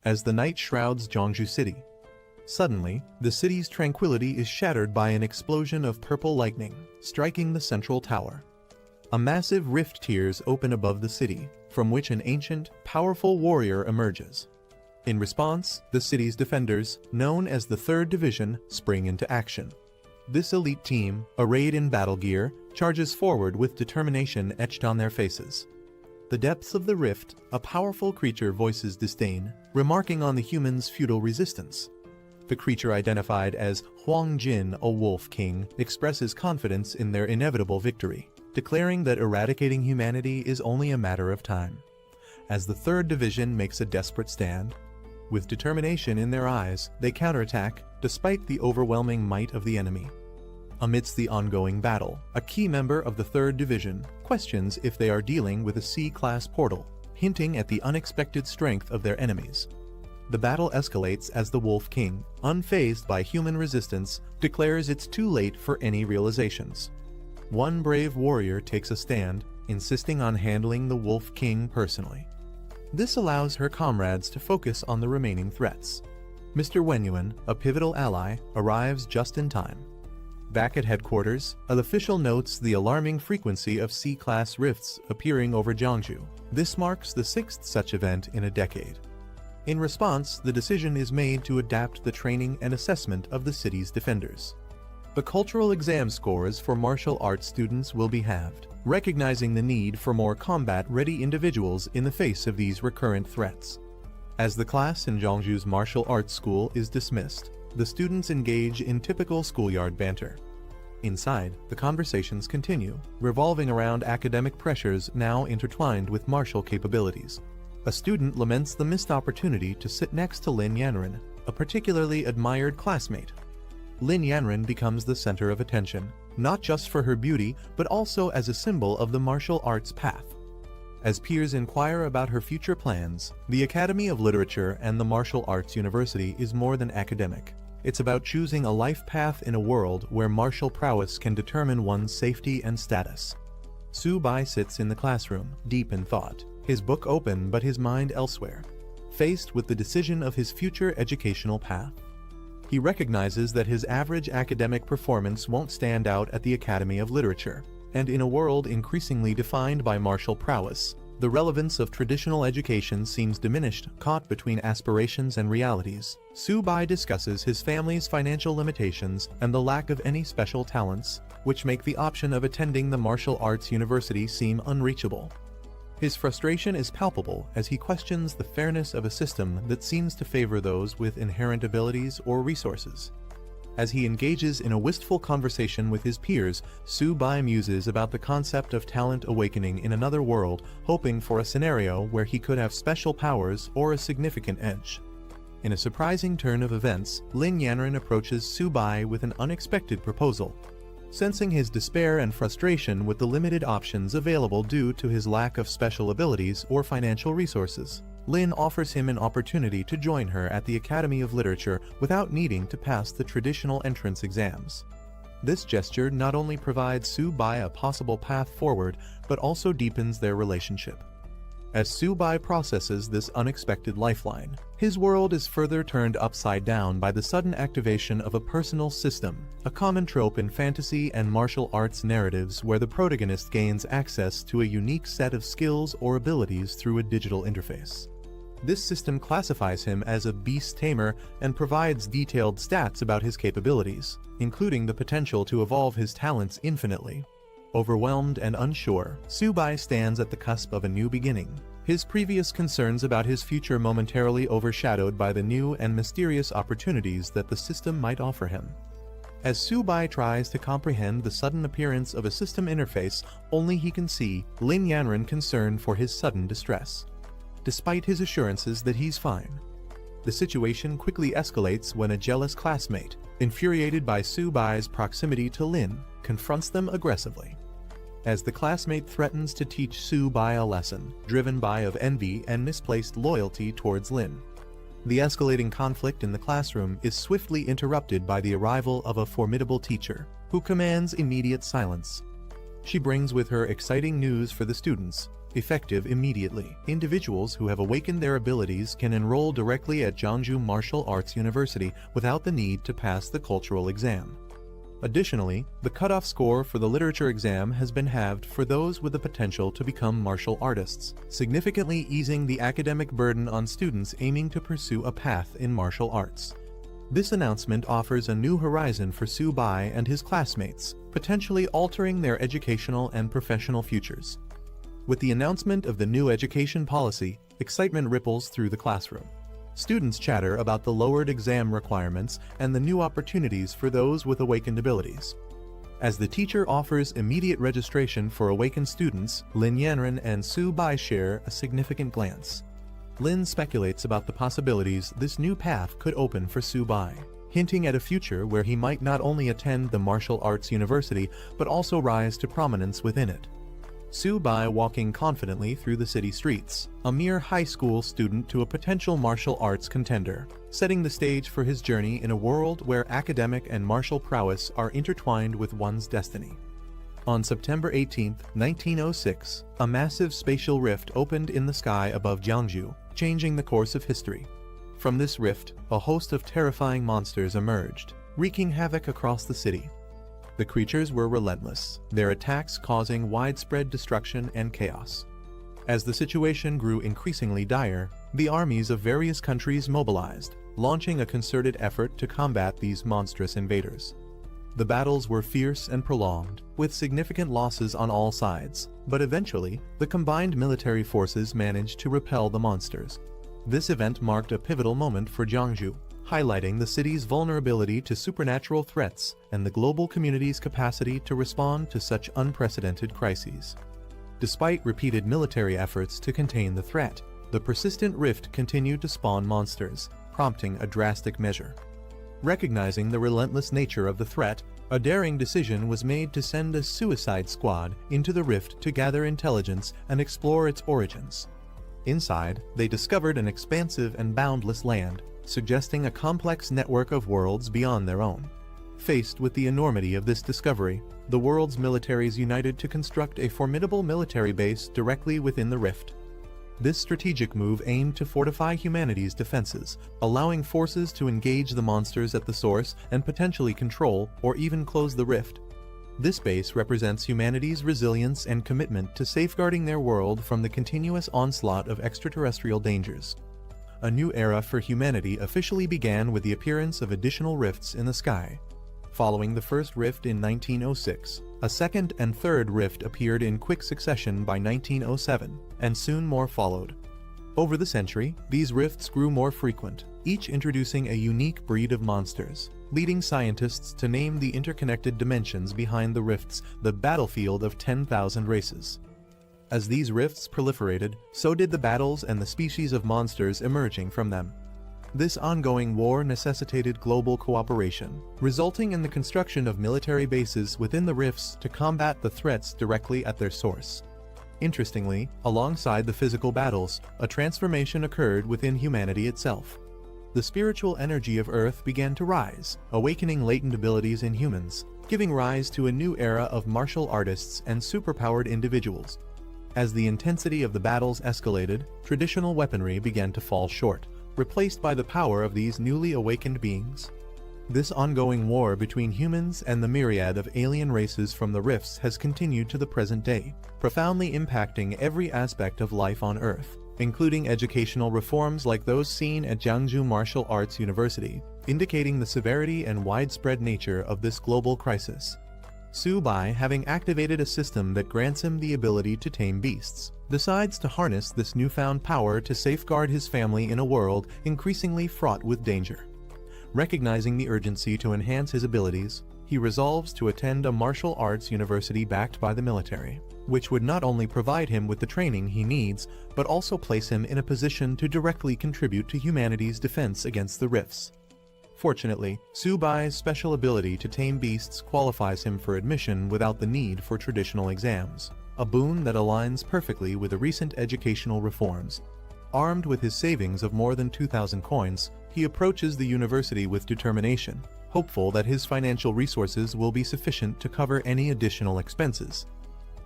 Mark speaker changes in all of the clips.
Speaker 1: as the night shrouds Jeongju City. Suddenly, the city's tranquility is shattered by an explosion of purple lightning, striking the central tower. A massive rift tears open above the city, from which an ancient, powerful warrior emerges. In response, the city's defenders, known as the 3rd Division, spring into action. This elite team, arrayed in battle gear, charges forward with determination etched on their faces. The depths of the rift, a powerful creature voices disdain, remarking on the humans' futile resistance. The creature identified as Huang Jin, a wolf king, expresses confidence in their inevitable victory, declaring that eradicating humanity is only a matter of time. As the 3rd Division makes a desperate stand, with determination in their eyes, they counterattack, despite the overwhelming might of the enemy. Amidst the ongoing battle, a key member of the 3rd Division questions if they are dealing with a C-class portal, hinting at the unexpected strength of their enemies. The battle escalates as the Wolf King, unfazed by human resistance, declares it's too late for any realizations. One brave warrior takes a stand, insisting on handling the Wolf King personally. This allows her comrades to focus on the remaining threats. Mr. Wenyuan, a pivotal ally, arrives just in time. Back at headquarters, an official notes the alarming frequency of C-class rifts appearing over Jeongju. This marks the 6th such event in a decade. In response, the decision is made to adapt the training and assessment of the city's defenders. The cultural exam scores for martial arts students will be halved, recognizing the need for more combat-ready individuals in the face of these recurrent threats. As the class in Jeongju's martial arts school is dismissed, the students engage in typical schoolyard banter. Inside, the conversations continue, revolving around academic pressures now intertwined with martial capabilities. A student laments the missed opportunity to sit next to Lin Yanren, a particularly admired classmate. Lin Yanren becomes the center of attention, not just for her beauty, but also as a symbol of the martial arts path. As peers inquire about her future plans, the Academy of Literature and the Martial Arts University is more than academic. It's about choosing a life path in a world where martial prowess can determine one's safety and status. Su Bai sits in the classroom, deep in thought, his book open but his mind elsewhere, faced with the decision of his future educational path. He recognizes that his average academic performance won't stand out at the Academy of Literature, and in a world increasingly defined by martial prowess, the relevance of traditional education seems diminished. Caught between aspirations and realities, Su Bai discusses his family's financial limitations and the lack of any special talents, which make the option of attending the martial arts university seem unreachable. His frustration is palpable as he questions the fairness of a system that seems to favor those with inherent abilities or resources. As he engages in a wistful conversation with his peers, Su Bai muses about the concept of talent awakening in another world, hoping for a scenario where he could have special powers or a significant edge. In a surprising turn of events, Lin Yanren approaches Su Bai with an unexpected proposal. Sensing his despair and frustration with the limited options available due to his lack of special abilities or financial resources, Lin offers him an opportunity to join her at the Academy of Literature without needing to pass the traditional entrance exams. This gesture not only provides Su Bai a possible path forward, but also deepens their relationship. As Su Bai processes this unexpected lifeline, his world is further turned upside down by the sudden activation of a personal system, a common trope in fantasy and martial arts narratives where the protagonist gains access to a unique set of skills or abilities through a digital interface. This system classifies him as a beast tamer and provides detailed stats about his capabilities, including the potential to evolve his talents infinitely. Overwhelmed and unsure, Su Bai stands at the cusp of a new beginning, his previous concerns about his future momentarily overshadowed by the new and mysterious opportunities that the system might offer him. As Su Bai tries to comprehend the sudden appearance of a system interface only he can see, Lin Yanren concerned for his sudden distress. Despite his assurances that he's fine, the situation quickly escalates when a jealous classmate, infuriated by Su Bai's proximity to Lin, confronts them aggressively. As the classmate threatens to teach Su Bai a lesson, driven by envy and misplaced loyalty towards Lin. The escalating conflict in the classroom is swiftly interrupted by the arrival of a formidable teacher, who commands immediate silence. She brings with her exciting news for the students, effective immediately. Individuals who have awakened their abilities can enroll directly at Jeonju Martial Arts University without the need to pass the cultural exam. Additionally, the cutoff score for the literature exam has been halved for those with the potential to become martial artists, significantly easing the academic burden on students aiming to pursue a path in martial arts. This announcement offers a new horizon for Su Bai and his classmates, potentially altering their educational and professional futures. With the announcement of the new education policy, excitement ripples through the classroom. Students chatter about the lowered exam requirements and the new opportunities for those with awakened abilities. As the teacher offers immediate registration for awakened students, Lin Yanren and Su Bai share a significant glance. Lin speculates about the possibilities this new path could open for Su Bai, hinting at a future where he might not only attend the martial arts university but also rise to prominence within it. Su Bai walking confidently through the city streets, a mere high school student to a potential martial arts contender, setting the stage for his journey in a world where academic and martial prowess are intertwined with one's destiny. On September 18, 1906, a massive spatial rift opened in the sky above Jeonju, changing the course of history. From this rift, a host of terrifying monsters emerged, wreaking havoc across the city. The creatures were relentless, their attacks causing widespread destruction and chaos. As the situation grew increasingly dire, the armies of various countries mobilized, launching a concerted effort to combat these monstrous invaders. The battles were fierce and prolonged, with significant losses on all sides, but eventually, the combined military forces managed to repel the monsters. This event marked a pivotal moment for Jeonju, highlighting the city's vulnerability to supernatural threats and the global community's capacity to respond to such unprecedented crises. Despite repeated military efforts to contain the threat, the persistent rift continued to spawn monsters, prompting a drastic measure. Recognizing the relentless nature of the threat, a daring decision was made to send a suicide squad into the rift to gather intelligence and explore its origins. Inside, they discovered an expansive and boundless land, suggesting a complex network of worlds beyond their own. Faced with the enormity of this discovery, the world's militaries united to construct a formidable military base directly within the rift. This strategic move aimed to fortify humanity's defenses, allowing forces to engage the monsters at the source and potentially control or even close the rift. This base represents humanity's resilience and commitment to safeguarding their world from the continuous onslaught of extraterrestrial dangers. A new era for humanity officially began with the appearance of additional rifts in the sky. Following the first rift in 1906, a second and third rift appeared in quick succession by 1907, and soon more followed. Over the century, these rifts grew more frequent, each introducing a unique breed of monsters, leading scientists to name the interconnected dimensions behind the rifts the battlefield of 10,000 races. As these rifts proliferated, so did the battles and the species of monsters emerging from them. This ongoing war necessitated global cooperation, resulting in the construction of military bases within the rifts to combat the threats directly at their source. Interestingly, alongside the physical battles, a transformation occurred within humanity itself. The spiritual energy of Earth began to rise, awakening latent abilities in humans, giving rise to a new era of martial artists and superpowered individuals. As the intensity of the battles escalated, traditional weaponry began to fall short, replaced by the power of these newly awakened beings. This ongoing war between humans and the myriad of alien races from the rifts has continued to the present day, profoundly impacting every aspect of life on Earth, including educational reforms like those seen at Jeonju Martial Arts University, indicating the severity and widespread nature of this global crisis. Su Bai, having activated a system that grants him the ability to tame beasts, decides to harness this newfound power to safeguard his family in a world increasingly fraught with danger. Recognizing the urgency to enhance his abilities, he resolves to attend a martial arts university backed by the military, which would not only provide him with the training he needs, but also place him in a position to directly contribute to humanity's defense against the rifts. Fortunately, Su Bai's special ability to tame beasts qualifies him for admission without the need for traditional exams, a boon that aligns perfectly with the recent educational reforms. Armed with his savings of more than 2,000 coins, he approaches the university with determination, hopeful that his financial resources will be sufficient to cover any additional expenses.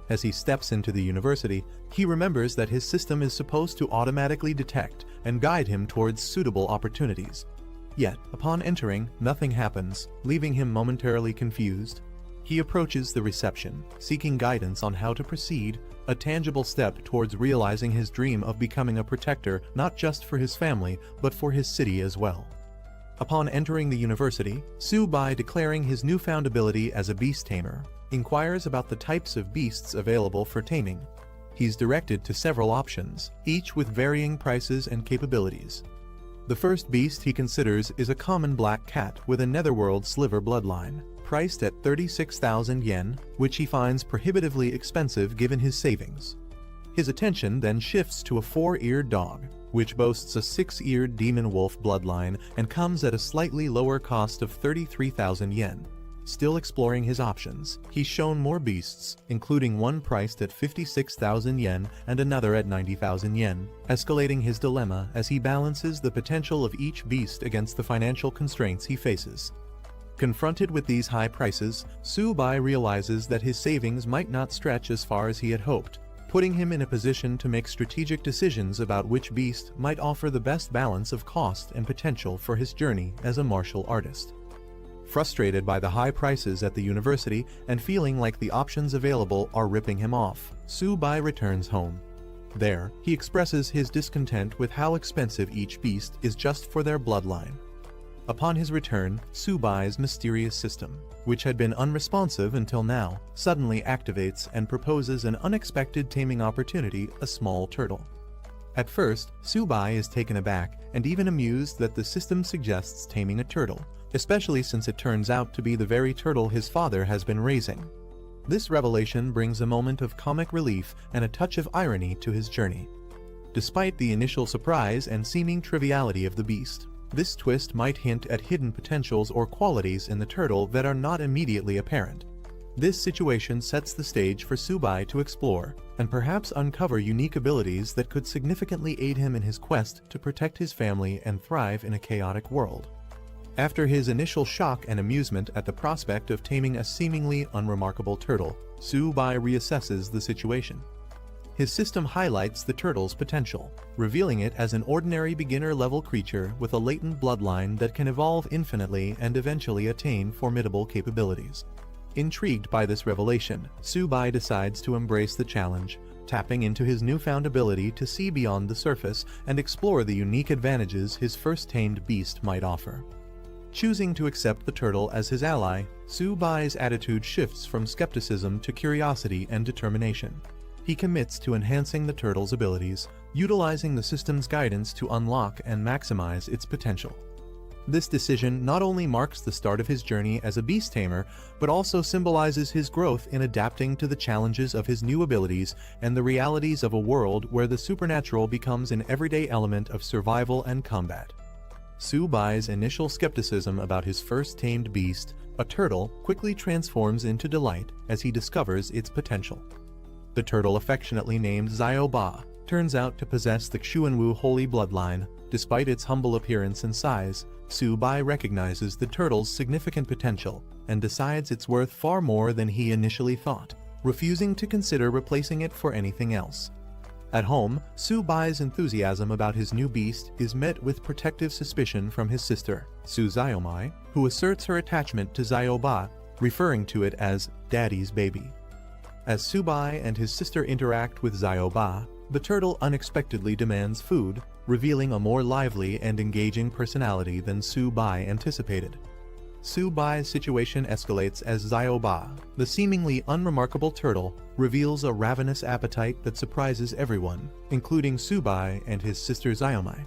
Speaker 1: As he steps into the university, he remembers that his system is supposed to automatically detect and guide him towards suitable opportunities. Yet, upon entering, nothing happens, leaving him momentarily confused. He approaches the reception, seeking guidance on how to proceed, a tangible step towards realizing his dream of becoming a protector not just for his family, but for his city as well. Upon entering the university, Su-bai, declaring his newfound ability as a beast tamer, inquires about the types of beasts available for taming. He's directed to several options, each with varying prices and capabilities. The first beast he considers is a common black cat with a netherworld sliver bloodline, priced at 36,000 yen, which he finds prohibitively expensive given his savings. His attention then shifts to a 4-eared dog, which boasts a 6-eared demon wolf bloodline and comes at a slightly lower cost of 33,000 yen. Still exploring his options, he's shown more beasts, including one priced at 56,000 yen and another at 90,000 yen, escalating his dilemma as he balances the potential of each beast against the financial constraints he faces. Confronted with these high prices, Su-bai realizes that his savings might not stretch as far as he had hoped, putting him in a position to make strategic decisions about which beast might offer the best balance of cost and potential for his journey as a martial artist. Frustrated by the high prices at the university and feeling like the options available are ripping him off, Su-bai returns home. There, he expresses his discontent with how expensive each beast is just for their bloodline. Upon his return, Su-bai's mysterious system, which had been unresponsive until now, suddenly activates and proposes an unexpected taming opportunity, a small turtle. At first, Su-bai is taken aback and even amused that the system suggests taming a turtle, especially since it turns out to be the very turtle his father has been raising. This revelation brings a moment of comic relief and a touch of irony to his journey. Despite the initial surprise and seeming triviality of the beast, this twist might hint at hidden potentials or qualities in the turtle that are not immediately apparent. This situation sets the stage for Su-bai to explore and perhaps uncover unique abilities that could significantly aid him in his quest to protect his family and thrive in a chaotic world. After his initial shock and amusement at the prospect of taming a seemingly unremarkable turtle, Su-bai reassesses the situation. His system highlights the turtle's potential, revealing it as an ordinary beginner-level creature with a latent bloodline that can evolve infinitely and eventually attain formidable capabilities. Intrigued by this revelation, Su-bai decides to embrace the challenge, tapping into his newfound ability to see beyond the surface and explore the unique advantages his first tamed beast might offer. Choosing to accept the turtle as his ally, Su-bai's attitude shifts from skepticism to curiosity and determination. He commits to enhancing the turtle's abilities, utilizing the system's guidance to unlock and maximize its potential. This decision not only marks the start of his journey as a beast tamer, but also symbolizes his growth in adapting to the challenges of his new abilities and the realities of a world where the supernatural becomes an everyday element of survival and combat. Su-bai's initial skepticism about his first tamed beast, a turtle, quickly transforms into delight as he discovers its potential. The turtle, affectionately named Xiaoba, turns out to possess the Xuanwu holy bloodline. Despite its humble appearance and size, Su-bai recognizes the turtle's significant potential and decides it's worth far more than he initially thought, refusing to consider replacing it for anything else. At home, Su-bai's enthusiasm about his new beast is met with protective suspicion from his sister, Su Xiaomai, who asserts her attachment to Xiaoba, referring to it as Daddy's baby. As Su-bai and his sister interact with Xiaoba, the turtle unexpectedly demands food, revealing a more lively and engaging personality than Su-bai anticipated. Su-bai's situation escalates as Xiaoba, the seemingly unremarkable turtle, reveals a ravenous appetite that surprises everyone, including Su-bai and his sister Xiaomai.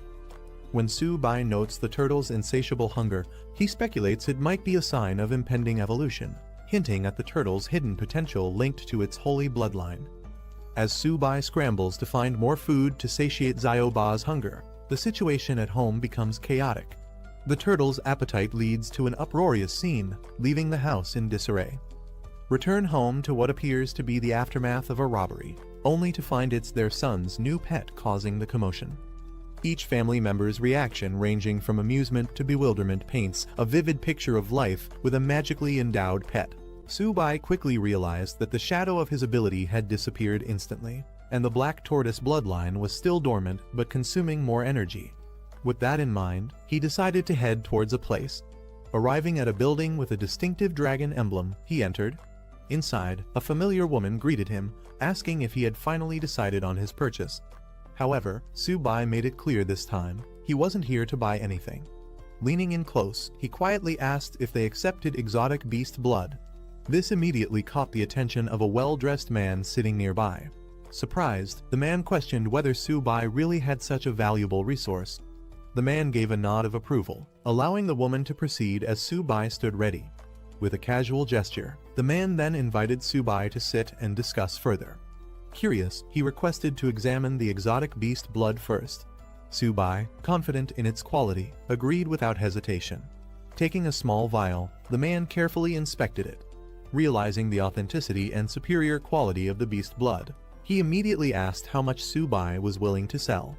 Speaker 1: When Su-bai notes the turtle's insatiable hunger, he speculates it might be a sign of impending evolution, hinting at the turtle's hidden potential linked to its holy bloodline. As Su-bai scrambles to find more food to satiate Xiaoba's hunger, the situation at home becomes chaotic. The turtle's appetite leads to an uproarious scene, leaving the house in disarray. Return home to what appears to be the aftermath of a robbery, only to find it's their son's new pet causing the commotion. Each family member's reaction, ranging from amusement to bewilderment, paints a vivid picture of life with a magically endowed pet. Su-bai quickly realized that the shadow of his ability had disappeared instantly, and the black tortoise bloodline was still dormant but consuming more energy. With that in mind, he decided to head towards a place. Arriving at a building with a distinctive dragon emblem, he entered. Inside, a familiar woman greeted him, asking if he had finally decided on his purchase. However, Su-bai made it clear this time, he wasn't here to buy anything. Leaning in close, he quietly asked if they accepted exotic beast blood. This immediately caught the attention of a well-dressed man sitting nearby. Surprised, the man questioned whether Su-bai really had such a valuable resource. The man gave a nod of approval, allowing the woman to proceed as Su-bai stood ready. With a casual gesture, the man then invited Su-bai to sit and discuss further. Curious, he requested to examine the exotic beast blood first. Su-bai, confident in its quality, agreed without hesitation. Taking a small vial, the man carefully inspected it. Realizing the authenticity and superior quality of the beast blood, he immediately asked how much Su-bai was willing to sell.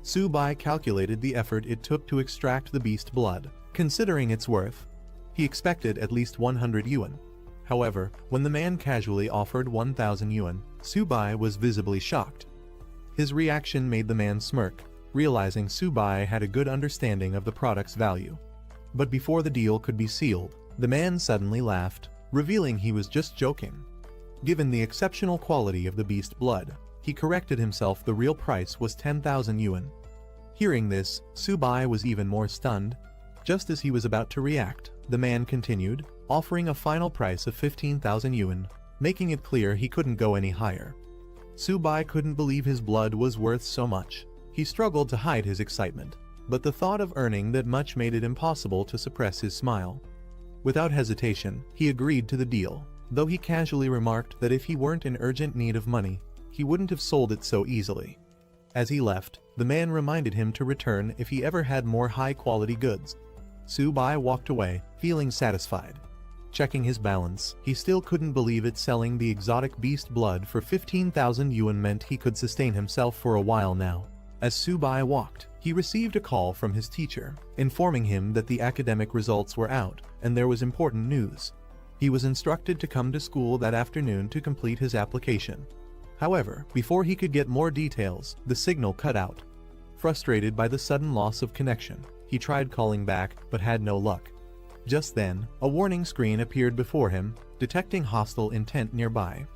Speaker 1: Su-bai calculated the effort it took to extract the beast blood. Considering its worth, he expected at least 100 yuan. However, when the man casually offered 1,000 yuan, Su-bai was visibly shocked. His reaction made the man smirk, realizing Su-bai had a good understanding of the product's value. But before the deal could be sealed, the man suddenly laughed, revealing he was just joking. Given the exceptional quality of the beast blood, he corrected himself. The real price was 10,000 yuan. Hearing this, Su-bai was even more stunned. Just as he was about to react, the man continued, offering a final price of 15,000 yuan, making it clear he couldn't go any higher. Su-bai couldn't believe his blood was worth so much. He struggled to hide his excitement, but the thought of earning that much made it impossible to suppress his smile. Without hesitation, he agreed to the deal, though he casually remarked that if he weren't in urgent need of money, he wouldn't have sold it so easily. As he left, the man reminded him to return if he ever had more high-quality goods. Su-bai walked away, feeling satisfied. Checking his balance, he still couldn't believe it. Selling the exotic beast blood for 15,000 yuan meant he could sustain himself for a while now. As Su-bai walked, he received a call from his teacher, informing him that the academic results were out, and there was important news. He was instructed to come to school that afternoon to complete his application. However, before he could get more details, the signal cut out. Frustrated by the sudden loss of connection, he tried calling back but had no luck. Just then, a warning screen appeared before him, detecting hostile intent nearby.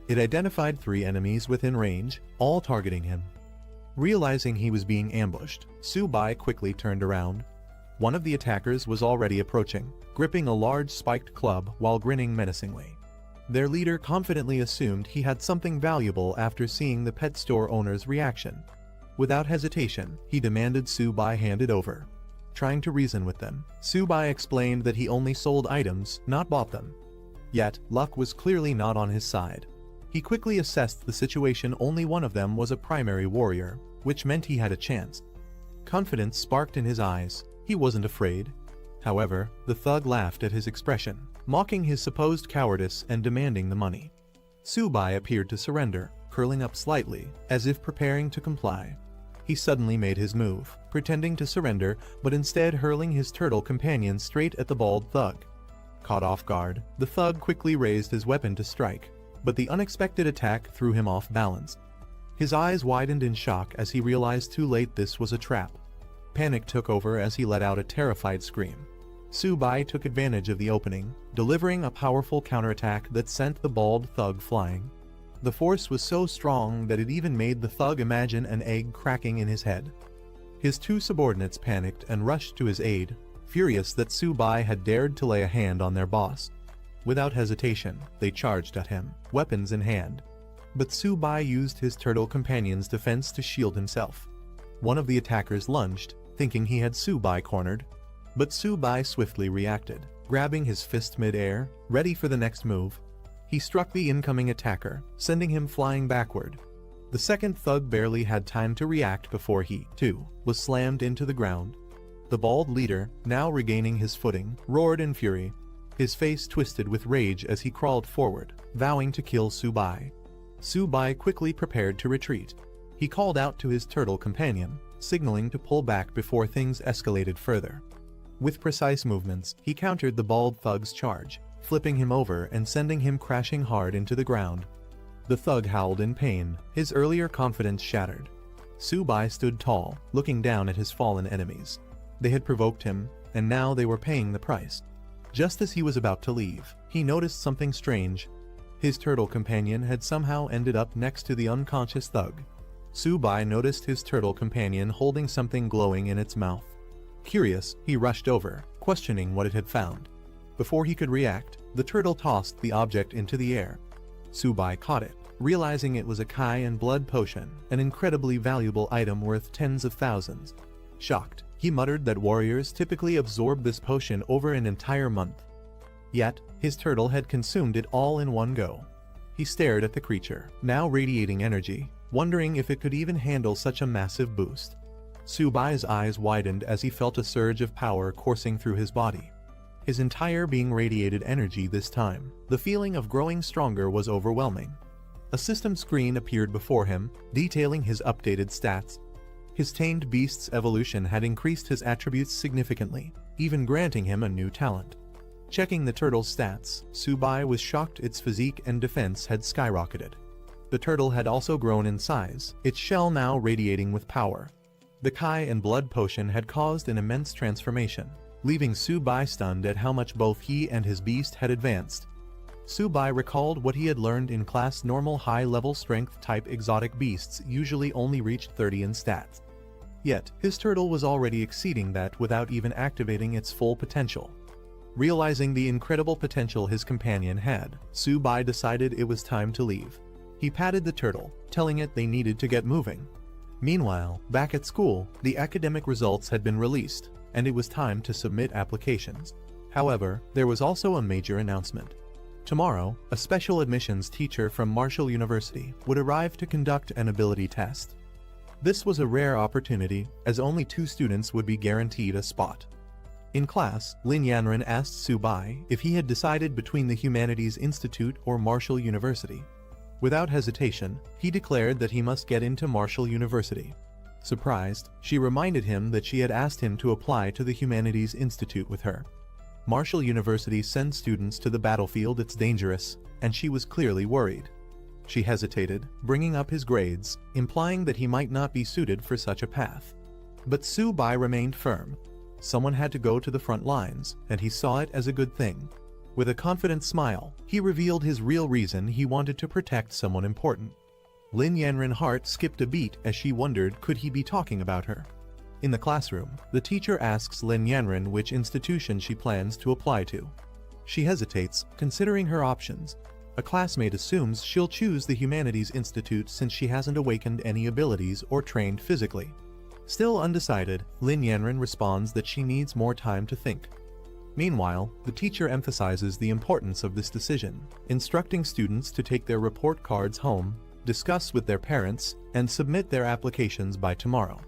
Speaker 1: It identified 3 enemies within range, all targeting him. Realizing he was being ambushed, Su-bai quickly turned around. One of the attackers was already approaching, gripping a large spiked club while grinning menacingly. Their leader confidently assumed he had something valuable after seeing the pet store owner's reaction. Without hesitation, he demanded Su-bai hand it over. Trying to reason with them, Su-bai explained that he only sold items, not bought them. Yet, luck was clearly not on his side. He quickly assessed the situation. Only one of them was a primary warrior, which meant he had a chance. Confidence sparked in his eyes. He wasn't afraid. However, the thug laughed at his expression, mocking his supposed cowardice and demanding the money. Su-bai appeared to surrender, curling up slightly, as if preparing to comply. He suddenly made his move, pretending to surrender, but instead hurling his turtle companion straight at the bald thug. Caught off guard, the thug quickly raised his weapon to strike, but the unexpected attack threw him off balance. His eyes widened in shock as he realized too late this was a trap. Panic took over as he let out a terrified scream. Su-bai took advantage of the opening, delivering a powerful counterattack that sent the bald thug flying. The force was so strong that it even made the thug imagine an egg cracking in his head. His 2 subordinates panicked and rushed to his aid, furious that Su-bai had dared to lay a hand on their boss. Without hesitation, they charged at him, weapons in hand. But Su-bai used his turtle companion's defense to shield himself. One of the attackers lunged, thinking he had Su-bai cornered. But Su-bai swiftly reacted, grabbing his fist mid-air, ready for the next move. He struck the incoming attacker, sending him flying backward. The second thug barely had time to react before he, too, was slammed into the ground. The bald leader, now regaining his footing, roared in fury. His face twisted with rage as he crawled forward, vowing to kill Su-bai. Su-bai quickly prepared to retreat. He called out to his turtle companion, signaling to pull back before things escalated further. With precise movements, he countered the bald thug's charge, flipping him over and sending him crashing hard into the ground. The thug howled in pain, his earlier confidence shattered. Su-bai stood tall, looking down at his fallen enemies. They had provoked him, and now they were paying the price. Just as he was about to leave, he noticed something strange. His turtle companion had somehow ended up next to the unconscious thug. Su-bai noticed his turtle companion holding something glowing in its mouth. Curious, he rushed over, questioning what it had found. Before he could react, the turtle tossed the object into the air. Su-bai caught it, realizing it was a kai and blood potion, an incredibly valuable item worth tens of thousands. Shocked, he muttered that warriors typically absorb this potion over an entire month. Yet, his turtle had consumed it all in one go. He stared at the creature, now radiating energy, wondering if it could even handle such a massive boost. Su-bai's eyes widened as he felt a surge of power coursing through his body. His entire being radiated energy this time. The feeling of growing stronger was overwhelming. A system screen appeared before him, detailing his updated stats. His tamed beast's evolution had increased his attributes significantly, even granting him a new talent. Checking the turtle's stats, Su-bai was shocked its physique and defense had skyrocketed. The turtle had also grown in size, its shell now radiating with power. The kai and blood potion had caused an immense transformation, leaving Su-bai stunned at how much both he and his beast had advanced. Su-bai recalled what he had learned in class: normal high-level strength type exotic beasts usually only reached 30 in stats. Yet, his turtle was already exceeding that without even activating its full potential. Realizing the incredible potential his companion had, Su-bai decided it was time to leave. He patted the turtle, telling it they needed to get moving. Meanwhile, back at school, the academic results had been released, and it was time to submit applications. However, there was also a major announcement. Tomorrow, a special admissions teacher from Marshall University would arrive to conduct an ability test. This was a rare opportunity, as only 2 students would be guaranteed a spot. In class, Lin Yanren asked Su-bai if he had decided between the Humanities Institute or Marshall University. Without hesitation, he declared that he must get into Marshall University. Surprised, she reminded him that she had asked him to apply to the Humanities Institute with her. Marshall University sends students to the battlefield. It's dangerous, and she was clearly worried. She hesitated, bringing up his grades, implying that he might not be suited for such a path. But Su-bai remained firm. Someone had to go to the front lines, and he saw it as a good thing. With a confident smile, he revealed his real reason: he wanted to protect someone important. Lin Yanren's heart skipped a beat as she wondered, could he be talking about her? In the classroom, the teacher asks Lin Yanren which institution she plans to apply to. She hesitates, considering her options. A classmate assumes she'll choose the Humanities Institute since she hasn't awakened any abilities or trained physically. Still undecided, Lin Yanren responds that she needs more time to think. Meanwhile, the teacher emphasizes the importance of this decision, instructing students to take their report cards home, discuss with their parents, and submit their applications by tomorrow.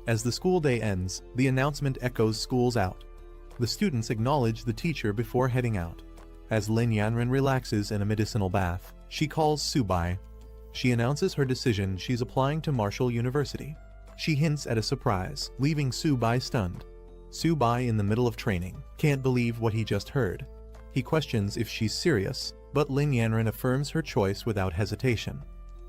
Speaker 1: As the school day ends, the announcement echoes schools out. The students acknowledge the teacher before heading out. As Lin Yanren relaxes in a medicinal bath, she calls Su-bai. She announces her decision: she's applying to Marshall University. She hints at a surprise, leaving Su-bai stunned. Su-bai, in the middle of training, can't believe what he just heard. He questions if she's serious, but Lin Yanren affirms her choice without hesitation.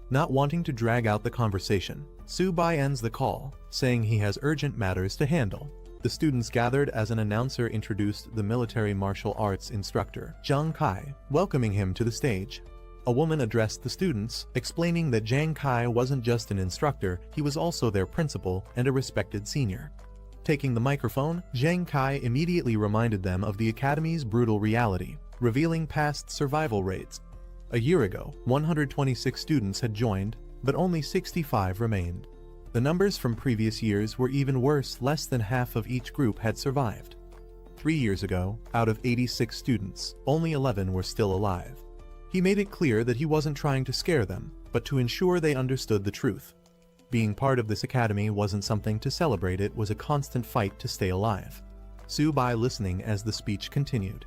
Speaker 1: Not wanting to drag out the conversation, Su-bai ends the call, saying he has urgent matters to handle. The students gathered as an announcer introduced the military martial arts instructor, Zhang Kai, welcoming him to the stage. A woman addressed the students, explaining that Zhang Kai wasn't just an instructor, he was also their principal and a respected senior. Taking the microphone, Zhang Kai immediately reminded them of the academy's brutal reality, revealing past survival rates. A year ago, 126 students had joined, but only 65 remained. The numbers from previous years were even worse: less than half of each group had survived. 3 years ago, out of 86 students, only 11 were still alive. He made it clear that he wasn't trying to scare them, but to ensure they understood the truth. Being part of this academy wasn't something to celebrate, it was a constant fight to stay alive. Su-bai listening as the speech continued.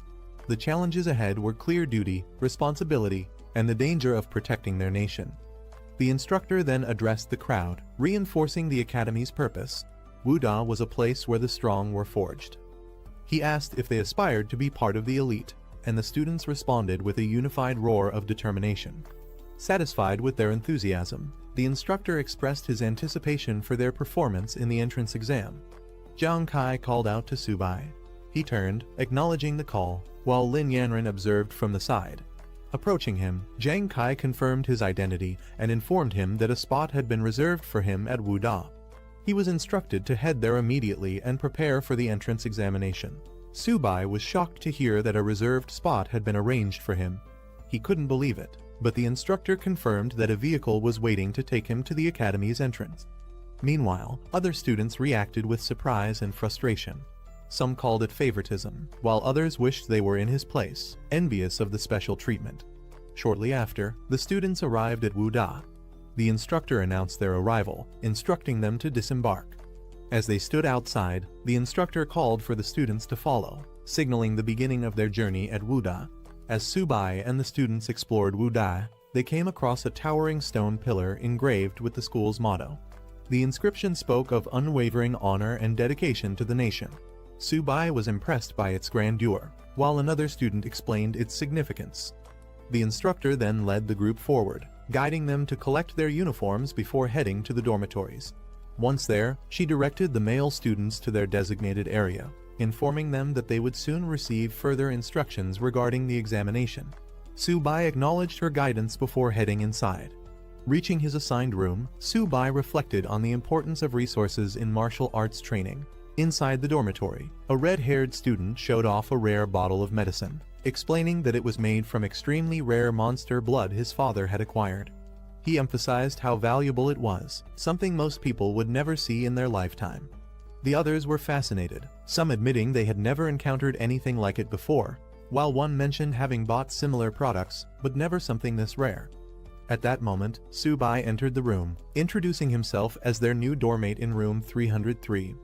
Speaker 1: The challenges ahead were clear: duty, responsibility, and the danger of protecting their nation. The instructor then addressed the crowd, reinforcing the academy's purpose. Wuda was a place where the strong were forged. He asked if they aspired to be part of the elite. and the students responded with a unified roar of determination. Satisfied with their enthusiasm, the instructor expressed his anticipation for their performance in the entrance exam. Jiang Kai called out to Subai. He turned, acknowledging the call, while Lin Yanren observed from the side. Approaching him, Jiang Kai confirmed his identity and informed him that a spot had been reserved for him at Wuda. He was instructed to head there immediately and prepare for the entrance examination. Subai was shocked to hear that a reserved spot had been arranged for him. He couldn't believe it, but the instructor confirmed that a vehicle was waiting to take him to the academy's entrance. Meanwhile, other students reacted with surprise and frustration. Some called it favoritism, while others wished they were in his place, envious of the special treatment. Shortly after, the students arrived at Wuda. The instructor announced their arrival, instructing them to disembark. As they stood outside, the instructor called for the students to follow, signaling the beginning of their journey at Wuda. As Subai and the students explored Wuda, they came across a towering stone pillar engraved with the school's motto. The inscription spoke of unwavering honor and dedication to the nation. Subai was impressed by its grandeur, while another student explained its significance. The instructor then led the group forward, guiding them to collect their uniforms before heading to the dormitories. Once there, she directed the male students to their designated area, informing them that they would soon receive further instructions regarding the examination. Subai acknowledged her guidance before heading inside. Reaching his assigned room, Subai reflected on the importance of resources in martial arts training. Inside the dormitory, a red-haired student showed off a rare bottle of medicine, explaining that it was made from extremely rare monster blood his father had acquired. He emphasized how valuable it was, something most people would never see in their lifetime. The others were fascinated, some admitting they had never encountered anything like it before, while one mentioned having bought similar products, but never something this rare. At that moment, Subai entered the room, introducing himself as their new doormate in room 303.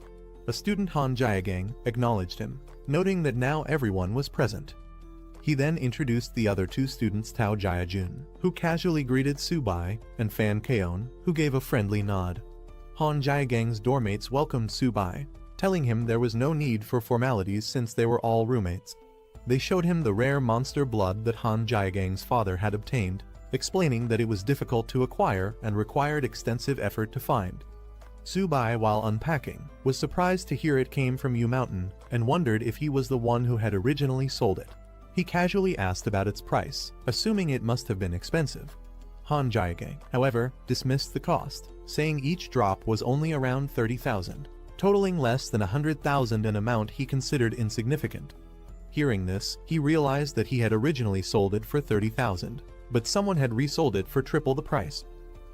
Speaker 1: A student Han Jiagang acknowledged him, noting that now everyone was present. He then introduced the other two students Tao Jiajun, who casually greeted Subai, and Fan Keon, who gave a friendly nod. Han Jiagang's doormates welcomed Subai, telling him there was no need for formalities since they were all roommates. They showed him the rare monster blood that Han Jiagang's father had obtained, explaining that it was difficult to acquire and required extensive effort to find. Subai, while unpacking, was surprised to hear it came from Yu Mountain and wondered if he was the one who had originally sold it. He casually asked about its price, assuming it must have been expensive. Han Jiagang, however, dismissed the cost, saying each drop was only around 30,000, totaling less than 100,000, an amount he considered insignificant. Hearing this, he realized that he had originally sold it for 30,000, but someone had resold it for triple the price.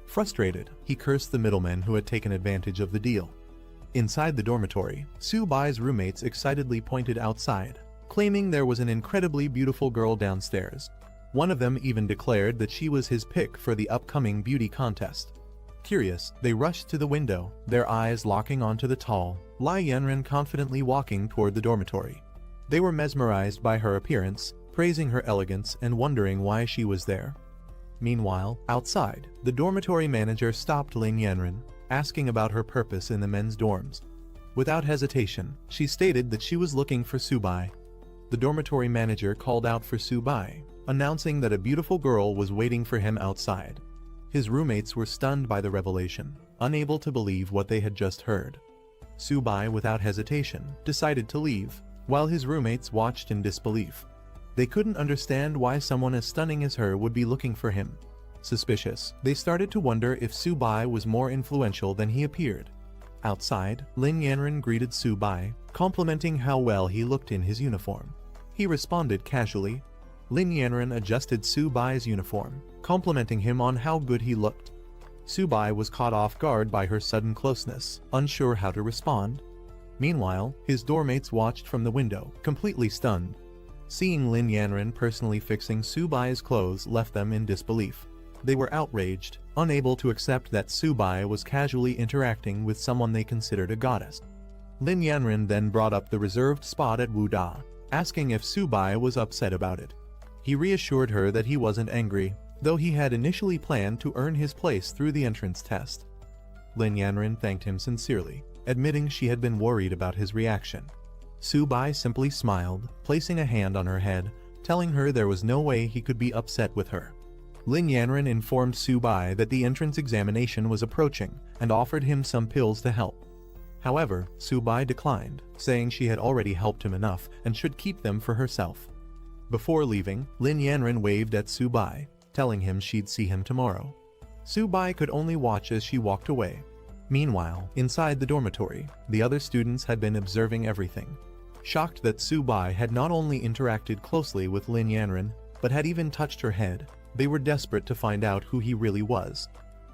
Speaker 1: Frustrated, he cursed the middlemen who had taken advantage of the deal. Inside the dormitory, Subai's roommates excitedly pointed outside, claiming there was an incredibly beautiful girl downstairs. One of them even declared that she was his pick for the upcoming beauty contest. Curious, they rushed to the window, their eyes locking onto the tall, Lai Yanren confidently walking toward the dormitory. They were mesmerized by her appearance, praising her elegance and wondering why she was there. Meanwhile, outside, the dormitory manager stopped Lin Yanren, asking about her purpose in the men's dorms. Without hesitation, she stated that she was looking for Subai. The dormitory manager called out for Subai, announcing that a beautiful girl was waiting for him outside. His roommates were stunned by the revelation, unable to believe what they had just heard. Subai, without hesitation, decided to leave, while his roommates watched in disbelief. They couldn't understand why someone as stunning as her would be looking for him. Suspicious, they started to wonder if Subai was more influential than he appeared. Outside, Lin Yanren greeted Subai, complimenting how well he looked in his uniform. He responded casually. Lin Yanren adjusted Subai's uniform, complimenting him on how good he looked. Subai was caught off guard by her sudden closeness, unsure how to respond. Meanwhile, his doormates watched from the window, completely stunned. Seeing Lin Yanren personally fixing Subai's clothes left them in disbelief. They were outraged, unable to accept that Subai was casually interacting with someone they considered a goddess. Lin Yanren then brought up the reserved spot at Wuda, asking if Subai was upset about it. He reassured her that he wasn't angry, though he had initially planned to earn his place through the entrance test. Lin Yanren thanked him sincerely, admitting she had been worried about his reaction. Subai simply smiled, placing a hand on her head, telling her there was no way he could be upset with her. Lin Yanren informed Su-bai that the entrance examination was approaching and offered him some pills to help. However, Su-bai declined, saying she had already helped him enough and should keep them for herself. Before leaving, Lin Yanren waved at Su-bai, telling him she'd see him tomorrow. Su-bai could only watch as she walked away. Meanwhile, inside the dormitory, the other students had been observing everything. Shocked that Su-bai had not only interacted closely with Lin Yanren, but had even touched her head, they were desperate to find out who he really was.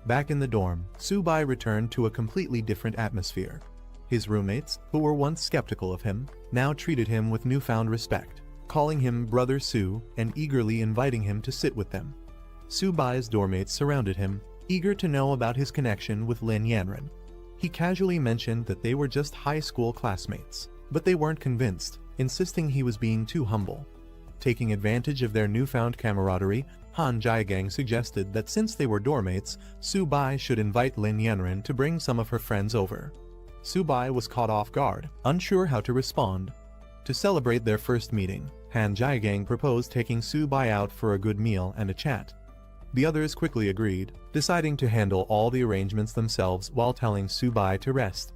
Speaker 1: Back in the dorm, Su-bai returned to a completely different atmosphere. His roommates, who were once skeptical of him, now treated him with newfound respect, calling him Brother Su and eagerly inviting him to sit with them. Su-bai's dormmates surrounded him, eager to know about his connection with Lin Yanren. He casually mentioned that they were just high school classmates, but they weren't convinced, insisting he was being too humble. Taking advantage of their newfound camaraderie, Han Jiagang suggested that since they were dormmates, Su-bai should invite Lin Yanren to bring some of her friends over. Su-bai was caught off guard, unsure how to respond. To celebrate their first meeting, Han Jiagang proposed taking Su-bai out for a good meal and a chat. The others quickly agreed, deciding to handle all the arrangements themselves while telling Su-bai to rest.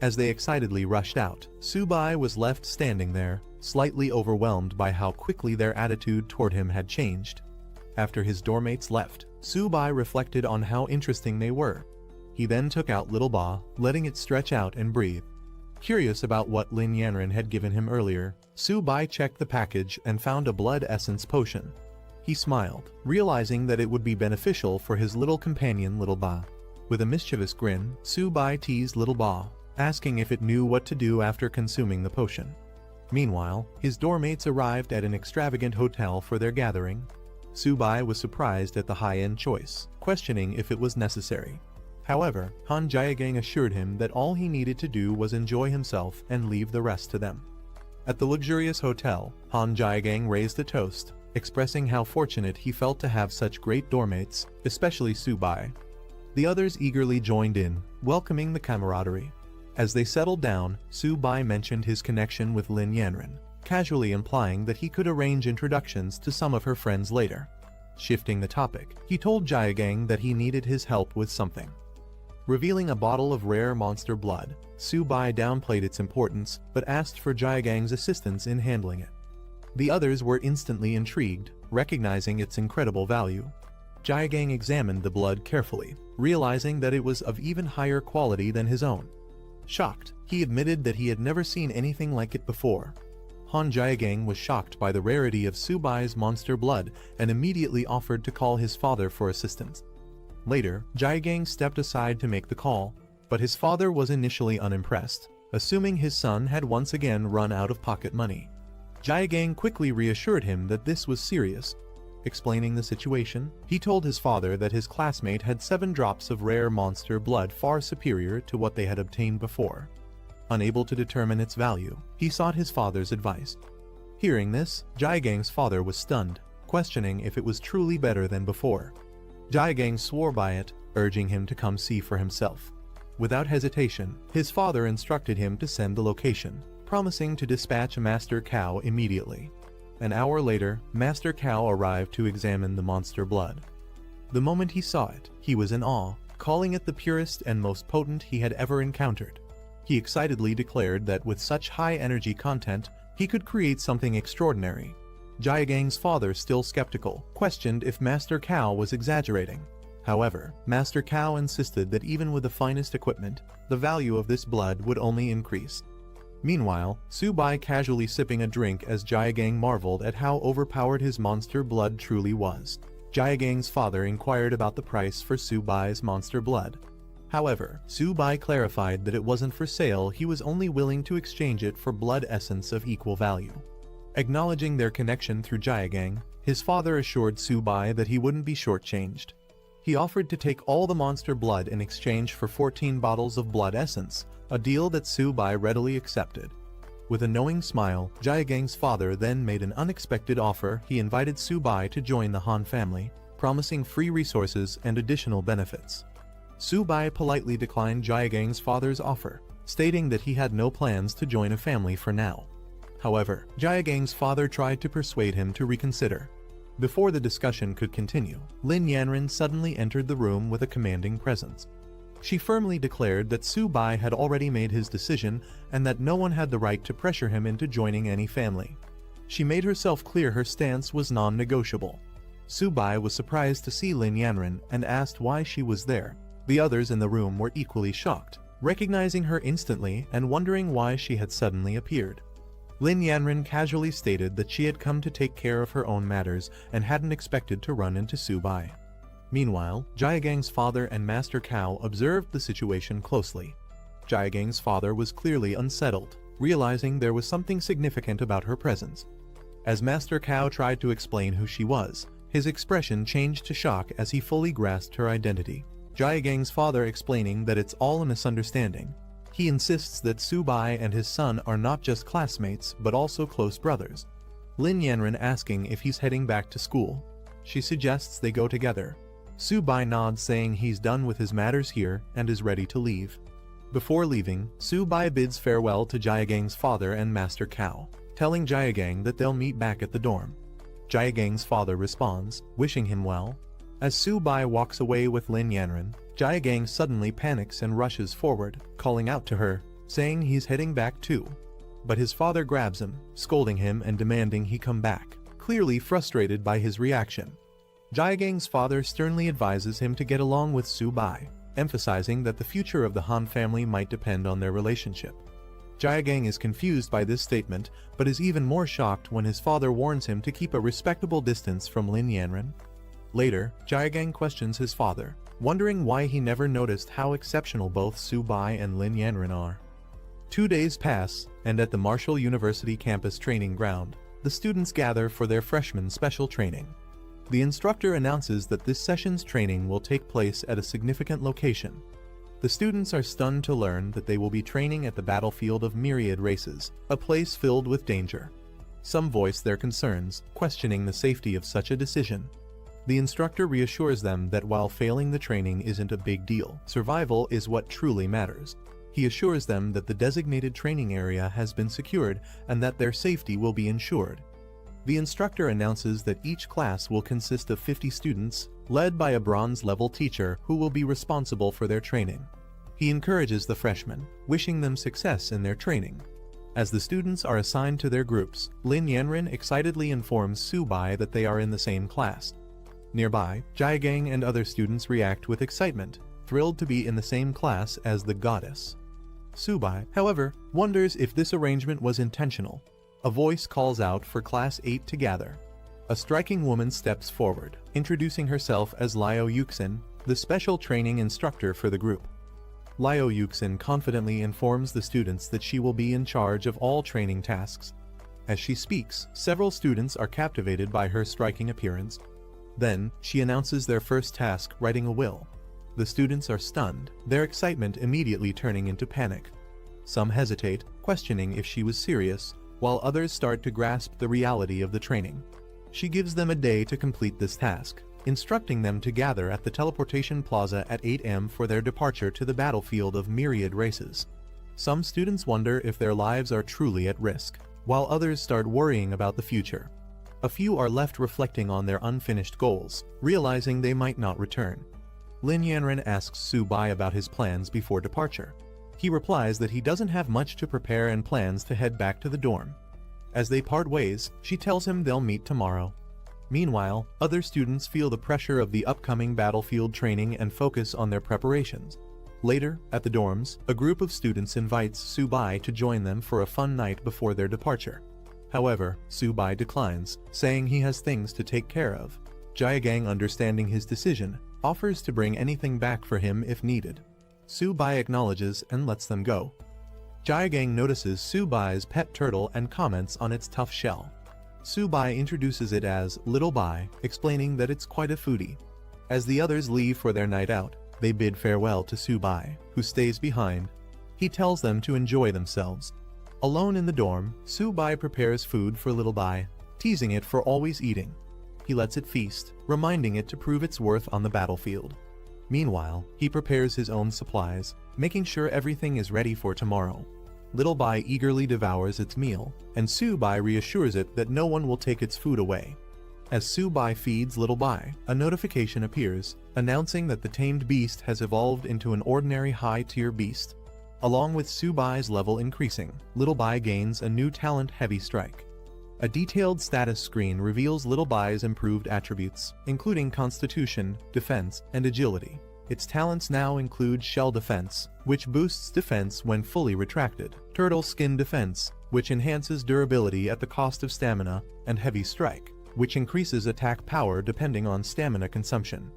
Speaker 1: As they excitedly rushed out, Su-bai was left standing there, slightly overwhelmed by how quickly their attitude toward him had changed. After his dormmates left, Su-bai reflected on how interesting they were. He then took out Little Ba, letting it stretch out and breathe. Curious about what Lin Yanren had given him earlier, Su-bai checked the package and found a blood essence potion. He smiled, realizing that it would be beneficial for his little companion Little Ba. With a mischievous grin, Su-bai teased Little Ba, asking if it knew what to do after consuming the potion. Meanwhile, his dormmates arrived at an extravagant hotel for their gathering. Su-bai was surprised at the high-end choice, questioning if it was necessary. However, Han Jiagang assured him that all he needed to do was enjoy himself and leave the rest to them. At the luxurious hotel, Han Jiagang raised a toast, expressing how fortunate he felt to have such great dormmates, especially Su-bai. The others eagerly joined in, welcoming the camaraderie. As they settled down, Su-bai mentioned his connection with Lin Yanren, casually implying that he could arrange introductions to some of her friends later. Shifting the topic, he told Jiagang that he needed his help with something. Revealing a bottle of rare monster blood, Su-bai downplayed its importance but asked for Jiagang's assistance in handling it. The others were instantly intrigued, recognizing its incredible value. Jiagang examined the blood carefully, realizing that it was of even higher quality than his own. Shocked, he admitted that he had never seen anything like it before. Han Jiagang was shocked by the rarity of Su-bai's monster blood and immediately offered to call his father for assistance. Later, Jiagang stepped aside to make the call, but his father was initially unimpressed, assuming his son had once again run out of pocket money. Jiagang quickly reassured him that this was serious. Explaining the situation, he told his father that his classmate had 7 drops of rare monster blood far superior to what they had obtained before. Unable to determine its value, he sought his father's advice. Hearing this, Jiagang's father was stunned, questioning if it was truly better than before. Jiagang swore by it, urging him to come see for himself. Without hesitation, his father instructed him to send the location, promising to dispatch Master Cao immediately. An hour later, Master Cao arrived to examine the monster blood. The moment he saw it, he was in awe, calling it the purest and most potent he had ever encountered. He excitedly declared that with such high energy content, he could create something extraordinary. Jiagang's father, still skeptical, questioned if Master Cao was exaggerating. However, Master Cao insisted that even with the finest equipment, the value of this blood would only increase. Meanwhile, Su-bai casually sipping a drink as Jiagang marveled at how overpowered his monster blood truly was. Jiagang's father inquired about the price for Su-bai's monster blood. However, Su-bai clarified that it wasn't for sale, he was only willing to exchange it for blood essence of equal value. Acknowledging their connection through Jiagang, his father assured Su-bai that he wouldn't be shortchanged. He offered to take all the monster blood in exchange for 14 bottles of blood essence, a deal that Su-bai readily accepted. With a knowing smile, Jiagang's father then made an unexpected offer. He invited Su-bai to join the Han family, promising free resources and additional benefits. Su-bai politely declined Jiagang's father's offer, stating that he had no plans to join a family for now. However, Jaegang's father tried to persuade him to reconsider. Before the discussion could continue, Lin Yanren suddenly entered the room with a commanding presence. She firmly declared that Su-bai had already made his decision and that no one had the right to pressure him into joining any family. She made herself clear her stance was non-negotiable. Su-bai was surprised to see Lin Yanren and asked why she was there. The others in the room were equally shocked, recognizing her instantly and wondering why she had suddenly appeared. Lin Yanren casually stated that she had come to take care of her own matters and hadn't expected to run into Su-bai. Meanwhile, Jaegang's father and Master Cao observed the situation closely. Jaegang's father was clearly unsettled, realizing there was something significant about her presence. As Master Cao tried to explain who she was, his expression changed to shock as he fully grasped her identity. Jaegang's father explaining that it's all a misunderstanding. He insists that Su-bai and his son are not just classmates but also close brothers. Lin Yanren asking if he's heading back to school. She suggests they go together. Su-bai nods saying he's done with his matters here and is ready to leave. Before leaving, Su-bai bids farewell to Jaegang's father and Master Cao, telling Jaegang that they'll meet back at the dorm. Jaegang's father responds, wishing him well. As Su-bai walks away with Lin Yanren, Jaegang suddenly panics and rushes forward, calling out to her, saying he's heading back too. But his father grabs him, scolding him and demanding he come back, clearly frustrated by his reaction. Jaegang's father sternly advises him to get along with Su-bai, emphasizing that the future of the Han family might depend on their relationship. Jaegang is confused by this statement, but is even more shocked when his father warns him to keep a respectable distance from Lin Yanren. Later, Jaegang questions his father, wondering why he never noticed how exceptional both Su-bai and Lin Yanren are. 2 days pass, and at the Marshall University campus training ground, the students gather for their freshman special training. The instructor announces that this session's training will take place at a significant location. The students are stunned to learn that they will be training at the battlefield of myriad races, a place filled with danger. Some voice their concerns, questioning the safety of such a decision. The instructor reassures them that while failing the training isn't a big deal, survival is what truly matters. He assures them that the designated training area has been secured and that their safety will be ensured. The instructor announces that each class will consist of 50 students, led by a bronze-level teacher who will be responsible for their training. He encourages the freshmen, wishing them success in their training. As the students are assigned to their groups, Lin Yanren excitedly informs Su-bai that they are in the same class. Nearby, Jaegang and other students react with excitement, thrilled to be in the same class as the goddess. Su-bai, however, wonders if this arrangement was intentional. A voice calls out for Class 8 to gather. A striking woman steps forward, introducing herself as Liao Yuxin, the special training instructor for the group. Liao Yuxin confidently informs the students that she will be in charge of all training tasks. As she speaks, several students are captivated by her striking appearance. Then, she announces their first task, writing a will. The students are stunned, their excitement immediately turning into panic. Some hesitate, questioning if she was serious, while others start to grasp the reality of the training. She gives them a day to complete this task, instructing them to gather at the teleportation plaza at 8 am for their departure to the battlefield of myriad races. Some students wonder if their lives are truly at risk, while others start worrying about the future. A few are left reflecting on their unfinished goals, realizing they might not return. Lin Yanren asks Su-bai about his plans before departure. He replies that he doesn't have much to prepare and plans to head back to the dorm. As they part ways, she tells him they'll meet tomorrow. Meanwhile, other students feel the pressure of the upcoming battlefield training and focus on their preparations. Later, at the dorms, a group of students invites Su-bai to join them for a fun night before their departure. However, Su-bai declines, saying he has things to take care of. Jaegang, understanding his decision, offers to bring anything back for him if needed. Su-bai acknowledges and lets them go. Jaegang notices Su-bai's pet turtle and comments on its tough shell. Su-bai introduces it as Little Bai, explaining that it's quite a foodie. As the others leave for their night out, they bid farewell to Su-bai, who stays behind. He tells them to enjoy themselves. Alone in the dorm, Su-bai prepares food for Little Bai, teasing it for always eating. He lets it feast, reminding it to prove its worth on the battlefield. Meanwhile, he prepares his own supplies, making sure everything is ready for tomorrow. Little Bai eagerly devours its meal, and Su Bai reassures it that no one will take its food away. As Su Bai feeds Little Bai, a notification appears, announcing that the tamed beast has evolved into an ordinary high-tier beast. Along with Su Bai's level increasing, Little Bai gains a new talent, Heavy Strike. A detailed status screen reveals Little Bai's improved attributes, including Constitution, Defense, and Agility. Its talents now include Shell Defense, which boosts defense when fully retracted, Turtle Skin Defense, which enhances durability at the cost of stamina, and Heavy Strike, which increases attack power depending on stamina consumption.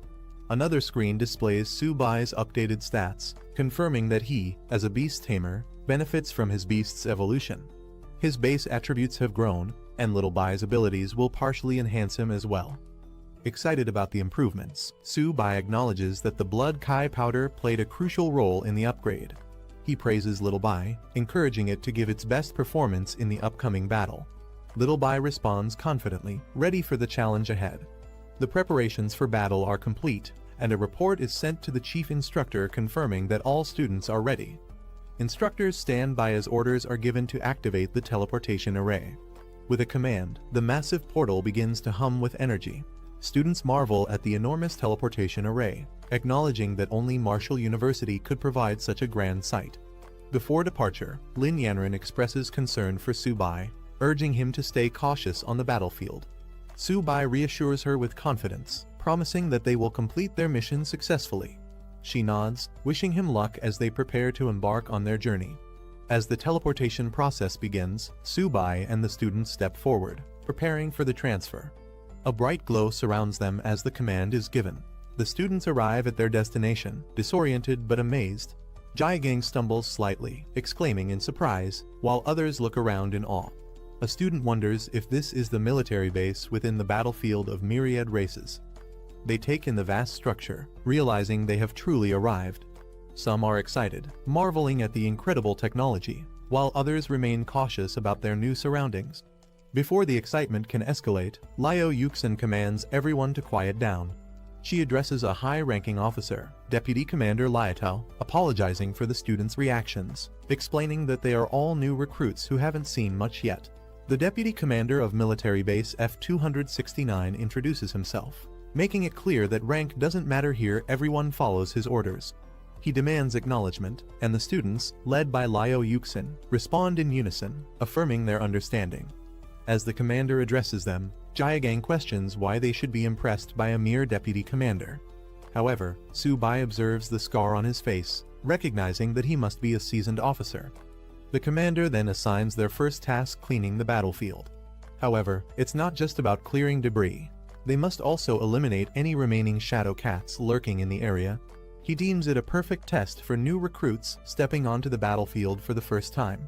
Speaker 1: Another screen displays Su Bai's updated stats, confirming that he, as a beast tamer, benefits from his beast's evolution. His base attributes have grown, and Little Bai's abilities will partially enhance him as well. Excited about the improvements, Su Bai acknowledges that the Blood Kai powder played a crucial role in the upgrade. He praises Little Bai, encouraging it to give its best performance in the upcoming battle. Little Bai responds confidently, ready for the challenge ahead. The preparations for battle are complete, and a report is sent to the chief instructor confirming that all students are ready. Instructors stand by as orders are given to activate the teleportation array. With a command, the massive portal begins to hum with energy. Students marvel at the enormous teleportation array, acknowledging that only Marshall University could provide such a grand sight. Before departure, Lin Yanran expresses concern for Su Bai, urging him to stay cautious on the battlefield. Su Bai reassures her with confidence, promising that they will complete their mission successfully. She nods, wishing him luck as they prepare to embark on their journey. As the teleportation process begins, Su Bai and the students step forward, preparing for the transfer. A bright glow surrounds them as the command is given. The students arrive at their destination, disoriented but amazed. Jiagang stumbles slightly, exclaiming in surprise, while others look around in awe. A student wonders if this is the military base within the battlefield of myriad races. They take in the vast structure, realizing they have truly arrived. Some are excited, marveling at the incredible technology, while others remain cautious about their new surroundings. Before the excitement can escalate, Liu Yuxin commands everyone to quiet down. She addresses a high-ranking officer, Deputy Commander Liatao, apologizing for the students' reactions, explaining that they are all new recruits who haven't seen much yet. The Deputy Commander of Military Base F-269 introduces himself, making it clear that rank doesn't matter here, everyone follows his orders. He demands acknowledgement, and the students, led by Liu Yuxin, respond in unison, affirming their understanding. As the commander addresses them, Jiagang questions why they should be impressed by a mere deputy commander. However, Su Bai observes the scar on his face, recognizing that he must be a seasoned officer. The commander then assigns their first task, cleaning the battlefield. However, it's not just about clearing debris. They must also eliminate any remaining shadow cats lurking in the area. He deems it a perfect test for new recruits stepping onto the battlefield for the first time.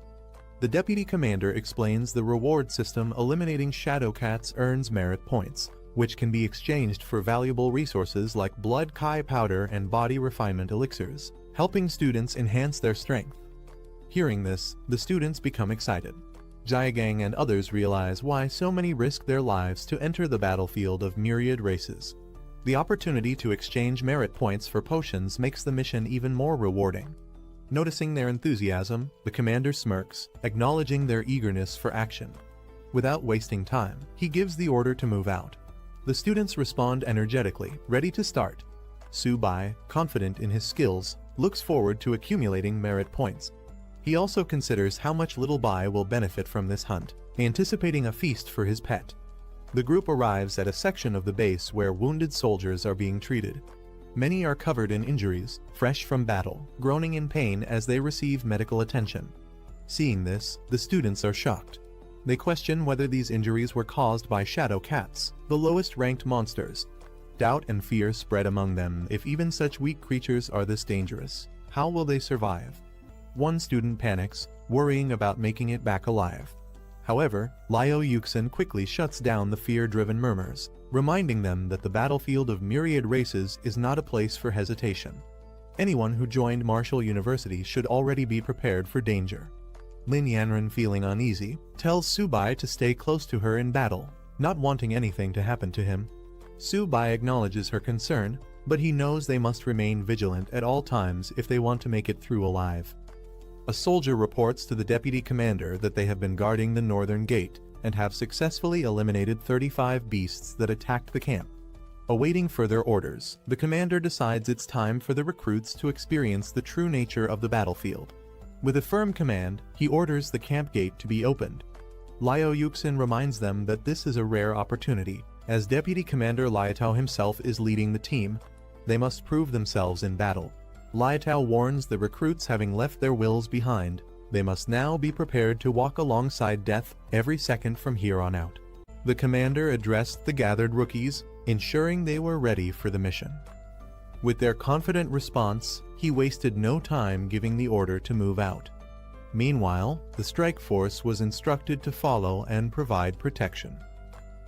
Speaker 1: The deputy commander explains the reward system. Eliminating shadow cats earns merit points, which can be exchanged for valuable resources like blood kai powder and body refinement elixirs, helping students enhance their strength. Hearing this, the students become excited. Jiagang and others realize why so many risk their lives to enter the battlefield of myriad races. The opportunity to exchange merit points for potions makes the mission even more rewarding. Noticing their enthusiasm, the commander smirks, acknowledging their eagerness for action. Without wasting time, he gives the order to move out. The students respond energetically, ready to start. Su Bai, confident in his skills, looks forward to accumulating merit points. He also considers how much Little Bai will benefit from this hunt, anticipating a feast for his pet. The group arrives at a section of the base where wounded soldiers are being treated. Many are covered in injuries, fresh from battle, groaning in pain as they receive medical attention. Seeing this, the students are shocked. They question whether these injuries were caused by shadow cats, the lowest ranked monsters. Doubt and fear spread among them. If even such weak creatures are this dangerous, how will they survive? One student panics, worrying about making it back alive. However, Liu Yuxin quickly shuts down the fear-driven murmurs, reminding them that the battlefield of myriad races is not a place for hesitation. Anyone who joined Marshall University should already be prepared for danger. Lin Yanran, feeling uneasy, tells Su Bai to stay close to her in battle, not wanting anything to happen to him. Su Bai acknowledges her concern, but he knows they must remain vigilant at all times if they want to make it through alive. A soldier reports to the deputy commander that they have been guarding the northern gate and have successfully eliminated 35 beasts that attacked the camp. Awaiting further orders, the commander decides it's time for the recruits to experience the true nature of the battlefield. With a firm command, he orders the camp gate to be opened. Liao Yuxin reminds them that this is a rare opportunity. As Deputy Commander Liatao himself is leading the team, they must prove themselves in battle. Liatao warns the recruits, having left their wills behind, they must now be prepared to walk alongside death every second from here on out. The commander addressed the gathered rookies, ensuring they were ready for the mission. With their confident response, he wasted no time giving the order to move out. Meanwhile, the strike force was instructed to follow and provide protection.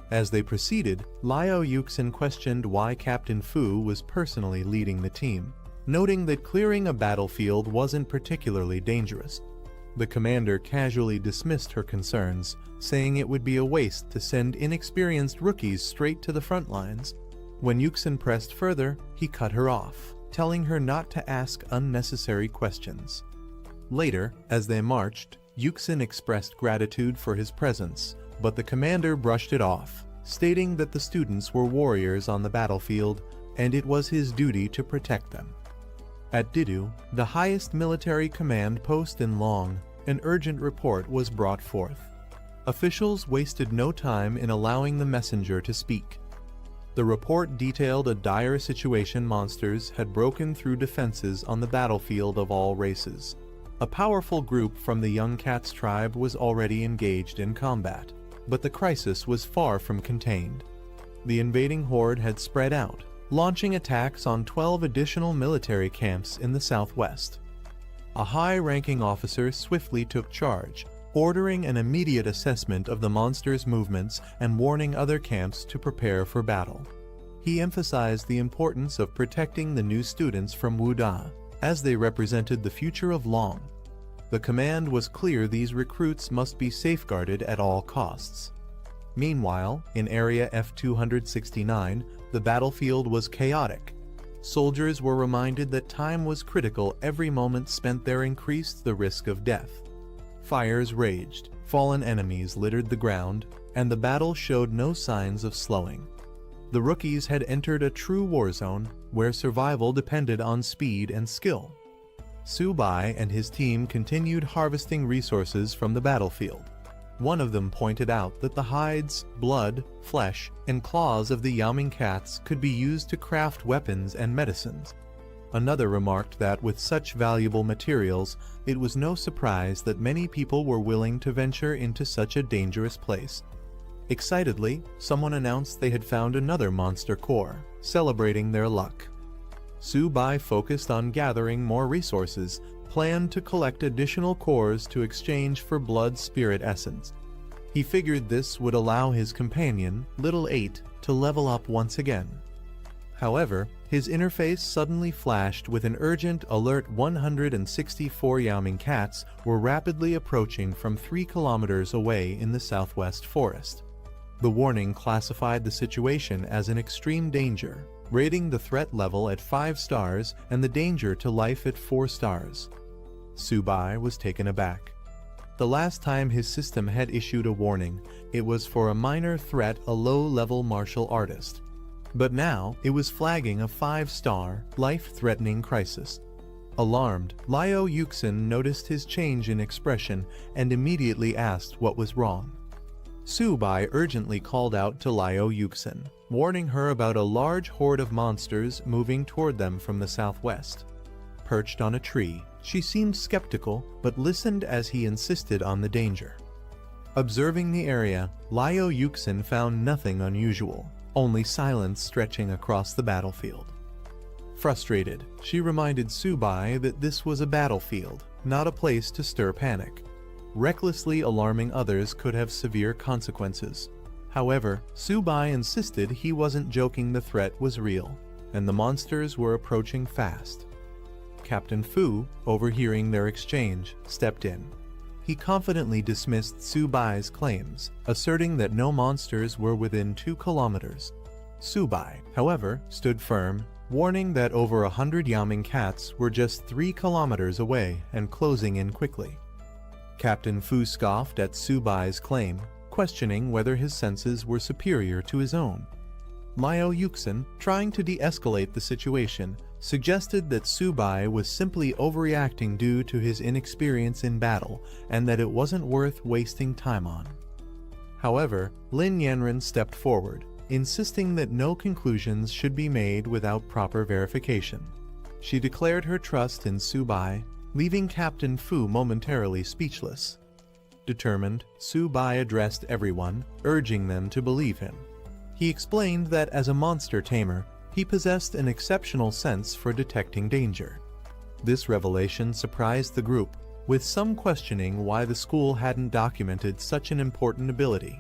Speaker 1: As they proceeded, Liao Yuxin questioned why Captain Fu was personally leading the team, noting that clearing a battlefield wasn't particularly dangerous. The commander casually dismissed her concerns, saying it would be a waste to send inexperienced rookies straight to the front lines. When Yuxin pressed further, he cut her off, telling her not to ask unnecessary questions. Later, as they marched, Yuxin expressed gratitude for his presence, but the commander brushed it off, stating that the students were warriors on the battlefield and it was his duty to protect them. At Didu, the highest military command post in Long, an urgent report was brought forth. Officials wasted no time in allowing the messenger to speak. The report detailed a dire situation. Monsters had broken through defenses on the battlefield of all races. A powerful group from the Young Cats tribe was already engaged in combat, but the crisis was far from contained. The invading horde had spread out, launching attacks on 12 additional military camps in the southwest. A high-ranking officer swiftly took charge, ordering an immediate assessment of the monsters' movements and warning other camps to prepare for battle. He emphasized the importance of protecting the new students from Wuda, as they represented the future of Long. The command was clear: these recruits must be safeguarded at all costs. Meanwhile, in Area F-269, the battlefield was chaotic. Soldiers were reminded that time was critical. Every moment spent there increased the risk of death. Fires raged, fallen enemies littered the ground, and the battle showed no signs of slowing. The rookies had entered a true war zone, where survival depended on speed and skill. Su Bai and his team continued harvesting resources from the battlefield. One of them pointed out that the hides, blood, flesh, and claws of the Yaoming cats could be used to craft weapons and medicines. Another remarked that with such valuable materials, it was no surprise that many people were willing to venture into such a dangerous place. Excitedly, someone announced they had found another monster core, celebrating their luck. Su Bai focused on gathering more resources, planned to collect additional cores to exchange for blood spirit essence. He figured this would allow his companion, Little 8, to level up once again. However, his interface suddenly flashed with an urgent alert. 164 Yaoming cats were rapidly approaching from 3 kilometers away in the southwest forest. The warning classified the situation as an extreme danger, rating the threat level at 5 stars and the danger to life at 4 stars. Su Bai was taken aback. The last time his system had issued a warning, it was for a minor threat, a low-level martial artist. But now, it was flagging a 5-star, life-threatening crisis. Alarmed, Liao Yuxin noticed his change in expression and immediately asked what was wrong. Su Bai urgently called out to Liao Yuxin, warning her about a large horde of monsters moving toward them from the southwest. Perched on a tree, she seemed skeptical but listened as he insisted on the danger. Observing the area, Liao Yuxin found nothing unusual, only silence stretching across the battlefield. Frustrated, she reminded Su Bai that this was a battlefield, not a place to stir panic. Recklessly alarming others could have severe consequences. However, Su Bai insisted he wasn't joking. The threat was real, and the monsters were approaching fast. Captain Fu, overhearing their exchange, stepped in. He confidently dismissed Su Bai's claims, asserting that no monsters were within 2 kilometers. Su Bai, however, stood firm, warning that over 100 Yaoming cats were just 3 kilometers away and closing in quickly. Captain Fu scoffed at Subai's claim, questioning whether his senses were superior to his own. Liao Yuxin, trying to de-escalate the situation, suggested that Subai was simply overreacting due to his inexperience in battle and that it wasn't worth wasting time on. However, Lin Yanren stepped forward, insisting that no conclusions should be made without proper verification. She declared her trust in Subai, leaving Captain Fu momentarily speechless. Determined, Subai addressed everyone, urging them to believe him. He explained that as a monster tamer, he possessed an exceptional sense for detecting danger. This revelation surprised the group, with some questioning why the school hadn't documented such an important ability.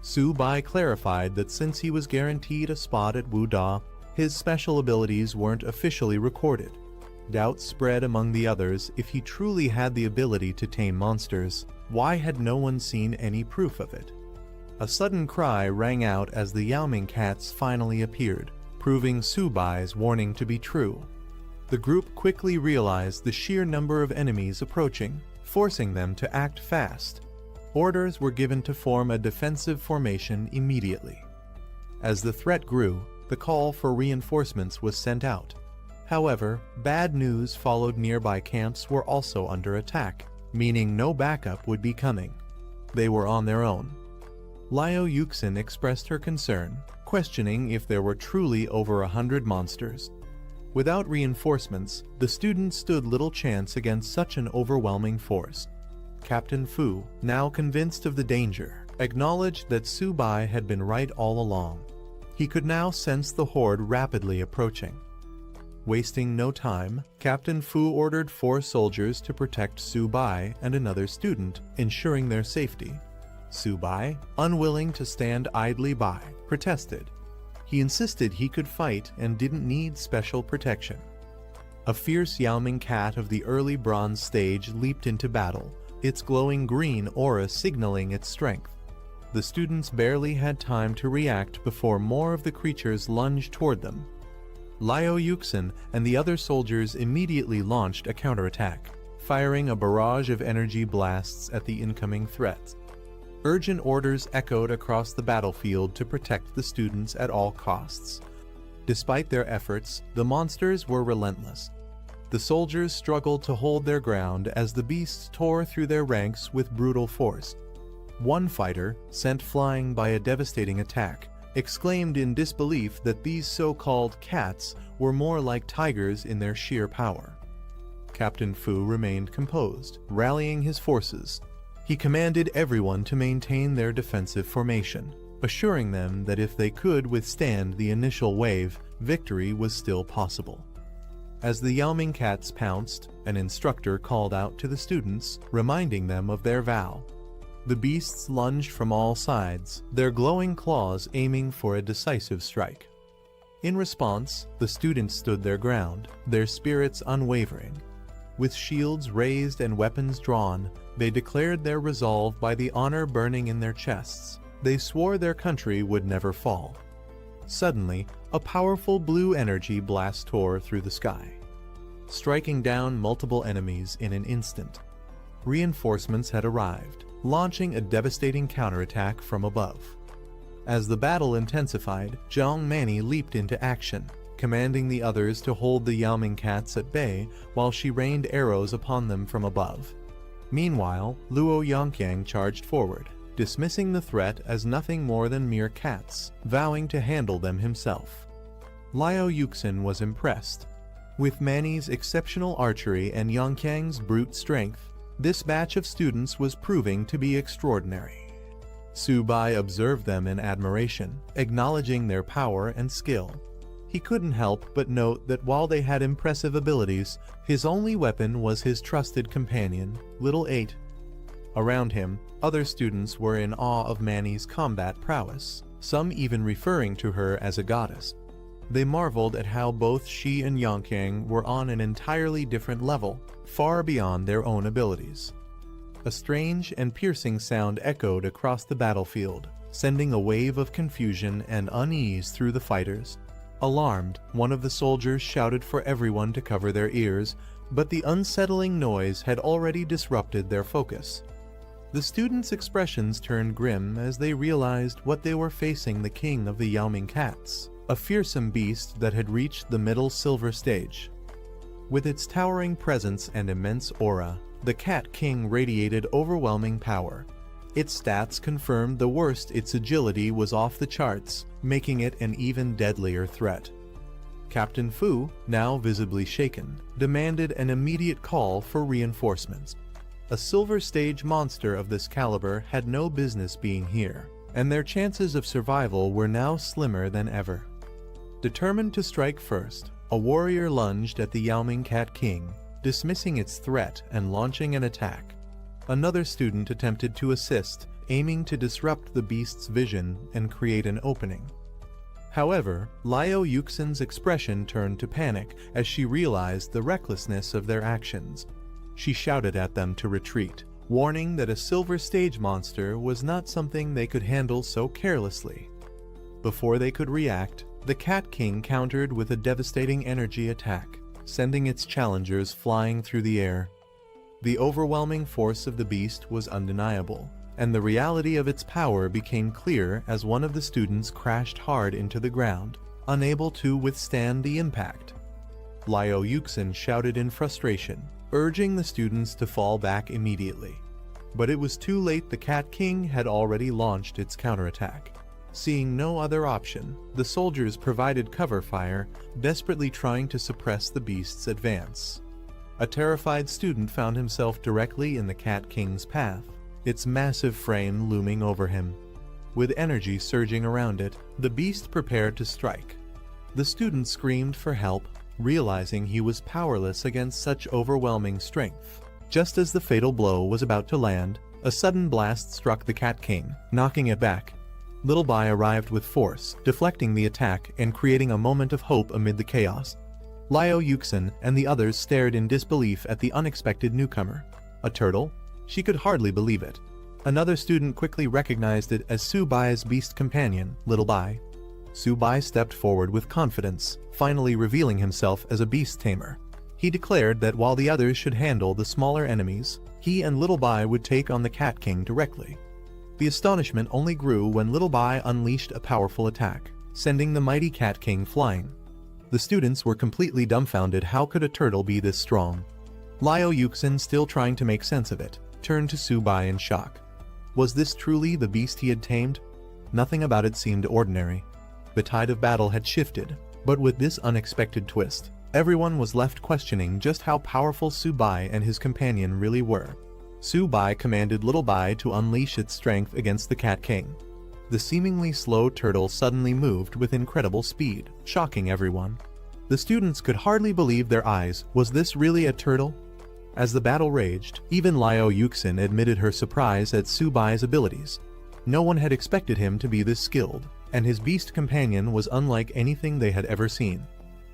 Speaker 1: Subai clarified that since he was guaranteed a spot at Wuda, his special abilities weren't officially recorded. Doubts spread among the others if he truly had the ability to tame monsters. Why had no one seen any proof of it? A sudden cry rang out as the Yaoming cats finally appeared, proving Subai's warning to be true. The group quickly realized the sheer number of enemies approaching, forcing them to act fast. Orders were given to form a defensive formation immediately. As the threat grew, the call for reinforcements was sent out. However, bad news followed. Nearby camps were also under attack, meaning no backup would be coming. They were on their own. Liao Yuxin expressed her concern, questioning if there were truly over 100 monsters. Without reinforcements, the students stood little chance against such an overwhelming force. Captain Fu, now convinced of the danger, acknowledged that Subai had been right all along. He could now sense the horde rapidly approaching. Wasting no time, Captain Fu ordered 4 soldiers to protect Subai and another student, ensuring their safety. Subai, unwilling to stand idly by, protested. He insisted he could fight and didn't need special protection. A fierce Yaoming cat of the early bronze stage leaped into battle, its glowing green aura signaling its strength. The students barely had time to react before more of the creatures lunged toward them. Liao Yuxin and the other soldiers immediately launched a counterattack, firing a barrage of energy blasts at the incoming threats. Urgent orders echoed across the battlefield to protect the students at all costs. Despite their efforts, the monsters were relentless. The soldiers struggled to hold their ground as the beasts tore through their ranks with brutal force. One fighter, sent flying by a devastating attack, exclaimed in disbelief that these so-called cats were more like tigers in their sheer power. Captain Fu remained composed, rallying his forces. He commanded everyone to maintain their defensive formation, assuring them that if they could withstand the initial wave, victory was still possible. As the Yaoming cats pounced, an instructor called out to the students, reminding them of their vow. The beasts lunged from all sides, their glowing claws aiming for a decisive strike. In response, the students stood their ground, their spirits unwavering. With shields raised and weapons drawn, they declared their resolve by the honor burning in their chests. They swore their country would never fall. Suddenly, a powerful blue energy blast tore through the sky, striking down multiple enemies in an instant. Reinforcements had arrived, launching a devastating counterattack from above. As the battle intensified, Zhang Mani leaped into action, commanding the others to hold the Yaoming cats at bay while she rained arrows upon them from above. Meanwhile, Luo Yongqiang charged forward, dismissing the threat as nothing more than mere cats, vowing to handle them himself. Liao Yuxin was impressed. With Mani's exceptional archery and Yongqiang's brute strength, this batch of students was proving to be extraordinary. Subai observed them in admiration, acknowledging their power and skill. He couldn't help but note that while they had impressive abilities, his only weapon was his trusted companion, Little 8. Around him, other students were in awe of Mani's combat prowess, some even referring to her as a goddess. They marveled at how both she and Yongqiang were on an entirely different level, far beyond their own abilities. A strange and piercing sound echoed across the battlefield, sending a wave of confusion and unease through the fighters. Alarmed, one of the soldiers shouted for everyone to cover their ears, but the unsettling noise had already disrupted their focus. The students' expressions turned grim as they realized what they were facing: the king of the Yaoming cats, a fearsome beast that had reached the middle silver stage. With its towering presence and immense aura, the Cat King radiated overwhelming power. Its stats confirmed the worst: its agility was off the charts, making it an even deadlier threat. Captain Fu, now visibly shaken, demanded an immediate call for reinforcements. A silver stage monster of this caliber had no business being here, and their chances of survival were now slimmer than ever. Determined to strike first, a warrior lunged at the Yaoming Cat King, dismissing its threat and launching an attack. Another student attempted to assist, aiming to disrupt the beast's vision and create an opening. However, Liao Yuxin's expression turned to panic as she realized the recklessness of their actions. She shouted at them to retreat, warning that a silver stage monster was not something they could handle so carelessly. Before they could react, the Cat King countered with a devastating energy attack, sending its challengers flying through the air. The overwhelming force of the beast was undeniable, and the reality of its power became clear as one of the students crashed hard into the ground, unable to withstand the impact. Liao Yuxin shouted in frustration, urging the students to fall back immediately. But it was too late. The Cat King had already launched its counterattack. Seeing no other option, the soldiers provided cover fire, desperately trying to suppress the beast's advance. A terrified student found himself directly in the Cat King's path, its massive frame looming over him. With energy surging around it, the beast prepared to strike. The student screamed for help, realizing he was powerless against such overwhelming strength. Just as the fatal blow was about to land, a sudden blast struck the Cat King, knocking it back. Little Bai arrived with force, deflecting the attack and creating a moment of hope amid the chaos. Liao Yuxin and the others stared in disbelief at the unexpected newcomer. A turtle? She could hardly believe it. Another student quickly recognized it as Su Bai's beast companion, Little Bai. Su Bai stepped forward with confidence, finally revealing himself as a beast tamer. He declared that while the others should handle the smaller enemies, he and Little Bai would take on the Cat King directly. The astonishment only grew when Little Bai unleashed a powerful attack, sending the mighty Cat King flying. The students were completely dumbfounded. How could a turtle be this strong? Liao Yuxin, still trying to make sense of it, turned to Su Bai in shock. Was this truly the beast he had tamed? Nothing about it seemed ordinary. The tide of battle had shifted, but with this unexpected twist, everyone was left questioning just how powerful Su Bai and his companion really were. Su Bai commanded Little Bai to unleash its strength against the Cat King. The seemingly slow turtle suddenly moved with incredible speed, shocking everyone. The students could hardly believe their eyes. Was this really a turtle? As the battle raged, even Liao Yuxin admitted her surprise at Su Bai's abilities. No one had expected him to be this skilled, and his beast companion was unlike anything they had ever seen.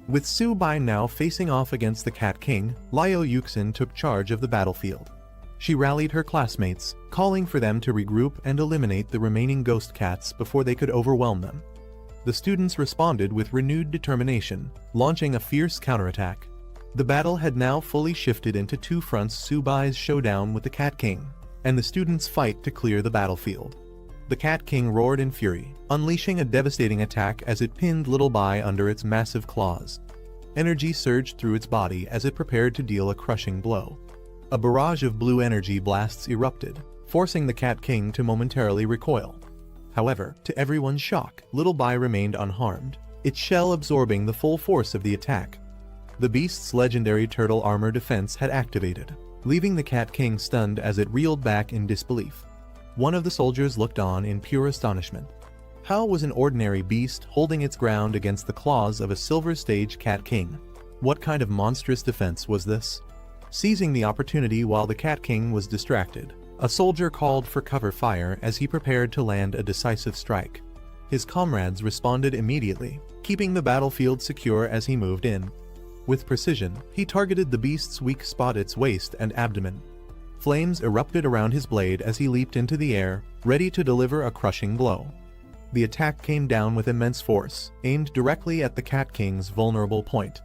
Speaker 1: With Su Bai now facing off against the Cat King, Liao Yuxin took charge of the battlefield. She rallied her classmates, calling for them to regroup and eliminate the remaining ghost cats before they could overwhelm them. The students responded with renewed determination, launching a fierce counterattack. The battle had now fully shifted into two fronts: Su Bai's showdown with the Cat King, and the students' fight to clear the battlefield. The Cat King roared in fury, unleashing a devastating attack as it pinned Little Bai under its massive claws. Energy surged through its body as it prepared to deal a crushing blow. A barrage of blue energy blasts erupted, forcing the Cat King to momentarily recoil. However, to everyone's shock, Little Bai remained unharmed, its shell absorbing the full force of the attack. The beast's legendary turtle armor defense had activated, leaving the Cat King stunned as it reeled back in disbelief. One of the soldiers looked on in pure astonishment. How was an ordinary beast holding its ground against the claws of a silver stage Cat King? What kind of monstrous defense was this? Seizing the opportunity while the Cat King was distracted, a soldier called for cover fire as he prepared to land a decisive strike. His comrades responded immediately, keeping the battlefield secure as he moved in. With precision, he targeted the beast's weak spot, its waist and abdomen. Flames erupted around his blade as he leaped into the air, ready to deliver a crushing blow. The attack came down with immense force, aimed directly at the Cat King's vulnerable point.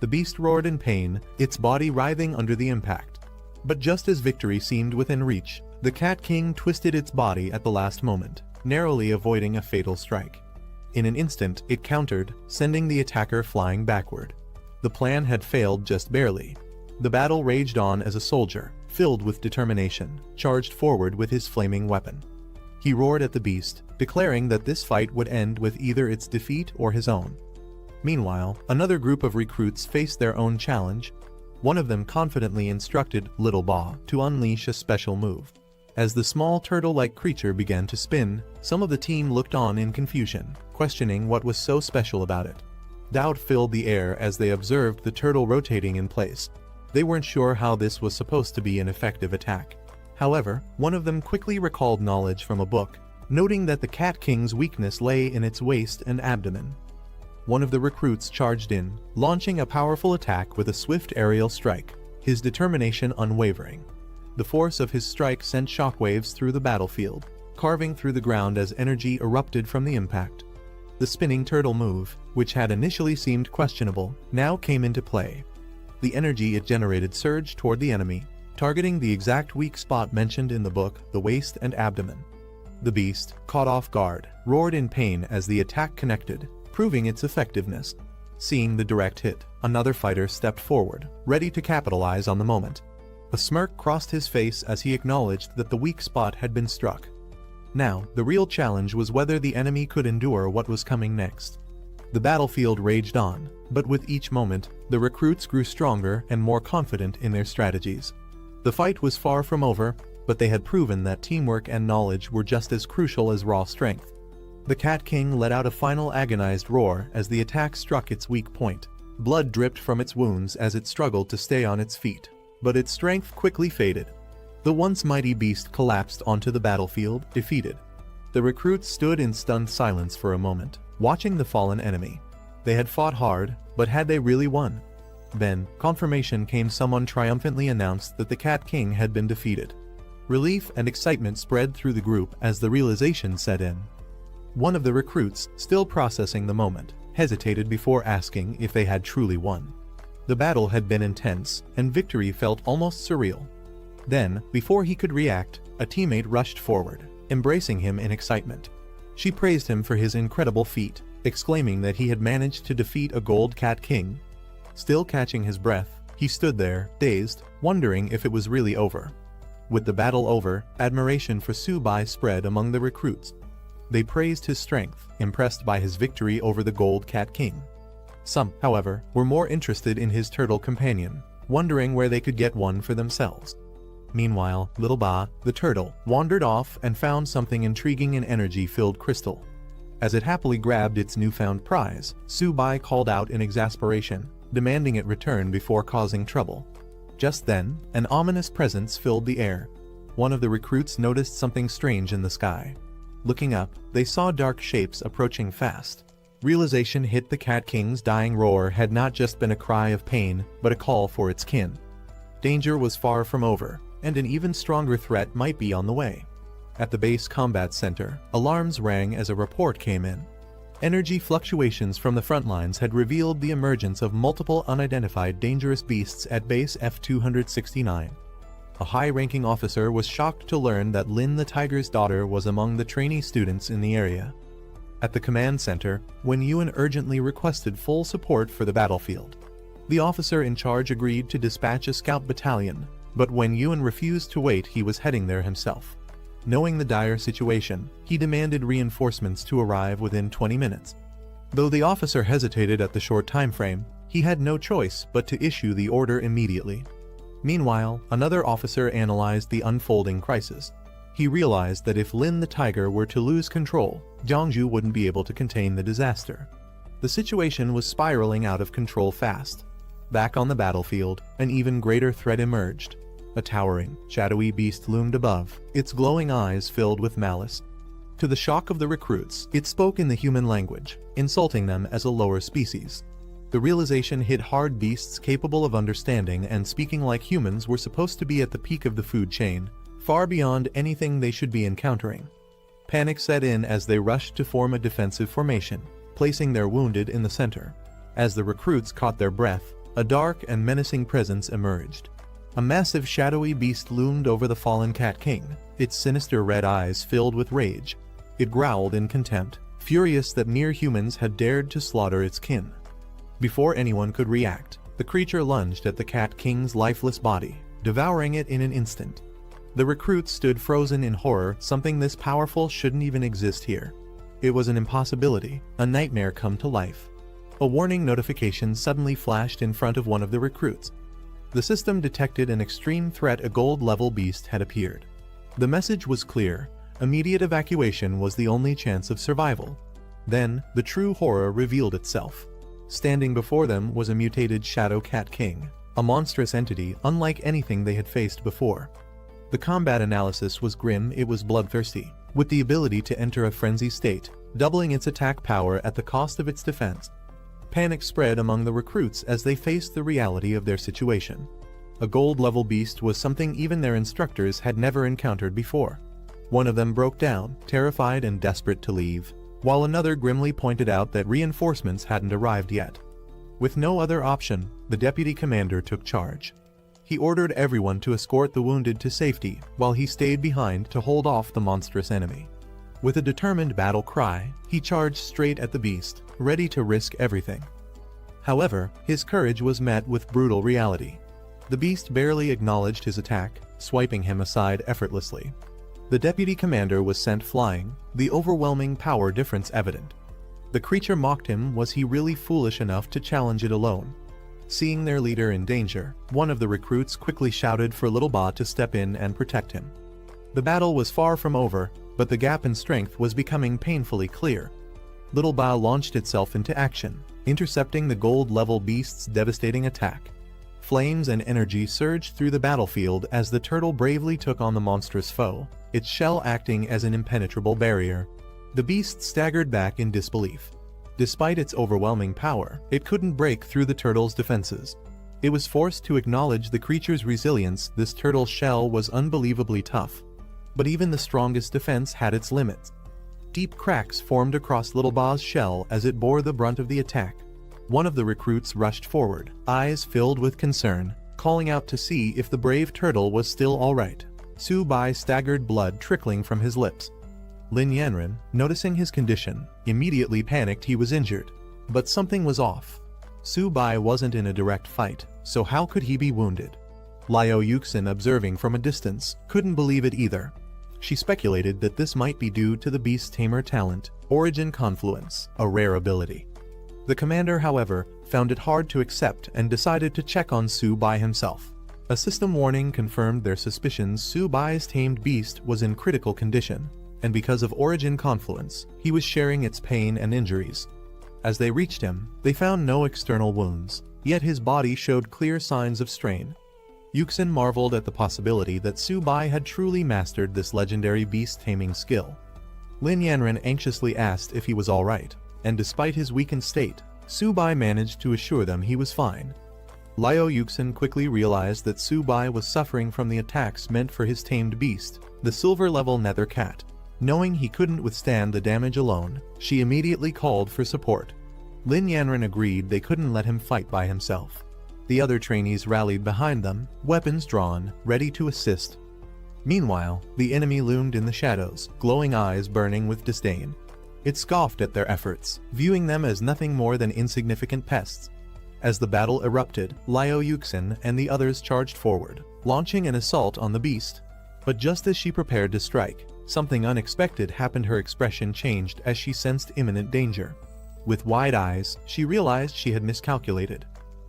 Speaker 1: The beast roared in pain, its body writhing under the impact. But just as victory seemed within reach, the Cat King twisted its body at the last moment, narrowly avoiding a fatal strike. In an instant, it countered, sending the attacker flying backward. The plan had failed just barely. The battle raged on as a soldier, filled with determination, charged forward with his flaming weapon. He roared at the beast, declaring that this fight would end with either its defeat or his own. Meanwhile, another group of recruits faced their own challenge. One of them confidently instructed Little Ba to unleash a special move. As the small turtle-like creature began to spin, some of the team looked on in confusion, questioning what was so special about it. Doubt filled the air as they observed the turtle rotating in place. They weren't sure how this was supposed to be an effective attack. However, one of them quickly recalled knowledge from a book, noting that the Cat King's weakness lay in its waist and abdomen. One of the recruits charged in, launching a powerful attack with a swift aerial strike, his determination unwavering. The force of his strike sent shockwaves through the battlefield, carving through the ground as energy erupted from the impact. The spinning turtle move, which had initially seemed questionable, now came into play. The energy it generated surged toward the enemy, targeting the exact weak spot mentioned in the book, the waist and abdomen. The beast, caught off guard, roared in pain as the attack connected, proving its effectiveness. Seeing the direct hit, another fighter stepped forward, ready to capitalize on the moment. A smirk crossed his face as he acknowledged that the weak spot had been struck. Now, the real challenge was whether the enemy could endure what was coming next. The battlefield raged on, but with each moment, the recruits grew stronger and more confident in their strategies. The fight was far from over, but they had proven that teamwork and knowledge were just as crucial as raw strength. The Cat King let out a final agonized roar as the attack struck its weak point. Blood dripped from its wounds as it struggled to stay on its feet, but its strength quickly faded. The once mighty beast collapsed onto the battlefield, defeated. The recruits stood in stunned silence for a moment, watching the fallen enemy. They had fought hard, but had they really won? Then, confirmation came. Someone triumphantly announced that the Cat King had been defeated. Relief and excitement spread through the group as the realization set in. One of the recruits, still processing the moment, hesitated before asking if they had truly won. The battle had been intense, and victory felt almost surreal. Then, before he could react, a teammate rushed forward, embracing him in excitement. She praised him for his incredible feat, exclaiming that he had managed to defeat a gold Cat King. Still catching his breath, he stood there, dazed, wondering if it was really over. With the battle over, admiration for Subai spread among the recruits. They praised his strength, impressed by his victory over the gold Cat King. Some, however, were more interested in his turtle companion, wondering where they could get one for themselves. Meanwhile, Little Ba, the turtle, wandered off and found something intriguing in energy-filled crystal. As it happily grabbed its newfound prize, Subai called out in exasperation, demanding it return before causing trouble. Just then, an ominous presence filled the air. One of the recruits noticed something strange in the sky. Looking up, they saw dark shapes approaching fast. Realization hit. The Cat King's dying roar had not just been a cry of pain, but a call for its kin. Danger was far from over, and an even stronger threat might be on the way. At the base combat center, alarms rang as a report came in. Energy fluctuations from the front lines had revealed the emergence of multiple unidentified dangerous beasts at base F-269. A high-ranking officer was shocked to learn that Lin the Tiger's daughter was among the trainee students in the area. At the command center, Wen Yuan urgently requested full support for the battlefield. The officer in charge agreed to dispatch a scout battalion, but Wen Yuan refused to wait. He was heading there himself. Knowing the dire situation, he demanded reinforcements to arrive within 20 minutes. Though the officer hesitated at the short time frame, he had no choice but to issue the order immediately. Meanwhile, another officer analyzed the unfolding crisis. He realized that if Lin the Tiger were to lose control, Jiangju wouldn't be able to contain the disaster. The situation was spiraling out of control fast. Back on the battlefield, an even greater threat emerged. A towering, shadowy beast loomed above, its glowing eyes filled with malice. To the shock of the recruits, it spoke in the human language, insulting them as a lower species. The realization hit hard. Beasts capable of understanding and speaking like humans were supposed to be at the peak of the food chain, far beyond anything they should be encountering. Panic set in as they rushed to form a defensive formation, placing their wounded in the center. As the recruits caught their breath, a dark and menacing presence emerged. A massive shadowy beast loomed over the fallen Cat King, its sinister red eyes filled with rage. It growled in contempt, furious that mere humans had dared to slaughter its kin. Before anyone could react, the creature lunged at the Cat King's lifeless body, devouring it in an instant. The recruits stood frozen in horror. Something this powerful shouldn't even exist here. It was an impossibility, a nightmare come to life. A warning notification suddenly flashed in front of one of the recruits. The system detected an extreme threat. A gold-level beast had appeared. The message was clear. Immediate evacuation was the only chance of survival. Then, the true horror revealed itself. Standing before them was a mutated Shadow Cat King, a monstrous entity unlike anything they had faced before. The combat analysis was grim. It was bloodthirsty, with the ability to enter a frenzy state, doubling its attack power at the cost of its defense. Panic spread among the recruits as they faced the reality of their situation. A gold-level beast was something even their instructors had never encountered before. One of them broke down, terrified and desperate to leave, while another grimly pointed out that reinforcements hadn't arrived yet. With no other option, the deputy commander took charge. He ordered everyone to escort the wounded to safety, while he stayed behind to hold off the monstrous enemy. With a determined battle cry, he charged straight at the beast, ready to risk everything. However, his courage was met with brutal reality. The beast barely acknowledged his attack, swiping him aside effortlessly. The deputy commander was sent flying, the overwhelming power difference evident. The creature mocked him. Was he really foolish enough to challenge it alone? Seeing their leader in danger, one of the recruits quickly shouted for Little Ba to step in and protect him. The battle was far from over, but the gap in strength was becoming painfully clear. Little Ba launched itself into action, intercepting the gold-level beast's devastating attack. Flames and energy surged through the battlefield as the turtle bravely took on the monstrous foe, its shell acting as an impenetrable barrier. The beast staggered back in disbelief. Despite its overwhelming power, it couldn't break through the turtle's defenses. It was forced to acknowledge the creature's resilience. This turtle's shell was unbelievably tough. But even the strongest defense had its limits. Deep cracks formed across Little Ba's shell as it bore the brunt of the attack. One of the recruits rushed forward, eyes filled with concern, calling out to see if the brave turtle was still alright. Su Bai staggered, blood trickling from his lips. Lin Yanren, noticing his condition, immediately panicked. He was injured. But something was off. Su Bai wasn't in a direct fight, so how could he be wounded? Liao Yuxin, observing from a distance, couldn't believe it either. She speculated that this might be due to the beast's tamer talent, Origin Confluence, a rare ability. The commander, however, found it hard to accept and decided to check on Su Bai himself. A system warning confirmed their suspicions. Su Bai's tamed beast was in critical condition, and because of Origin Confluence, he was sharing its pain and injuries. As they reached him, they found no external wounds, yet his body showed clear signs of strain. Yuxin marveled at the possibility that Su Bai had truly mastered this legendary beast-taming skill. Lin Yanren anxiously asked if he was alright, and despite his weakened state, Su Bai managed to assure them he was fine. Liao Yuxin quickly realized that Su Bai was suffering from the attacks meant for his tamed beast, the silver-level nether cat. Knowing he couldn't withstand the damage alone, she immediately called for support. Lin Yanren agreed they couldn't let him fight by himself. The other trainees rallied behind them, weapons drawn, ready to assist. Meanwhile, the enemy loomed in the shadows, glowing eyes burning with disdain. It scoffed at their efforts, viewing them as nothing more than insignificant pests. As the battle erupted, Liao Yuxin and the others charged forward, launching an assault on the beast. But just as she prepared to strike, something unexpected happened. Her expression changed as she sensed imminent danger. With wide eyes, she realized she had miscalculated.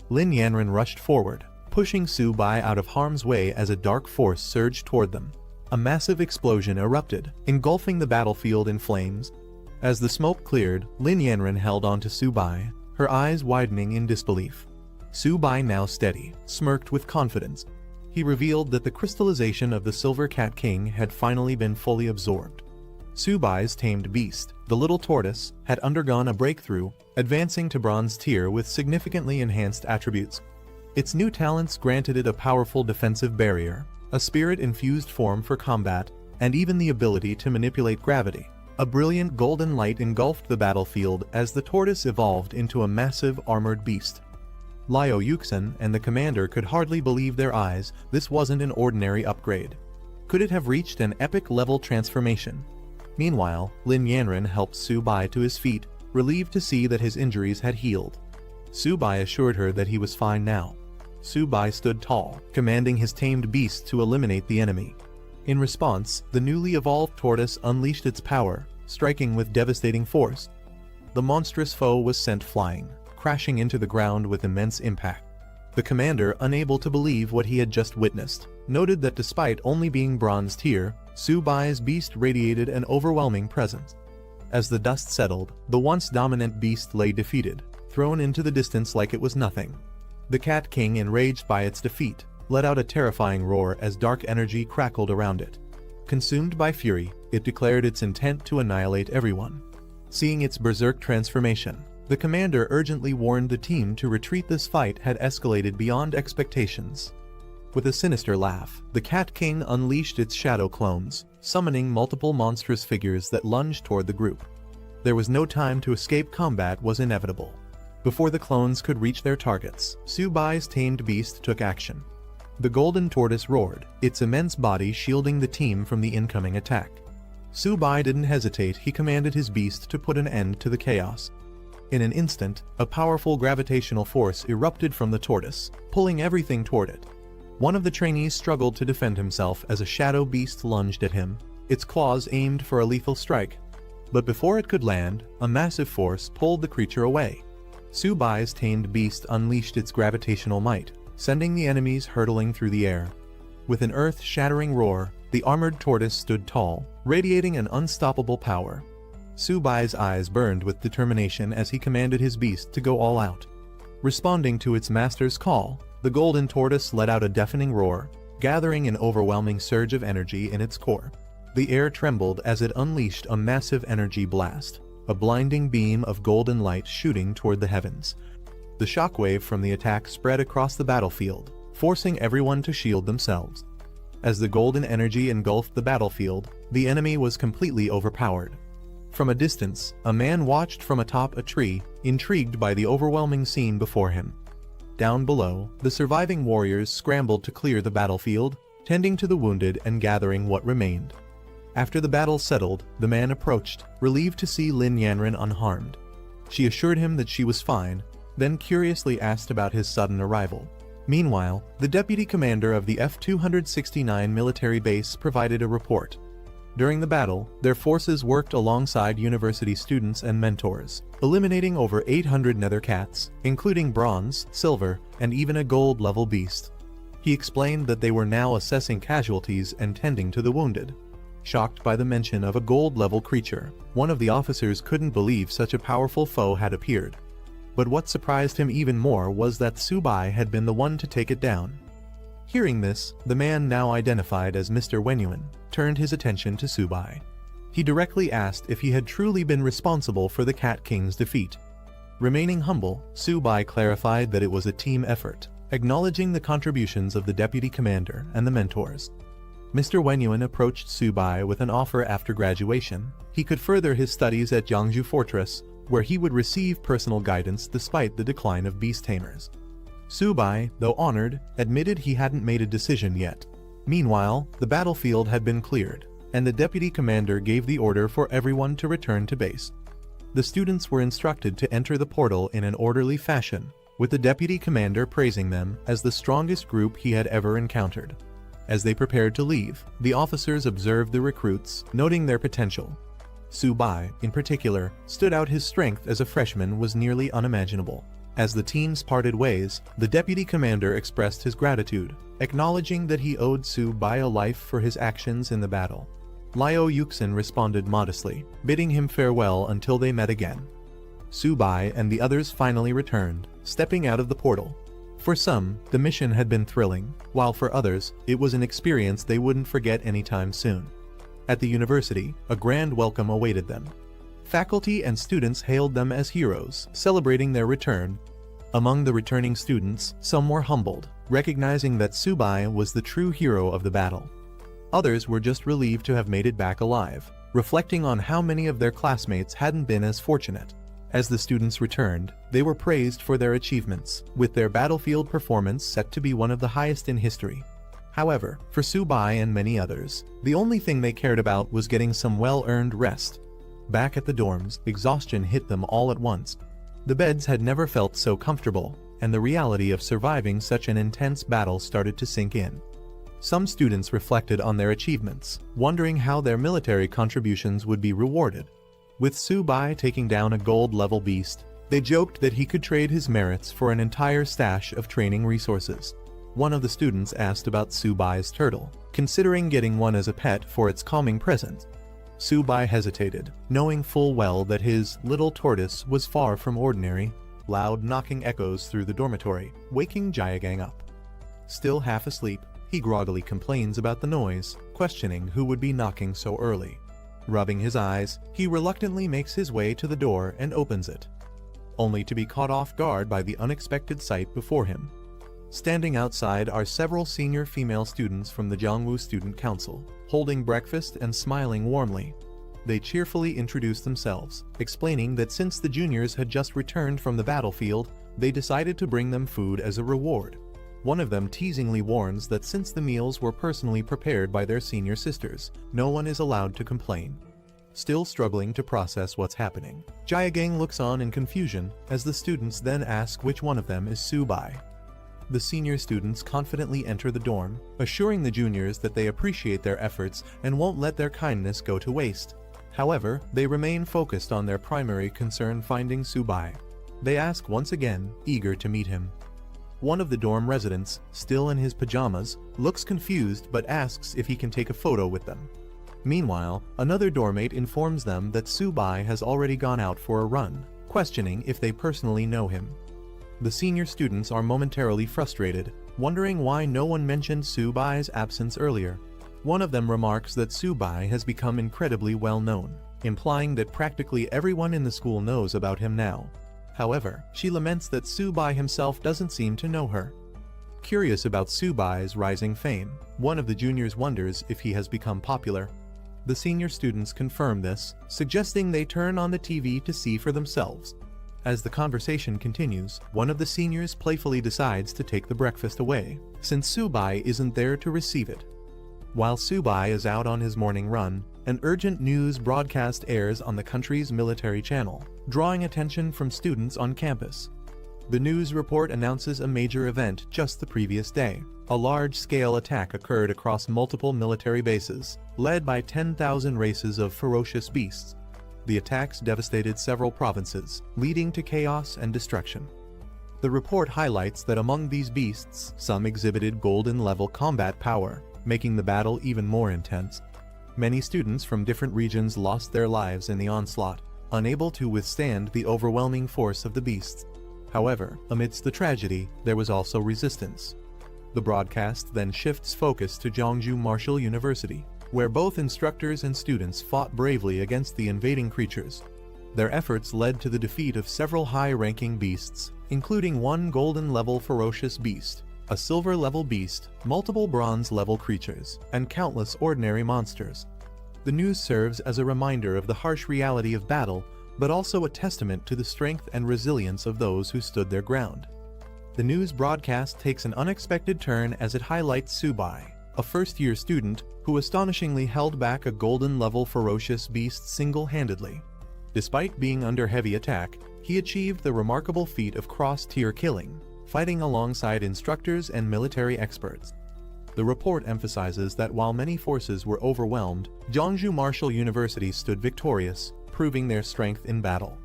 Speaker 1: Lin Yanren rushed forward, pushing Su Bai out of harm's way as a dark force surged toward them. A massive explosion erupted, engulfing the battlefield in flames. As the smoke cleared, Lin Yanren held on to Su Bai, her eyes widening in disbelief. Su Bai, now steady, smirked with confidence. He revealed that the crystallization of the Silver Cat King had finally been fully absorbed. Su Bai's tamed beast, the little tortoise, had undergone a breakthrough, advancing to bronze tier with significantly enhanced attributes. Its new talents granted it a powerful defensive barrier, a spirit-infused form for combat, and even the ability to manipulate gravity. A brilliant golden light engulfed the battlefield as the tortoise evolved into a massive armored beast. Liu Yuxin and the commander could hardly believe their eyes. This wasn't an ordinary upgrade. Could it have reached an epic-level transformation? Meanwhile, Lin Yanren helped Su Bai to his feet, relieved to see that his injuries had healed. Su Bai assured her that he was fine now. Su Bai stood tall, commanding his tamed beast to eliminate the enemy. In response, the newly evolved tortoise unleashed its power, striking with devastating force. The monstrous foe was sent flying, crashing into the ground with immense impact. The commander, unable to believe what he had just witnessed, noted that despite only being bronze tier, Su Bai's beast radiated an overwhelming presence. As the dust settled, the once dominant beast lay defeated, thrown into the distance like it was nothing. The Cat King, enraged by its defeat, let out a terrifying roar as dark energy crackled around it. Consumed by fury, it declared its intent to annihilate everyone. Seeing its berserk transformation, the commander urgently warned the team to retreat. This fight had escalated beyond expectations. With a sinister laugh, the Cat King unleashed its shadow clones, summoning multiple monstrous figures that lunged toward the group. There was no time to escape. Combat was inevitable. Before the clones could reach their targets, Su Bai's tamed beast took action. The golden tortoise roared, its immense body shielding the team from the incoming attack. Su Bai didn't hesitate. He commanded his beast to put an end to the chaos. In an instant, a powerful gravitational force erupted from the tortoise, pulling everything toward it. One of the trainees struggled to defend himself as a shadow beast lunged at him, its claws aimed for a lethal strike. But before it could land, a massive force pulled the creature away. Su Bai's tamed beast unleashed its gravitational might, sending the enemies hurtling through the air. With an earth-shattering roar, the armored tortoise stood tall, radiating an unstoppable power. Su Bai's eyes burned with determination as he commanded his beast to go all out. Responding to its master's call, the golden tortoise let out a deafening roar, gathering an overwhelming surge of energy in its core. The air trembled as it unleashed a massive energy blast, a blinding beam of golden light shooting toward the heavens. The shockwave from the attack spread across the battlefield, forcing everyone to shield themselves. As the golden energy engulfed the battlefield, the enemy was completely overpowered. From a distance, a man watched from atop a tree, intrigued by the overwhelming scene before him. Down below, the surviving warriors scrambled to clear the battlefield, tending to the wounded and gathering what remained. After the battle settled, the man approached, relieved to see Lin Yanren unharmed. She assured him that she was fine, then curiously asked about his sudden arrival. Meanwhile, the deputy commander of the F-269 military base provided a report. During the battle, their forces worked alongside university students and mentors, eliminating over 800 nether cats, including bronze, silver, and even a gold-level beast. He explained that they were now assessing casualties and tending to the wounded. Shocked by the mention of a gold-level creature, one of the officers couldn't believe such a powerful foe had appeared. But what surprised him even more was that Su Bai had been the one to take it down. Hearing this, the man now identified as Mr. Wenyuan turned his attention to Su Bai. He directly asked if he had truly been responsible for the Cat King's defeat. Remaining humble, Su Bai clarified that it was a team effort, acknowledging the contributions of the deputy commander and the mentors. Mr. Wenyuan approached Su Bai with an offer. After graduation, he could further his studies at Yangzhou Fortress, where he would receive personal guidance despite the decline of beast tamers. Su Bai, though honored, admitted he hadn't made a decision yet. Meanwhile, the battlefield had been cleared, and the deputy commander gave the order for everyone to return to base. The students were instructed to enter the portal in an orderly fashion, with the deputy commander praising them as the strongest group he had ever encountered. As they prepared to leave, the officers observed the recruits, noting their potential. Su Bai, in particular, stood out. His strength as a freshman was nearly unimaginable. As the teams parted ways, the deputy commander expressed his gratitude, acknowledging that he owed Su Bai a life for his actions in the battle. Liu Yuxin responded modestly, bidding him farewell until they met again. Su Bai and the others finally returned, stepping out of the portal. For some, the mission had been thrilling, while for others, it was an experience they wouldn't forget anytime soon. At the university, a grand welcome awaited them. Faculty and students hailed them as heroes, celebrating their return. Among the returning students, some were humbled, recognizing that Su Bai was the true hero of the battle. Others were just relieved to have made it back alive, reflecting on how many of their classmates hadn't been as fortunate. As the students returned, they were praised for their achievements, with their battlefield performance set to be one of the highest in history. However, for Subai and many others, the only thing they cared about was getting some well-earned rest. Back at the dorms, exhaustion hit them all at once. The beds had never felt so comfortable, and the reality of surviving such an intense battle started to sink in. Some students reflected on their achievements, wondering how their military contributions would be rewarded. With Subai taking down a gold-level beast, they joked that he could trade his merits for an entire stash of training resources. One of the students asked about Subai's turtle, considering getting one as a pet for its calming presence. Subai hesitated, knowing full well that his little tortoise was far from ordinary. Loud knocking echoes through the dormitory, waking Jayagang up. Still half asleep, he groggily complains about the noise, questioning who would be knocking so early. Rubbing his eyes, he reluctantly makes his way to the door and opens it, only to be caught off guard by the unexpected sight before him. Standing outside are several senior female students from the Jiangwu Student Council, holding breakfast and smiling warmly. They cheerfully introduce themselves, explaining that since the juniors had just returned from the battlefield, they decided to bring them food as a reward. One of them teasingly warns that since the meals were personally prepared by their senior sisters, no one is allowed to complain. Still struggling to process what's happening, Jayagang looks on in confusion as the students then ask which one of them is Subai. The senior students confidently enter the dorm, assuring the juniors that they appreciate their efforts and won't let their kindness go to waste. However, they remain focused on their primary concern, finding Subai. They ask once again, eager to meet him. One of the dorm residents, still in his pajamas, looks confused but asks if he can take a photo with them. Meanwhile, another dormmate informs them that Subai has already gone out for a run, questioning if they personally know him. The senior students are momentarily frustrated, wondering why no one mentioned Subai's absence earlier. One of them remarks that Subai has become incredibly well known, implying that practically everyone in the school knows about him now. However, she laments that Subai himself doesn't seem to know her. Curious about Subai's rising fame, one of the juniors wonders if he has become popular. The senior students confirm this, suggesting they turn on the TV to see for themselves. As the conversation continues, one of the seniors playfully decides to take the breakfast away, since Subai isn't there to receive it. While Subai is out on his morning run, an urgent news broadcast airs on the country's military channel, drawing attention from students on campus. The news report announces a major event just the previous day. A large-scale attack occurred across multiple military bases, led by 10,000 races of ferocious beasts. The attacks devastated several provinces, leading to chaos and destruction. The report highlights that among these beasts, some exhibited golden-level combat power, making the battle even more intense. Many students from different regions lost their lives in the onslaught, unable to withstand the overwhelming force of the beasts. However, amidst the tragedy, there was also resistance. The broadcast then shifts focus to Zhongzhou Martial University, where both instructors and students fought bravely against the invading creatures. Their efforts led to the defeat of several high-ranking beasts, including one golden-level ferocious beast, a silver-level beast, multiple bronze-level creatures, and countless ordinary monsters. The news serves as a reminder of the harsh reality of battle, but also a testament to the strength and resilience of those who stood their ground. The news broadcast takes an unexpected turn as it highlights Subai, a first-year student who astonishingly held back a golden-level ferocious beast single-handedly. Despite being under heavy attack, he achieved the remarkable feat of cross-tier killing, fighting alongside instructors and military experts. The report emphasizes that while many forces were overwhelmed, Zhongzhou Martial University stood victorious, proving their strength in battle.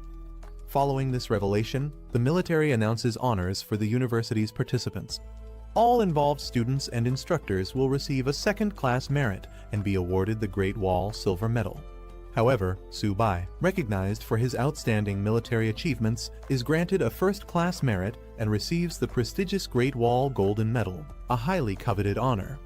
Speaker 1: Following this revelation, the military announces honors for the university's participants. All involved students and instructors will receive a second-class merit and be awarded the Great Wall Silver Medal. However, Subai, recognized for his outstanding military achievements, is granted a first-class merit and receives the prestigious Great Wall Golden Medal, a highly coveted honor.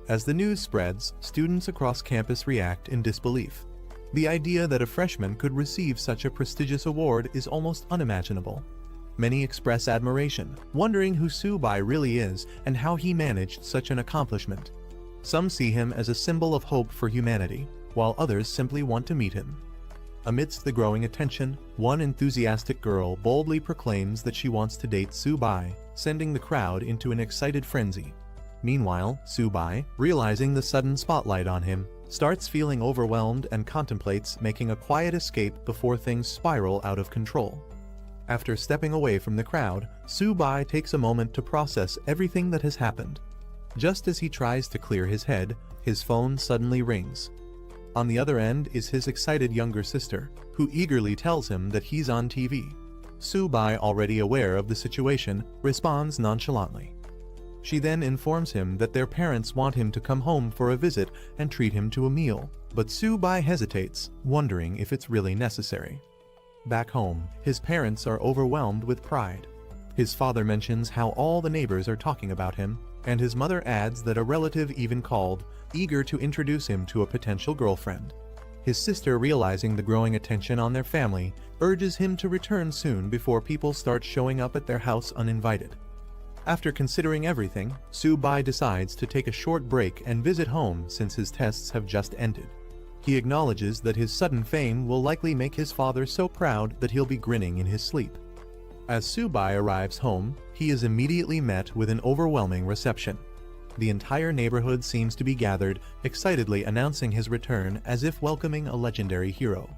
Speaker 1: As the news spreads, students across campus react in disbelief. The idea that a freshman could receive such a prestigious award is almost unimaginable. Many express admiration, wondering who Subai really is and how he managed such an accomplishment. Some see him as a symbol of hope for humanity, while others simply want to meet him. Amidst the growing attention, one enthusiastic girl boldly proclaims that she wants to date Su-bai, sending the crowd into an excited frenzy. Meanwhile, Su-bai, realizing the sudden spotlight on him, starts feeling overwhelmed and contemplates making a quiet escape before things spiral out of control. After stepping away from the crowd, Su-bai takes a moment to process everything that has happened. Just as he tries to clear his head, his phone suddenly rings. On the other end is his excited younger sister, who eagerly tells him that he's on TV. Su-bai, already aware of the situation, responds nonchalantly. She then informs him that their parents want him to come home for a visit and treat him to a meal, but Su-bai hesitates, wondering if it's really necessary. Back home, his parents are overwhelmed with pride. His father mentions how all the neighbors are talking about him, and his mother adds that a relative even called, eager to introduce him to a potential girlfriend. His sister, realizing the growing attention on their family, urges him to return soon before people start showing up at their house uninvited. After considering everything, Su-bai decides to take a short break and visit home since his tests have just ended. He acknowledges that his sudden fame will likely make his father so proud that he'll be grinning in his sleep. As Su-bai arrives home, he is immediately met with an overwhelming reception. The entire neighborhood seems to be gathered, excitedly announcing his return as if welcoming a legendary hero.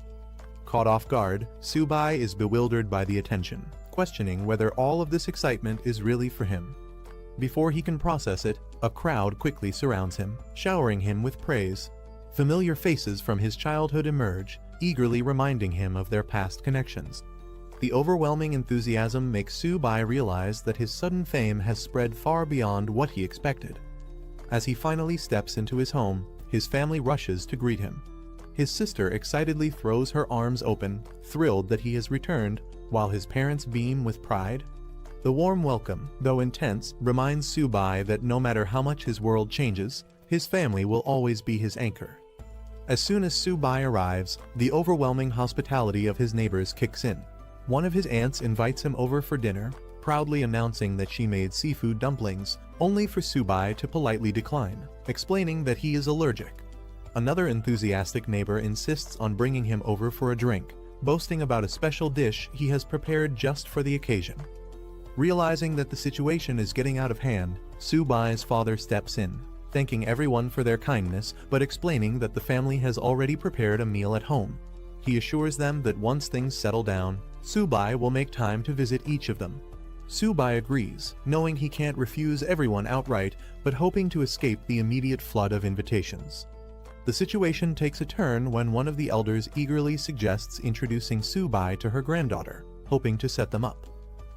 Speaker 1: Caught off guard, Su-bai is bewildered by the attention, questioning whether all of this excitement is really for him. Before he can process it, a crowd quickly surrounds him, showering him with praise. Familiar faces from his childhood emerge, eagerly reminding him of their past connections. The overwhelming enthusiasm makes Su-bai realize that his sudden fame has spread far beyond what he expected. As he finally steps into his home, his family rushes to greet him. His sister excitedly throws her arms open, thrilled that he has returned, while his parents beam with pride. The warm welcome, though intense, reminds Su-bai that no matter how much his world changes, his family will always be his anchor. As soon as Su-bai arrives, the overwhelming hospitality of his neighbors kicks in. One of his aunts invites him over for dinner, proudly announcing that she made seafood dumplings, only for Su-bai to politely decline, explaining that he is allergic. Another enthusiastic neighbor insists on bringing him over for a drink, boasting about a special dish he has prepared just for the occasion. Realizing that the situation is getting out of hand, Su-bai's father steps in, thanking everyone for their kindness but explaining that the family has already prepared a meal at home. He assures them that once things settle down, Su-bai will make time to visit each of them. Su-bai agrees, knowing he can't refuse everyone outright, but hoping to escape the immediate flood of invitations. The situation takes a turn when one of the elders eagerly suggests introducing Su-bai to her granddaughter, hoping to set them up.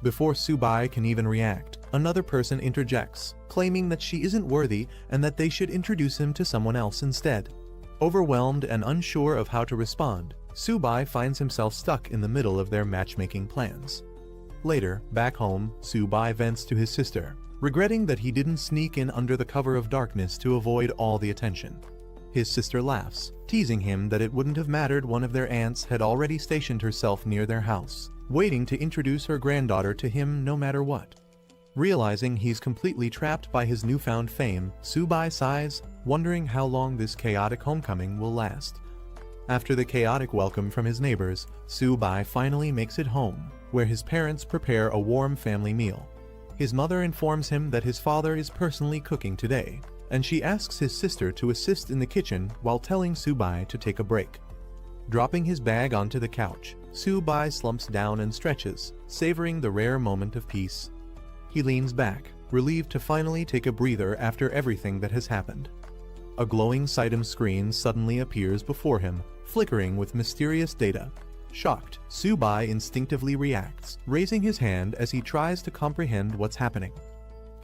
Speaker 1: Before Su-bai can even react, another person interjects, claiming that she isn't worthy and that they should introduce him to someone else instead. Overwhelmed and unsure of how to respond, Su-bai finds himself stuck in the middle of their matchmaking plans. Later, back home, Su-bai vents to his sister, regretting that he didn't sneak in under the cover of darkness to avoid all the attention. His sister laughs, teasing him that it wouldn't have mattered one of their aunts had already stationed herself near their house, waiting to introduce her granddaughter to him no matter what. Realizing he's completely trapped by his newfound fame, Su-bai sighs, wondering how long this chaotic homecoming will last. After the chaotic welcome from his neighbors, Su-bai finally makes it home, where his parents prepare a warm family meal. His mother informs him that his father is personally cooking today, and she asks his sister to assist in the kitchen while telling Su-bai to take a break. Dropping his bag onto the couch, Su-bai slumps down and stretches, savoring the rare moment of peace. He leans back, relieved to finally take a breather after everything that has happened. A glowing Sitem screen suddenly appears before him, flickering with mysterious data. Shocked, Su-bai instinctively reacts, raising his hand as he tries to comprehend what's happening.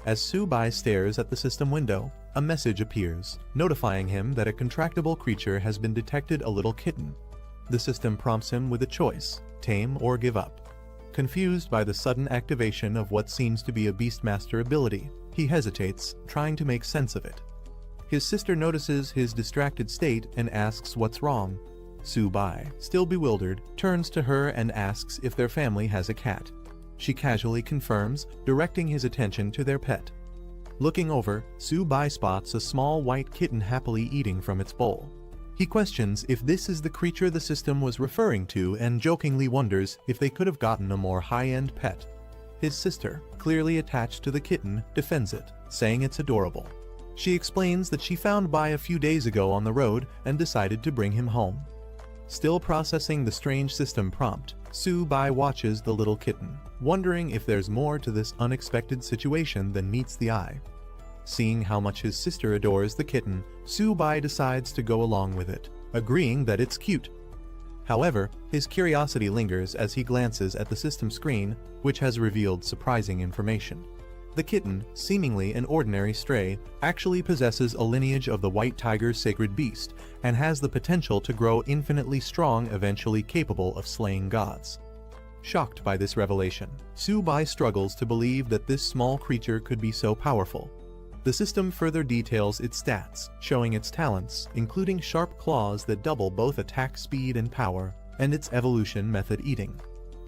Speaker 1: As Su-bai stares at the system window, a message appears, notifying him that a contractable creature has been detected, a little kitten. The system prompts him with a choice, tame or give up. Confused by the sudden activation of what seems to be a Beastmaster ability, he hesitates, trying to make sense of it. His sister notices his distracted state and asks what's wrong. Su-bai, still bewildered, turns to her and asks if their family has a cat. She casually confirms, directing his attention to their pet. Looking over, Su-bai spots a small white kitten happily eating from its bowl. He questions if this is the creature the system was referring to and jokingly wonders if they could have gotten a more high-end pet. His sister, clearly attached to the kitten, defends it, saying it's adorable. She explains that she found Bai a few days ago on the road and decided to bring him home. Still processing the strange system prompt, Su-bai watches the little kitten, wondering if there's more to this unexpected situation than meets the eye. Seeing how much his sister adores the kitten, Su-bai decides to go along with it, agreeing that it's cute. However, his curiosity lingers as he glances at the system screen, which has revealed surprising information. The kitten, seemingly an ordinary stray, actually possesses a lineage of the white tiger's sacred beast, and has the potential to grow infinitely strong, eventually capable of slaying gods. Shocked by this revelation, Su-bai struggles to believe that this small creature could be so powerful. The system further details its stats, showing its talents, including sharp claws that double both attack speed and power, and its evolution method eating.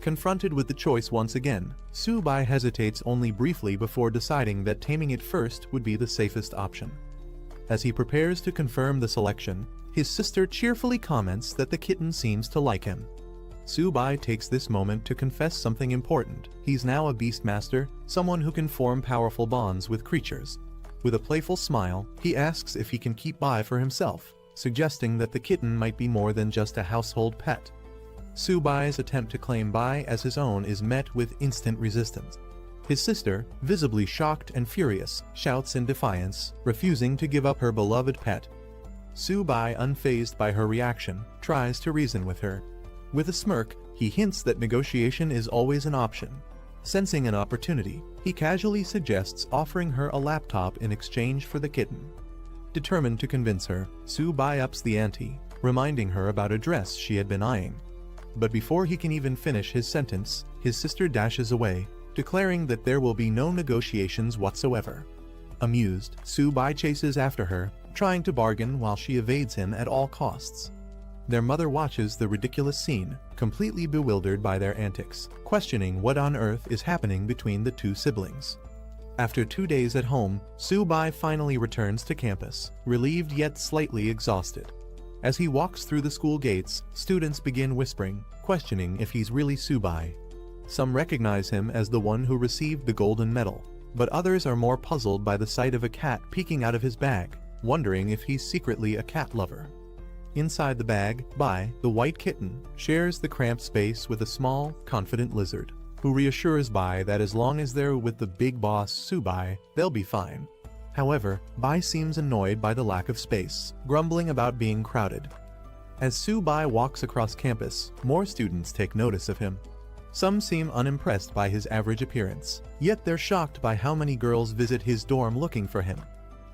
Speaker 1: Confronted with the choice once again, Su-bai hesitates only briefly before deciding that taming it first would be the safest option. As he prepares to confirm the selection, his sister cheerfully comments that the kitten seems to like him. Su-bai takes this moment to confess something important. He's now a beastmaster, someone who can form powerful bonds with creatures. With a playful smile, he asks if he can keep Bai for himself, suggesting that the kitten might be more than just a household pet. Su-bai's attempt to claim Bai as his own is met with instant resistance. His sister, visibly shocked and furious, shouts in defiance, refusing to give up her beloved pet. Su-bai, unfazed by her reaction, tries to reason with her. With a smirk, he hints that negotiation is always an option. Sensing an opportunity, he casually suggests offering her a laptop in exchange for the kitten. Determined to convince her, Su-bai ups the ante, reminding her about a dress she had been eyeing. But before he can even finish his sentence, his sister dashes away, declaring that there will be no negotiations whatsoever. Amused, Su-bai chases after her, trying to bargain while she evades him at all costs. Their mother watches the ridiculous scene, completely bewildered by their antics, questioning what on earth is happening between the two siblings. After 2 days at home, Su-bai finally returns to campus, relieved yet slightly exhausted. As he walks through the school gates, students begin whispering, questioning if he's really Su-bai. Some recognize him as the one who received the golden medal, but others are more puzzled by the sight of a cat peeking out of his bag, wondering if he's secretly a cat lover. Inside the bag, Bai, the white kitten, shares the cramped space with a small, confident lizard, who reassures Bai that as long as they're with the big boss Su-bai, they'll be fine. However, Bai seems annoyed by the lack of space, grumbling about being crowded. As Su-bai walks across campus, more students take notice of him. Some seem unimpressed by his average appearance, yet they're shocked by how many girls visit his dorm looking for him.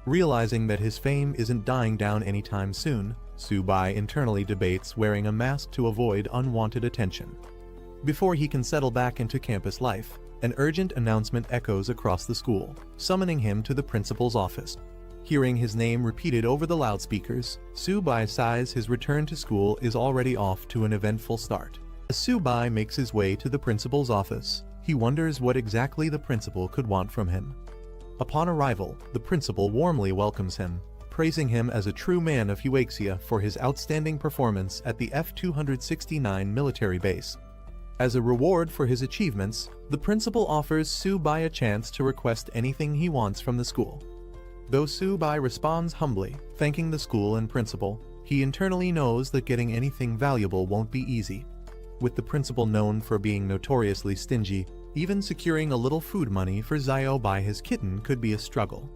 Speaker 1: Realizing that his fame isn't dying down anytime soon, Su-bai internally debates wearing a mask to avoid unwanted attention. Before he can settle back into campus life, an urgent announcement echoes across the school, summoning him to the principal's office. Hearing his name repeated over the loudspeakers, Su-bai sighs his return to school is already off to an eventful start. As Su-bai makes his way to the principal's office, he wonders what exactly the principal could want from him. Upon arrival, the principal warmly welcomes him, praising him as a true man of Huaxia for his outstanding performance at the F-269 military base. As a reward for his achievements, the principal offers Su-bai a chance to request anything he wants from the school. Though Su-bai responds humbly, thanking the school and principal, he internally knows that getting anything valuable won't be easy. With the principal known for being notoriously stingy, even securing a little food money for Zio by his kitten could be a struggle.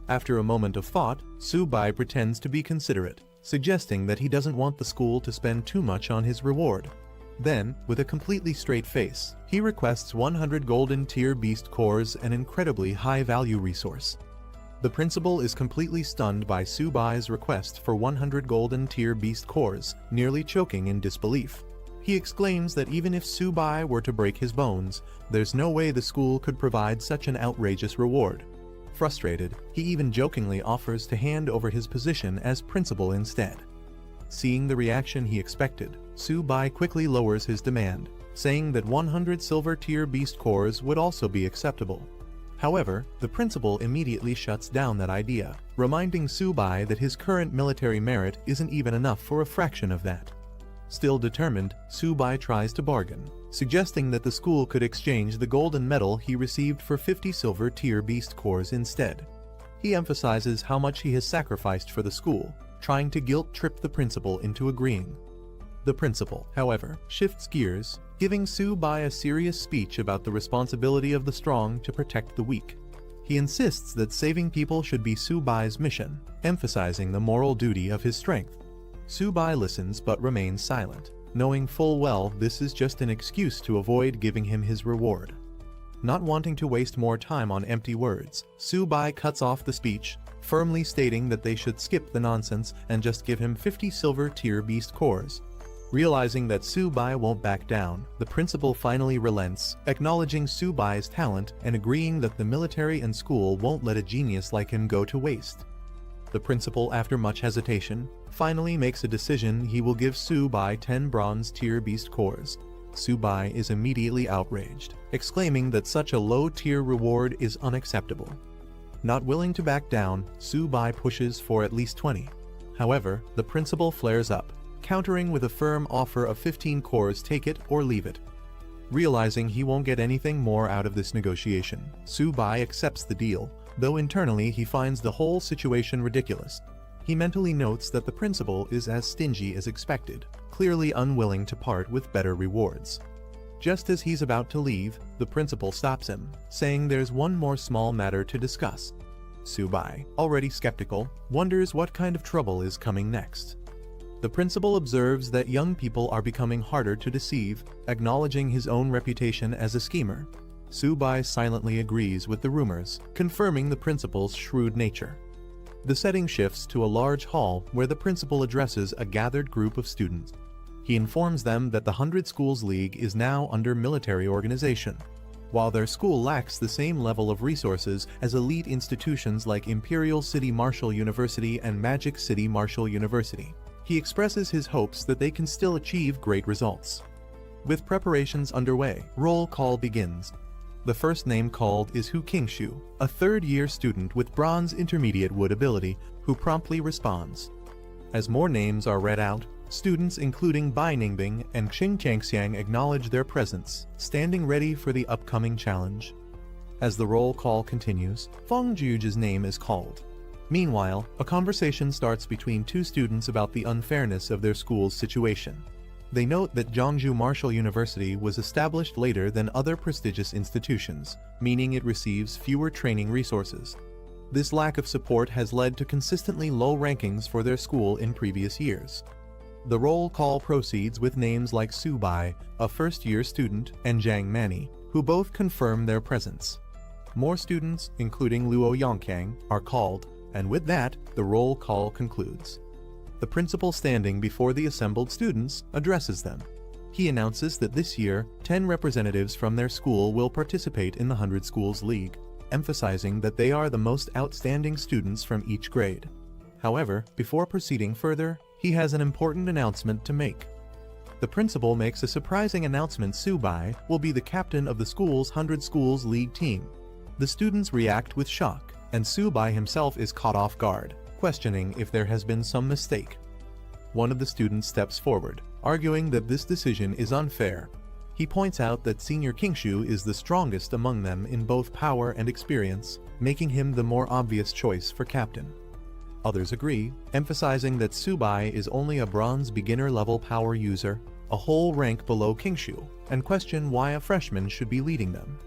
Speaker 1: After a moment of thought, Su-bai pretends to be considerate, suggesting that he doesn't want the school to spend too much on his reward. Then, with a completely straight face, he requests 100 golden tier beast cores, an incredibly high-value resource. The principal is completely stunned by Su-bai's request for 100 golden tier beast cores, nearly choking in disbelief. He exclaims that even if Su-bai were to break his bones, there's no way the school could provide such an outrageous reward. Frustrated, he even jokingly offers to hand over his position as principal instead. Seeing the reaction he expected, Su-bai quickly lowers his demand, saying that 100 silver tier beast cores would also be acceptable. However, the principal immediately shuts down that idea, reminding Su-bai that his current military merit isn't even enough for a fraction of that. Still determined, Su-bai tries to bargain, suggesting that the school could exchange the golden medal he received for 50 silver tier beast cores instead. He emphasizes how much he has sacrificed for the school, trying to guilt-trip the principal into agreeing. The principal, however, shifts gears, giving Su-bai a serious speech about the responsibility of the strong to protect the weak. He insists that saving people should be Su-bai's mission, emphasizing the moral duty of his strength. Su-bai listens but remains silent, knowing full well this is just an excuse to avoid giving him his reward. Not wanting to waste more time on empty words, Su-bai cuts off the speech, firmly stating that they should skip the nonsense and just give him 50 silver tier beast cores. Realizing that Su-bai won't back down, the principal finally relents, acknowledging Su-bai's talent and agreeing that the military and school won't let a genius like him go to waste. The principal, after much hesitation, finally makes a decision he will give Su-bai 10 bronze tier beast cores. Su-bai is immediately outraged, exclaiming that such a low-tier reward is unacceptable. Not willing to back down, Su-bai pushes for at least 20. However, the principal flares up, countering with a firm offer of 15 cores, take it or leave it. Realizing he won't get anything more out of this negotiation, Su-bai accepts the deal, though internally he finds the whole situation ridiculous. He mentally notes that the principal is as stingy as expected, clearly unwilling to part with better rewards. Just as he's about to leave, the principal stops him, saying there's one more small matter to discuss. Su-bai, already skeptical, wonders what kind of trouble is coming next. The principal observes that young people are becoming harder to deceive, acknowledging his own reputation as a schemer. Su-bai silently agrees with the rumors, confirming the principal's shrewd nature. The setting shifts to a large hall where the principal addresses a gathered group of students. He informs them that the 100 Schools League is now under military organization. While their school lacks the same level of resources as elite institutions like Imperial City Martial University and Magic City Martial University, he expresses his hopes that they can still achieve great results. With preparations underway, roll call begins. The first name called is Hu Qingshu, a third-year student with Bronze Intermediate Wood ability, who promptly responds. As more names are read out, students including Bai Ningbing and Xing Changxiang acknowledge their presence, standing ready for the upcoming challenge. As the roll call continues, Feng Juge's name is called. Meanwhile, a conversation starts between two students about the unfairness of their school's situation. They note that Zhongzhou Martial University was established later than other prestigious institutions, meaning it receives fewer training resources. This lack of support has led to consistently low rankings for their school in previous years. The roll call proceeds with names like Su-bai, a first-year student, and Zhang Mani, who both confirm their presence. More students, including Luo Yongkang, are called, and with that, the roll call concludes. The principal, standing before the assembled students, addresses them. He announces that this year, 10 representatives from their school will participate in the 100 Schools League, emphasizing that they are the most outstanding students from each grade. However, before proceeding further, he has an important announcement to make. The principal makes a surprising announcement: Su-bai will be the captain of the school's 100 Schools League team. The students react with shock, and Su-bai himself is caught off guard, questioning if there has been some mistake. One of the students steps forward, arguing that this decision is unfair. He points out that Senior Qingshu is the strongest among them in both power and experience, making him the more obvious choice for captain. Others agree, emphasizing that Su-bai is only a bronze beginner-level power user, a whole rank below Qingshu, and question why a freshman should be leading them.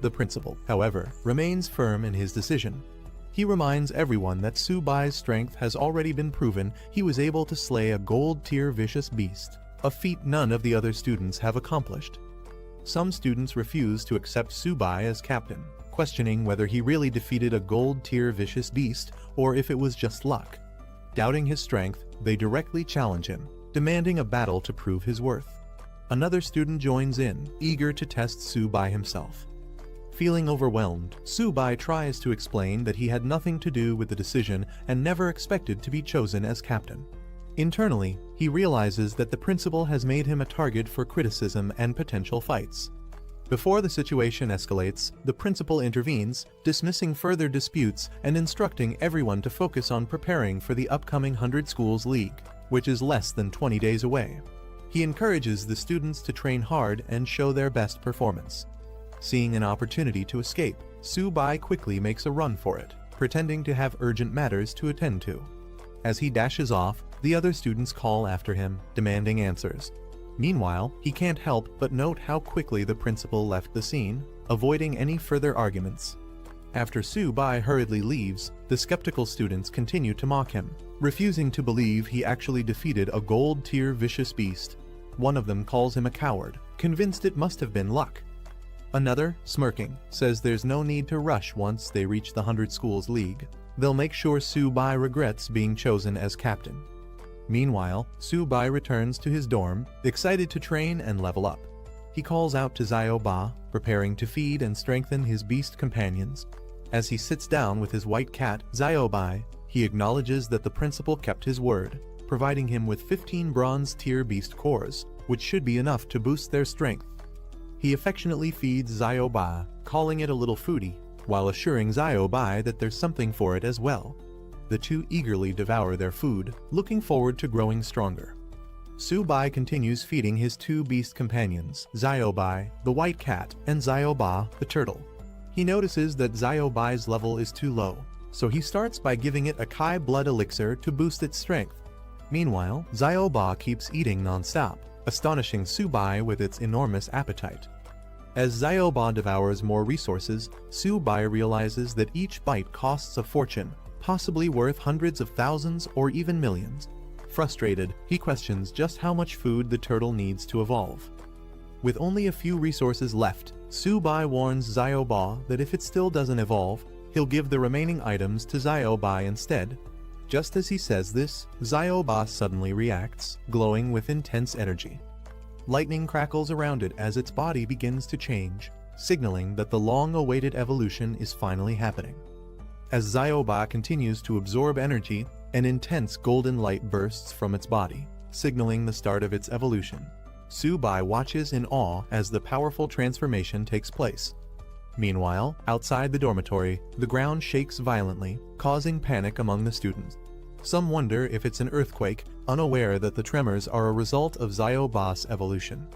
Speaker 1: The principal, however, remains firm in his decision. He reminds everyone that Su-bai's strength has already been proven. He was able to slay a gold-tier vicious beast, a feat none of the other students have accomplished. Some students refuse to accept Su-bai as captain, questioning whether he really defeated a gold-tier vicious beast or if it was just luck. Doubting his strength, they directly challenge him, demanding a battle to prove his worth. Another student joins in, eager to test Su-bai himself. Feeling overwhelmed, Su-bai tries to explain that he had nothing to do with the decision and never expected to be chosen as captain. Internally, he realizes that the principal has made him a target for criticism and potential fights. Before the situation escalates, the principal intervenes, dismissing further disputes and instructing everyone to focus on preparing for the upcoming 100 Schools League, which is less than 20 days away. He encourages the students to train hard and show their best performance. Seeing an opportunity to escape, Su-bai quickly makes a run for it, pretending to have urgent matters to attend to. As he dashes off, the other students call after him, demanding answers. Meanwhile, he can't help but note how quickly the principal left the scene, avoiding any further arguments. After Su-bai hurriedly leaves, the skeptical students continue to mock him, refusing to believe he actually defeated a gold-tier vicious beast. One of them calls him a coward, convinced it must have been luck. Another, smirking, says there's no need to rush once they reach the 100 Schools League. They'll make sure Su-bai regrets being chosen as captain. Meanwhile, Su-bai returns to his dorm, excited to train and level up. He calls out to Xiao-ba, preparing to feed and strengthen his beast companions. As he sits down with his white cat, Xiao-bai, he acknowledges that the principal kept his word, providing him with 15 bronze-tier beast cores, which should be enough to boost their strength. He affectionately feeds Xiao-ba, calling it a little foodie, while assuring Xiao-ba that there's something for it as well. The two eagerly devour their food, looking forward to growing stronger. Su-bai continues feeding his two beast companions, Xiao-bai, the white cat, and Xiao-ba, the turtle. He notices that Xiao-bai's level is too low, so he starts by giving it a Kai blood elixir to boost its strength. Meanwhile, Xiao-ba keeps eating non-stop, astonishing Su-bai with its enormous appetite. As Xiao-ba devours more resources, Su-bai realizes that each bite costs a fortune, possibly worth hundreds of thousands or even millions. Frustrated, he questions just how much food the turtle needs to evolve. With only a few resources left, Su-bai warns Xiao-ba that if it still doesn't evolve, he'll give the remaining items to Xiao-ba instead. Just as he says this, Xiao-ba suddenly reacts, glowing with intense energy. Lightning crackles around it as its body begins to change, signaling that the long-awaited evolution is finally happening. As Xiao-ba continues to absorb energy, an intense golden light bursts from its body, signaling the start of its evolution. Su-bai watches in awe as the powerful transformation takes place. Meanwhile, outside the dormitory, the ground shakes violently, causing panic among the students. Some wonder if it's an earthquake, unaware that the tremors are a result of Xiao-ba's evolution.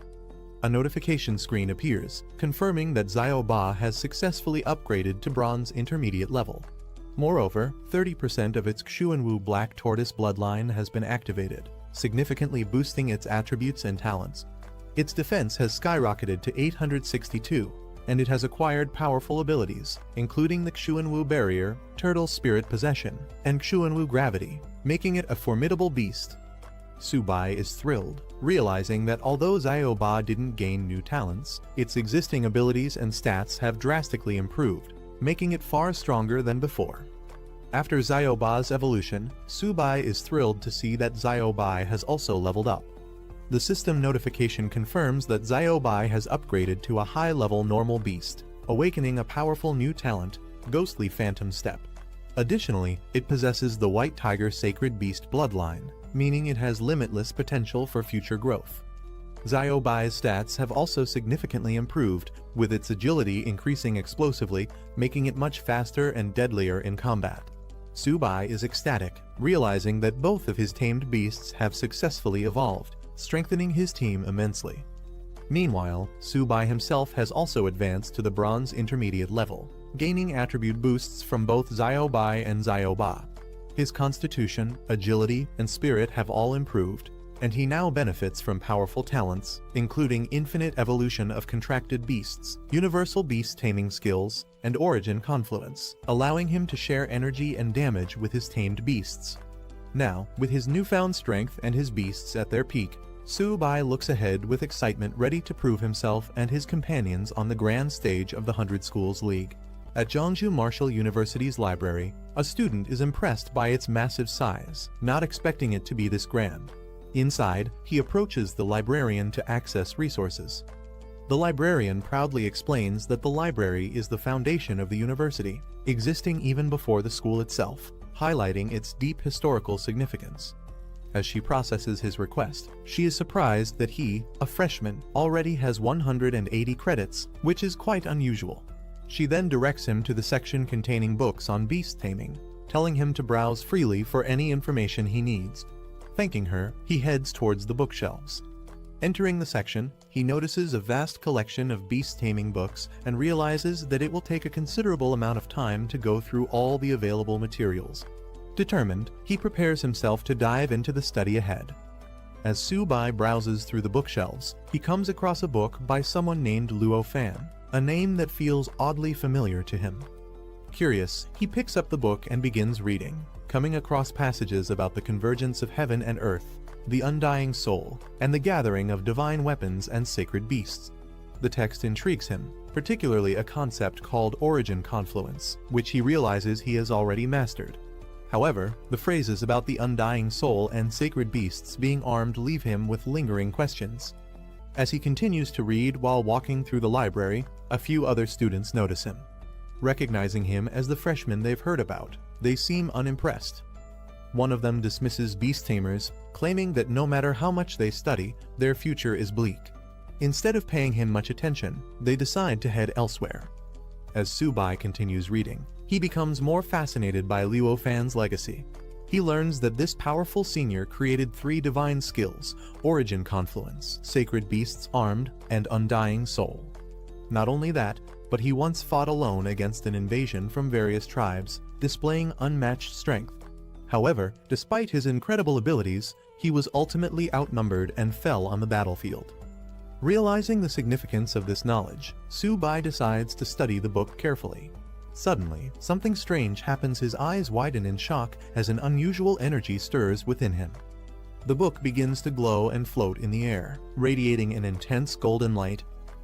Speaker 1: A notification screen appears, confirming that Xiao-ba has successfully upgraded to bronze intermediate level. Moreover, 30% of its Xuanwu Black Tortoise bloodline has been activated, significantly boosting its attributes and talents. Its defense has skyrocketed to 862, and it has acquired powerful abilities, including the Xuanwu Barrier, Turtle Spirit Possession, and Xuanwu Gravity, making it a formidable beast. Su-bai is thrilled, realizing that although Xiao-ba didn't gain new talents, its existing abilities and stats have drastically improved, making it far stronger than before. After Xiao-ba's evolution, Su-bai is thrilled to see that Xiao-ba has also leveled up. The system notification confirms that Xiao-ba has upgraded to a high-level normal beast, awakening a powerful new talent, Ghostly Phantom Step. Additionally, it possesses the White Tiger Sacred Beast bloodline, meaning it has limitless potential for future growth. Xiao-bai's stats have also significantly improved, with its agility increasing explosively, making it much faster and deadlier in combat. Su-bai is ecstatic, realizing that both of his tamed beasts have successfully evolved, strengthening his team immensely. Meanwhile, Su-bai himself has also advanced to the bronze intermediate level, gaining attribute boosts from both Xiao-bai and Xiao-ba. His constitution, agility, and spirit have all improved, and he now benefits from powerful talents, including infinite evolution of contracted beasts, universal beast taming skills, and origin confluence, allowing him to share energy and damage with his tamed beasts. Now, with his newfound strength and his beasts at their peak, Su-bai looks ahead with excitement, ready to prove himself and his companions on the grand stage of the 100 Schools League. At Zhongzhou Martial University's library, a student is impressed by its massive size, not expecting it to be this grand. Inside, he approaches the librarian to access resources. The librarian proudly explains that the library is the foundation of the university, existing even before the school itself, highlighting its deep historical significance. As she processes his request, she is surprised that he, a freshman, already has 180 credits, which is quite unusual. She then directs him to the section containing books on beast taming, telling him to browse freely for any information he needs. Thanking her, he heads towards the bookshelves. Entering the section, he notices a vast collection of beast taming books and realizes that it will take a considerable amount of time to go through all the available materials. Determined, he prepares himself to dive into the study ahead. As Su-bai browses through the bookshelves, he comes across a book by someone named Luo Fan, a name that feels oddly familiar to him. Curious, he picks up the book and begins reading, coming across passages about the convergence of heaven and earth, the undying soul, and the gathering of divine weapons and sacred beasts. The text intrigues him, particularly a concept called origin confluence, which he realizes he has already mastered. However, the phrases about the undying soul and sacred beasts being armed leave him with lingering questions. As he continues to read while walking through the library, a few other students notice him. Recognizing him as the freshman they've heard about, they seem unimpressed. One of them dismisses beast tamers, claiming that no matter how much they study, their future is bleak. Instead of paying him much attention, they decide to head elsewhere. As Su-bai continues reading, he becomes more fascinated by Luo Fan's legacy. He learns that this powerful senior created 3 divine skills: origin confluence, sacred beasts armed, and undying soul. Not only that, but he once fought alone against an invasion from various tribes, displaying unmatched strength. However, despite his incredible abilities, he was ultimately outnumbered and fell on the battlefield. Realizing the significance of this knowledge, Su-bai decides to study the book carefully. Suddenly, something strange happens. His eyes widen in shock as an unusual energy stirs within him. The book begins to glow and float in the air, radiating an intense golden light.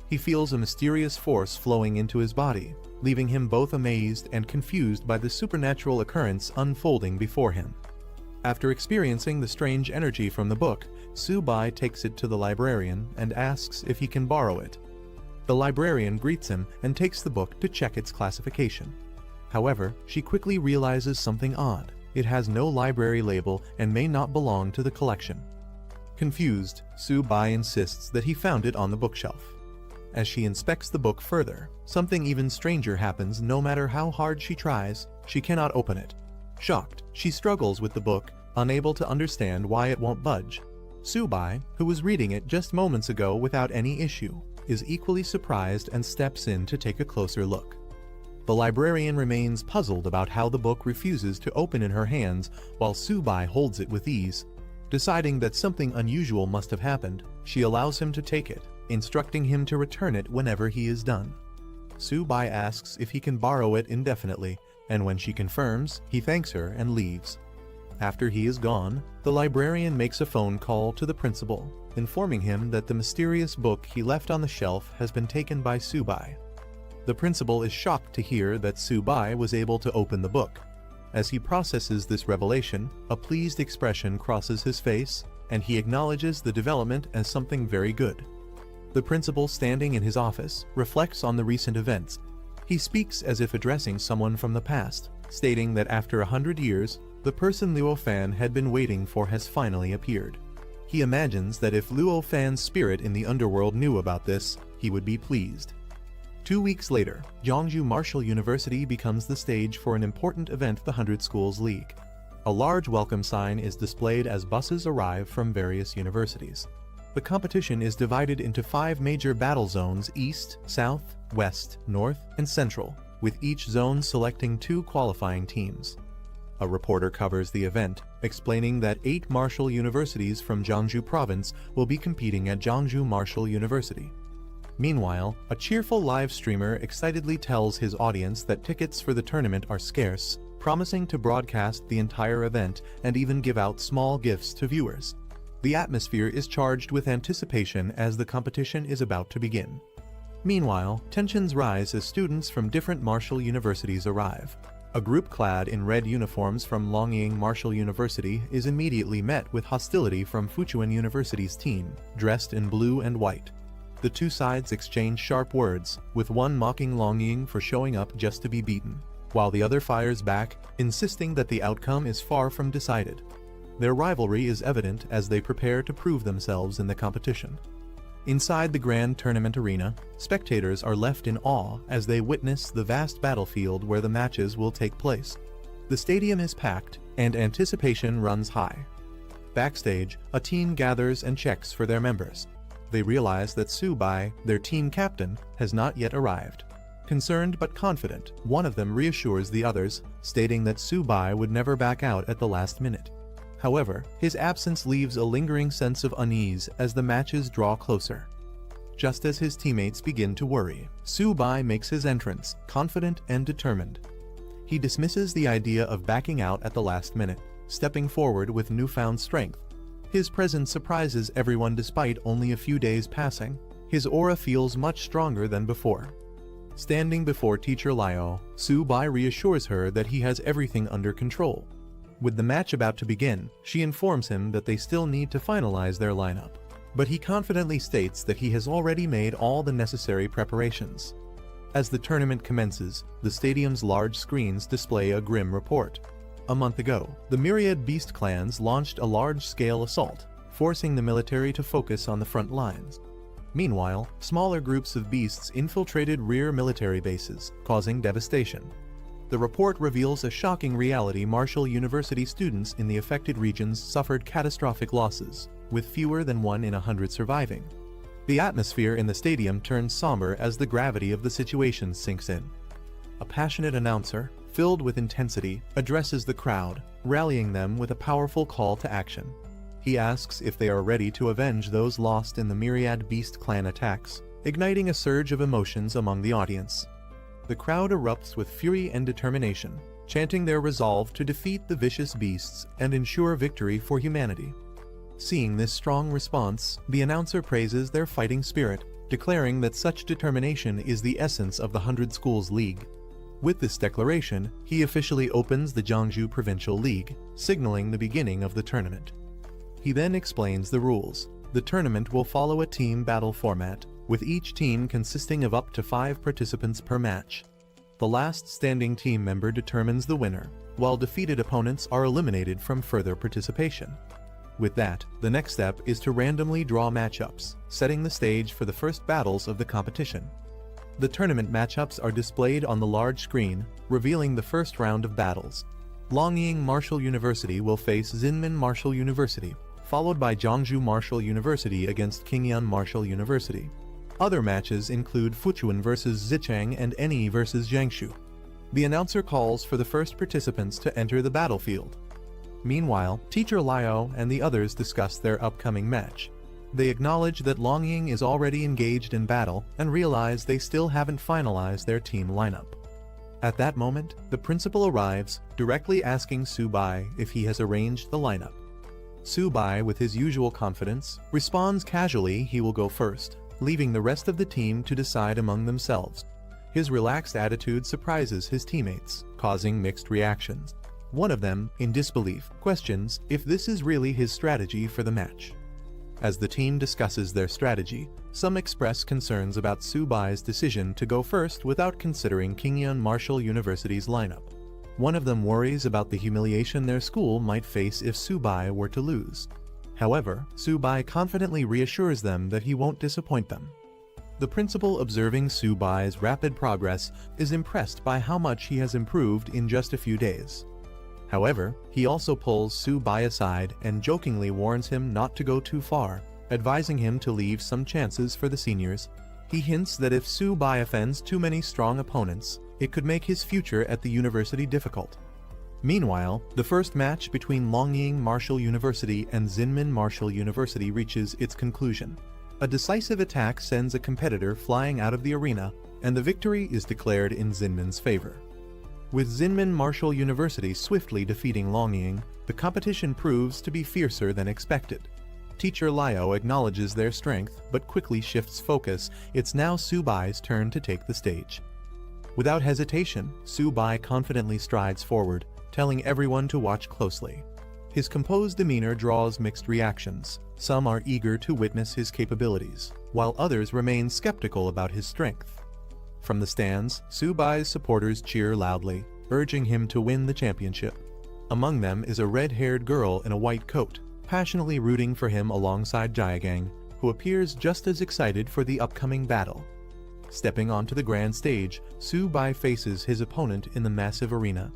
Speaker 1: He feels a mysterious force flowing into his body, leaving him both amazed and confused by the supernatural occurrence unfolding before him. After experiencing the strange energy from the book, Su-bai takes it to the librarian and asks if he can borrow it. The librarian greets him and takes the book to check its classification. However, she quickly realizes something odd. It has no library label and may not belong to the collection. Confused, Su-bai insists that he found it on the bookshelf. As she inspects the book further, something even stranger happens. No matter how hard she tries, she cannot open it. Shocked, she struggles with the book, unable to understand why it won't budge. Su-bai, who was reading it just moments ago without any issue, is equally surprised and steps in to take a closer look. The librarian remains puzzled about how the book refuses to open in her hands while Su-bai holds it with ease. Deciding that something unusual must have happened, she allows him to take it, instructing him to return it whenever he is done. Su-bai asks if he can borrow it indefinitely, and when she confirms, he thanks her and leaves. After he is gone, the librarian makes a phone call to the principal, informing him that the mysterious book he left on the shelf has been taken by Su-bai. The principal is shocked to hear that Su-bai was able to open the book. As he processes this revelation, a pleased expression crosses his face, and he acknowledges the development as something very good. The principal, standing in his office, reflects on the recent events. He speaks as if addressing someone from the past, stating that after 100 years, the person Luo Fan had been waiting for has finally appeared. He imagines that if Luo Fan's spirit in the underworld knew about this, he would be pleased. 2 weeks later, Jeongju Martial University becomes the stage for an important event, the 100 Schools League. A large welcome sign is displayed as buses arrive from various universities. The competition is divided into 5 major battle zones: East, South, West, North, and Central, with each zone selecting 2 qualifying teams. A reporter covers the event, explaining that 8 martial universities from Jeongju Province will be competing at Jeongju Martial University. Meanwhile, a cheerful live streamer excitedly tells his audience that tickets for the tournament are scarce, promising to broadcast the entire event and even give out small gifts to viewers. The atmosphere is charged with anticipation as the competition is about to begin. Meanwhile, tensions rise as students from different martial universities arrive. A group clad in red uniforms from Longying Martial University is immediately met with hostility from Fuchuan University's team, dressed in blue and white. The 2 sides exchange sharp words, with one mocking Longying for showing up just to be beaten, while the other fires back, insisting that the outcome is far from decided. Their rivalry is evident as they prepare to prove themselves in the competition. Inside the grand tournament arena, spectators are left in awe as they witness the vast battlefield where the matches will take place. The stadium is packed, and anticipation runs high. Backstage, a team gathers and checks for their members. They realize that Subai, their team captain, has not yet arrived. Concerned but confident, one of them reassures the others, stating that Subai would never back out at the last minute. However, his absence leaves a lingering sense of unease as the matches draw closer. Just as his teammates begin to worry, Subai makes his entrance, confident and determined. He dismisses the idea of backing out at the last minute, stepping forward with newfound strength. His presence surprises everyone despite only a few days passing. His aura feels much stronger than before. Standing before Teacher Liao, Subai reassures her that he has everything under control. With the match about to begin, she informs him that they still need to finalize their lineup. But he confidently states that he has already made all the necessary preparations. As the tournament commences, the stadium's large screens display a grim report. A month ago, the myriad beast clans launched a large-scale assault, forcing the military to focus on the front lines. Meanwhile, smaller groups of beasts infiltrated rear military bases, causing devastation. The report reveals a shocking reality: Marshall University students in the affected regions suffered catastrophic losses, with fewer than 1 in 100 surviving. The atmosphere in the stadium turns somber as the gravity of the situation sinks in. A passionate announcer, filled with intensity, addresses the crowd, rallying them with a powerful call to action. He asks if they are ready to avenge those lost in the myriad beast clan attacks, igniting a surge of emotions among the audience. The crowd erupts with fury and determination, chanting their resolve to defeat the vicious beasts and ensure victory for humanity. Seeing this strong response, the announcer praises their fighting spirit, declaring that such determination is the essence of the 100 Schools League. With this declaration, he officially opens the Jiangsu Provincial League, signaling the beginning of the tournament. He then explains the rules. The tournament will follow a team battle format, with each team consisting of up to 5 participants per match. The last standing team member determines the winner, while defeated opponents are eliminated from further participation. With that, the next step is to randomly draw matchups, setting the stage for the first battles of the competition. The tournament matchups are displayed on the large screen, revealing the first round of battles. Longying Marshall University will face Zinmin Marshall University, followed by Jiangsu Marshall University against Qingyuan Marshall University. Other matches include Fuchuan vs Zicheng and Eni vs Jiangsu. The announcer calls for the first participants to enter the battlefield. Meanwhile, Teacher Liao and the others discuss their upcoming match. They acknowledge that Longying is already engaged in battle and realize they still haven't finalized their team lineup. At that moment, the principal arrives, directly asking Subai if he has arranged the lineup. Subai, with his usual confidence, responds casually he will go first, leaving the rest of the team to decide among themselves. His relaxed attitude surprises his teammates, causing mixed reactions. One of them, in disbelief, questions if this is really his strategy for the match. As the team discusses their strategy, some express concerns about Subai's decision to go first without considering Qingyuan Marshall University's lineup. One of them worries about the humiliation their school might face if Subai were to lose. However, Subai confidently reassures them that he won't disappoint them. The principal, observing Subai's rapid progress, is impressed by how much he has improved in just a few days. However, he also pulls Subai aside and jokingly warns him not to go too far, advising him to leave some chances for the seniors. He hints that if Subai offends too many strong opponents, it could make his future at the university difficult. Meanwhile, the first match between Longying Marshall University and Zinmin Marshall University reaches its conclusion. A decisive attack sends a competitor flying out of the arena, and the victory is declared in Zinmin's favor. With Zinmin Marshall University swiftly defeating Longying, the competition proves to be fiercer than expected. Teacher Liao acknowledges their strength, but quickly shifts focus. It's now Subai's turn to take the stage. Without hesitation, Subai confidently strides forward, telling everyone to watch closely. His composed demeanor draws mixed reactions. Some are eager to witness his capabilities, while others remain skeptical about his strength. From the stands, Subai's supporters cheer loudly, urging him to win the championship. Among them is a red-haired girl in a white coat, passionately rooting for him alongside Jaegang, who appears just as excited for the upcoming battle. Stepping onto the grand stage, Su-bai faces his opponent in the massive arena.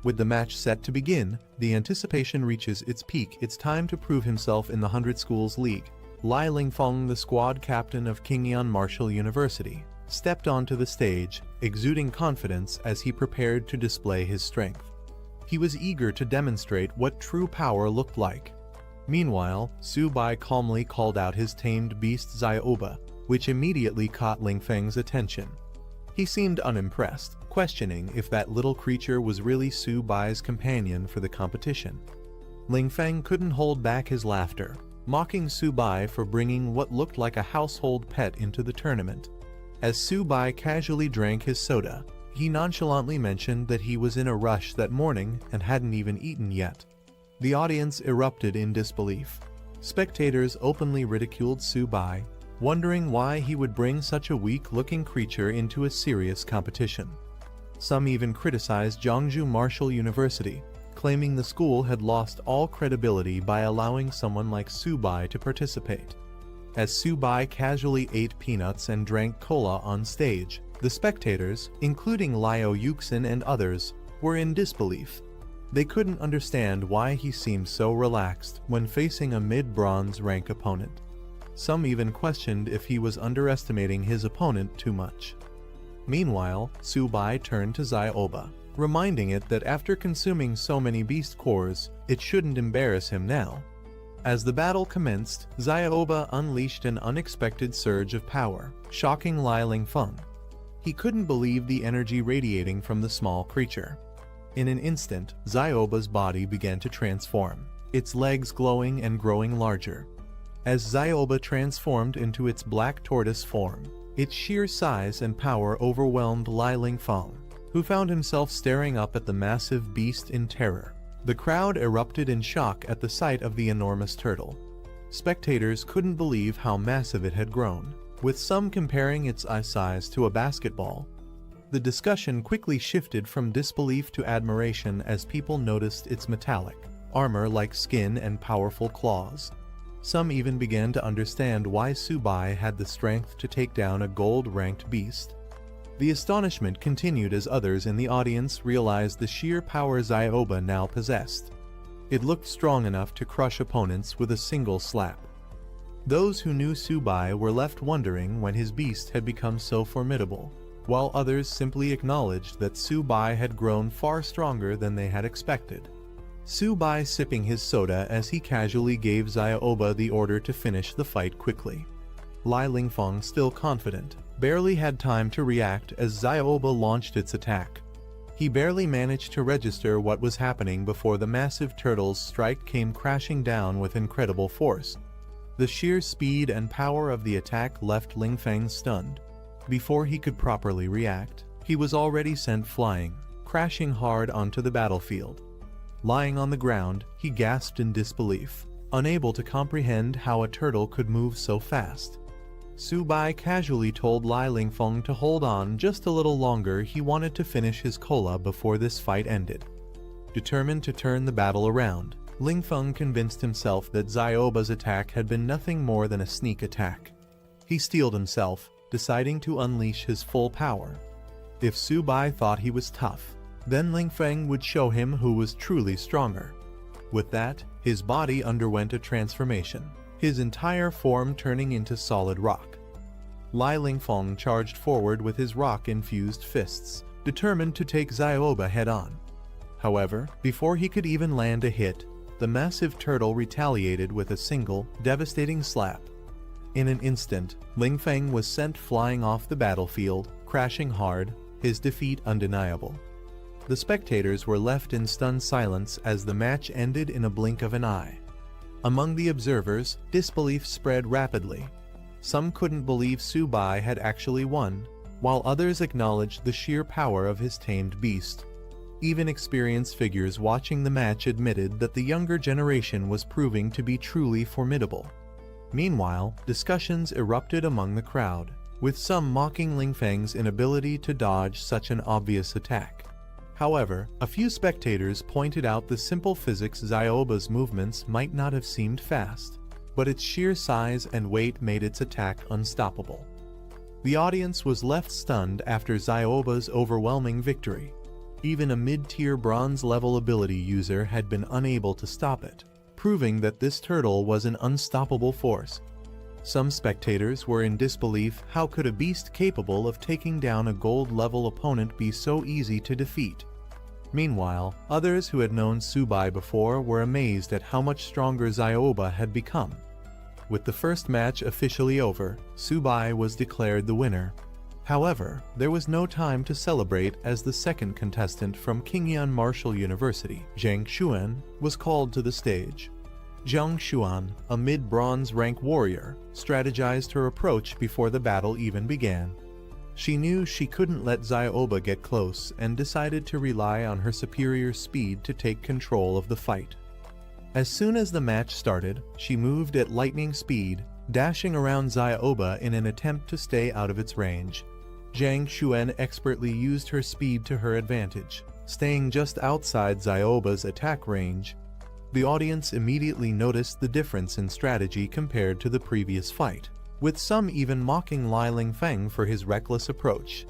Speaker 1: With the match set to begin, the anticipation reaches its peak. It's time to prove himself in the 100 Schools League. Lai Lingfeng, the squad captain of Qingyuan Martial University, stepped onto the stage, exuding confidence as he prepared to display his strength. He was eager to demonstrate what true power looked like. Meanwhile, Su-bai calmly called out his tamed beast Xiaoba, which immediately caught Lingfeng's attention. He seemed unimpressed, questioning if that little creature was really Su-bai's companion for the competition. Lingfeng couldn't hold back his laughter, mocking Su-bai for bringing what looked like a household pet into the tournament. As Su-bai casually drank his soda, he nonchalantly mentioned that he was in a rush that morning and hadn't even eaten yet. The audience erupted in disbelief. Spectators openly ridiculed Su-bai, wondering why he would bring such a weak-looking creature into a serious competition. Some even criticized Jiangsu Martial University, claiming the school had lost all credibility by allowing someone like Su-bai to participate. As Su-bai casually ate peanuts and drank cola on stage, the spectators, including Liu Yuxin and others, were in disbelief. They couldn't understand why he seemed so relaxed when facing a mid-bronze rank opponent. Some even questioned if he was underestimating his opponent too much. Meanwhile, Su-bai turned to Xiaoba, reminding it that after consuming so many beast cores, it shouldn't embarrass him now. As the battle commenced, Xiaoba unleashed an unexpected surge of power, shocking Lai Lingfeng. He couldn't believe the energy radiating from the small creature. In an instant, Xiaoba's body began to transform, its legs glowing and growing larger. As Xiaoba transformed into its black tortoise form, its sheer size and power overwhelmed Lai Lingfeng, who found himself staring up at the massive beast in terror. The crowd erupted in shock at the sight of the enormous turtle. Spectators couldn't believe how massive it had grown, with some comparing its eye size to a basketball. The discussion quickly shifted from disbelief to admiration as people noticed its metallic, armor-like skin and powerful claws. Some even began to understand why Su-bai had the strength to take down a gold-ranked beast. The astonishment continued as others in the audience realized the sheer power Xiaoba now possessed. It looked strong enough to crush opponents with a single slap. Those who knew Su-bai were left wondering when his beast had become so formidable, while others simply acknowledged that Su-bai had grown far stronger than they had expected. Su-bai sipping his soda as he casually gave Xiaoba the order to finish the fight quickly. Lai Lingfeng, still confident, barely had time to react as Xiaoba launched its attack. He barely managed to register what was happening before the massive turtle's strike came crashing down with incredible force. The sheer speed and power of the attack left Lingfeng stunned. Before he could properly react, he was already sent flying, crashing hard onto the battlefield. Lying on the ground, he gasped in disbelief, unable to comprehend how a turtle could move so fast. Su-bai casually told Lai Lingfeng to hold on just a little longer. He wanted to finish his cola before this fight ended. Determined to turn the battle around, Lingfeng convinced himself that Xiaoba's attack had been nothing more than a sneak attack. He steeled himself, deciding to unleash his full power. If Su-bai thought he was tough, then Lingfeng would show him who was truly stronger. With that, his body underwent a transformation, his entire form turning into solid rock. Lai Lingfeng charged forward with his rock-infused fists, determined to take Xiaoba head-on. However, before he could even land a hit, the massive turtle retaliated with a single, devastating slap. In an instant, Lingfeng was sent flying off the battlefield, crashing hard, his defeat undeniable. The spectators were left in stunned silence as the match ended in a blink of an eye. Among the observers, disbelief spread rapidly. Some couldn't believe Su-bai had actually won, while others acknowledged the sheer power of his tamed beast. Even experienced figures watching the match admitted that the younger generation was proving to be truly formidable. Meanwhile, discussions erupted among the crowd, with some mocking Lingfeng's inability to dodge such an obvious attack. However, a few spectators pointed out the simple physics Zyoba's movements might not have seemed fast, but its sheer size and weight made its attack unstoppable. The audience was left stunned after Zyoba's overwhelming victory. Even a mid-tier bronze-level ability user had been unable to stop it, proving that this turtle was an unstoppable force. Some spectators were in disbelief. How could a beast capable of taking down a gold-level opponent be so easy to defeat? Meanwhile, others who had known Tsubai before were amazed at how much stronger Zyoba had become. With the first match officially over, Tsubai was declared the winner. However, there was no time to celebrate as the second contestant from Qingyuan Martial University, Zhang Xuan, was called to the stage. Zhang Xuan, a mid-bronze rank warrior, strategized her approach before the battle even began. She knew she couldn't let Zyoba get close and decided to rely on her superior speed to take control of the fight. As soon as the match started, she moved at lightning speed, dashing around Zyoba in an attempt to stay out of its range. Zhang Xuan expertly used her speed to her advantage, staying just outside Zyoba's attack range. The audience immediately noticed the difference in strategy compared to the previous fight, with some even mocking Li Lingfeng for his reckless approach.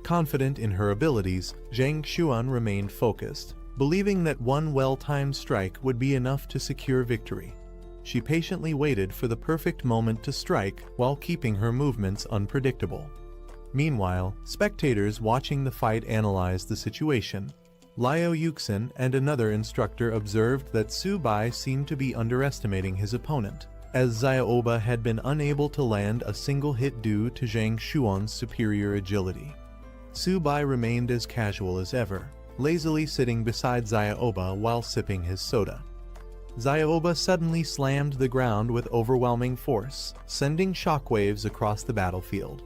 Speaker 1: Confident in her abilities, Zhang Xuan remained focused, believing that one well-timed strike would be enough to secure victory. She patiently waited for the perfect moment to strike while keeping her movements unpredictable. Meanwhile, spectators watching the fight analyzed the situation. Liu Yuxin and another instructor observed that Tsubai seemed to be underestimating his opponent, as Zyoba had been unable to land a single hit due to Zhang Xuan's superior agility. Tsubai remained as casual as ever, lazily sitting beside Zyoba while sipping his soda. Zyoba suddenly slammed the ground with overwhelming force, sending shockwaves across the battlefield.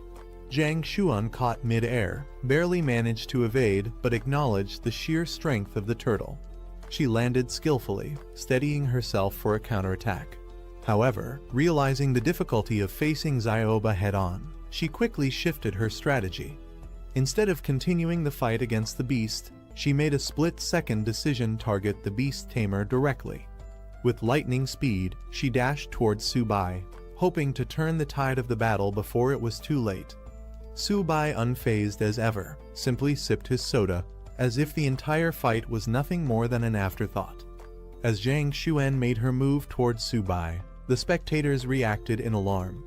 Speaker 1: Zhang Xuan caught mid-air, barely managed to evade but acknowledged the sheer strength of the turtle. She landed skillfully, steadying herself for a counterattack. However, realizing the difficulty of facing Zyoba head-on, she quickly shifted her strategy. Instead of continuing the fight against the beast, she made a split-second decision to target the beast tamer directly. With lightning speed, she dashed towards Tsubai, hoping to turn the tide of the battle before it was too late. Tsubai, unfazed as ever, simply sipped his soda, as if the entire fight was nothing more than an afterthought. As Zhang Xuan made her move towards Tsubai, the spectators reacted in alarm.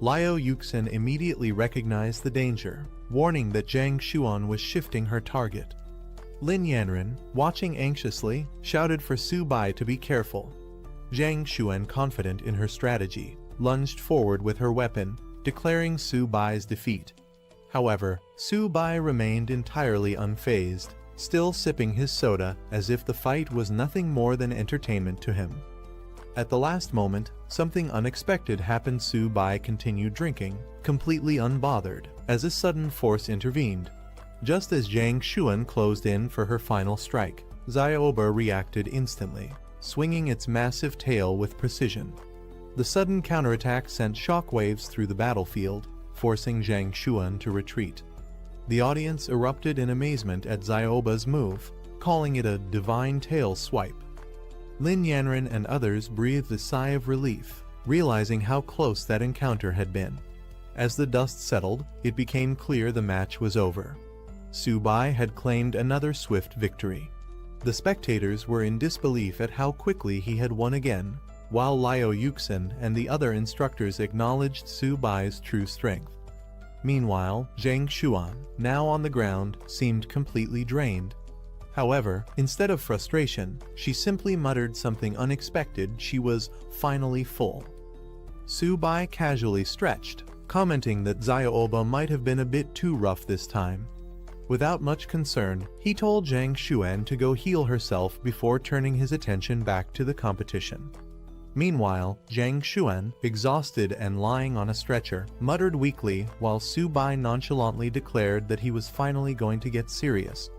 Speaker 1: Liu Yuxin immediately recognized the danger, warning that Zhang Xuan was shifting her target. Lin Yanren, watching anxiously, shouted for Tsubai to be careful. Zhang Xuan, confident in her strategy, lunged forward with her weapon, declaring Tsubai's defeat. However, Tsubai remained entirely unfazed, still sipping his soda as if the fight was nothing more than entertainment to him. At the last moment, something unexpected happened. Tsubai continued drinking, completely unbothered, as a sudden force intervened. Just as Zhang Xuan closed in for her final strike, Zyoba reacted instantly, swinging its massive tail with precision. The sudden counterattack sent shockwaves through the battlefield, forcing Zhang Xuan to retreat. The audience erupted in amazement at Zyoba's move, calling it a divine tail swipe. Lin Yanren and others breathed a sigh of relief, realizing how close that encounter had been. As the dust settled, it became clear the match was over. Tsubai had claimed another swift victory. The spectators were in disbelief at how quickly he had won again, while Liu Yuxin and the other instructors acknowledged Tsubai's true strength. Meanwhile, Zhang Xuan, now on the ground, seemed completely drained. However, instead of frustration, she simply muttered something unexpected. She was finally full. Tsubai casually stretched, commenting that Zyoba might have been a bit too rough this time. Without much concern, he told Zhang Xuan to go heal herself before turning his attention back to the competition. Meanwhile, Zhang Xuan, exhausted and lying on a stretcher, muttered weakly while Tsubai nonchalantly declared that he was finally going to get serious.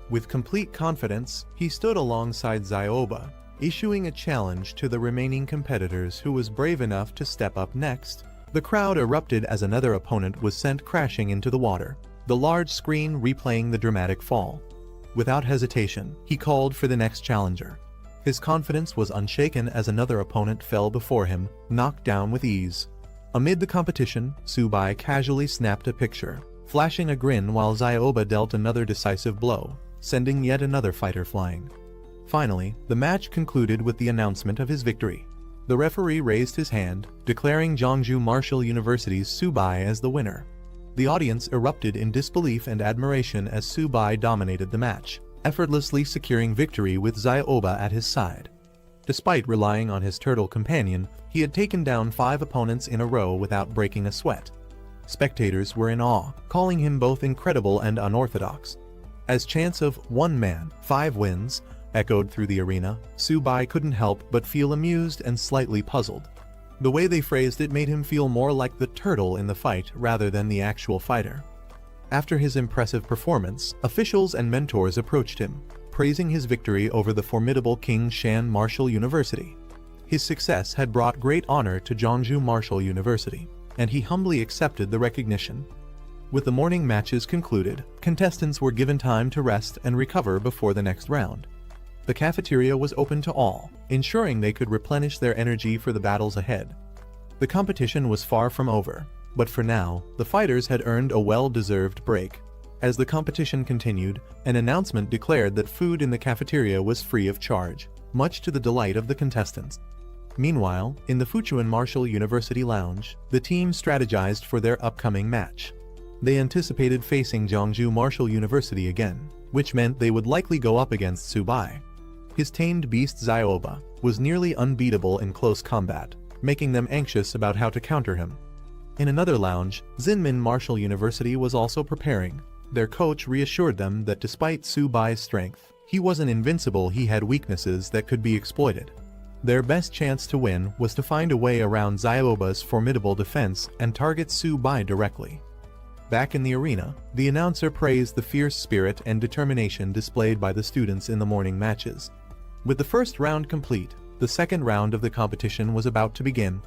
Speaker 1: With complete confidence, he stood alongside Zyoba, issuing a challenge to the remaining competitors who was brave enough to step up next. The crowd erupted as another opponent was sent crashing into the water, the large screen replaying the dramatic fall. Without hesitation, he called for the next challenger. His confidence was unshaken as another opponent fell before him, knocked down with ease. Amid the competition, Subai casually snapped a picture, flashing a grin while Zioba dealt another decisive blow, sending yet another fighter flying. Finally, the match concluded with the announcement of his victory. The referee raised his hand, declaring Jeonju Martial University's Subai as the winner. The audience erupted in disbelief and admiration as Subai dominated the match, effortlessly securing victory with Zioba at his side. Despite relying on his turtle companion, he had taken down 5 opponents in a row without breaking a sweat. Spectators were in awe, calling him both incredible and unorthodox. As chants of "one man, 5 wins" echoed through the arena, Subai couldn't help but feel amused and slightly puzzled. The way they phrased it made him feel more like the turtle in the fight rather than the actual fighter. After his impressive performance, officials and mentors approached him, praising his victory over the formidable King Shan Martial University. His success had brought great honor to Jeonju Martial University, and he humbly accepted the recognition. With the morning matches concluded, contestants were given time to rest and recover before the next round. The cafeteria was open to all, ensuring they could replenish their energy for the battles ahead. The competition was far from over, but for now, the fighters had earned a well-deserved break. As the competition continued, an announcement declared that food in the cafeteria was free of charge, much to the delight of the contestants. Meanwhile, in the Fuchuan Martial University lounge, the team strategized for their upcoming match. They anticipated facing Jeonju Martial University again, which meant they would likely go up against Subai. His tamed beast Zioba was nearly unbeatable in close combat, making them anxious about how to counter him. In another lounge, Xinmin Martial University was also preparing. Their coach reassured them that despite Subai's strength, he wasn't invincible. He had weaknesses that could be exploited. Their best chance to win was to find a way around Zioba's formidable defense and target Subai directly. Back in the arena, the announcer praised the fierce spirit and determination displayed by the students in the morning matches. With the first round complete, the second round of the competition was about to begin.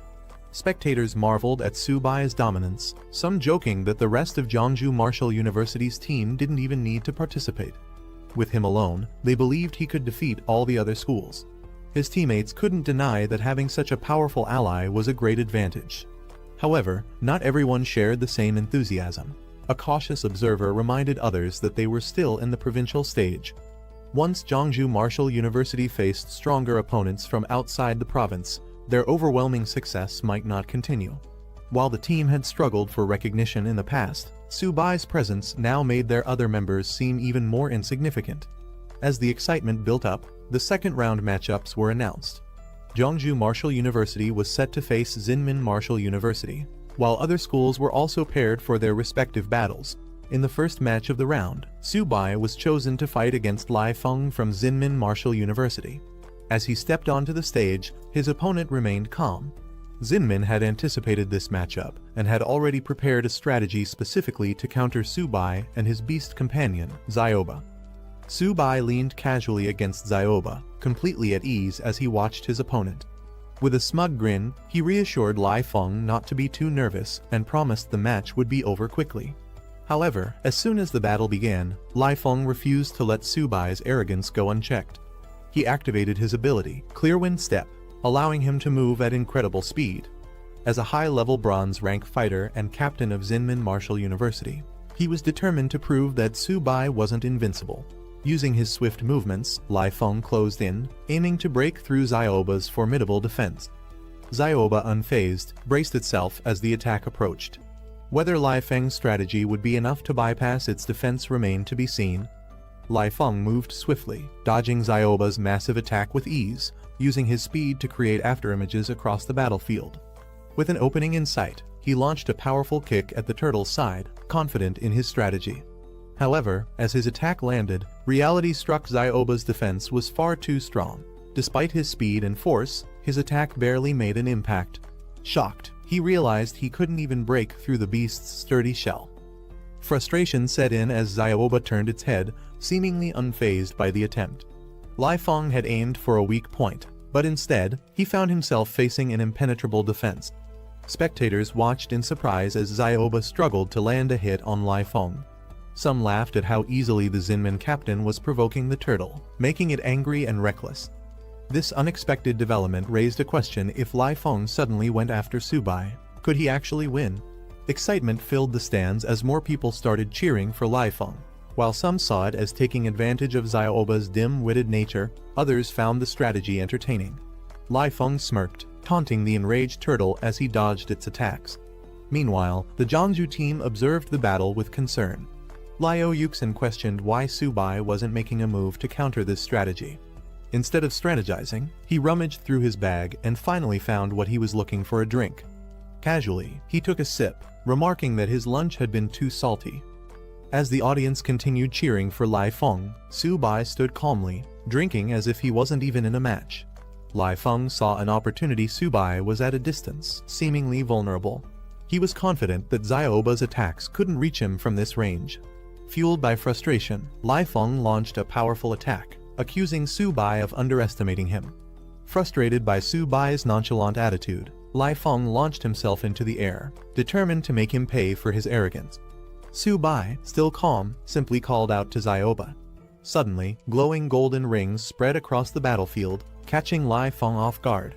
Speaker 1: Spectators marveled at Subai's dominance, some joking that the rest of Jeonju Martial University's team didn't even need to participate. With him alone, they believed he could defeat all the other schools. His teammates couldn't deny that having such a powerful ally was a great advantage. However, not everyone shared the same enthusiasm. A cautious observer reminded others that they were still in the provincial stage. Once Jeonju Martial University faced stronger opponents from outside the province, their overwhelming success might not continue. While the team had struggled for recognition in the past, Subai's presence now made their other members seem even more insignificant. As the excitement built up, the second round matchups were announced. Jeonju Martial University was set to face Xinmin Martial University, while other schools were also paired for their respective battles. In the first match of the round, Subai was chosen to fight against Lai Feng from Xinmin Martial University. As he stepped onto the stage, his opponent remained calm. Xinmin had anticipated this matchup and had already prepared a strategy specifically to counter Subai and his beast companion, Zioba. Subai leaned casually against Zioba, completely at ease as he watched his opponent. With a smug grin, he reassured Lai Feng not to be too nervous and promised the match would be over quickly. However, as soon as the battle began, Lai Feng refused to let Subai's arrogance go unchecked. He activated his ability, Clearwind Step, allowing him to move at incredible speed. As a high-level bronze rank fighter and captain of Xinmin Martial University, he was determined to prove that Subai wasn't invincible. Using his swift movements, Lai Feng closed in, aiming to break through Zioba's formidable defense. Zioba, unfazed, braced itself as the attack approached. Whether Lai Feng's strategy would be enough to bypass its defense remained to be seen. Lai Feng moved swiftly, dodging Zioba's massive attack with ease, using his speed to create afterimages across the battlefield. With an opening in sight, he launched a powerful kick at the turtle's side, confident in his strategy. However, as his attack landed, reality struck. Zioba's defense was far too strong. Despite his speed and force, his attack barely made an impact. Shocked, he realized he couldn't even break through the beast's sturdy shell. Frustration set in as Zioba turned its head, seemingly unfazed by the attempt. Lai Feng had aimed for a weak point, but instead, he found himself facing an impenetrable defense. Spectators watched in surprise as Zioba struggled to land a hit on Lai Feng. Some laughed at how easily the Zinmin captain was provoking the turtle, making it angry and reckless. This unexpected development raised a question: if Lai Feng suddenly went after Subai, could he actually win? Excitement filled the stands as more people started cheering for Lai Feng. While some saw it as taking advantage of Xiaoba's dim-witted nature, others found the strategy entertaining. Lai Feng smirked, taunting the enraged turtle as he dodged its attacks. Meanwhile, the Jiangsu team observed the battle with concern. Liu Yuxin questioned why Subai wasn't making a move to counter this strategy. Instead of strategizing, he rummaged through his bag and finally found what he was looking for: a drink. Casually, he took a sip, remarking that his lunch had been too salty. As the audience continued cheering for Lai Feng, Subai stood calmly, drinking as if he wasn't even in a match. Lai Feng saw an opportunity. Subai was at a distance, seemingly vulnerable. He was confident that Xiaoba's attacks couldn't reach him from this range. Fueled by frustration, Lai Feng launched a powerful attack, accusing Subai of underestimating him. Frustrated by Subai's nonchalant attitude, Lai Feng launched himself into the air, determined to make him pay for his arrogance. Subai, still calm, simply called out to Xiaoba. Suddenly, glowing golden rings spread across the battlefield, catching Lai Feng off guard.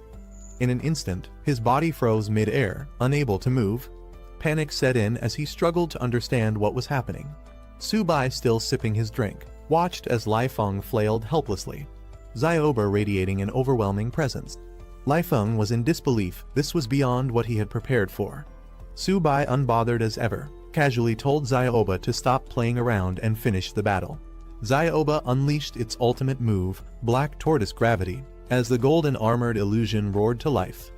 Speaker 1: In an instant, his body froze mid-air, unable to move. Panic set in as he struggled to understand what was happening. Subai, still sipping his drink, watched as Lai Feng flailed helplessly, Xiaoba radiating an overwhelming presence. Lai Feng was in disbelief. This was beyond what he had prepared for. Subai, unbothered as ever, casually told Xiaoba to stop playing around and finish the battle. Xiaoba unleashed its ultimate move, Black Tortoise Gravity, as the golden armored illusion roared to life.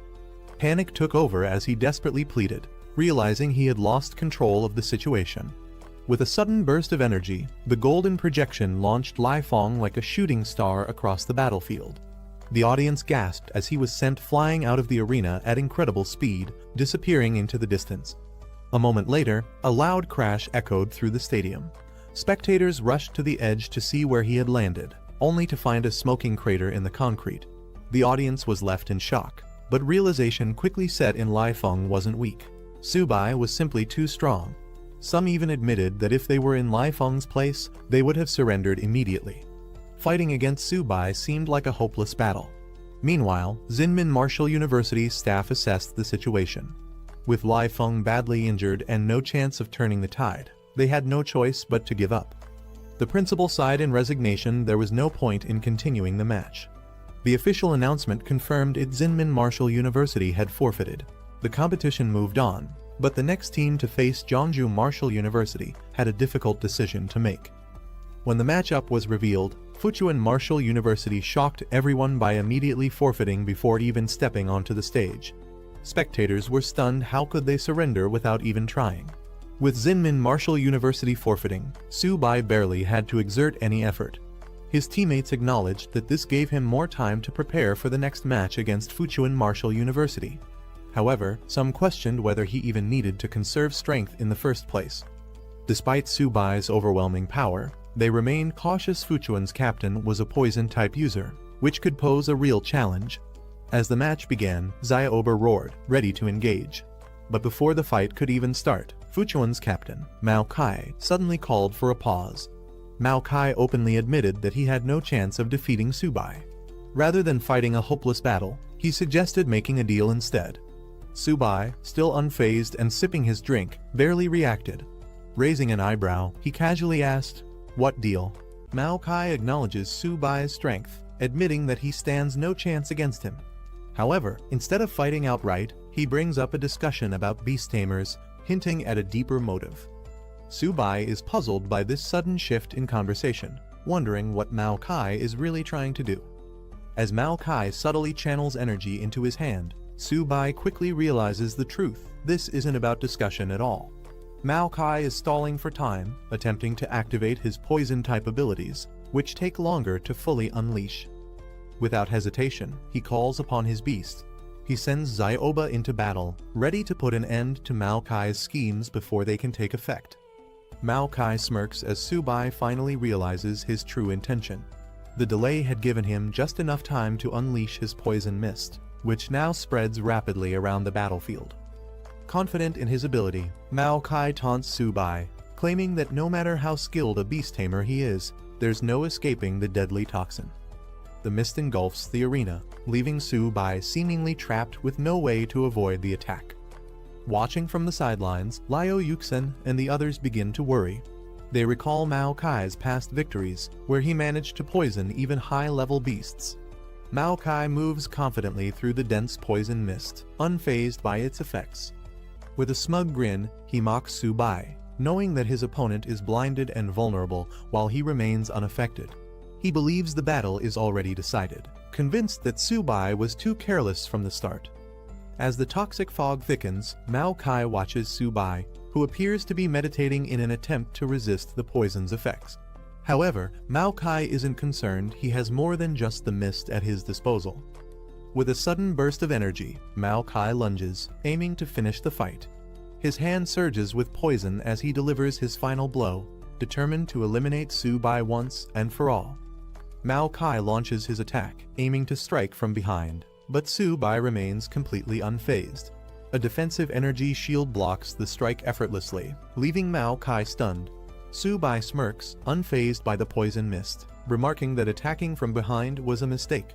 Speaker 1: Panic took over as he desperately pleaded, realizing he had lost control of the situation. With a sudden burst of energy, the golden projection launched Lai Feng like a shooting star across the battlefield. The audience gasped as he was sent flying out of the arena at incredible speed, disappearing into the distance. A moment later, a loud crash echoed through the stadium. Spectators rushed to the edge to see where he had landed, only to find a smoking crater in the concrete. The audience was left in shock, but realization quickly set in: Lai Feng wasn't weak. Subai was simply too strong. Some even admitted that if they were in Lai Feng's place, they would have surrendered immediately. Fighting against Subai seemed like a hopeless battle. Meanwhile, Zinmin Martial University's staff assessed the situation. With Lai Feng badly injured and no chance of turning the tide, they had no choice but to give up. The principal sighed in resignation. There was no point in continuing the match. The official announcement confirmed it: Zinmin Martial University had forfeited. The competition moved on, but the next team to face Jiangsu Martial University had a difficult decision to make. When the matchup was revealed, Fuchuan Martial University shocked everyone by immediately forfeiting before even stepping onto the stage. Spectators were stunned. How could they surrender without even trying? With Zinmin Martial University forfeiting, Subai barely had to exert any effort. His teammates acknowledged that this gave him more time to prepare for the next match against Fuchuan Martial University. However, some questioned whether he even needed to conserve strength in the first place. Despite Subai's overwhelming power, they remained cautious. Fuchuan's captain was a poison-type user, which could pose a real challenge. As the match began, Xiaoba roared, ready to engage. But before the fight could even start, Fuchuan's captain, Mao Kai, suddenly called for a pause. Mao Kai openly admitted that he had no chance of defeating Subai. Rather than fighting a hopeless battle, he suggested making a deal instead. Subai, still unfazed and sipping his drink, barely reacted. Raising an eyebrow, he casually asked, "What deal?" Mao Kai acknowledges Subai's strength, admitting that he stands no chance against him. However, instead of fighting outright, he brings up a discussion about beast tamers, hinting at a deeper motive. Subai is puzzled by this sudden shift in conversation, wondering what Mao Kai is really trying to do. As Mao Kai subtly channels energy into his hand, Subai quickly realizes the truth. This isn't about discussion at all. Mao Kai is stalling for time, attempting to activate his poison-type abilities, which take longer to fully unleash. Without hesitation, he calls upon his beast. He sends Xiaoba into battle, ready to put an end to Mao Kai's schemes before they can take effect. Mao Kai smirks as Subai finally realizes his true intention. The delay had given him just enough time to unleash his poison mist, which now spreads rapidly around the battlefield. Confident in his ability, Mao Kai taunts Subai, claiming that no matter how skilled a beast tamer he is, there's no escaping the deadly toxin. The mist engulfs the arena, leaving Su-bai seemingly trapped with no way to avoid the attack. Watching from the sidelines, Liu Yuxin and the others begin to worry. They recall Mao Kai's past victories, where he managed to poison even high-level beasts. Mao Kai moves confidently through the dense poison mist, unfazed by its effects. With a smug grin, he mocks Su-bai, knowing that his opponent is blinded and vulnerable while he remains unaffected. He believes the battle is already decided, convinced that Su-bai was too careless from the start. As the toxic fog thickens, Mao Kai watches Su-bai, who appears to be meditating in an attempt to resist the poison's effects. However, Mao Kai isn't concerned. He has more than just the mist at his disposal. With a sudden burst of energy, Mao Kai lunges, aiming to finish the fight. His hand surges with poison as he delivers his final blow, determined to eliminate Su-bai once and for all. Mao Kai launches his attack, aiming to strike from behind, but Su-bai remains completely unfazed. A defensive energy shield blocks the strike effortlessly, leaving Mao Kai stunned. Su-bai smirks, unfazed by the poison mist, remarking that attacking from behind was a mistake.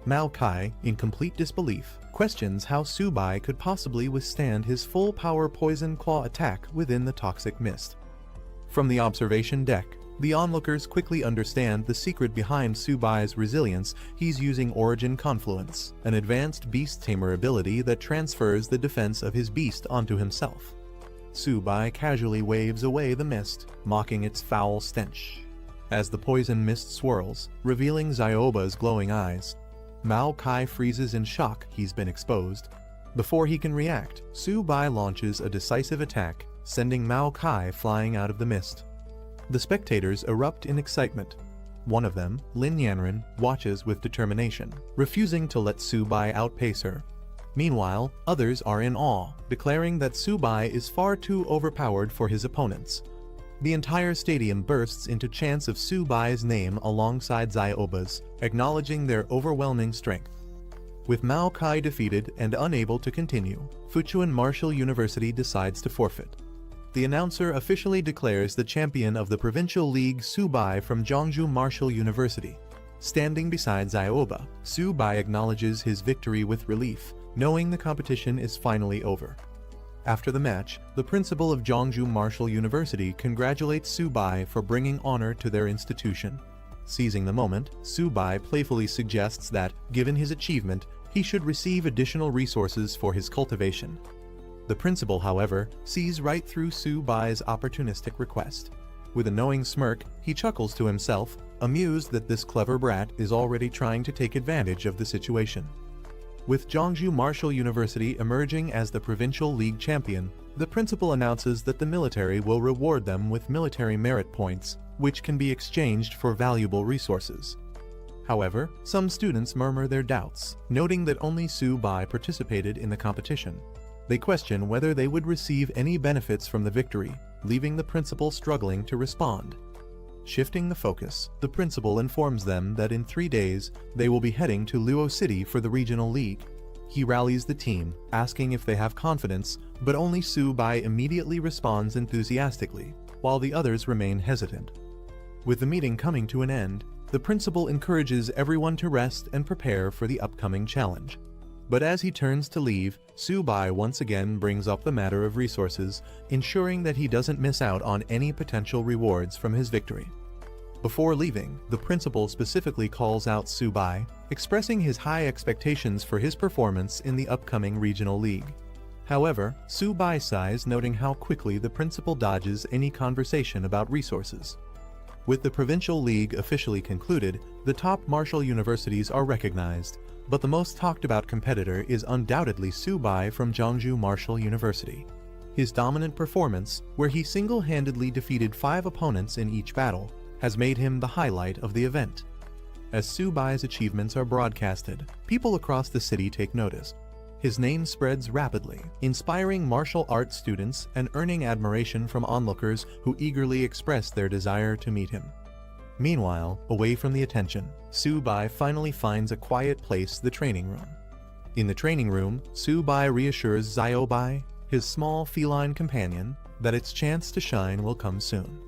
Speaker 1: Mao Kai, in complete disbelief, questions how Su-bai could possibly withstand his full-power poison claw attack within the toxic mist. From the observation deck, the onlookers quickly understand the secret behind Su-bai's resilience. He's using Origin Confluence, an advanced beast tamer ability that transfers the defense of his beast onto himself. Su-bai casually waves away the mist, mocking its foul stench. As the poison mist swirls, revealing Zioba's glowing eyes, Mao Kai freezes in shock. He's been exposed. Before he can react, Su-bai launches a decisive attack, sending Mao Kai flying out of the mist. The spectators erupt in excitement. One of them, Lin Yanren, watches with determination, refusing to let Su-bai outpace her. Meanwhile, others are in awe, declaring that Su-bai is far too overpowered for his opponents. The entire stadium bursts into chants of Su-bai's name alongside Zioba's, acknowledging their overwhelming strength. With Mao Kai defeated and unable to continue, Fuchuan Martial University decides to forfeit. The announcer officially declares the champion of the Provincial League Su-bai from Jeongju Martial University. Standing beside Zioba, Su-bai acknowledges his victory with relief, knowing the competition is finally over. After the match, the principal of Jeongju Martial University congratulates Su-bai for bringing honor to their institution. Seizing the moment, Su-bai playfully suggests that, given his achievement, he should receive additional resources for his cultivation. The principal, however, sees right through Su-bai's opportunistic request. With a knowing smirk, he chuckles to himself, amused that this clever brat is already trying to take advantage of the situation. With Jeongju Martial University emerging as the Provincial League champion, the principal announces that the military will reward them with military merit points, which can be exchanged for valuable resources. However, some students murmur their doubts, noting that only Su-bai participated in the competition. They question whether they would receive any benefits from the victory, leaving the principal struggling to respond. Shifting the focus, the principal informs them that in 3 days, they will be heading to Luo City for the regional league. He rallies the team, asking if they have confidence, but only Su-bai immediately responds enthusiastically, while the others remain hesitant. With the meeting coming to an end, the principal encourages everyone to rest and prepare for the upcoming challenge. But as he turns to leave, Su-bai once again brings up the matter of resources, ensuring that he doesn't miss out on any potential rewards from his victory. Before leaving, the principal specifically calls out Su-bai, expressing his high expectations for his performance in the upcoming regional league. However, Su-bai sighs, noting how quickly the principal dodges any conversation about resources. With the provincial league officially concluded, the top martial universities are recognized, but the most talked about competitor is undoubtedly Su-bai from Jeongju Martial University. His dominant performance, where he single-handedly defeated 5 opponents in each battle, has made him the highlight of the event. As Su-bai's achievements are broadcasted, people across the city take notice. His name spreads rapidly, inspiring martial arts students and earning admiration from onlookers who eagerly express their desire to meet him. Meanwhile, away from the attention, Su-bai finally finds a quiet place, the training room. In the training room, Su-bai reassures Ziobai, his small feline companion, that its chance to shine will come soon.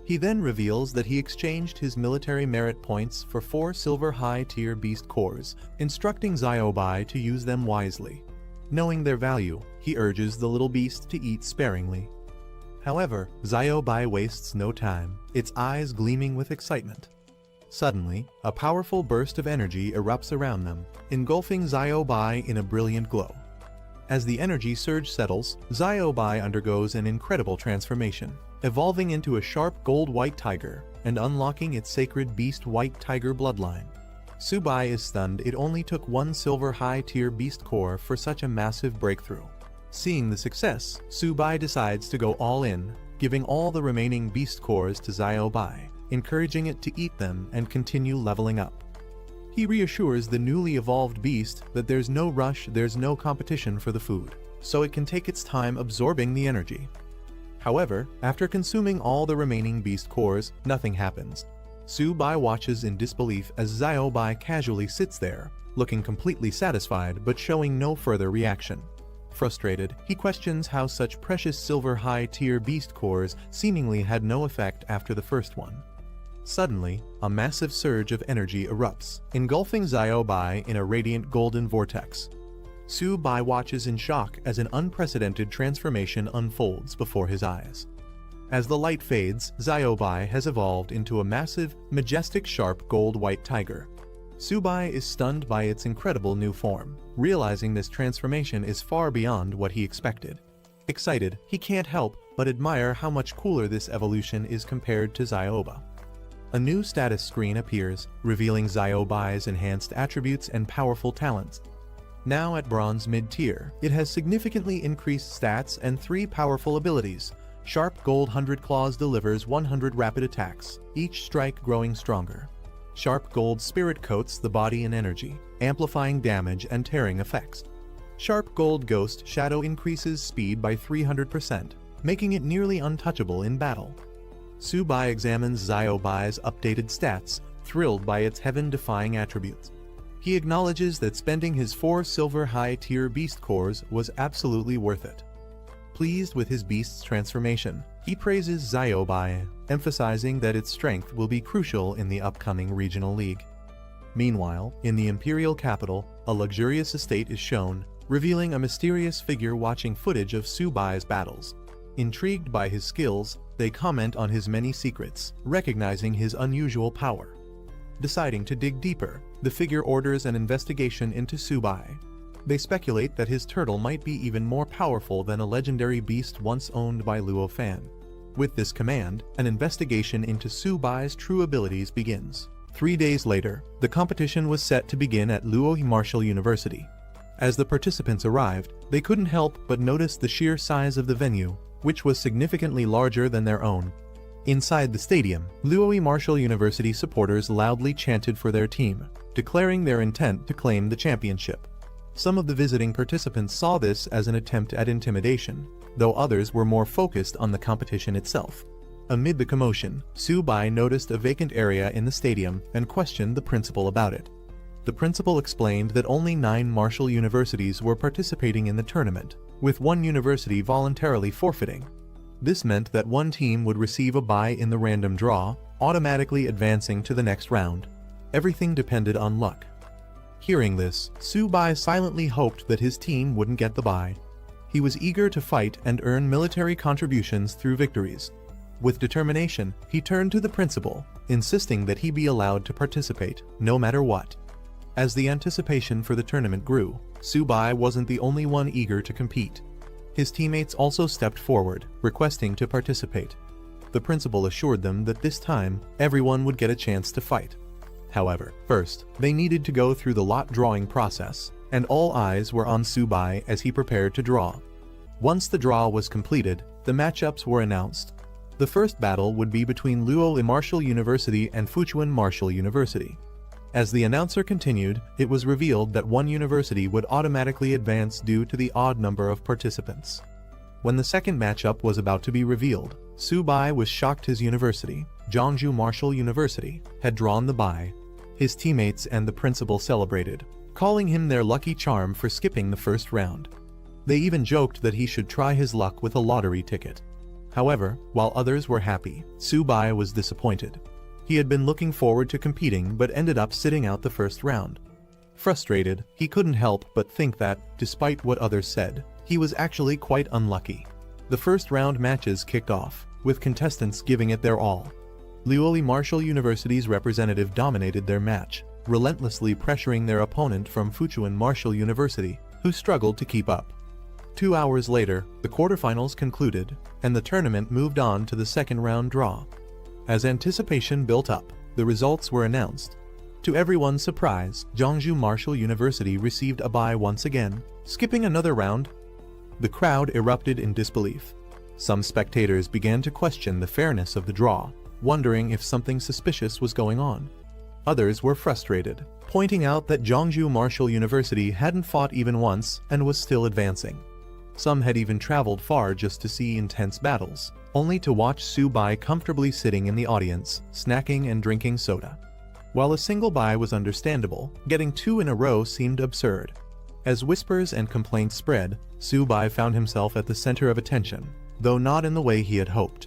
Speaker 1: He then reveals that he exchanged his military merit points for 4 silver high-tier beast cores, instructing Xiaobai to use them wisely. Knowing their value, he urges the little beast to eat sparingly. However, Xiaobai wastes no time, its eyes gleaming with excitement. Suddenly, a powerful burst of energy erupts around them, engulfing Xiaobai in a brilliant glow. As the energy surge settles, Xiaobai undergoes an incredible transformation, evolving into a sharp gold-white tiger and unlocking its sacred beast-white tiger bloodline. Subai is stunned. It only took 1 silver high-tier beast core for such a massive breakthrough. Seeing the success, Subai decides to go all in, giving all the remaining beast cores to Xiaobai, encouraging it to eat them and continue leveling up. He reassures the newly evolved beast that there's no rush, there's no competition for the food, so it can take its time absorbing the energy. However, after consuming all the remaining beast cores, nothing happens. Subai watches in disbelief as Xiaobai casually sits there, looking completely satisfied but showing no further reaction. Frustrated, he questions how such precious silver high-tier beast cores seemingly had no effect after the first one. Suddenly, a massive surge of energy erupts, engulfing Xiaobai in a radiant golden vortex. Subai watches in shock as an unprecedented transformation unfolds before his eyes. As the light fades, Xiaobai has evolved into a massive, majestic sharp gold-white tiger. Subai is stunned by its incredible new form, realizing this transformation is far beyond what he expected. Excited, he can't help but admire how much cooler this evolution is compared to Xiaoba. A new status screen appears, revealing Xiaobai's enhanced attributes and powerful talents. Now at bronze mid-tier, it has significantly increased stats and 3 powerful abilities. Sharp Gold 100 Claws delivers 100 rapid attacks, each strike growing stronger. Sharp Gold Spirit coats the body in energy, amplifying damage and tearing effects. Sharp Gold Ghost Shadow increases speed by 300%, making it nearly untouchable in battle. Subai examines Xiaobai's updated stats, thrilled by its heaven-defying attributes. He acknowledges that spending his 4 silver high-tier beast cores was absolutely worth it. Pleased with his beast's transformation, he praises Xiaobai, emphasizing that its strength will be crucial in the upcoming regional league. Meanwhile, in the imperial capital, a luxurious estate is shown, revealing a mysterious figure watching footage of Subai's battles. Intrigued by his skills, they comment on his many secrets, recognizing his unusual power. Deciding to dig deeper, the figure orders an investigation into Subai. They speculate that his turtle might be even more powerful than a legendary beast once owned by Luo Fan. With this command, an investigation into Subai's true abilities begins. 3 days later, the competition was set to begin at Luo Martial University. As the participants arrived, they couldn't help but notice the sheer size of the venue, which was significantly larger than their own. Inside the stadium, Luo Martial University supporters loudly chanted for their team, declaring their intent to claim the championship. Some of the visiting participants saw this as an attempt at intimidation, though others were more focused on the competition itself. Amid the commotion, Subai noticed a vacant area in the stadium and questioned the principal about it. The principal explained that only 9 martial universities were participating in the tournament, with 1 university voluntarily forfeiting. This meant that 1 team would receive a bye in the random draw, automatically advancing to the next round. Everything depended on luck. Hearing this, Subai silently hoped that his team wouldn't get the bye. He was eager to fight and earn military contributions through victories. With determination, he turned to the principal, insisting that he be allowed to participate, no matter what. As the anticipation for the tournament grew, Subai wasn't the only one eager to compete. His teammates also stepped forward, requesting to participate. The principal assured them that this time, everyone would get a chance to fight. However, first, they needed to go through the lot drawing process, and all eyes were on Subai as he prepared to draw. Once the draw was completed, the matchups were announced. The first battle would be between Luo Martial University and Fuchuan Martial University. As the announcer continued, it was revealed that 1 university would automatically advance due to the odd number of participants. When the second matchup was about to be revealed, Subai was shocked his university, Zhongzhou Martial University, had drawn the bye. His teammates and the principal celebrated, calling him their lucky charm for skipping the first round. They even joked that he should try his luck with a lottery ticket. However, while others were happy, Su-bai was disappointed. He had been looking forward to competing but ended up sitting out the first round. Frustrated, he couldn't help but think that, despite what others said, he was actually quite unlucky. The first round matches kicked off, with contestants giving it their all. Luoli Marshall University's representative dominated their match, relentlessly pressuring their opponent from Fuchuan Marshall University, who struggled to keep up. 2 hours later, the quarterfinals concluded, and the tournament moved on to the second round draw. As anticipation built up, the results were announced. To everyone's surprise, Jeongju Marshall University received a bye once again, skipping another round. The crowd erupted in disbelief. Some spectators began to question the fairness of the draw, wondering if something suspicious was going on. Others were frustrated, pointing out that Jeongju Marshall University hadn't fought even once and was still advancing. Some had even traveled far just to see intense battles, only to watch Su-bai comfortably sitting in the audience, snacking and drinking soda. While a single bye was understandable, getting 2 in a row seemed absurd. As whispers and complaints spread, Su-bai found himself at the center of attention, though not in the way he had hoped.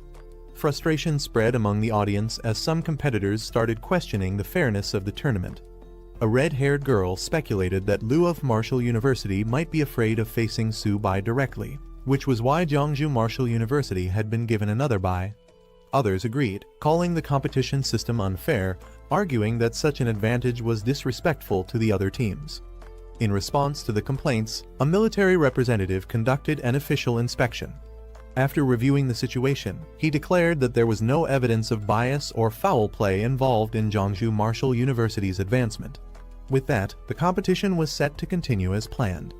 Speaker 1: Frustration spread among the audience as some competitors started questioning the fairness of the tournament. A red-haired girl speculated that Lu of Marshall University might be afraid of facing Su-bai directly, which was why Jeongju Marshall University had been given another bye. Others agreed, calling the competition system unfair, arguing that such an advantage was disrespectful to the other teams. In response to the complaints, a military representative conducted an official inspection. After reviewing the situation, he declared that there was no evidence of bias or foul play involved in Jeongju Marshall University's advancement. With that, the competition was set to continue as planned.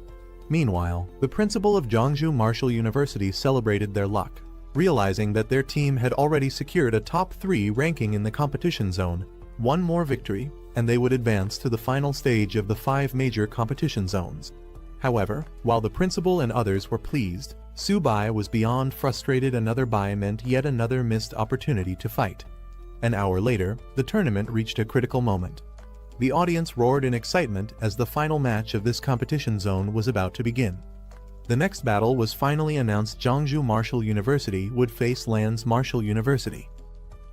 Speaker 1: Meanwhile, the principal of Jeongju Marshall University celebrated their luck, realizing that their team had already secured a top 3 ranking in the competition zone. One more victory, and they would advance to the final stage of the 5 major competition zones. However, while the principal and others were pleased, Su-bai was beyond frustrated. Another bye meant yet another missed opportunity to fight. An hour later, the tournament reached a critical moment. The audience roared in excitement as the final match of this competition zone was about to begin. The next battle was finally announced. Jeongju Marshall University would face Lans Marshall University.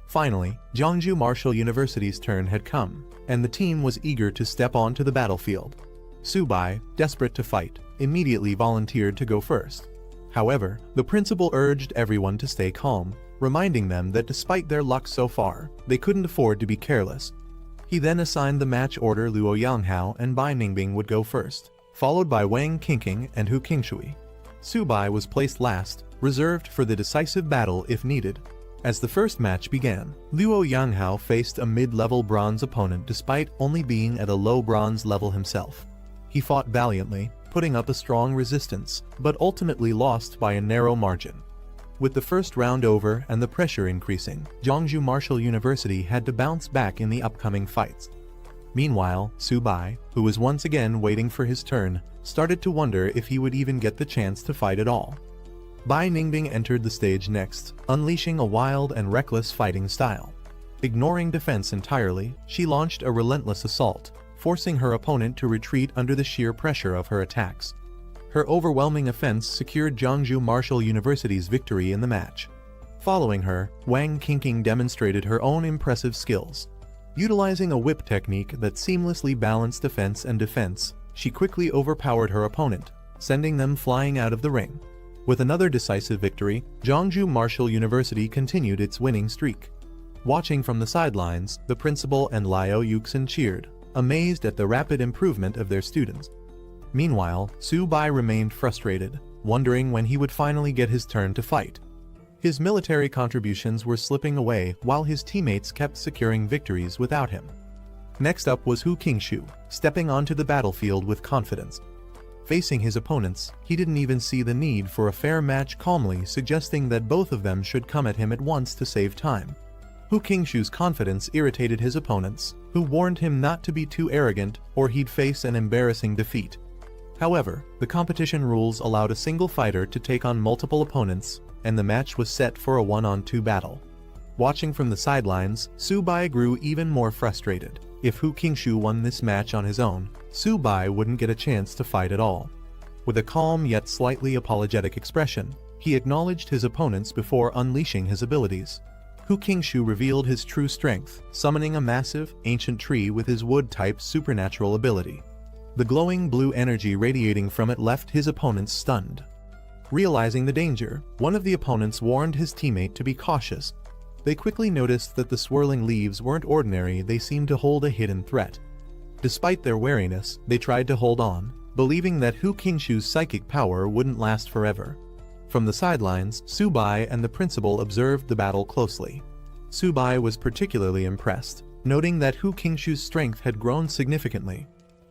Speaker 1: Finally, Jeongju Marshall University's turn had come, and the team was eager to step onto the battlefield. Su-bai, desperate to fight, immediately volunteered to go first. However, the principal urged everyone to stay calm, reminding them that despite their luck so far, they couldn't afford to be careless. He then assigned the match order. Luo Yanghao and Bai Ningbing would go first, followed by Wang Qingqing and Hu Qingshui. Su-bai was placed last, reserved for the decisive battle if needed. As the first match began, Luo Yanghao faced a mid-level bronze opponent despite only being at a low bronze level himself. He fought valiantly, putting up a strong resistance, but ultimately lost by a narrow margin. With the first round over and the pressure increasing, Jeongju Marshall University had to bounce back in the upcoming fights. Meanwhile, Su-bai, who was once again waiting for his turn, started to wonder if he would even get the chance to fight at all. Bai Ningbing entered the stage next, unleashing a wild and reckless fighting style. Ignoring defense entirely, she launched a relentless assault, forcing her opponent to retreat under the sheer pressure of her attacks. Her overwhelming offense secured Jeongju Marshall University's victory in the match. Following her, Wang Qingqing demonstrated her own impressive skills. Utilizing a whip technique that seamlessly balanced offense and defense, she quickly overpowered her opponent, sending them flying out of the ring. With another decisive victory, Jeongju Marshall University continued its winning streak. Watching from the sidelines, the principal and Liao Yuxin cheered, amazed at the rapid improvement of their students. Meanwhile, Su-bai remained frustrated, wondering when he would finally get his turn to fight. His military contributions were slipping away while his teammates kept securing victories without him. Next up was Hu Qingshui, stepping onto the battlefield with confidence. Facing his opponents, he didn't even see the need for a fair match, calmly suggesting that both of them should come at him at once to save time. Hu Qingshui's confidence irritated his opponents, who warned him not to be too arrogant or he'd face an embarrassing defeat. However, the competition rules allowed a single fighter to take on multiple opponents, and the match was set for a 1-on-2 battle. Watching from the sidelines, Su-bai grew even more frustrated. If Hu Qingshui won this match on his own, Su-bai wouldn't get a chance to fight at all. With a calm yet slightly apologetic expression, He acknowledged his opponents before unleashing his abilities. Hu Qingshu revealed his true strength, summoning a massive, ancient tree with his wood-type supernatural ability. The glowing blue energy radiating from it left his opponents stunned. Realizing the danger, one of the opponents warned his teammate to be cautious. They quickly noticed that the swirling leaves weren't ordinary, they seemed to hold a hidden threat. Despite their wariness, they tried to hold on, believing that Hu Qingshu's psychic power wouldn't last forever. From the sidelines, Subai and the principal observed the battle closely. Subai was particularly impressed, noting that Hu Qingshu's strength had grown significantly.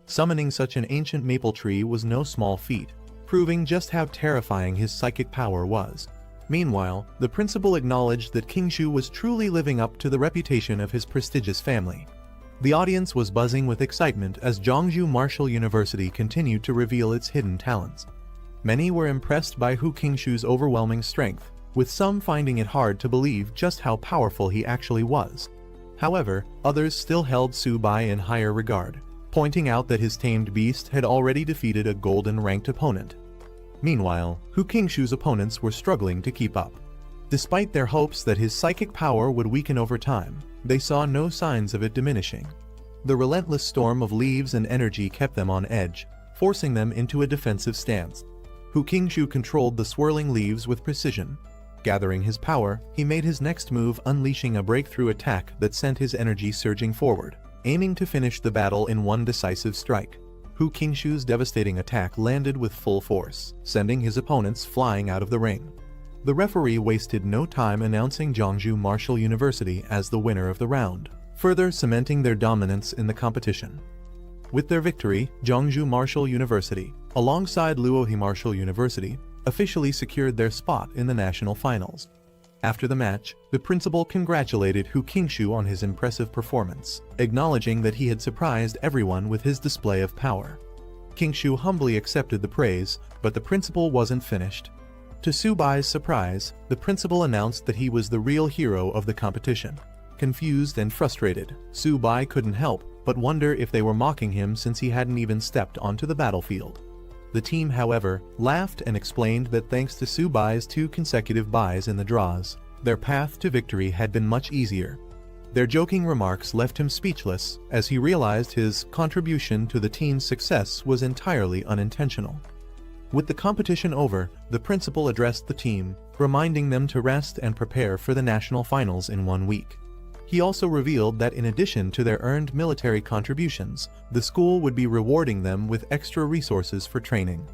Speaker 1: Summoning such an ancient maple tree was no small feat, proving just how terrifying his psychic power was. Meanwhile, the principal acknowledged that Qingshu was truly living up to the reputation of his prestigious family. The audience was buzzing with excitement as Zhongzhou Martial University continued to reveal its hidden talents. Many were impressed by Hu Qingshu's overwhelming strength, with some finding it hard to believe just how powerful he actually was. However, others still held Subai in higher regard, pointing out that his tamed beast had already defeated a golden-ranked opponent. Meanwhile, Hu Qingshu's opponents were struggling to keep up. Despite their hopes that his psychic power would weaken over time, they saw no signs of it diminishing. The relentless storm of leaves and energy kept them on edge, forcing them into a defensive stance. Hu Qingshu controlled the swirling leaves with precision. Gathering his power, he made his next move, unleashing a breakthrough attack that sent his energy surging forward, aiming to finish the battle in one decisive strike. Hu Qingshu's devastating attack landed with full force, sending his opponents flying out of the ring. The referee wasted no time announcing Zhongzhou Martial University as the winner of the round, further cementing their dominance in the competition. With their victory, Zhongzhou Martial University, alongside Luohe Martial University, officially secured their spot in the national finals. After the match, the principal congratulated Hu Qingshu on his impressive performance, acknowledging that he had surprised everyone with his display of power. Qingshu humbly accepted the praise, but the principal wasn't finished. To Subai's surprise, the principal announced that he was the real hero of the competition. Confused and frustrated, Subai couldn't help but wonder if they were mocking him since he hadn't even stepped onto the battlefield. The team, however, laughed and explained that thanks to Subai's 2 consecutive buys in the draws, their path to victory had been much easier. Their joking remarks left him speechless as he realized his contribution to the team's success was entirely unintentional. With the competition over, the principal addressed the team, reminding them to rest and prepare for the national finals in 1 week. He also revealed that in addition to their earned military contributions, the school would be rewarding them with extra resources for training.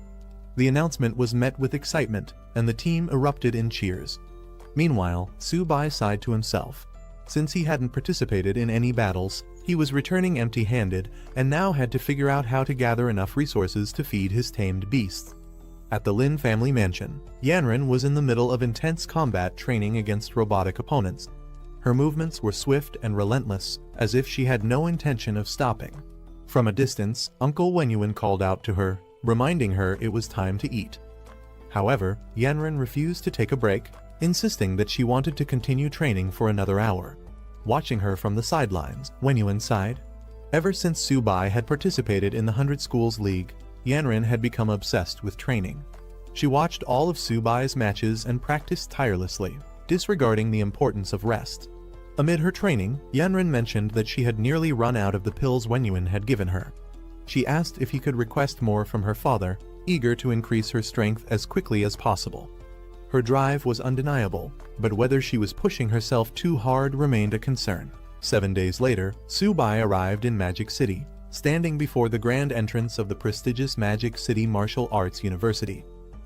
Speaker 1: The announcement was met with excitement, and the team erupted in cheers. Meanwhile, Subai sighed to himself. Since he hadn't participated in any battles, he was returning empty-handed and now had to figure out how to gather enough resources to feed his tamed beasts. At the Lin family mansion, Yanren was in the middle of intense combat training against robotic opponents. Her movements were swift and relentless, as if she had no intention of stopping. From a distance, Uncle Wenyuan called out to her, reminding her it was time to eat. However, Yanren refused to take a break, insisting that she wanted to continue training for another hour. Watching her from the sidelines, Wenyuan sighed. Ever since Subai had participated in the 100 Schools League, Yanren had become obsessed with training. She watched all of Subai's matches and practiced tirelessly, disregarding the importance of rest. Amid her training, Yanren mentioned that she had nearly run out of the pills Wenyuan had given her. She asked if he could request more from her father, eager to increase her strength as quickly as possible. Her drive was undeniable, but whether she was pushing herself too hard remained a concern. 7 days later, Subai arrived in Magic City, standing before the grand entrance of the prestigious Magic City Martial Arts University.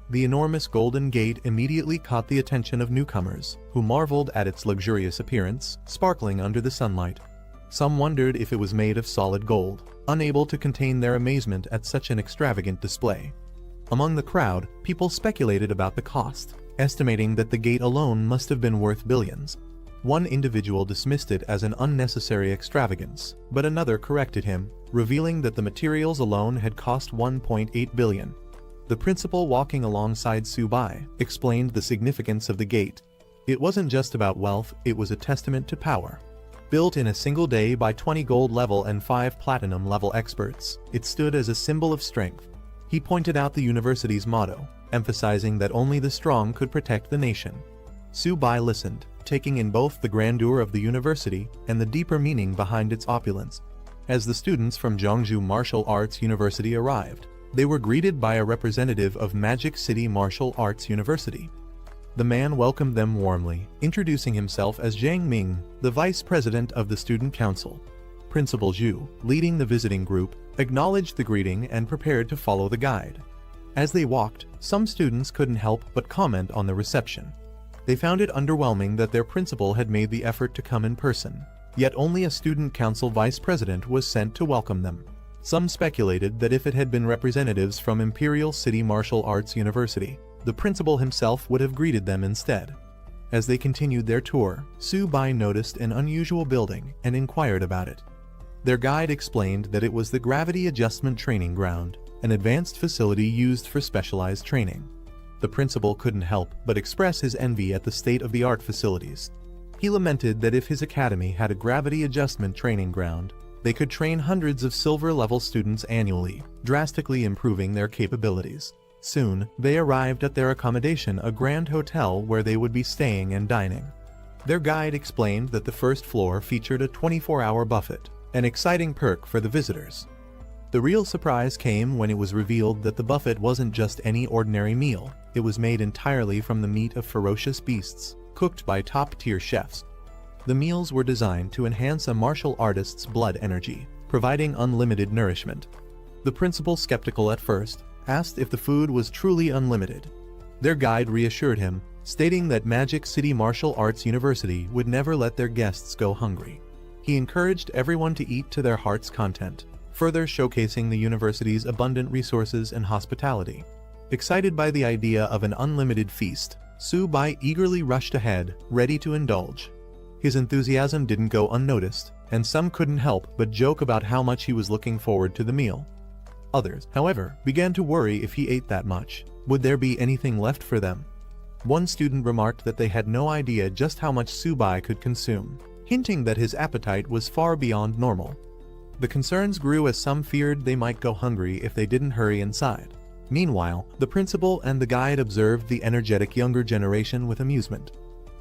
Speaker 1: The enormous golden gate immediately caught the attention of newcomers, who marveled at its luxurious appearance, sparkling under the sunlight. Some wondered if it was made of solid gold, unable to contain their amazement at such an extravagant display. Among the crowd, people speculated about the cost, estimating that the gate alone must have been worth billions. One individual dismissed it as an unnecessary extravagance, but another corrected him, revealing that the materials alone had cost 1.8 billion. The principal, walking alongside Subai, explained the significance of the gate. It wasn't just about wealth, it was a testament to power. Built in a single day by 20 gold level and 5 platinum level experts, it stood as a symbol of strength. He pointed out the university's motto, emphasizing that only the strong could protect the nation. Su-bai listened, taking in both the grandeur of the university and the deeper meaning behind its opulence. As the students from Jeongju Martial Arts University arrived, they were greeted by a representative of Magic City Martial Arts University. The man welcomed them warmly, introducing himself as Jiang Ming, the vice president of the student council. Principal Zhu, leading the visiting group, acknowledged the greeting and prepared to follow the guide. As they walked, some students couldn't help but comment on the reception. They found it underwhelming that their principal had made the effort to come in person, yet only a student council vice president was sent to welcome them. Some speculated that if it had been representatives from Imperial City Martial Arts University, the principal himself would have greeted them instead. As they continued their tour, Su-bai noticed an unusual building and inquired about it. Their guide explained that it was the Gravity Adjustment Training Ground, an advanced facility used for specialized training. The principal couldn't help but express his envy at the state-of-the-art facilities. He lamented that if his academy had a gravity adjustment training ground, they could train hundreds of silver-level students annually, drastically improving their capabilities. Soon, they arrived at their accommodation, a grand hotel where they would be staying and dining. Their guide explained that the first floor featured a 24-hour buffet, an exciting perk for the visitors. The real surprise came when it was revealed that the buffet wasn't just any ordinary meal. It was made entirely from the meat of ferocious beasts, cooked by top-tier chefs. The meals were designed to enhance a martial artist's blood energy, providing unlimited nourishment. The principal, skeptical at first, asked if the food was truly unlimited. Their guide reassured him, stating that Magic City Martial Arts University would never let their guests go hungry. He encouraged everyone to eat to their heart's content, further showcasing the university's abundant resources and hospitality. Excited by the idea of an unlimited feast, Su-bai eagerly rushed ahead, ready to indulge. His enthusiasm didn't go unnoticed, and some couldn't help but joke about how much he was looking forward to the meal. Others, however, began to worry if he ate that much. Would there be anything left for them? One student remarked that they had no idea just how much Su-bai could consume, hinting that his appetite was far beyond normal. The concerns grew as some feared they might go hungry if they didn't hurry inside. Meanwhile, the principal and the guide observed the energetic younger generation with amusement.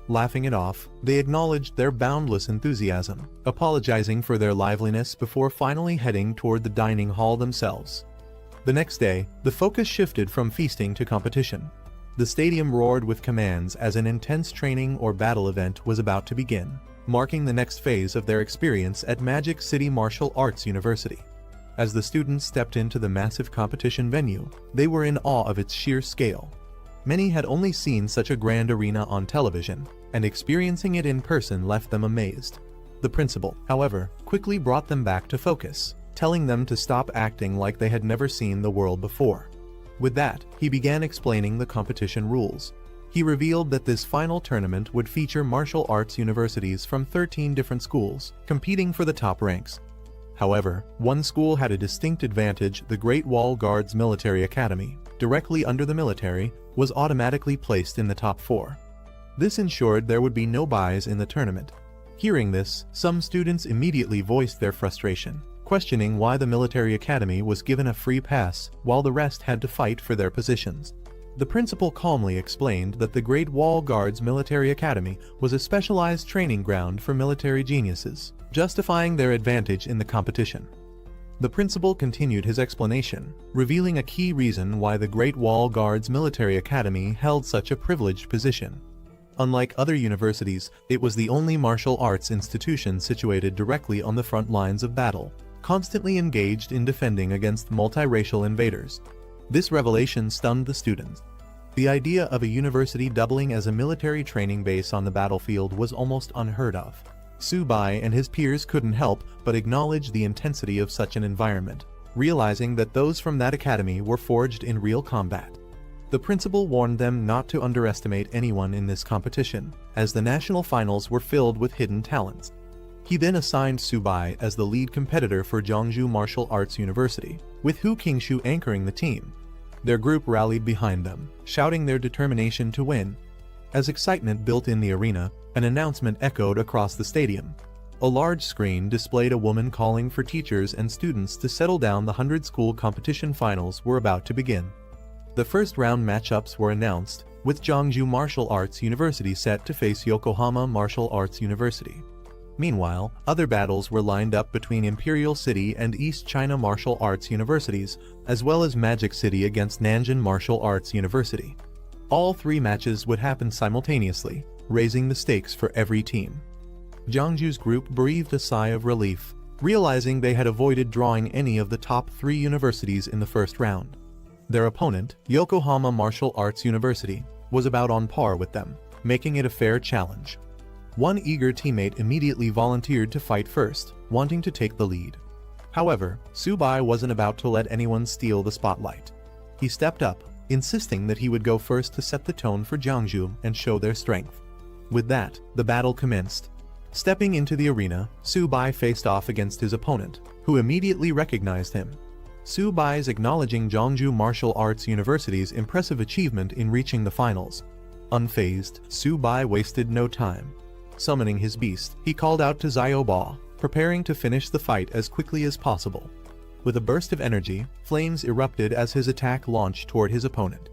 Speaker 1: Laughing it off, they acknowledged their boundless enthusiasm, apologizing for their liveliness before finally heading toward the dining hall themselves. The next day, the focus shifted from feasting to competition. The stadium roared with commands as an intense training or battle event was about to begin, marking the next phase of their experience at Magic City Martial Arts University. As the students stepped into the massive competition venue, they were in awe of its sheer scale. Many had only seen such a grand arena on television, and experiencing it in person left them amazed. The principal, however, quickly brought them back to focus, telling them to stop acting like they had never seen the world before. With that, he began explaining the competition rules. He revealed that this final tournament would feature martial arts universities from 13 different schools, competing for the top ranks. However, one school had a distinct advantage: the Great Wall Guard's military academy, directly under the military, was automatically placed in the top 4. This ensured there would be no buys in the tournament. Hearing this, some students immediately voiced their frustration, questioning why the military academy was given a free pass while the rest had to fight for their positions. The principal calmly explained that the Great Wall Guard's military academy was a specialized training ground for military geniuses, justifying their advantage in the competition. The principal continued his explanation, revealing a key reason why the Great Wall Guard's military academy held such a privileged position. Unlike other universities, it was the only martial arts institution situated directly on the front lines of battle, constantly engaged in defending against multiracial invaders. This revelation stunned the students. The idea of a university doubling as a military training base on the battlefield was almost unheard of. Su-bai and his peers couldn't help but acknowledge the intensity of such an environment, realizing that those from that academy were forged in real combat. The principal warned them not to underestimate anyone in this competition, as the national finals were filled with hidden talents. He then assigned Su-bai as the lead competitor for Jeongju Martial Arts University, with Hu Qingshu anchoring the team. Their group rallied behind them, shouting their determination to win. As excitement built in the arena, an announcement echoed across the stadium. A large screen displayed a woman calling for teachers and students to settle down. The 100-school competition finals were about to begin. The first round matchups were announced, with Jeongju Martial Arts University set to face Yokohama Martial Arts University. Meanwhile, other battles were lined up between Imperial City and East China Martial Arts Universities, as well as Magic City against Nanjing Martial Arts University. All three matches would happen simultaneously, raising the stakes for every team. Jeongju's group breathed a sigh of relief, realizing they had avoided drawing any of the top three universities in the first round. Their opponent, Yokohama Martial Arts University, was about on par with them, making it a fair challenge. One eager teammate immediately volunteered to fight first, wanting to take the lead. However, Subai wasn't about to let anyone steal the spotlight. He stepped up, insisting that he would go first to set the tone for Jeongju and show their strength. With that, the battle commenced. Stepping into the arena, Subai faced off against his opponent, who immediately recognized him. Subai's acknowledging Jeongju Martial Arts University's impressive achievement in reaching the finals. Unfazed, Subai wasted no time. Summoning his beast, he called out to Xiaoba, preparing to finish the fight as quickly as possible. With a burst of energy, flames erupted as his attack launched toward his opponent.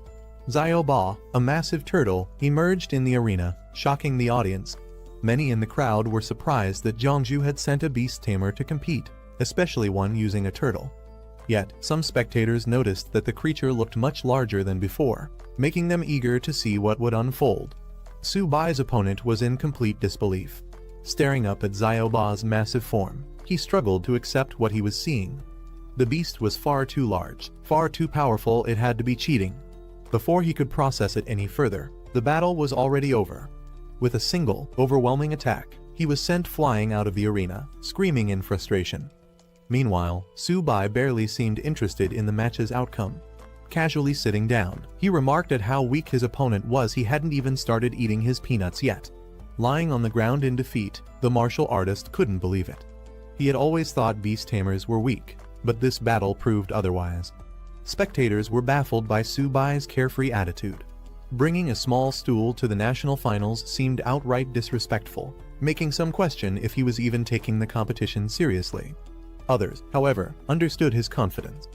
Speaker 1: Xiaoba, a massive turtle, emerged in the arena, shocking the audience. Many in the crowd were surprised that Jeongju had sent a beast tamer to compete, especially one using a turtle. Yet, some spectators noticed that the creature looked much larger than before, making them eager to see what would unfold. Subai's opponent was in complete disbelief. Staring up at Xiaoba's massive form, he struggled to accept what he was seeing. The beast was far too large, far too powerful, it had to be cheating. Before he could process it any further, the battle was already over. With a single, overwhelming attack, he was sent flying out of the arena, screaming in frustration. Meanwhile, Subai barely seemed interested in the match's outcome. Casually sitting down, he remarked at how weak his opponent was. He hadn't even started eating his peanuts yet. Lying on the ground in defeat, the martial artist couldn't believe it. He had always thought beast tamers were weak, but this battle proved otherwise. Spectators were baffled by Subai's carefree attitude. Bringing a small stool to the national finals seemed outright disrespectful, making some question if he was even taking the competition seriously. Others, however, understood his confidence.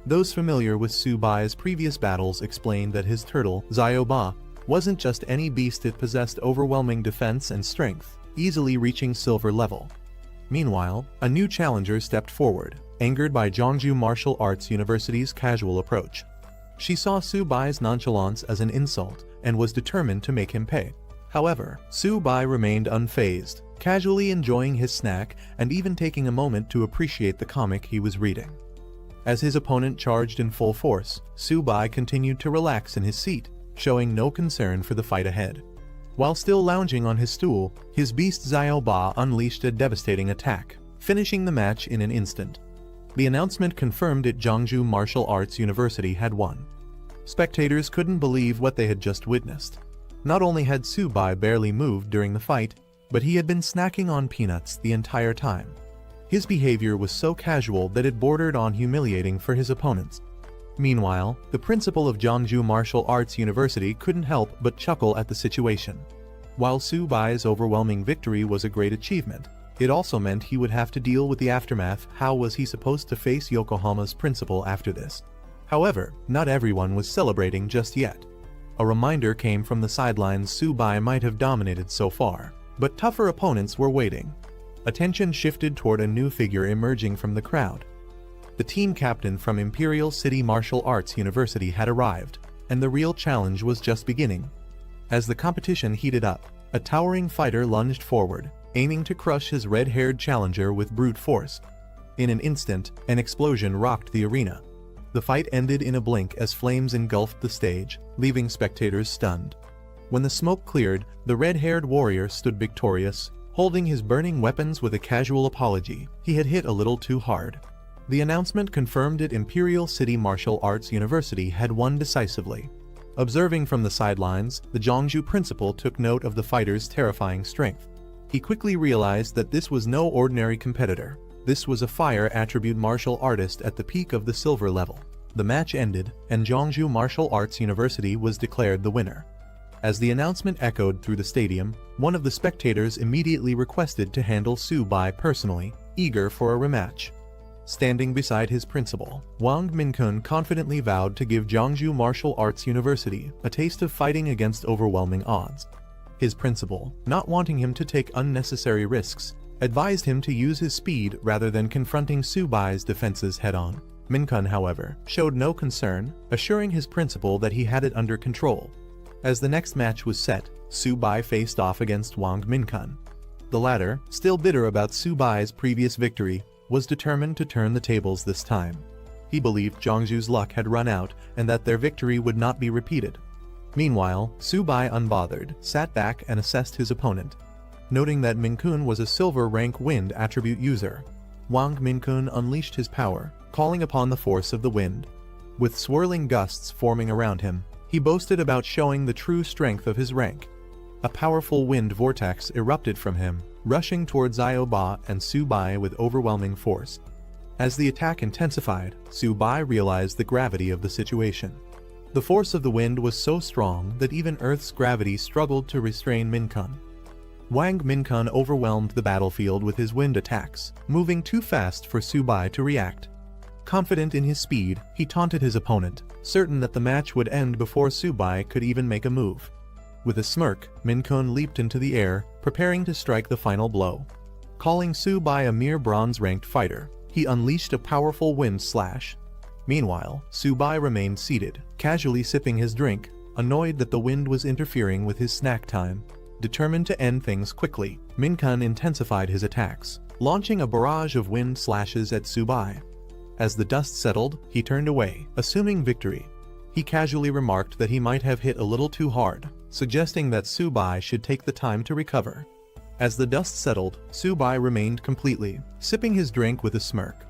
Speaker 1: Those familiar with Subai's previous battles explained that his turtle, Xiaoba, wasn't just any beast, it possessed overwhelming defense and strength, easily reaching silver level. Meanwhile, a new challenger stepped forward, angered by Jeongju Martial Arts University's casual approach. She saw Subai's nonchalance as an insult and was determined to make him pay. However, Subai remained unfazed, casually enjoying his snack and even taking a moment to appreciate the comic he was reading. As his opponent charged in full force, Subai continued to relax in his seat, showing no concern for the fight ahead. While still lounging on his stool, his beast Xiaoba unleashed a devastating attack, finishing the match in an instant. The announcement confirmed that Jeongju Martial Arts University had won. Spectators couldn't believe what they had just witnessed. Not only had Subai barely moved during the fight, but he had been snacking on peanuts the entire time. His behavior was so casual that it bordered on humiliating for his opponents. Meanwhile, the principal of Jeongju Martial Arts University couldn't help but chuckle at the situation. While Subai's overwhelming victory was a great achievement, it also meant he would have to deal with the aftermath. How was he supposed to face Yokohama's principal after this? However, not everyone was celebrating just yet. A reminder came from the sidelines: Subai might have dominated so far, but tougher opponents were waiting. Attention shifted toward a new figure emerging from the crowd. The team captain from Imperial City Martial Arts University had arrived, and the real challenge was just beginning. As the competition heated up, a towering fighter lunged forward, aiming to crush his red-haired challenger with brute force. In an instant, an explosion rocked the arena. The fight ended in a blink as flames engulfed the stage, leaving spectators stunned. When the smoke cleared, the red-haired warrior stood victorious, holding his burning weapons with a casual apology. He had hit a little too hard. The announcement confirmed that Imperial City Martial Arts University had won decisively. Observing from the sidelines, the Jeongju principal took note of the fighter's terrifying strength. He quickly realized that this was no ordinary competitor. This was a fire attribute martial artist at the peak of the silver level. The match ended, and Jeongju Martial Arts University was declared the winner. As the announcement echoed through the stadium, one of the spectators immediately requested to handle Subai personally, eager for a rematch. standing beside his principal, Wang Minkun confidently vowed to give Jiangsu Martial Arts University a taste of fighting against overwhelming odds. His principal, not wanting him to take unnecessary risks, advised him to use his speed rather than confronting Su Bai's defenses head-on. Minkun, however, showed no concern, assuring his principal that he had it under control. As the next match was set, Su Bai faced off against Wang Minkun. The latter, still bitter about Su Bai's previous victory, was determined to turn the tables this time. He believed Jiangsu's luck had run out and that their victory would not be repeated. Meanwhile, Su Bai, unbothered, sat back and assessed his opponent. Noting that Minkun was a silver rank wind attribute user, Wang Minkun unleashed his power, calling upon the force of the wind. With swirling gusts forming around him, he boasted about showing the true strength of his rank. A powerful wind vortex erupted from him, rushing towards Xiao Ba and Su Bai with overwhelming force. As the attack intensified, Su Bai realized the gravity of the situation. The force of the wind was so strong that even Earth's gravity struggled to restrain Minkun. Wang Minkun overwhelmed the battlefield with his wind attacks, moving too fast for Su Bai to react. Confident in his speed, he taunted his opponent, certain that the match would end before Su Bai could even make a move. With a smirk, Minkun leaped into the air, preparing to strike the final blow. Calling Su Bai a mere bronze-ranked fighter, he unleashed a powerful wind slash. Meanwhile, Su Bai remained seated, casually sipping his drink, annoyed that the wind was interfering with his snack time. Determined to end things quickly, Minkun intensified his attacks, launching a barrage of wind slashes at Su Bai. As the dust settled, he turned away, assuming victory. He casually remarked that he might have hit a little too hard, suggesting that Su Bai should take the time to recover. As the dust settled, Su Bai remained completely, sipping his drink with a smirk.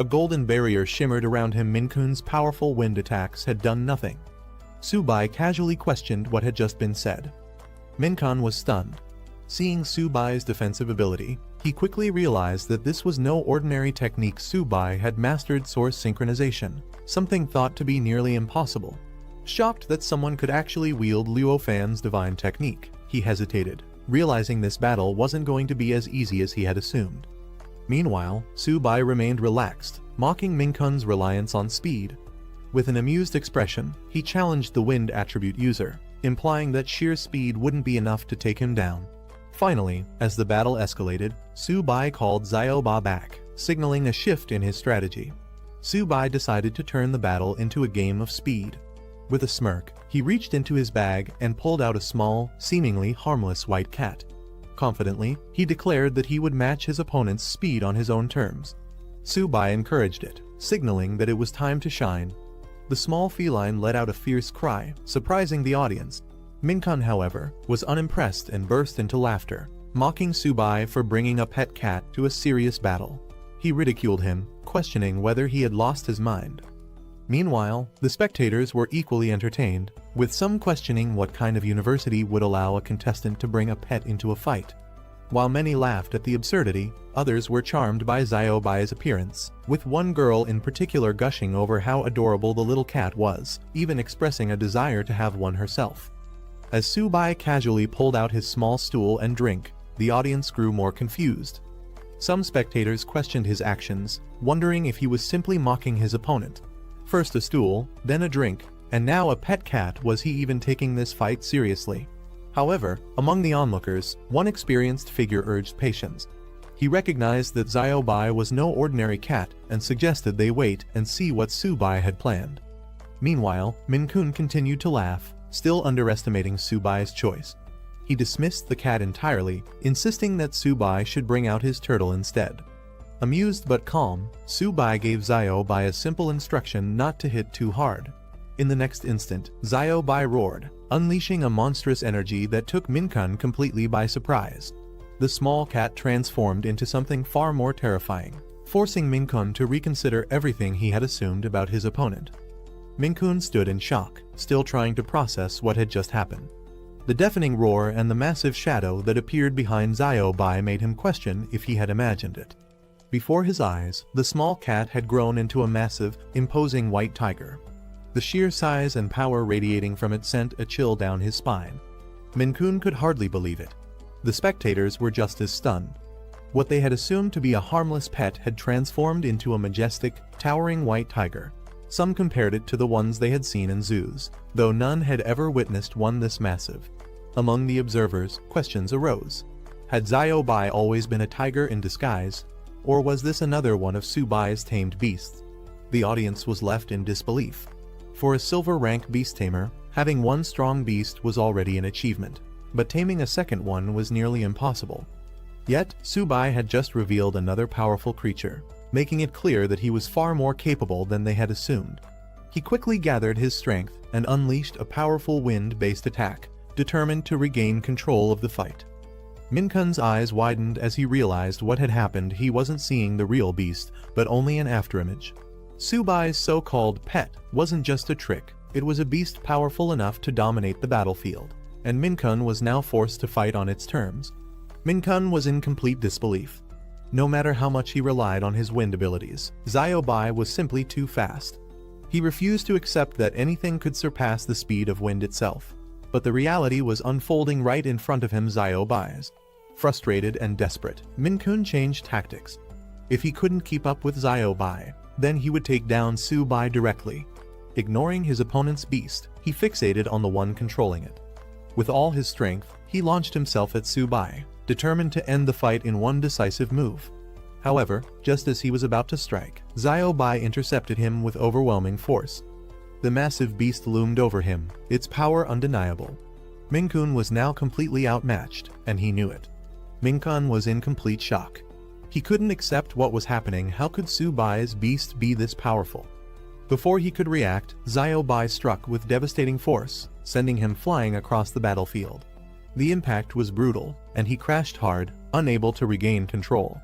Speaker 1: A golden barrier shimmered around him. Minkun's powerful wind attacks had done nothing. Su Bai casually questioned what had just been said. Minkun was stunned. Seeing Su Bai's defensive ability, he quickly realized that this was no ordinary technique. Su Bai had mastered source synchronization, something thought to be nearly impossible. Shocked that someone could actually wield Luo Fan's divine technique, he hesitated, realizing this battle wasn't going to be as easy as he had assumed. Meanwhile, Su Bai remained relaxed, mocking Minkun's reliance on speed. With an amused expression, he challenged the wind attribute user, implying that sheer speed wouldn't be enough to take him down. Finally, as the battle escalated, Su Bai called Xiao Ba back, signaling a shift in his strategy. Su Bai decided to turn the battle into a game of speed. With a smirk, he reached into his bag and pulled out a small, seemingly harmless white cat. Confidently, he declared that he would match his opponent's speed on his own terms. Su Bai encouraged it, signaling that it was time to shine. The small feline let out a fierce cry, surprising the audience. Minkun, however, was unimpressed and burst into laughter, mocking Su Bai for bringing a pet cat to a serious battle. He ridiculed him, questioning whether he had lost his mind. Meanwhile, the spectators were equally entertained, with some questioning what kind of university would allow a contestant to bring a pet into a fight. While many laughed at the absurdity, others were charmed by Xiao Bai's appearance, with one girl in particular gushing over how adorable the little cat was, even expressing a desire to have one herself. As Su Bai casually pulled out his small stool and drink, the audience grew more confused. Some spectators questioned his actions, wondering if he was simply mocking his opponent. First a stool, then a drink, and now a pet cat. Was he even taking this fight seriously? However, among the onlookers, one experienced figure urged patience. He recognized that Xiao Bai was no ordinary cat and suggested they wait and see what Su Bai had planned. Meanwhile, Minkun continued to laugh, still underestimating Su Bai's choice. He dismissed the cat entirely, insisting that Su Bai should bring out his turtle instead. Amused but calm, Su Bai gave Xiao Bai a simple instruction not to hit too hard. In the next instant, Xiao Bai roared, unleashing a monstrous energy that took Minkun completely by surprise. The small cat transformed into something far more terrifying, forcing Minkun to reconsider everything he had assumed about his opponent. Minkun stood in shock, still trying to process what had just happened. The deafening roar and the massive shadow that appeared behind Xiao Bai made him question if he had imagined it. Before his eyes, the small cat had grown into a massive, imposing white tiger. The sheer size and power radiating from it sent a chill down his spine. Minkun could hardly believe it. The spectators were just as stunned. What they had assumed to be a harmless pet had transformed into a majestic, towering white tiger. Some compared it to the ones they had seen in zoos, though none had ever witnessed one this massive. Among the observers, questions arose. Had Xiaobai always been a tiger in disguise, or was this another one of Subai's tamed beasts? The audience was left in disbelief. For a silver rank beast tamer, having one strong beast was already an achievement, but taming a second one was nearly impossible. Yet, Subai had just revealed another powerful creature, making it clear that he was far more capable than they had assumed. He quickly gathered his strength and unleashed a powerful wind-based attack, determined to regain control of the fight. Minkun's eyes widened as he realized what had happened. He wasn't seeing the real beast, but only an afterimage. Subai's so-called pet wasn't just a trick, it was a beast powerful enough to dominate the battlefield, and Minkun was now forced to fight on its terms. Minkun was in complete disbelief. No matter how much he relied on his wind abilities, Xiaobai was simply too fast. He refused to accept that anything could surpass the speed of wind itself. But the reality was unfolding right in front of him. Xiaobai's. Frustrated and desperate, Minkun changed tactics. If he couldn't keep up with Xiaobai, then he would take down Subai directly. Ignoring his opponent's beast, he fixated on the one controlling it. With all his strength, he launched himself at Subai, determined to end the fight in one decisive move. However, just as he was about to strike, Xiaobai intercepted him with overwhelming force. The massive beast loomed over him, its power undeniable. Minkun was now completely outmatched, and he knew it. Minkun was in complete shock. He couldn't accept what was happening. How could Subai's beast be this powerful? Before he could react, Xiaobai struck with devastating force, sending him flying across the battlefield. The impact was brutal, and he crashed hard, unable to regain control.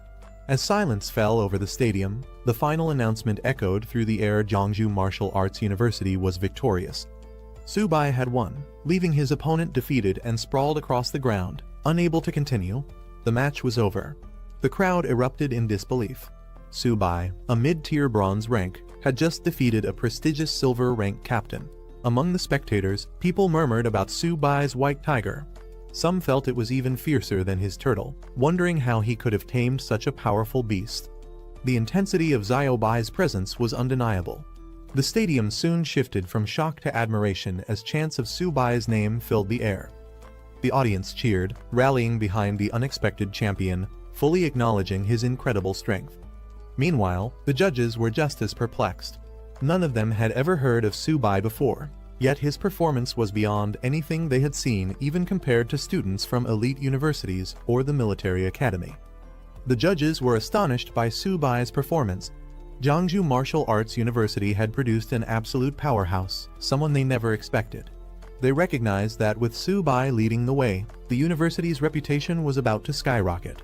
Speaker 1: As silence fell over the stadium, the final announcement echoed through the air. Jiangsu Martial Arts University was victorious. Subai had won, leaving his opponent defeated and sprawled across the ground, unable to continue. The match was over. The crowd erupted in disbelief. Subai, a mid-tier bronze rank, had just defeated a prestigious silver rank captain. Among the spectators, people murmured about Subai's white tiger. Some felt it was even fiercer than his turtle, wondering how he could have tamed such a powerful beast. The intensity of Xiaobai's presence was undeniable. The stadium soon shifted from shock to admiration as chants of Subai's name filled the air. The audience cheered, rallying behind the unexpected champion, fully acknowledging his incredible strength. Meanwhile, the judges were just as perplexed. None of them had ever heard of Subai before. Yet his performance was beyond anything they had seen, even compared to students from elite universities or the military academy. The judges were astonished by Subai's performance. Jiangsu Martial Arts University had produced an absolute powerhouse, someone they never expected. They recognized that with Subai leading the way, the university's reputation was about to skyrocket.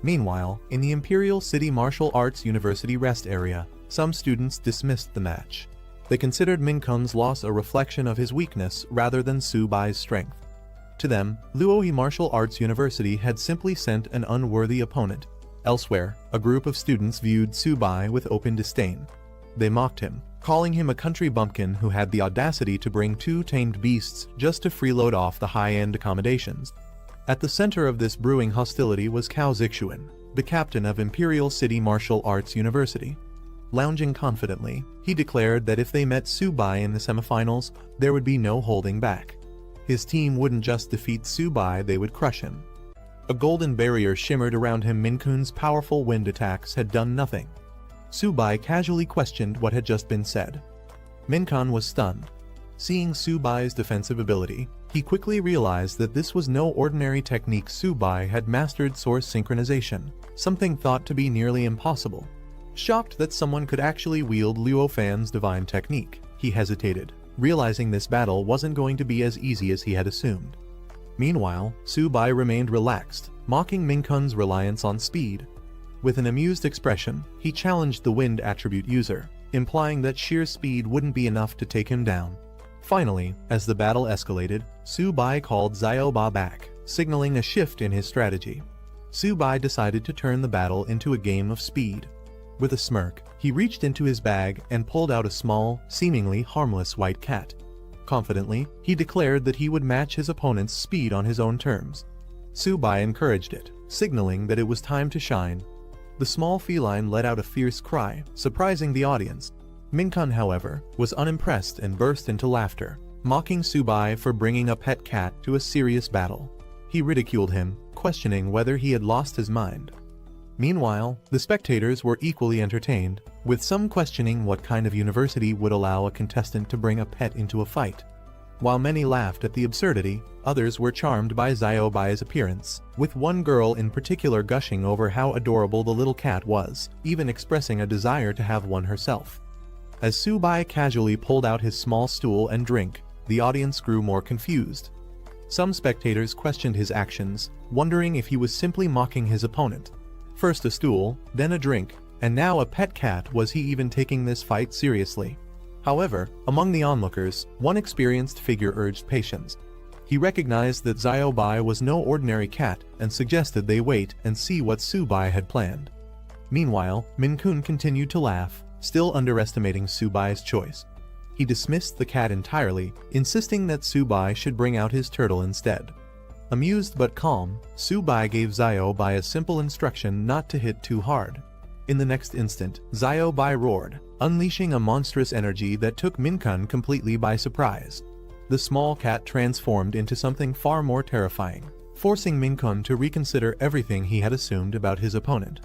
Speaker 1: Meanwhile, in the Imperial City Martial Arts University rest area, some students dismissed the match. They considered Minkun's loss a reflection of his weakness rather than Subai's strength. To them, Luoyi Martial Arts University had simply sent an unworthy opponent. Elsewhere, a group of students viewed Subai with open disdain. They mocked him, calling him a country bumpkin who had the audacity to bring two tamed beasts just to freeload off the high-end accommodations. At the center of this brewing hostility was Cao Zixuan, the captain of Imperial City Martial Arts University. Lounging confidently, he declared that if they met Subai in the semifinals, there would be no holding back. His team wouldn't just defeat Subai, they would crush him. A golden barrier shimmered around him. Minkun's powerful wind attacks had done nothing. Subai casually questioned what had just been said. Minkun was stunned. Seeing Subai's defensive ability, he quickly realized that this was no ordinary technique. Subai had mastered source synchronization, something thought to be nearly impossible. Shocked that someone could actually wield Luo Fan's divine technique, he hesitated, realizing this battle wasn't going to be as easy as he had assumed. Meanwhile, Subai remained relaxed, mocking Minkun's reliance on speed. With an amused expression, he challenged the wind attribute user, implying that sheer speed wouldn't be enough to take him down. Finally, as the battle escalated, Subai called Xiaobai back, signaling a shift in his strategy. Subai decided to turn the battle into a game of speed. With a smirk, he reached into his bag and pulled out a small, seemingly harmless white cat. Confidently, he declared that he would match his opponent's speed on his own terms. Subai encouraged it, signaling that it was time to shine. The small feline let out a fierce cry, surprising the audience. Minkun, however, was unimpressed and burst into laughter, mocking Subai for bringing a pet cat to a serious battle. He ridiculed him, questioning whether he had lost his mind. Meanwhile, the spectators were equally entertained, with some questioning what kind of university would allow a contestant to bring a pet into a fight. While many laughed at the absurdity, others were charmed by Xiaobai's appearance, with one girl in particular gushing over how adorable the little cat was, even expressing a desire to have one herself. As Subai casually pulled out his small stool and drink, the audience grew more confused. Some spectators questioned his actions, wondering if he was simply mocking his opponent. First a stool, then a drink, and now a pet cat. Was he even taking this fight seriously? However, among the onlookers, one experienced figure urged patience. He recognized that Xiaobai was no ordinary cat and suggested they wait and see what Subai had planned. Meanwhile, Minkun continued to laugh, still underestimating Subai's choice. He dismissed the cat entirely, insisting that Subai should bring out his turtle instead. Amused but calm, Subai gave Xiaobai a simple instruction not to hit too hard. In the next instant, Xiaobai roared, unleashing a monstrous energy that took Minkun completely by surprise. The small cat transformed into something far more terrifying, forcing Minkun to reconsider everything he had assumed about his opponent.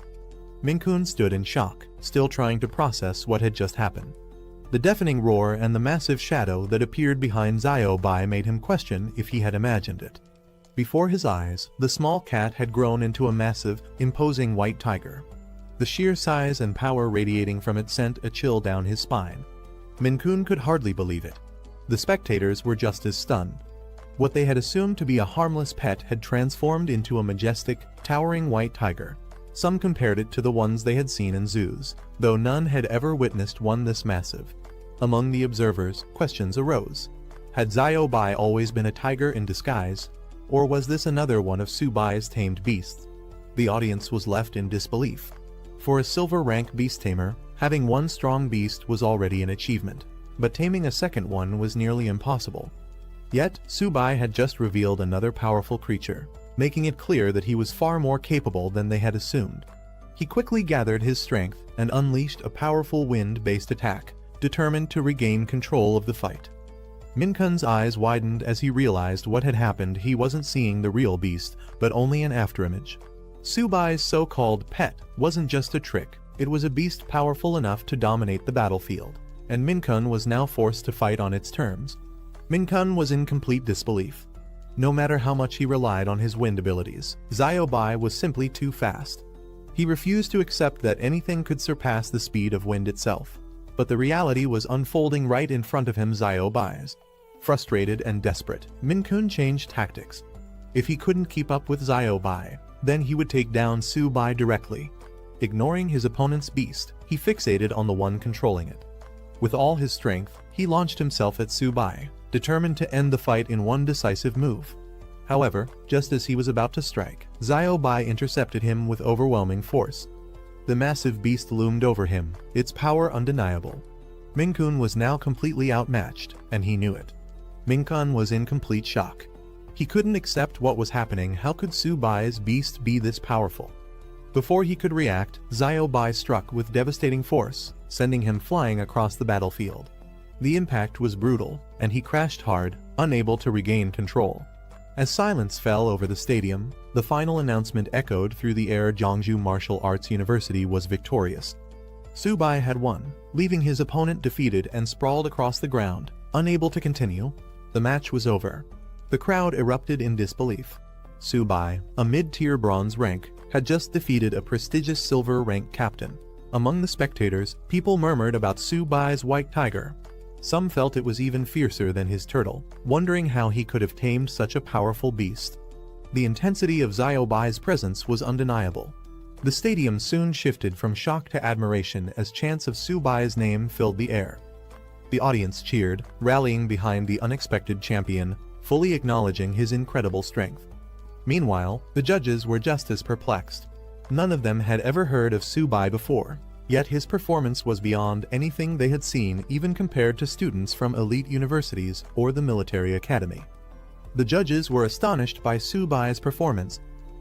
Speaker 1: Minkun stood in shock, still trying to process what had just happened. The deafening roar and the massive shadow that appeared behind Xiaobai made him question if he had imagined it. Before his eyes, the small cat had grown into a massive, imposing white tiger. The sheer size and power radiating from it sent a chill down his spine. Minkun could hardly believe it. The spectators were just as stunned. What they had assumed to be a harmless pet had transformed into a majestic, towering white tiger. Some compared it to the ones they had seen in zoos, though none had ever witnessed one this massive. Among the observers, questions arose. Had Xiaobai always been a tiger in disguise? Or was this another one of Subai's tamed beasts? The audience was left in disbelief. For a silver rank beast tamer, having one strong beast was already an achievement, but taming a second one was nearly impossible. Yet, Subai had just revealed another powerful creature, making it clear that he was far more capable than they had assumed. He quickly gathered his strength and unleashed a powerful wind-based attack, determined to regain control of the fight. Minkun's eyes widened as he realized what had happened. He wasn't seeing the real beast, but only an afterimage. Subai's so-called pet wasn't just a trick, it was a beast powerful enough to dominate the battlefield, and Minkun was now forced to fight on its terms. Minkun was in complete disbelief. No matter how much he relied on his wind abilities, Xiaobai was simply too fast. He refused to accept that anything could surpass the speed of wind itself. But the reality was unfolding right in front of him. Xiaobai's. Frustrated and desperate, Minkun changed tactics. If he couldn't keep up with Xiaobai, then he would take down Subai directly. Ignoring his opponent's beast, he fixated on the one controlling it. With all his strength, he launched himself at Subai, determined to end the fight in one decisive move. However, just as he was about to strike, Xiaobai intercepted him with overwhelming force. The massive beast loomed over him, its power undeniable. Minkun was now completely outmatched, and he knew it. Minkun was in complete shock. He couldn't accept what was happening. How could Subai's beast be this powerful? Before he could react, Xiaobai struck with devastating force, sending him flying across the battlefield. The impact was brutal, and he crashed hard, unable to regain control. As silence fell over the stadium, the final announcement echoed through the air. Jiangsu Martial Arts University was victorious. Subai had won, leaving his opponent defeated and sprawled across the ground, unable to continue. The match was over. The crowd erupted in disbelief. Subai, a mid-tier bronze rank, had just defeated a prestigious silver rank captain. Among the spectators, people murmured about Subai's white tiger. Some felt it was even fiercer than his turtle, wondering how he could have tamed such a powerful beast. The intensity of Xiaobai's presence was undeniable. The stadium soon shifted from shock to admiration as chants of Subai's name filled the air. The audience cheered, rallying behind the unexpected champion, fully acknowledging his incredible strength. Meanwhile, the judges were just as perplexed. None of them had ever heard of Subai before, yet his performance was beyond anything they had seen, even compared to students from elite universities or the military academy. The judges were astonished by Subai's performance.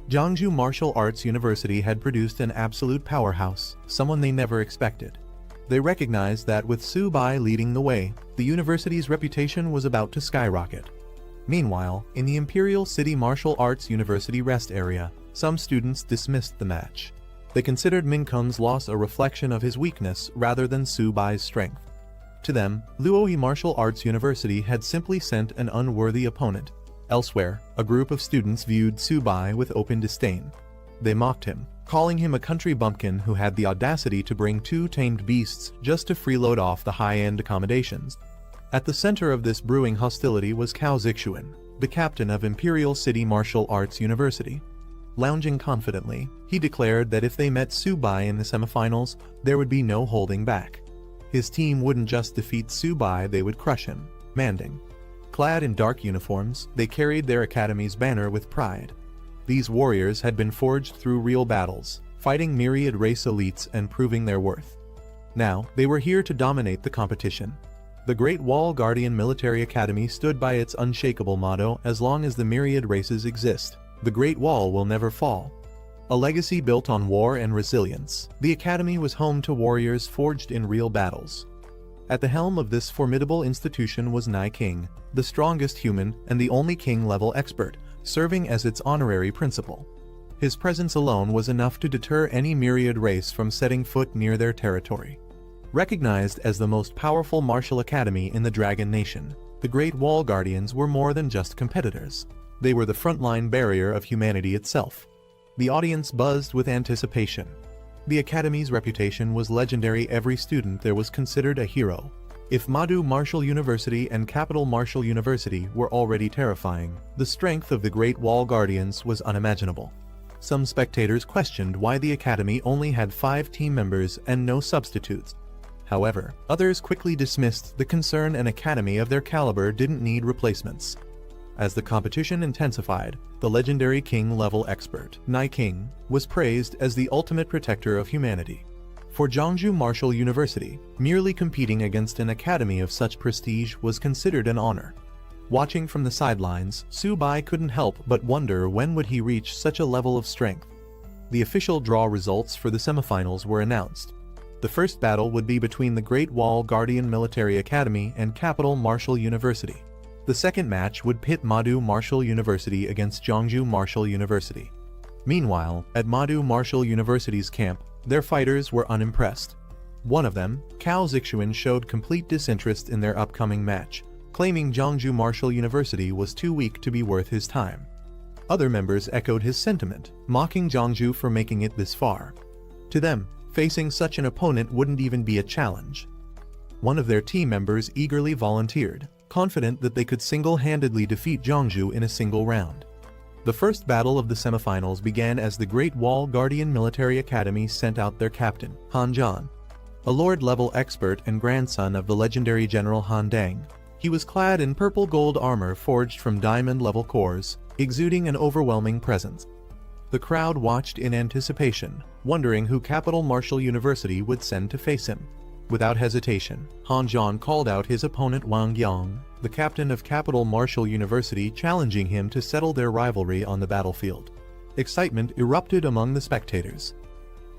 Speaker 1: Jeongju Martial Arts University had produced an absolute powerhouse, someone they never expected. They recognized that with Su Bai leading the way, the university's reputation was about to skyrocket. Meanwhile, in the Imperial City Martial Arts University rest area, some students dismissed the match. They considered Min Kung's loss a reflection of his weakness rather than Su Bai's strength. To them, Luoyi Martial Arts University had simply sent an unworthy opponent. Elsewhere, a group of students viewed Su Bai with open disdain. They mocked him, calling him a country bumpkin who had the audacity to bring 2 tamed beasts just to freeload off the high-end accommodations. At the center of this brewing hostility was Cao Zixuan, the captain of Imperial City Martial Arts University. Lounging confidently, he declared that if they met Su Bai in the semifinals, there would be no holding back. His team wouldn't just defeat Su Bai, they would crush him. Manding. Clad in dark uniforms, they carried their academy's banner with pride. These warriors had been forged through real battles, fighting myriad race elites and proving their worth. Now, they were here to dominate the competition. The Great Wall Guardian Military Academy stood by its unshakable motto, as long as the myriad races exist, the Great Wall will never fall. A legacy built on war and resilience, the academy was home to warriors forged in real battles. At the helm of this formidable institution was Nai King, the strongest human and the only king-level expert, serving as its honorary principal. His presence alone was enough to deter any myriad race from setting foot near their territory. Recognized as the most powerful martial academy in the Dragon Nation, the Great Wall Guardians were more than just competitors. They were the frontline barrier of humanity itself. The audience buzzed with anticipation. The academy's reputation was legendary. Every student there was considered a hero. If Madu Martial University and Capital Martial University were already terrifying, the strength of the Great Wall Guardians was unimaginable. Some spectators questioned why the academy only had 5 team members and no substitutes. However, others quickly dismissed the concern. An academy of their caliber didn't need replacements. As the competition intensified, the legendary king-level expert, Nai King, was praised as the ultimate protector of humanity. For Jeongju Martial University, merely competing against an academy of such prestige was considered an honor. Watching from the sidelines, Su Bai couldn't help but wonder when would he reach such a level of strength. The official draw results for the semifinals were announced. The first battle would be between the Great Wall Guardian Military Academy and Capital Martial University. The second match would pit Madu Martial University against Jeongju Martial University. Meanwhile, at Madu Martial University's camp, their fighters were unimpressed. One of them, Cao Zixuan, showed complete disinterest in their upcoming match, claiming Jeongju Martial University was too weak to be worth his time. Other members echoed his sentiment, mocking Jeongju for making it this far. To them, facing such an opponent wouldn't even be a challenge. One of their team members eagerly volunteered, confident that they could single-handedly defeat Jeongju in a single round. The first battle of the semifinals began as the Great Wall Guardian Military Academy sent out their captain, Han Zhan, a lord-level expert and grandson of the legendary General Han Dang. He was clad in purple-gold armor forged from diamond-level cores, exuding an overwhelming presence. The crowd watched in anticipation, wondering who Capital Martial University would send to face him. Without hesitation, Han Zhan called out his opponent Wang Yang, the captain of Capital Martial University, challenging him to settle their rivalry on the battlefield. Excitement erupted among the spectators.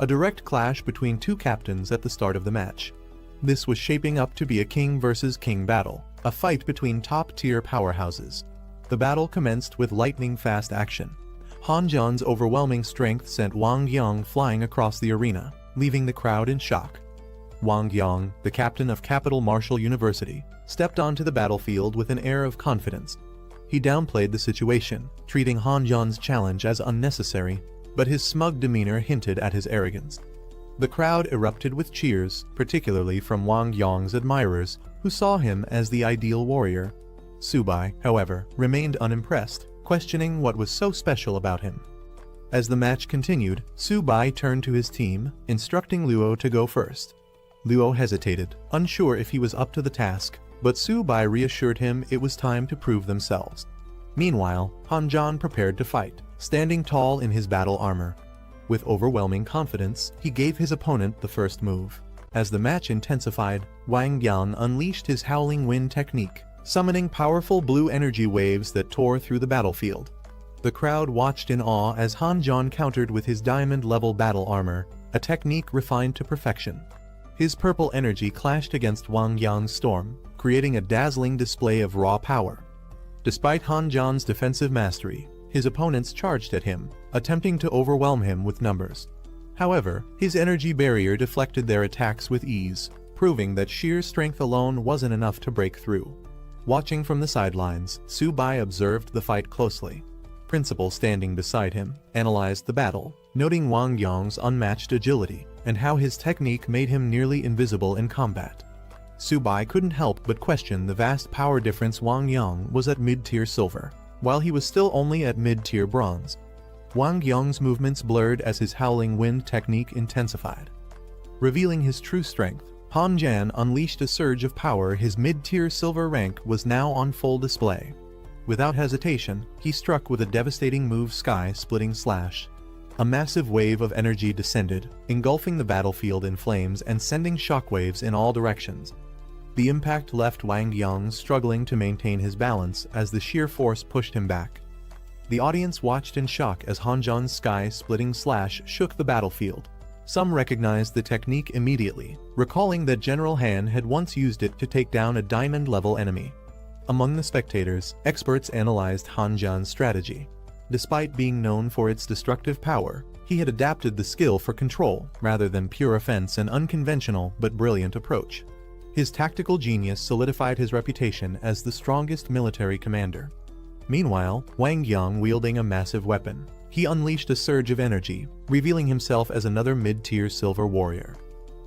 Speaker 1: A direct clash between 2 captains at the start of the match. This was shaping up to be a king versus king battle, a fight between top-tier powerhouses. The battle commenced with lightning-fast action. Han Zhan's overwhelming strength sent Wang Yang flying across the arena, leaving the crowd in shock. Wang Yang, the captain of Capital Martial University, stepped onto the battlefield with an air of confidence. He downplayed the situation, treating Han Zhan's challenge as unnecessary, but his smug demeanor hinted at his arrogance. The crowd erupted with cheers, particularly from Wang Yang's admirers, who saw him as the ideal warrior. Su Bai, however, remained unimpressed, questioning what was so special about him. As the match continued, Su Bai turned to his team, instructing Luo to go first. Luo hesitated, unsure if he was up to the task, but Su Bai reassured him it was time to prove themselves. Meanwhile, Han Zhan prepared to fight, standing tall in his battle armor. With overwhelming confidence, he gave his opponent the first move. As the match intensified, Wang Yang unleashed his Howling Wind technique, summoning powerful blue energy waves that tore through the battlefield. The crowd watched in awe as Han John countered with his diamond-level battle armor, a technique refined to perfection. His purple energy clashed against Wang Yang's storm, creating a dazzling display of raw power. Despite Han John's defensive mastery, his opponents charged at him, attempting to overwhelm him with numbers. However, his energy barrier deflected their attacks with ease, proving that sheer strength alone wasn't enough to break through. Watching from the sidelines, Su Bai observed the fight closely. Principal, standing beside him, analyzed the battle, noting Wang Yang's unmatched agility and how his technique made him nearly invisible in combat. Su Bai couldn't help but question the vast power difference. Wang Yang was at mid-tier silver, while he was still only at mid-tier bronze. Wang Yang's movements blurred as his howling wind technique intensified. Revealing his true strength, Han Jan unleashed a surge of power. His mid-tier silver rank was now on full display. Without hesitation, he struck with a devastating move, Sky-Splitting Slash. A massive wave of energy descended, engulfing the battlefield in flames and sending shockwaves in all directions. The impact left Wang Yang struggling to maintain his balance as the sheer force pushed him back. The audience watched in shock as Han Jan's Sky-Splitting Slash shook the battlefield. Some recognized the technique immediately, recalling that General Han had once used it to take down a diamond-level enemy. Among the spectators, experts analyzed Han Jan's strategy. Despite being known for its destructive power, he had adapted the skill for control rather than pure offense, an unconventional but brilliant approach. His tactical genius solidified his reputation as the strongest military commander. Meanwhile, Wang Yang wielding a massive weapon, he unleashed a surge of energy, revealing himself as another mid-tier silver warrior.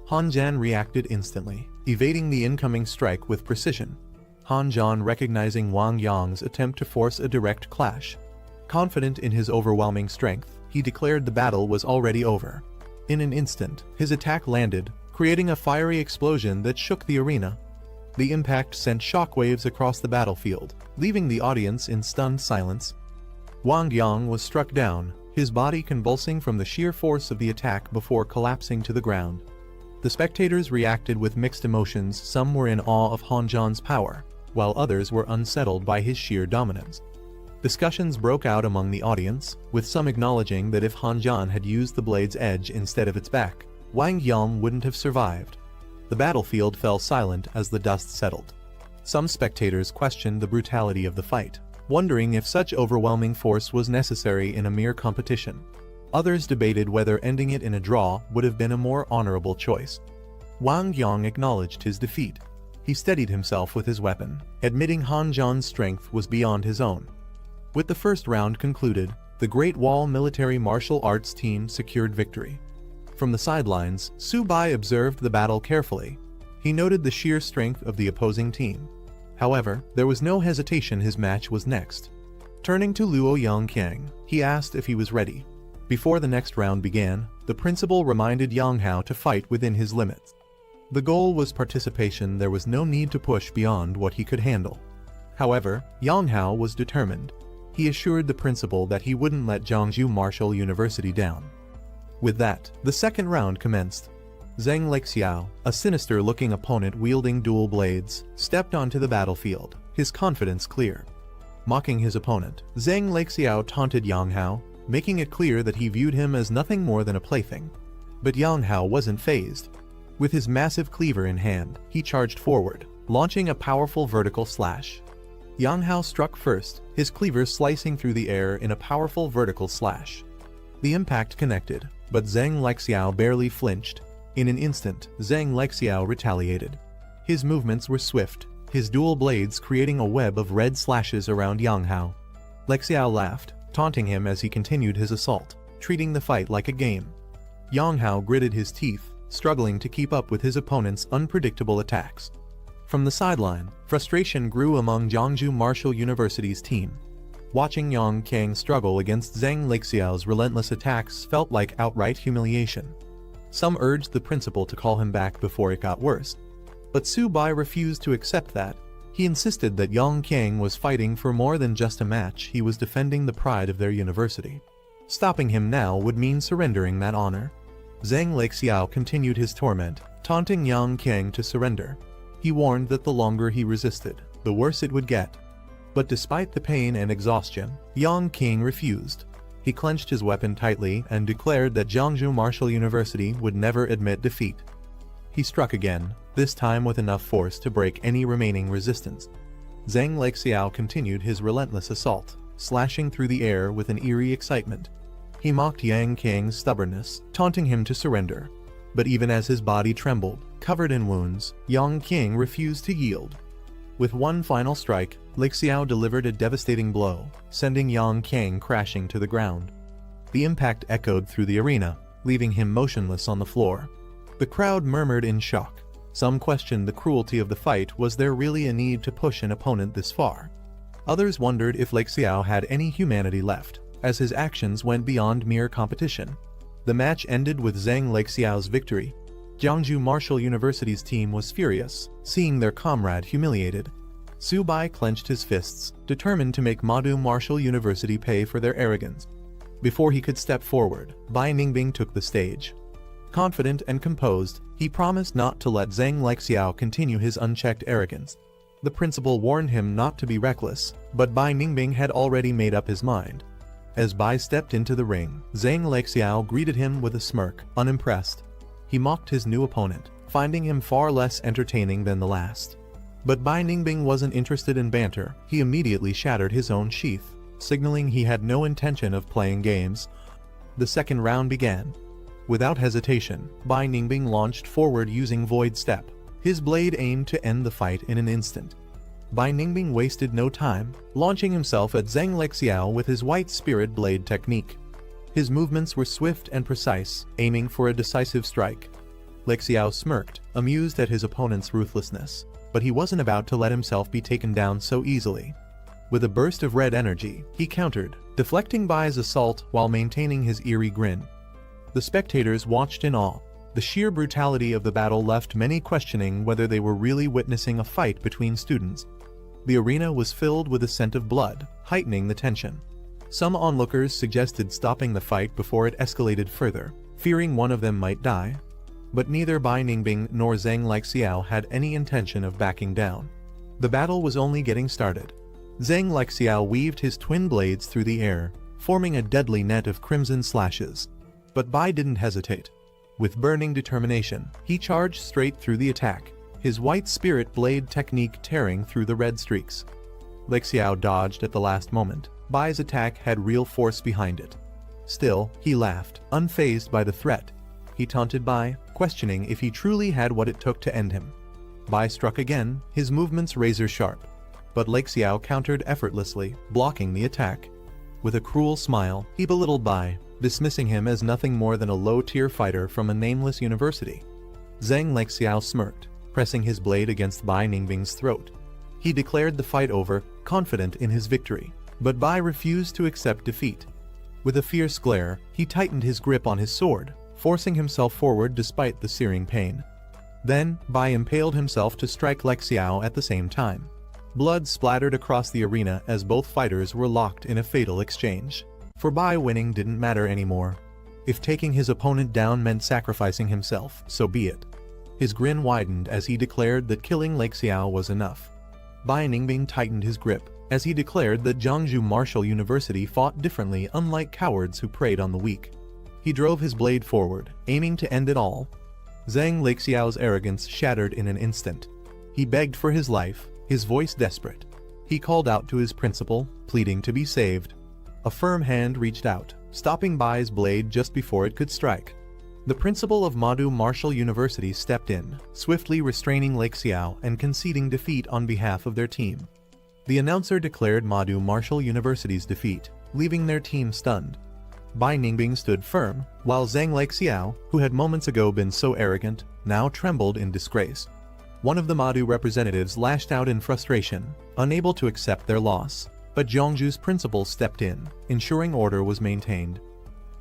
Speaker 1: Han Jan reacted instantly, evading the incoming strike with precision. Han Jan, recognizing Wang Yang's attempt to force a direct clash. Confident in his overwhelming strength, he declared the battle was already over. In an instant, his attack landed, creating a fiery explosion that shook the arena. The impact sent shockwaves across the battlefield, leaving the audience in stunned silence. Wang Yang was struck down, his body convulsing from the sheer force of the attack before collapsing to the ground. The spectators reacted with mixed emotions. Some were in awe of Han Jan's power, while others were unsettled by his sheer dominance. Discussions broke out among the audience, with some acknowledging that if Han Jan had used the blade's edge instead of its back, Wang Yang wouldn't have survived. The battlefield fell silent as the dust settled. Some spectators questioned the brutality of the fight, wondering if such overwhelming force was necessary in a mere competition. Others debated whether ending it in a draw would have been a more honorable choice. Wang Yang acknowledged his defeat. He steadied himself with his weapon, admitting Han Jan's strength was beyond his own. With the first round concluded, the Great Wall military martial arts team secured victory. From the sidelines, Su Bai observed the battle carefully. He noted the sheer strength of the opposing team. However, there was no hesitation. His match was next. Turning to Luo Yangqiang, he asked if he was ready. Before the next round began, the principal reminded Yang Hao to fight within his limits. The goal was participation. There was no need to push beyond what he could handle. However, Yang Hao was determined. He assured the principal that he wouldn't let Jiangsu Martial University down. With that, the second round commenced. Zhang Lexiao, a sinister-looking opponent wielding dual blades, stepped onto the battlefield, his confidence clear. Mocking his opponent, Zhang Lexiao taunted Yang Hao, making it clear that he viewed him as nothing more than a plaything. But Yang Hao wasn't fazed. With his massive cleaver in hand, he charged forward, launching a powerful vertical slash. Yang Hao struck first, his cleaver slicing through the air in a powerful vertical slash. The impact connected, but Zhang Lexiao barely flinched. In an instant, Zhang Lexiao retaliated. His movements were swift, his dual blades creating a web of red slashes around Yang Hao. Lexiao laughed, taunting him as he continued his assault, treating the fight like a game. Yang Hao gritted his teeth, struggling to keep up with his opponent's unpredictable attacks. From the sideline, frustration grew among Jiangsu Martial University's team. Watching Yang Qiang struggle against Zhang Lexiao's relentless attacks felt like outright humiliation. Some urged the principal to call him back before it got worse. But Su Bai refused to accept that. He insisted that Yang Qiang was fighting for more than just a match. He was defending the pride of their university. Stopping him now would mean surrendering that honor. Zhang Lexiao continued his torment, taunting Yang Qiang to surrender. He warned that the longer he resisted, the worse it would get. But despite the pain and exhaustion, Yang King refused. He clenched his weapon tightly and declared that Jiangsu Martial University would never admit defeat. He struck again, this time with enough force to break any remaining resistance. Zhang Lexiao continued his relentless assault, slashing through the air with an eerie excitement. He mocked Yang King's stubbornness, taunting him to surrender. But even as his body trembled, covered in wounds, Yang King refused to yield. With one final strike, Lexiao delivered a devastating blow, sending Yang King crashing to the ground. The impact echoed through the arena, leaving him motionless on the floor. The crowd murmured in shock. Some questioned the cruelty of the fight. Was there really a need to push an opponent this far? Others wondered if Lexiao had any humanity left, as his actions went beyond mere competition. The match ended with Zhang Lexiao's victory. Jiangsu Martial University's team was furious, seeing their comrade humiliated. Su Bai clenched his fists, determined to make Madu Martial University pay for their arrogance. Before he could step forward, Bai Ningbing took the stage. Confident and composed, he promised not to let Zhang Lexiao continue his unchecked arrogance. The principal warned him not to be reckless, but Bai Ningbing had already made up his mind. As Bai stepped into the ring, Zhang Lexiao greeted him with a smirk, unimpressed. He mocked his new opponent, finding him far less entertaining than the last. But Bai Ningbing wasn't interested in banter. He immediately shattered his own sheath, signaling he had no intention of playing games. The second round began. Without hesitation, Bai Ningbing launched forward using Void Step. His blade aimed to end the fight in an instant. Bai Ningbing wasted no time, launching himself at Zhang Lexiao with his White Spirit Blade technique. His movements were swift and precise, aiming for a decisive strike. Lexiao smirked, amused at his opponent's ruthlessness, but he wasn't about to let himself be taken down so easily. With a burst of red energy, he countered, deflecting Bai's assault while maintaining his eerie grin. The spectators watched in awe. The sheer brutality of the battle left many questioning whether they were really witnessing a fight between students. The arena was filled with a scent of blood, heightening the tension. Some onlookers suggested stopping the fight before it escalated further, fearing one of them might die. But neither Bai Ningbing nor Zhang Lexiao had any intention of backing down. The battle was only getting started. Zhang Lexiao weaved his twin blades through the air, forming a deadly net of crimson slashes. But Bai didn't hesitate. With burning determination, he charged straight through the attack, his White Spirit Blade technique tearing through the red streaks. Lexiao dodged at the last moment. Bai's attack had real force behind it. Still, he laughed, unfazed by the threat. He taunted Bai, questioning if he truly had what it took to end him. Bai struck again, his movements razor-sharp. But Lexiao countered effortlessly, blocking the attack. With a cruel smile, he belittled Bai, dismissing him as nothing more than a low-tier fighter from a nameless university. Zhang Lexiao smirked, pressing his blade against Bai Ningbing's throat. He declared the fight over, confident in his victory. But Bai refused to accept defeat. With a fierce glare, he tightened his grip on his sword, forcing himself forward despite the searing pain. Then, Bai impaled himself to strike Lexiao at the same time. Blood splattered across the arena as both fighters were locked in a fatal exchange. For Bai, winning didn't matter anymore. If taking his opponent down meant sacrificing himself, so be it. His grin widened as he declared that killing Lexiao was enough. Bai Ningbing tightened his grip, as he declared that Jiangsu Martial University fought differently, unlike cowards who preyed on the weak. He drove his blade forward, aiming to end it all. Zhang Lexiao's arrogance shattered in an instant. He begged for his life, his voice desperate. He called out to his principal, pleading to be saved. A firm hand reached out, stopping Bai's blade just before it could strike. The principal of Madu Martial University stepped in, swiftly restraining Lexiao and conceding defeat on behalf of their team. The announcer declared Madu Martial University's defeat, leaving their team stunned. Bai Ningbing stood firm, while Zhang Lexiao, who had moments ago been so arrogant, now trembled in disgrace. One of the Madu representatives lashed out in frustration, unable to accept their loss. But Jiangsu's principal stepped in, ensuring order was maintained.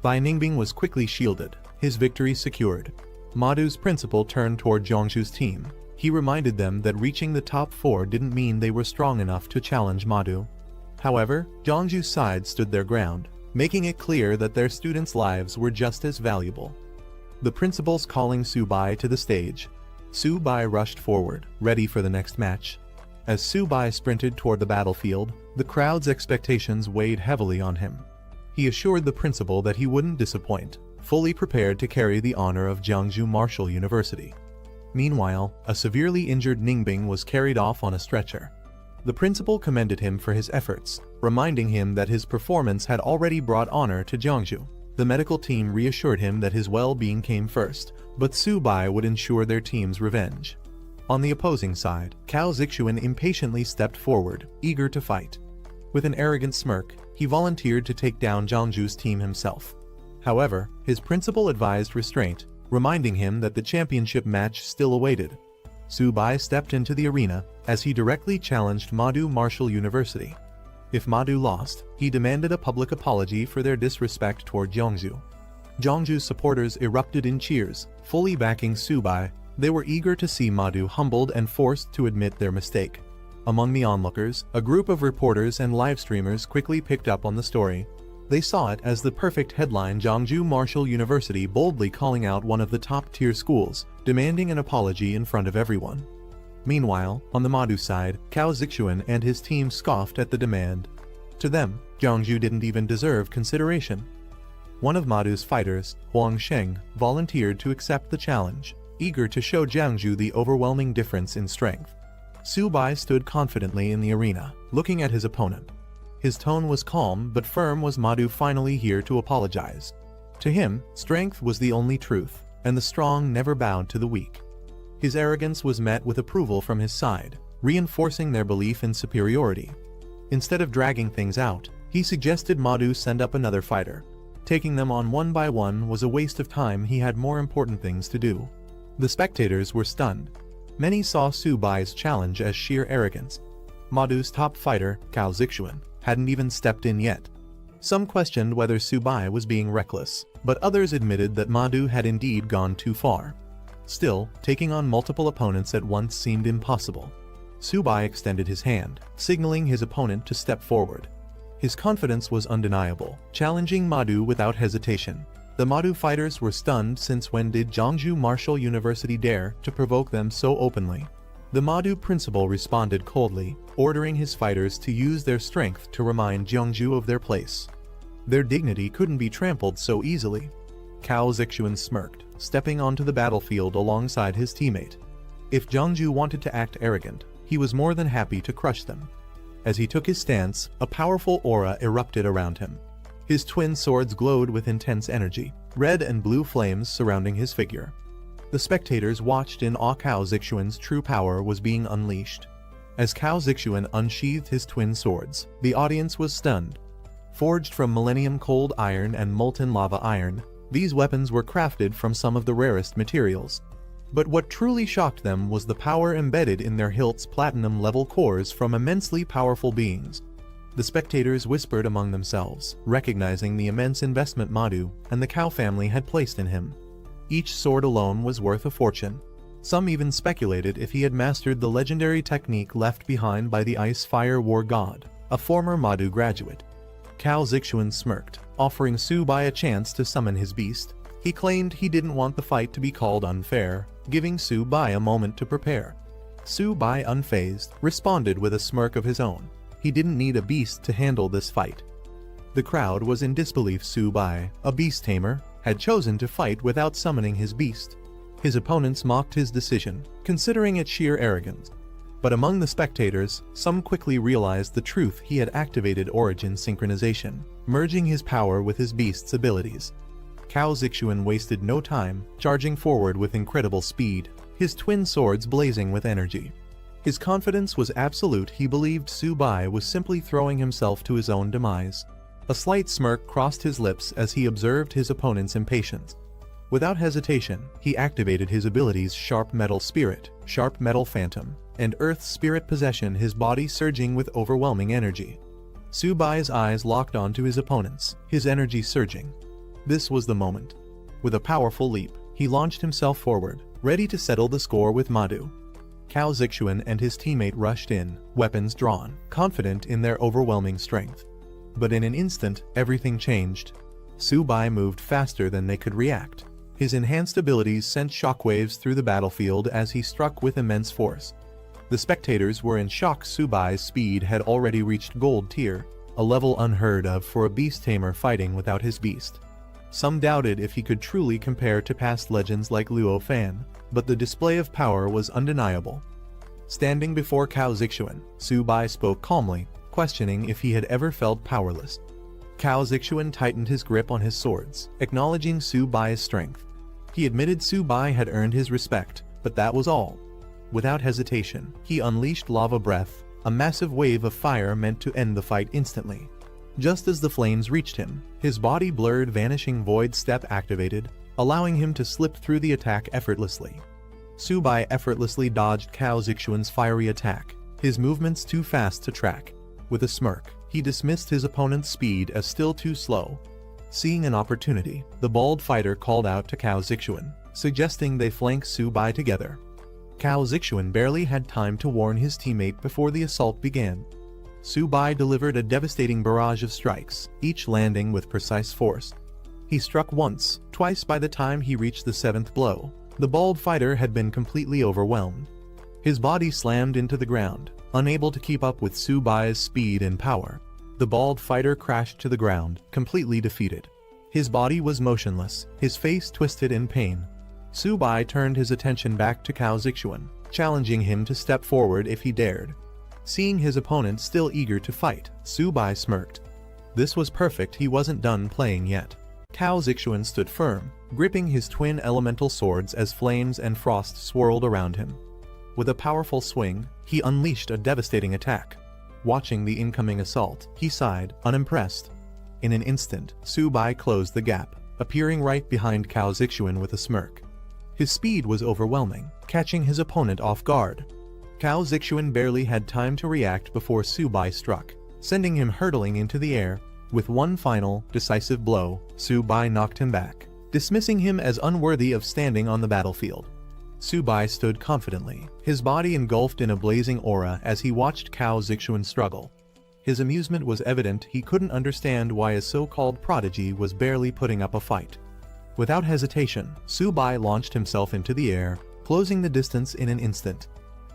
Speaker 1: Bai Ningbing was quickly shielded, his victory secured. Madu's principal turned toward Jiangsu's team. He reminded them that reaching the top 4 didn't mean they were strong enough to challenge Madu. However, Jiangsu's side stood their ground, making it clear that their students' lives were just as valuable. The principal's calling Su Bai to the stage. Su Bai rushed forward, ready for the next match. As Su Bai sprinted toward the battlefield, the crowd's expectations weighed heavily on him. He assured the principal that he wouldn't disappoint, fully prepared to carry the honor of Jiangsu Martial University. Meanwhile, a severely injured Ningbing was carried off on a stretcher. The principal commended him for his efforts, reminding him that his performance had already brought honor to Jiangsu. The medical team reassured him that his well-being came first, but Su Bai would ensure their team's revenge. On the opposing side, Cao Zixuan impatiently stepped forward, eager to fight. With an arrogant smirk, he volunteered to take down Jiangsu's team himself. However, his principal advised restraint, reminding him that the championship match still awaited. Su Bai stepped into the arena, as he directly challenged Madu Martial University. If Madu lost, he demanded a public apology for their disrespect toward Jiangsu. Jiangsu's supporters erupted in cheers, fully backing Su Bai. They were eager to see Madu humbled and forced to admit their mistake. Among the onlookers, a group of reporters and live streamers quickly picked up on the story. They saw it as the perfect headline: Jiangsu Martial University boldly calling out one of the top-tier schools, demanding an apology in front of everyone. Meanwhile, on the Madu side, Cao Zixuan and his team scoffed at the demand. To them, Jiangsu didn't even deserve consideration. One of Madu's fighters, Huang Sheng, volunteered to accept the challenge, eager to show Jiangsu the overwhelming difference in strength. Su Bai stood confidently in the arena, looking at his opponent. His tone was calm but firm. Was Madu finally here to apologize? To him, strength was the only truth, and the strong never bowed to the weak. His arrogance was met with approval from his side, reinforcing their belief in superiority. Instead of dragging things out, he suggested Madu send up another fighter. Taking them on one by one was a waste of time. He had more important things to do. The spectators were stunned. Many saw Su Bai's challenge as sheer arrogance. Madu's top fighter, Cao Zixuan, hadn't even stepped in yet. Some questioned whether Su Bai was being reckless, but others admitted that Madu had indeed gone too far. Still, taking on multiple opponents at once seemed impossible. Su Bai extended his hand, signaling his opponent to step forward. His confidence was undeniable, challenging Madu without hesitation. The Madu fighters were stunned, since when did Jiangsu Martial University dare to provoke them so openly? The Madu principal responded coldly, ordering his fighters to use their strength to remind Jiangsu of their place. Their dignity couldn't be trampled so easily. Cao Zixuan smirked, stepping onto the battlefield alongside his teammate. If Jiangsu wanted to act arrogant, he was more than happy to crush them. As he took his stance, a powerful aura erupted around him. His twin swords glowed with intense energy, red and blue flames surrounding his figure. The spectators watched in awe. Cao Zixuan's true power was being unleashed. As Cao Zixuan unsheathed his twin swords, the audience was stunned. Forged from millennium cold iron and molten lava iron, these weapons were crafted from some of the rarest materials. But what truly shocked them was the power embedded in their hilts: platinum-level cores from immensely powerful beings. The spectators whispered among themselves, recognizing the immense investment Madu and the Cao family had placed in him. Each sword alone was worth a fortune. Some even speculated if he had mastered the legendary technique left behind by the Ice-Fire War God, a former Madu graduate. Cao Zixuan smirked, offering Su Bai a chance to summon his beast. He claimed he didn't want the fight to be called unfair, giving Su Bai a moment to prepare. Su Bai, unfazed, responded with a smirk of his own. He didn't need a beast to handle this fight. The crowd was in disbelief. Su Bai, a beast tamer, had chosen to fight without summoning his beast. His opponents mocked his decision, considering it sheer arrogance. But among the spectators, some quickly realized the truth. He had activated origin synchronization, merging his power with his beast's abilities. Cao Zixuan wasted no time, charging forward with incredible speed, his twin swords blazing with energy. His confidence was absolute. He believed Su Bai was simply throwing himself to his own demise. A slight smirk crossed his lips as he observed his opponent's impatience. Without hesitation, he activated his abilities: Sharp Metal Spirit, Sharp Metal Phantom, and Earth Spirit Possession, his body surging with overwhelming energy. Su Bai's eyes locked onto his opponent's, his energy surging. This was the moment. With a powerful leap, he launched himself forward, ready to settle the score with Madu. Cao Zixuan and his teammate rushed in, weapons drawn, confident in their overwhelming strength. But in an instant, everything changed. Su Bai moved faster than they could react. His enhanced abilities sent shockwaves through the battlefield as he struck with immense force. The spectators were in shock. Subai's speed had already reached gold tier, a level unheard of for a beast tamer fighting without his beast. Some doubted if he could truly compare to past legends like Luo Fan, but the display of power was undeniable. Standing before Cao Zixuan, Subai spoke calmly, questioning if he had ever felt powerless. Cao Zixuan tightened his grip on his swords, acknowledging Subai's strength. He admitted Subai had earned his respect, but that was all. Without hesitation, he unleashed lava breath, a massive wave of fire meant to end the fight instantly. Just as the flames reached him, his body blurred. Vanishing void step activated, allowing him to slip through the attack effortlessly. Subai effortlessly dodged Cao Zixuan's fiery attack, his movements too fast to track. With a smirk, he dismissed his opponent's speed as still too slow. Seeing an opportunity, the bald fighter called out to Cao Zixuan, suggesting they flank Subai together. Cao Zixuan barely had time to warn his teammate before the assault began. Subai delivered a devastating barrage of strikes, each landing with precise force. He struck once, twice. By the time he reached the seventh blow, the bald fighter had been completely overwhelmed. His body slammed into the ground, unable to keep up with Subai's speed and power. The bald fighter crashed to the ground, completely defeated. His body was motionless, his face twisted in pain. Subai turned his attention back to Cao Zixuan, challenging him to step forward if he dared. Seeing his opponent still eager to fight, Subai smirked. This was perfect. He wasn't done playing yet. Cao Zixuan stood firm, gripping his twin elemental swords as flames and frost swirled around him. With a powerful swing, he unleashed a devastating attack. Watching the incoming assault, he sighed, unimpressed. In an instant, Subai closed the gap, appearing right behind Cao Zixuan with a smirk. His speed was overwhelming, catching his opponent off guard. Cao Zixuan barely had time to react before Subai struck, sending him hurtling into the air. With one final, decisive blow, Subai knocked him back, dismissing him as unworthy of standing on the battlefield. Subai stood confidently, his body engulfed in a blazing aura as he watched Cao Zixuan struggle. His amusement was evident. He couldn't understand why a so-called prodigy was barely putting up a fight. Without hesitation, Subai launched himself into the air, closing the distance in an instant.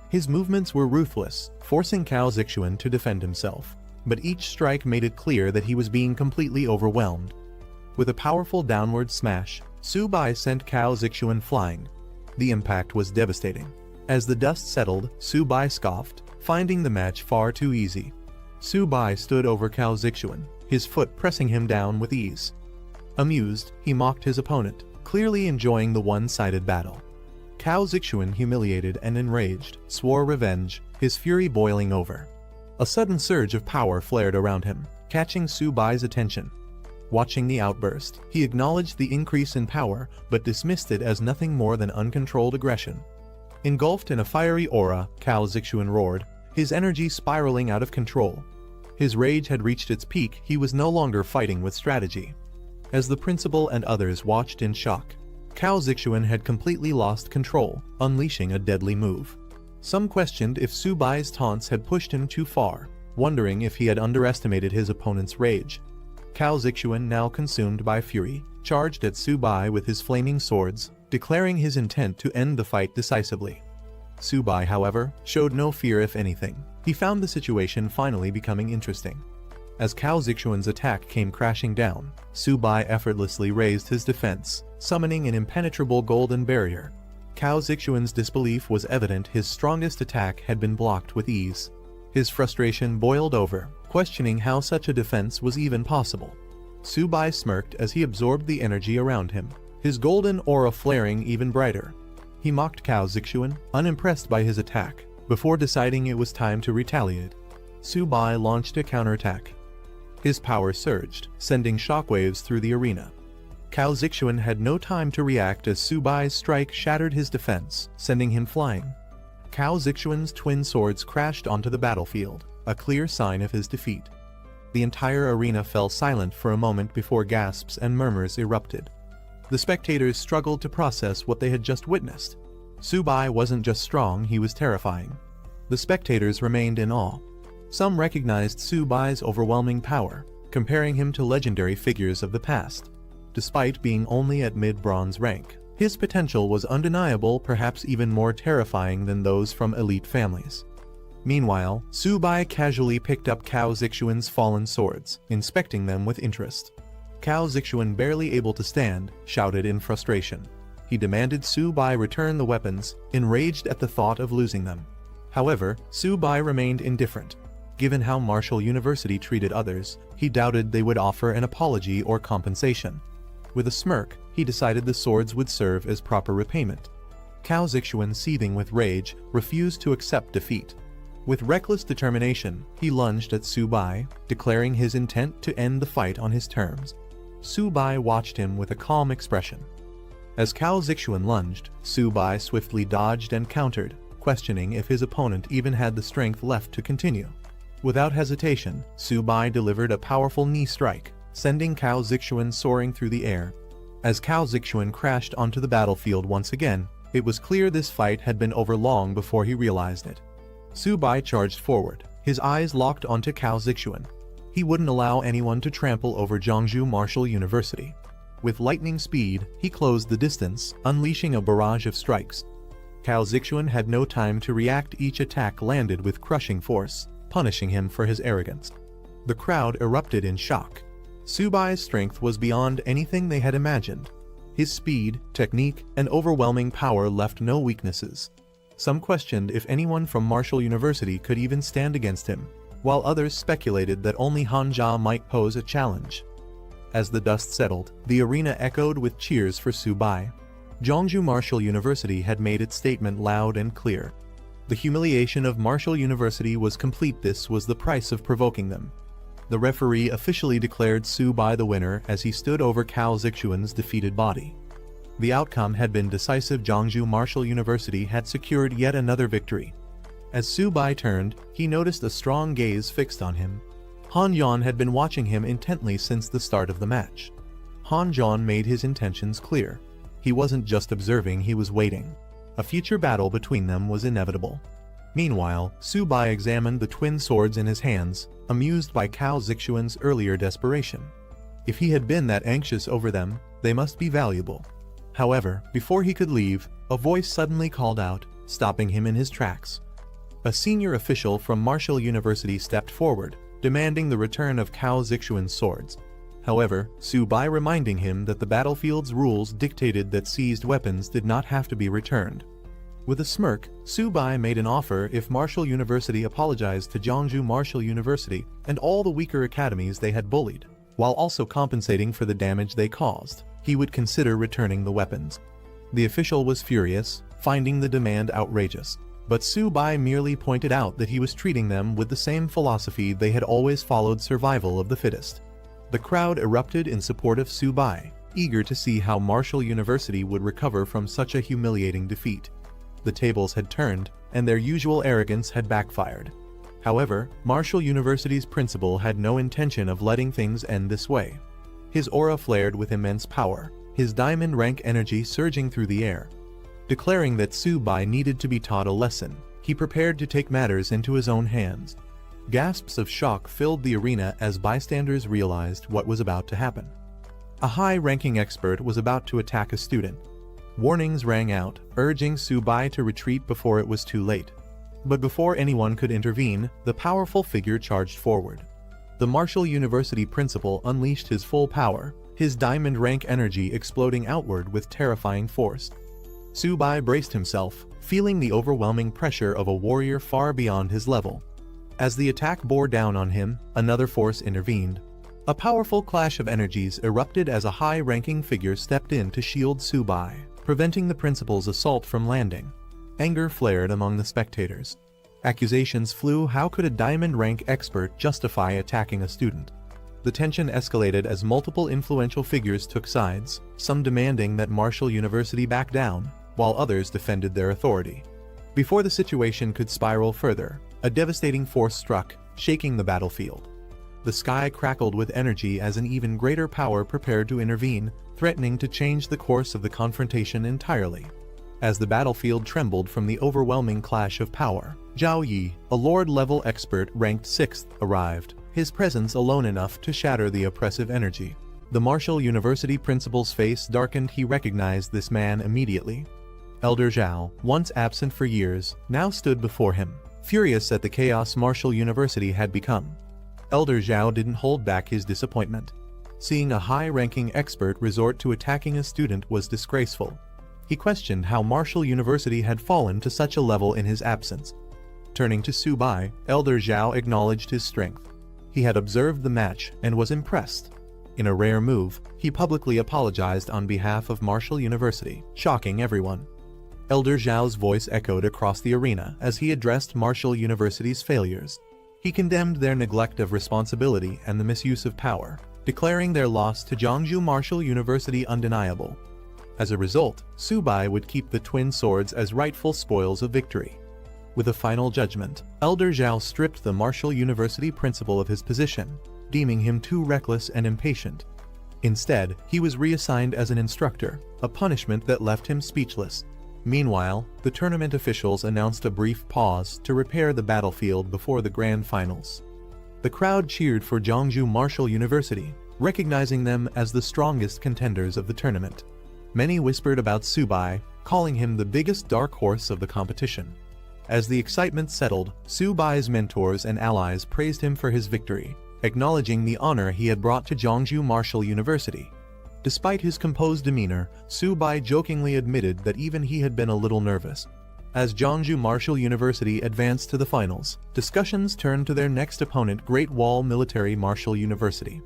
Speaker 1: His movements were ruthless, forcing Cao Zixuan to defend himself, but each strike made it clear that he was being completely overwhelmed. With a powerful downward smash, Subai sent Cao Zixuan flying. The impact was devastating. As the dust settled, Subai scoffed, finding the match far too easy. Subai stood over Cao Zixuan, his foot pressing him down with ease. Amused, he mocked his opponent, clearly enjoying the one-sided battle. Cao Zixuan, humiliated and enraged, swore revenge, his fury boiling over. A sudden surge of power flared around him, catching Subai's attention. Watching the outburst, he acknowledged the increase in power, but dismissed it as nothing more than uncontrolled aggression. Engulfed in a fiery aura, Cao Zixuan roared, his energy spiraling out of control. His rage had reached its peak. He was no longer fighting with strategy. As the principal and others watched in shock, Cao Zixuan had completely lost control, unleashing a deadly move. Some questioned if Subai's taunts had pushed him too far, wondering if he had underestimated his opponent's rage. Cao Zixuan, now consumed by fury, charged at Subai with his flaming swords, declaring his intent to end the fight decisively. Subai, however, showed no fear. If anything, he found the situation finally becoming interesting. As Cao Zixuan's attack came crashing down, Subai effortlessly raised his defense, summoning an impenetrable golden barrier. Cao Zixuan's disbelief was evident. His strongest attack had been blocked with ease. His frustration boiled over, questioning how such a defense was even possible. Subai smirked as he absorbed the energy around him, his golden aura flaring even brighter. He mocked Cao Zixuan, unimpressed by his attack, before deciding it was time to retaliate. Subai launched a counterattack. His power surged, sending shockwaves through the arena. Cao Zixuan had no time to react as Subai's strike shattered his defense, sending him flying. Cao Zixuan's twin swords crashed onto the battlefield, a clear sign of his defeat. The entire arena fell silent for a moment before gasps and murmurs erupted. The spectators struggled to process what they had just witnessed. Subai wasn't just strong, he was terrifying. The spectators remained in awe. Some recognized Subai's overwhelming power, comparing him to legendary figures of the past. Despite being only at mid-bronze rank, His potential was undeniable, perhaps even more terrifying than those from elite families. Meanwhile, Su-bai casually picked up Cao Zixuan's fallen swords, inspecting them with interest. Cao Zixuan, barely able to stand, shouted in frustration. He demanded Su-bai return the weapons, enraged at the thought of losing them. However, Su-bai remained indifferent. Given how Martial University treated others, he doubted they would offer an apology or compensation. With a smirk, he decided the swords would serve as proper repayment. Cao Zixuan, seething with rage, refused to accept defeat. With reckless determination, he lunged at Su-bai, declaring his intent to end the fight on his terms. Su-bai watched him with a calm expression. As Cao Zixuan lunged, Su-bai swiftly dodged and countered, questioning if his opponent even had the strength left to continue. Without hesitation, Su-bai delivered a powerful knee strike, sending Cao Zixuan soaring through the air. As Cao Zixuan crashed onto the battlefield once again, it was clear this fight had been over long before he realized it. Su-bai charged forward, his eyes locked onto Cao Zixuan. He wouldn't allow anyone to trample over Zhongzhou Martial University. With lightning speed, he closed the distance, unleashing a barrage of strikes. Cao Zixuan had no time to react. Each attack landed with crushing force, punishing him for his arrogance. The crowd erupted in shock. Su-bai's strength was beyond anything they had imagined. His speed, technique, and overwhelming power left no weaknesses. Some questioned if anyone from Martial University could even stand against him, while others speculated that only Hanja might pose a challenge. As the dust settled, the arena echoed with cheers for Su-bai. Zhongzhou Martial University had made its statement loud and clear. The humiliation of Martial University was complete. This was the price of provoking them. The referee officially declared Su-bai the winner as he stood over Cao Zixuan's defeated body. The outcome had been decisive. Zhongzhou Martial University had secured yet another victory. As Su-bai turned, he noticed a strong gaze fixed on him. Han Yan had been watching him intently since the start of the match. Han Yan made his intentions clear. He wasn't just observing, he was waiting. A future battle between them was inevitable. Meanwhile, Su-bai examined the twin swords in his hands, amused by Cao Zixuan's earlier desperation. If he had been that anxious over them, they must be valuable. However, before he could leave, a voice suddenly called out, stopping him in his tracks. A senior official from Martial University stepped forward, demanding the return of Cao Zixuan's swords. However, Su-bai reminding him that the battlefield's rules dictated that seized weapons did not have to be returned. With a smirk, Su-bai made an offer. If Martial University apologized to Zhongzhou Martial University and all the weaker academies they had bullied, while also compensating for the damage they caused, he would consider returning the weapons. The official was furious, finding the demand outrageous. But Su-bai merely pointed out that he was treating them with the same philosophy they had always followed: survival of the fittest. The crowd erupted in support of Su-bai, eager to see how Martial University would recover from such a humiliating defeat. The tables had turned, and their usual arrogance had backfired. However, Martial University's principal had no intention of letting things end this way. His aura flared with immense power, his diamond rank energy surging through the air. Declaring that Su-bai needed to be taught a lesson, he prepared to take matters into his own hands. Gasps of shock filled the arena as bystanders realized what was about to happen. A high-ranking expert was about to attack a student. Warnings rang out, urging Su-bai to retreat before it was too late. But before anyone could intervene, the powerful figure charged forward. The Martial University principal unleashed his full power, his diamond rank energy exploding outward with terrifying force. Su-bai braced himself, feeling the overwhelming pressure of a warrior far beyond his level. As the attack bore down on him, another force intervened. A powerful clash of energies erupted as a high-ranking figure stepped in to shield Su-bai, preventing the principal's assault from landing. Anger flared among the spectators. Accusations flew. How could a diamond rank expert justify attacking a student? The tension escalated as multiple influential figures took sides, some demanding that Martial University back down, while others defended their authority. Before the situation could spiral further, a devastating force struck, shaking the battlefield. The sky crackled with energy as an even greater power prepared to intervene, threatening to change the course of the confrontation entirely. As the battlefield trembled from the overwhelming clash of power, Zhao Yi, a Lord-level expert ranked 6th, arrived, his presence alone enough to shatter the oppressive energy. The Martial University principal's face darkened. He recognized this man immediately. Elder Zhao, once absent for years, now stood before him, furious at the chaos Martial University had become. Elder Zhao didn't hold back his disappointment. Seeing a high-ranking expert resort to attacking a student was disgraceful. He questioned how Martial University had fallen to such a level in his absence. Turning to Su Bai, Elder Zhao acknowledged his strength. He had observed the match and was impressed. In a rare move, he publicly apologized on behalf of Martial University, shocking everyone. Elder Zhao's voice echoed across the arena as he addressed Martial University's failures. He condemned their neglect of responsibility and the misuse of power, declaring their loss to Zhangju Martial University undeniable. As a result, Su Bai would keep the twin swords as rightful spoils of victory. With a final judgment, Elder Zhao stripped the Martial University principal of his position, deeming him too reckless and impatient. Instead, he was reassigned as an instructor, a punishment that left him speechless. Meanwhile, the tournament officials announced a brief pause to repair the battlefield before the grand finals. The crowd cheered for Zhangju Martial University, recognizing them as the strongest contenders of the tournament. Many whispered about Su Bai, calling him the biggest dark horse of the competition. As the excitement settled, Su Bai's mentors and allies praised him for his victory, acknowledging the honor he had brought to Zhangju Martial University. Despite his composed demeanor, Su Bai jokingly admitted that even he had been a little nervous. As Zhangju Martial University advanced to the finals, discussions turned to their next opponent, Great Wall Military Martial University.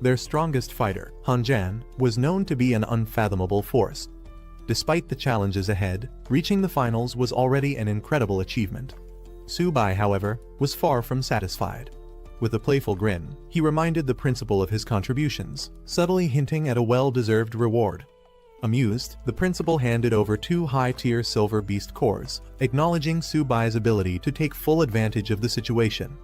Speaker 1: Their strongest fighter, Han Jan, was known to be an unfathomable force. Despite the challenges ahead, reaching the finals was already an incredible achievement. Su Bai, however, was far from satisfied. With a playful grin, he reminded the principal of his contributions, subtly hinting at a well-deserved reward. Amused, the principal handed over 2 high-tier silver beast cores, acknowledging Su Bai's ability to take full advantage of the situation.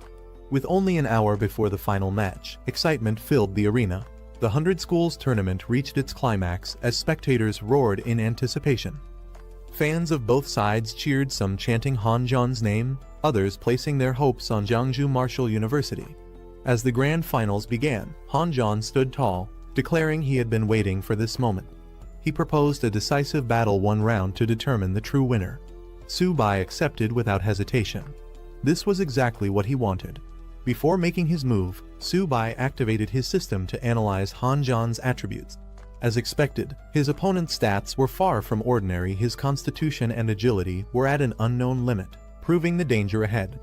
Speaker 1: With only an hour before the final match, excitement filled the arena. The 100 Schools tournament reached its climax as spectators roared in anticipation. Fans of both sides cheered, some chanting Han Zhan's name, others placing their hopes on Zhangju Martial University. As the grand finals began, Han Zhan stood tall, declaring he had been waiting for this moment. He proposed a decisive battle, 1 round, to determine the true winner. Su Bai accepted without hesitation. This was exactly what he wanted. Before making his move, Su Bai activated his system to analyze Han Zhan's attributes. As expected, his opponent's stats were far from ordinary. His constitution and agility were at an unknown limit, proving the danger ahead.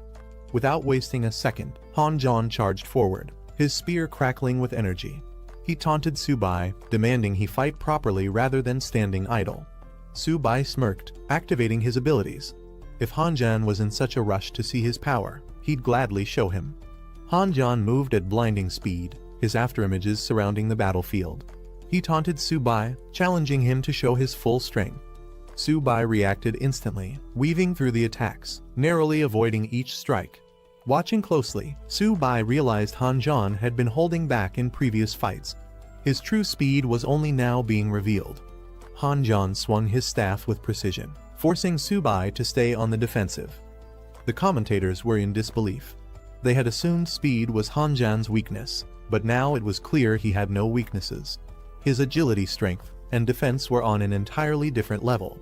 Speaker 1: Without wasting a second, Han Zhan charged forward, his spear crackling with energy. He taunted Su Bai, demanding he fight properly rather than standing idle. Su Bai smirked, activating his abilities. If Han Zhan was in such a rush to see his power, he'd gladly show him. Han Zhan moved at blinding speed, his afterimages surrounding the battlefield. He taunted Su Bai, challenging him to show his full strength. Su Bai reacted instantly, weaving through the attacks, narrowly avoiding each strike. Watching closely, Su Bai realized Han Zhan had been holding back in previous fights. His true speed was only now being revealed. Han Zhan swung his staff with precision, forcing Su Bai to stay on the defensive. The commentators were in disbelief. They had assumed speed was Han Zhan's weakness, but now it was clear he had no weaknesses. His agility, strength, and defense were on an entirely different level.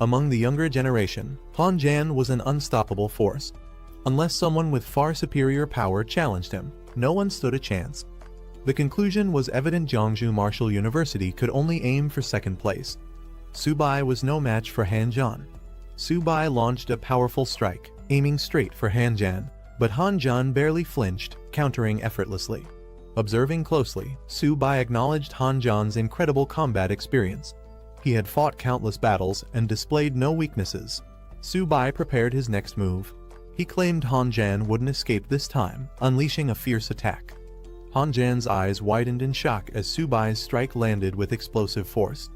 Speaker 1: Among the younger generation, Han Zhan was an unstoppable force. Unless someone with far superior power challenged him, no one stood a chance. The conclusion was evident: Zhangju Martial University could only aim for second place. Su Bai was no match for Han Zhan. Su Bai launched a powerful strike, aiming straight for Han Zhan, but Han Zhan barely flinched, countering effortlessly. Observing closely, Su Bai acknowledged Han Zhan's incredible combat experience. He had fought countless battles and displayed no weaknesses. Su Bai prepared his next move. He claimed Han Zhan wouldn't escape this time, unleashing a fierce attack. Han Zhan's eyes widened in shock as Su Bai's strike landed with explosive force.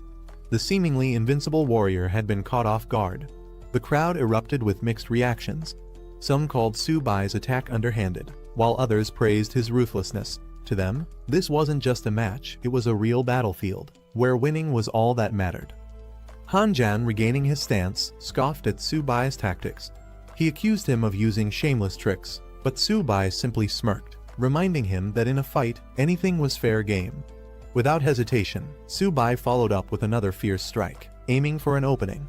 Speaker 1: The seemingly invincible warrior had been caught off guard. The crowd erupted with mixed reactions. Some called Su Bai's attack underhanded, while others praised his ruthlessness. To them, this wasn't just a match, it was a real battlefield, where winning was all that mattered. Han Zhan, regaining his stance, scoffed at Su Bai's tactics. He accused him of using shameless tricks, but Su Bai simply smirked, reminding him that in a fight, anything was fair game. Without hesitation, Su-bai followed up with another fierce strike, aiming for an opening.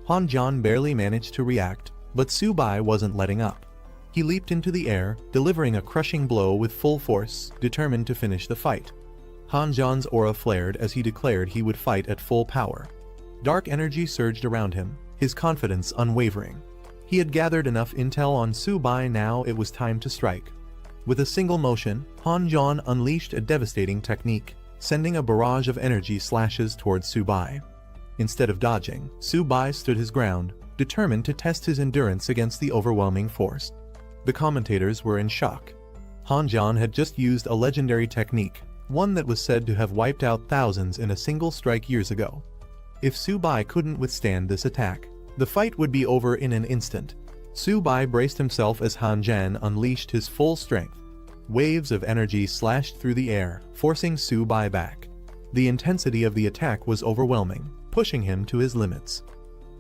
Speaker 1: Han-jan barely managed to react, but Su-bai wasn't letting up. He leaped into the air, delivering a crushing blow with full force, determined to finish the fight. Han-jan's aura flared as he declared he would fight at full power. Dark energy surged around him, his confidence unwavering. He had gathered enough intel on Su-bai, now it was time to strike. With a single motion, Han-jan unleashed a devastating technique, sending a barrage of energy slashes towards Su-bai. Instead of dodging, Su-bai stood his ground, determined to test his endurance against the overwhelming force. The commentators were in shock. Han-jan had just used a legendary technique, one that was said to have wiped out thousands in a single strike years ago. If Su-bai couldn't withstand this attack, the fight would be over in an instant. Su-bai braced himself as Han-jan unleashed his full strength. Waves of energy slashed through the air, forcing Su-bai back. The intensity of the attack was overwhelming, pushing him to his limits.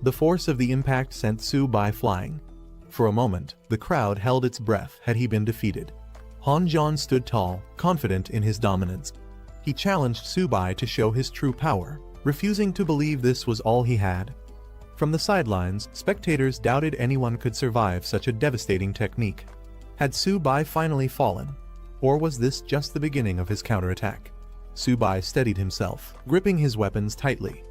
Speaker 1: The force of the impact sent Su-bai flying. For a moment, the crowd held its breath had he been defeated. Han-jan stood tall, confident in his dominance. He challenged Su-bai to show his true power, refusing to believe this was all he had. From the sidelines, spectators doubted anyone could survive such a devastating technique. Had Su-bai finally fallen? Or was this just the beginning of his counterattack? Su-bai steadied himself, gripping his weapons tightly.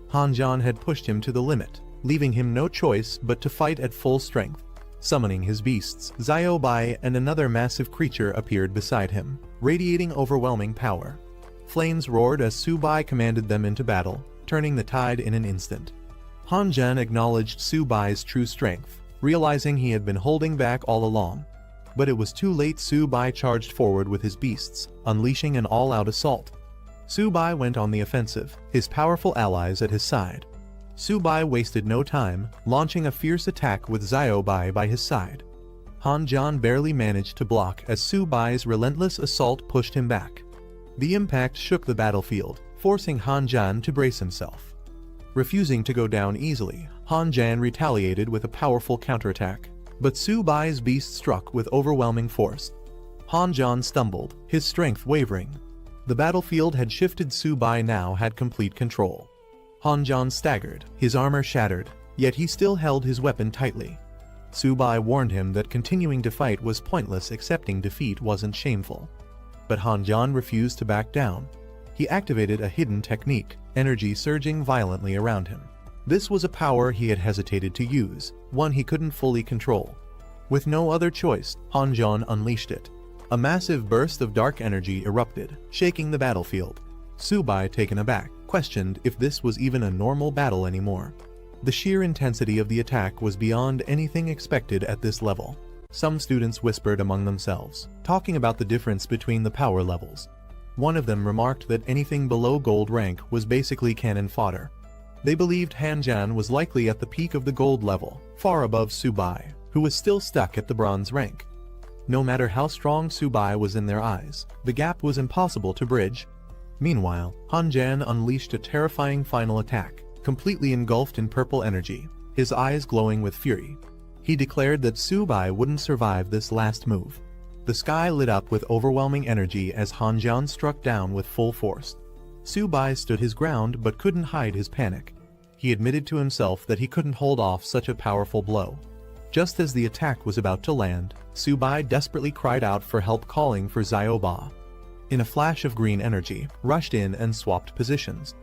Speaker 1: Han-jan had pushed him to the limit, leaving him no choice but to fight at full strength. Summoning his beasts, Zio-bai and another massive creature appeared beside him, radiating overwhelming power. Flames roared as Su-bai commanded them into battle, turning the tide in an instant. Han-jan acknowledged Su-bai's true strength, realizing he had been holding back all along. But it was too late. Su-bai charged forward with his beasts, unleashing an all-out assault. Su-bai went on the offensive, his powerful allies at his side. Su-bai wasted no time, launching a fierce attack with Zio-bai by his side. Han-jan barely managed to block as Su-bai's relentless assault pushed him back. The impact shook the battlefield, forcing Han-jan to brace himself. Refusing to go down easily, Han-jan retaliated with a powerful counterattack. But Su-bai's beast struck with overwhelming force. Han-jan stumbled, his strength wavering. The battlefield had shifted. Su-bai now had complete control. Han-jan staggered, his armor shattered, yet he still held his weapon tightly. Su-bai warned him that continuing to fight was pointless. Accepting defeat wasn't shameful. But Han-jan refused to back down. He activated a hidden technique, energy surging violently around him. This was a power he had hesitated to use, one he couldn't fully control. With no other choice, Han-jan unleashed it. A massive burst of dark energy erupted, shaking the battlefield. Su-bai, taken aback, questioned if this was even a normal battle anymore. The sheer intensity of the attack was beyond anything expected at this level. Some students whispered among themselves, talking about the difference between the power levels. One of them remarked that anything below gold rank was basically cannon fodder. They believed Han-jan was likely at the peak of the gold level, far above Su-bai, who was still stuck at the bronze rank. No matter how strong Su-bai was in their eyes, the gap was impossible to bridge. Meanwhile, Han-jan unleashed a terrifying final attack, completely engulfed in purple energy, his eyes glowing with fury. He declared that Su-bai wouldn't survive this last move. The sky lit up with overwhelming energy as Han-jan struck down with full force. Su-bai stood his ground but couldn't hide his panic. He admitted to himself that he couldn't hold off such a powerful blow. Just as the attack was about to land, Su-bai desperately cried out for help, calling for Zio-ba. In a flash of green energy, rushed in and swapped positions.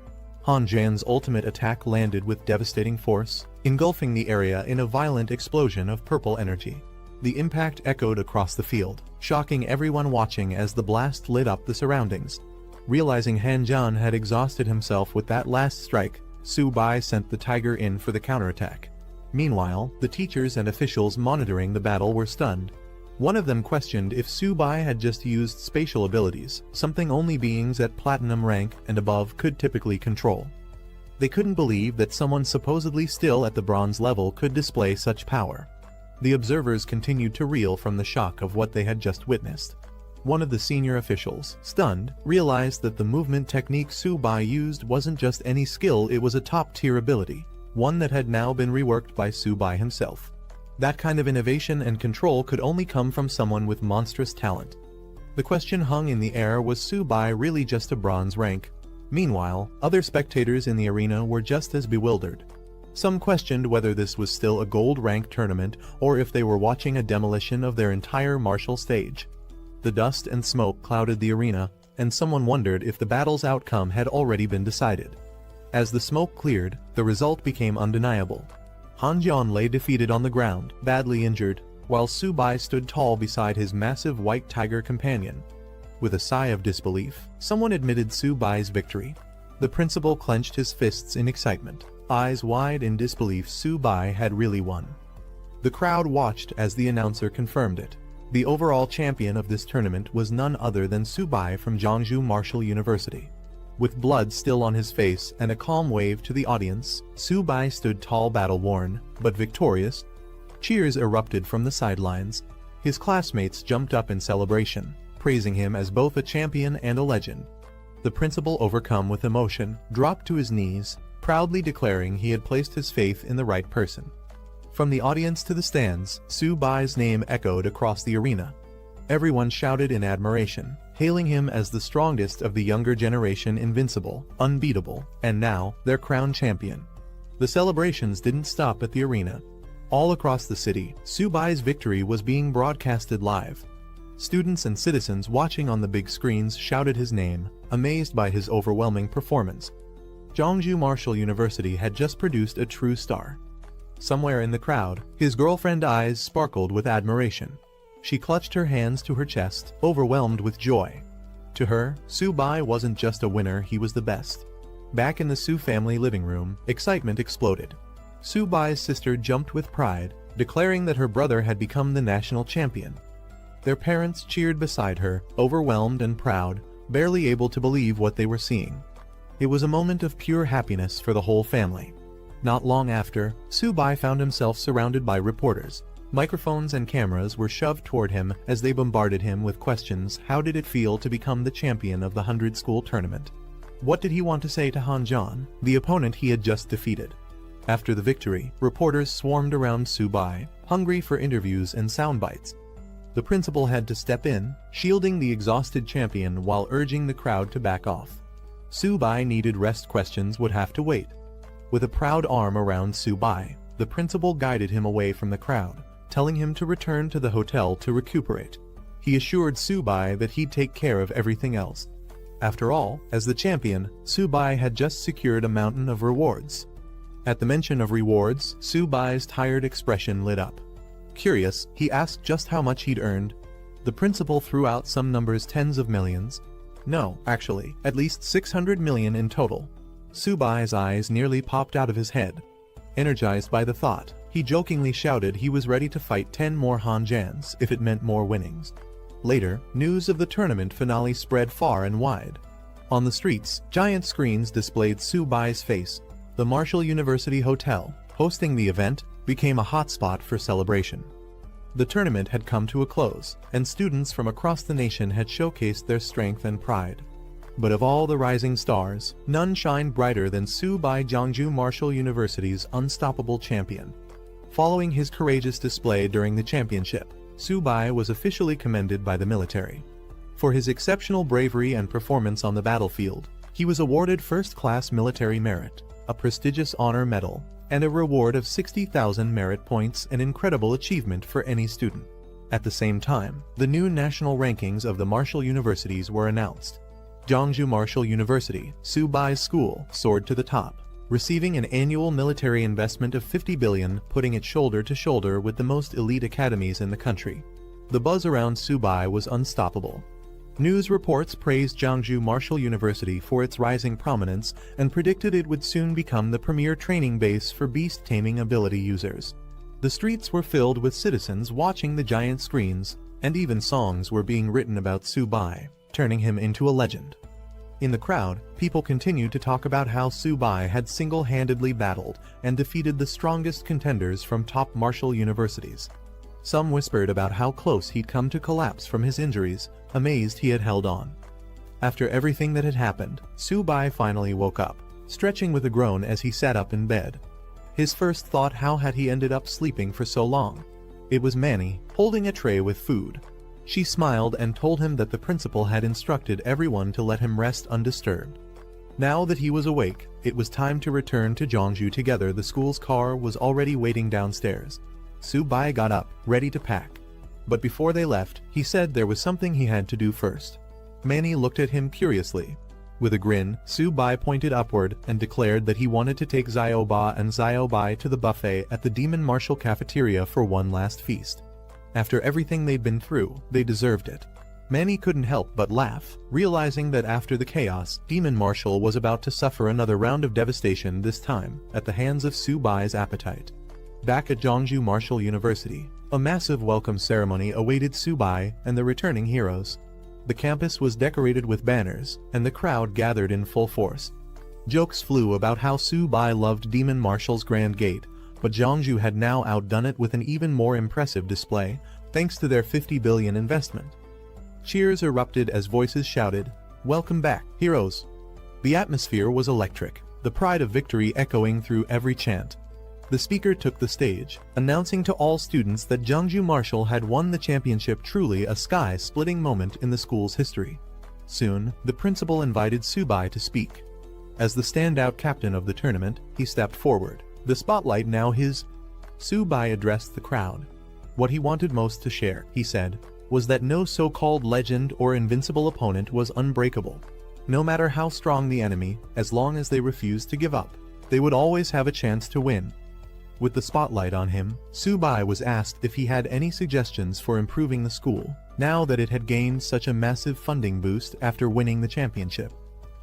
Speaker 1: Han-jan's ultimate attack landed with devastating force, engulfing the area in a violent explosion of purple energy. The impact echoed across the field, shocking everyone watching as the blast lit up the surroundings. Realizing Han-jan had exhausted himself with that last strike, Su-bai sent the tiger in for the counterattack. Meanwhile, the teachers and officials monitoring the battle were stunned. One of them questioned if Su-bai had just used spatial abilities, something only beings at platinum rank and above could typically control. They couldn't believe that someone supposedly still at the bronze level could display such power. The observers continued to reel from the shock of what they had just witnessed. One of the senior officials, stunned, realized that the movement technique Su-bai used wasn't just any skill, it was a top-tier ability, one that had now been reworked by Su-bai himself. That kind of innovation and control could only come from someone with monstrous talent. The question hung in the air: was Su-bai really just a bronze rank? Meanwhile, other spectators in the arena were just as bewildered. Some questioned whether this was still a gold rank tournament or if they were watching a demolition of their entire martial stage. The dust and smoke clouded the arena, and someone wondered if the battle's outcome had already been decided. As the smoke cleared, the result became undeniable. Han Jian lay defeated on the ground, badly injured, while Su-bai stood tall beside his massive white tiger companion. With a sigh of disbelief, someone admitted Su-bai's victory. The principal clenched his fists in excitement. Eyes wide in disbelief, Su-bai had really won. The crowd watched as the announcer confirmed it. The overall champion of this tournament was none other than Su-bai from Jeonju Martial University. With blood still on his face and a calm wave to the audience, Su-bai stood tall, battle-worn, but victorious. Cheers erupted from the sidelines. His classmates jumped up in celebration, praising him as both a champion and a legend. The principal, overcome with emotion, dropped to his knees, proudly declaring he had placed his faith in the right person. From the audience to the stands, Su-bai's name echoed across the arena. Everyone shouted in admiration, hailing him as the strongest of the younger generation, invincible, unbeatable, and now, their crowned champion. The celebrations didn't stop at the arena. All across the city, Su-bai's victory was being broadcasted live. Students and citizens watching on the big screens shouted his name, amazed by his overwhelming performance. Jeonju Martial University had just produced a true star. Somewhere in the crowd, his girlfriend's eyes sparkled with admiration. She clutched her hands to her chest, overwhelmed with joy. To her, Su-bai wasn't just a winner, he was the best. Back in the Su family living room, excitement exploded. Su-bai's sister jumped with pride, declaring that her brother had become the national champion. Their parents cheered beside her, overwhelmed and proud, barely able to believe what they were seeing. It was a moment of pure happiness for the whole family. Not long after, Su-bai found himself surrounded by reporters. Microphones and cameras were shoved toward him as they bombarded him with questions. How did it feel to become the champion of the 100-school tournament? What did he want to say to Han Jian, the opponent he had just defeated? After the victory, reporters swarmed around Su-bai, hungry for interviews and sound bites. The principal had to step in, shielding the exhausted champion while urging the crowd to back off. Su-bai needed rest, questions would have to wait. With a proud arm around Su-bai, the principal guided him away from the crowd, telling him to return to the hotel to recuperate. He assured Su-bai that he'd take care of everything else. After all, as the champion, Su-bai had just secured a mountain of rewards. At the mention of rewards, Su-bai's tired expression lit up. Curious, he asked just how much he'd earned. The principal threw out some numbers, tens of millions. No, actually, at least 600 million in total. Su-bai's eyes nearly popped out of his head. Energized by the thought, he jokingly shouted he was ready to fight 10 more Han Jians if it meant more winnings. Later, news of the tournament finale spread far and wide. On the streets, giant screens displayed Su-bai's face. The Martial University Hotel, hosting the event, became a hotspot for celebration. The tournament had come to a close, and students from across the nation had showcased their strength and pride. But of all the rising stars, none shined brighter than Su-bai, Jeonju Martial University's unstoppable champion. Following his courageous display during the championship, Su-bai was officially commended by the military. For his exceptional bravery and performance on the battlefield, he was awarded first-class military merit, a prestigious honor medal, and a reward of 60,000 merit points, an incredible achievement for any student. At the same time, the new national rankings of the martial universities were announced. Jeonju Martial University, Su-bai's school, soared to the top, receiving an annual military investment of 50 billion, putting it shoulder to shoulder with the most elite academies in the country. The buzz around Su-bai was unstoppable. News reports praised Jeonju Martial University for its rising prominence and predicted it would soon become the premier training base for beast-taming ability users. The streets were filled with citizens watching the giant screens, and even songs were being written about Su-bai, turning him into a legend. In the crowd, people continued to talk about how Su-bai had single-handedly battled and defeated the strongest contenders from top martial universities. Some whispered about how close he'd come to collapse from his injuries, amazed he had held on. After everything that had happened, Su-bai finally woke up, stretching with a groan as he sat up in bed. His first thought, how had he ended up sleeping for so long? It was Manny, holding a tray with food. She smiled and told him that the principal had instructed everyone to let him rest undisturbed. Now that he was awake, it was time to return to Jeongju together. The school's car was already waiting downstairs. Su-bai got up, ready to pack. But before they left, he said there was something he had to do first. Manny looked at him curiously. With a grin, Su-bai pointed upward and declared that he wanted to take Xiaoba and Xiaobai to the buffet at the Demon Marshal cafeteria for one last feast. After everything they'd been through, they deserved it. Manny couldn't help but laugh, realizing that after the chaos, Demon Marshal was about to suffer another round of devastation, this time at the hands of Su-bai's appetite. Back at Jeongju Marshal University, a massive welcome ceremony awaited Su-bai and the returning heroes. The campus was decorated with banners, and the crowd gathered in full force. Jokes flew about how Su-bai loved Demon Marshal's Grand Gate, but Jeongju had now outdone it with an even more impressive display, thanks to their 50 billion investment. Cheers erupted as voices shouted, "Welcome back, heroes!" The atmosphere was electric, the pride of victory echoing through every chant. The speaker took the stage, announcing to all students that Jeongju Marshal had won the championship, truly a sky-splitting moment in the school's history. Soon, the principal invited Su-bai to speak. As the standout captain of the tournament, he stepped forward, the spotlight now his. Su-bai addressed the crowd. What he wanted most to share, he said, was that no so-called legend or invincible opponent was unbreakable. No matter how strong the enemy, as long as they refused to give up, they would always have a chance to win. With the spotlight on him, Su-bai was asked if he had any suggestions for improving the school, now that it had gained such a massive funding boost after winning the championship.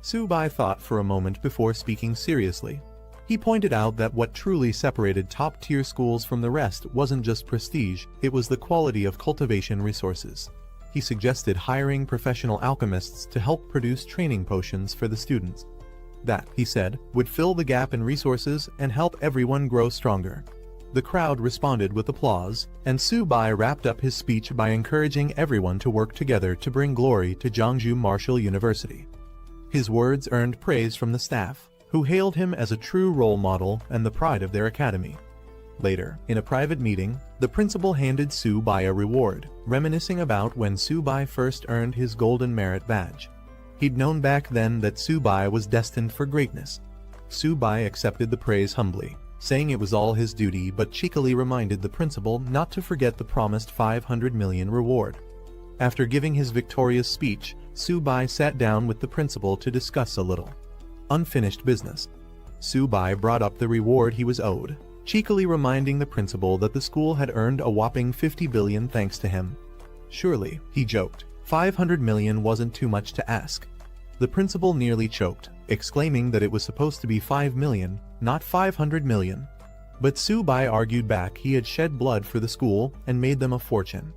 Speaker 1: Su-bai thought for a moment before speaking seriously. He pointed out that what truly separated top-tier schools from the rest wasn't just prestige, it was the quality of cultivation resources. He suggested hiring professional alchemists to help produce training potions for the students. That, he said, would fill the gap in resources and help everyone grow stronger. The crowd responded with applause, and Su-bai wrapped up his speech by encouraging everyone to work together to bring glory to Jeongju Marshal University. His words earned praise from the staff, who hailed him as a true role model and the pride of their academy. Later, in a private meeting, the principal handed Su-bai a reward, reminiscing about when Su-bai first earned his Golden Merit Badge. He'd known back then that Su-bai was destined for greatness. Su-bai accepted the praise humbly, saying it was all his duty, but cheekily reminded the principal not to forget the promised 500 million reward. After giving his victorious speech, Su-bai sat down with the principal to discuss a little unfinished business. Su-bai brought up the reward he was owed, cheekily reminding the principal that the school had earned a whopping 50 billion thanks to him. Surely, he joked, 500 million wasn't too much to ask. The principal nearly choked, exclaiming that it was supposed to be 5 million, not 500 million. But Su-bai argued back he had shed blood for the school and made them a fortune.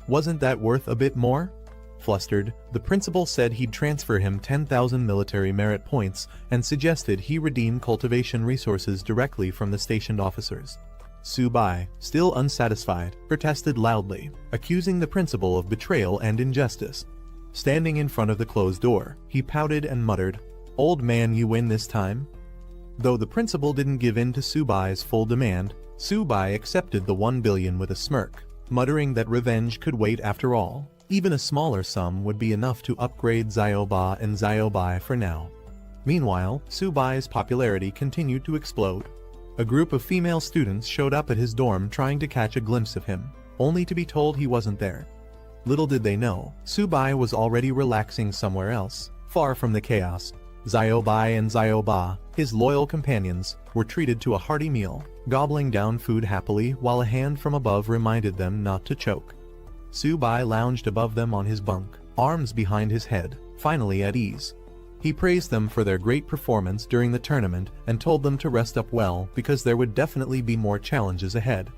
Speaker 1: Wasn't that worth a bit more? Flustered, the principal said he'd transfer him 10,000 military merit points and suggested he redeem cultivation resources directly from the stationed officers. Su-bai, still unsatisfied, protested loudly, accusing the principal of betrayal and injustice. Standing in front of the closed door, he pouted and muttered, "Old man, you win this time?" Though the principal didn't give in to Su-bai's full demand, Su-bai accepted the 1 billion with a smirk, muttering that revenge could wait after all. Even a smaller sum would be enough to upgrade Xiaoba and Xiaobai for now. Meanwhile, Su-bai's popularity continued to explode. A group of female students showed up at his dorm trying to catch a glimpse of him, only to be told he wasn't there. Little did they know, Su-bai was already relaxing somewhere else, far from the chaos. Xiaobai and Xiaoba, his loyal companions, were treated to a hearty meal, gobbling down food happily while a hand from above reminded them not to choke. Su-bai lounged above them on his bunk, arms behind his head, finally at ease. He praised them for their great performance during the tournament and told them to rest up well because there would definitely be more challenges ahead.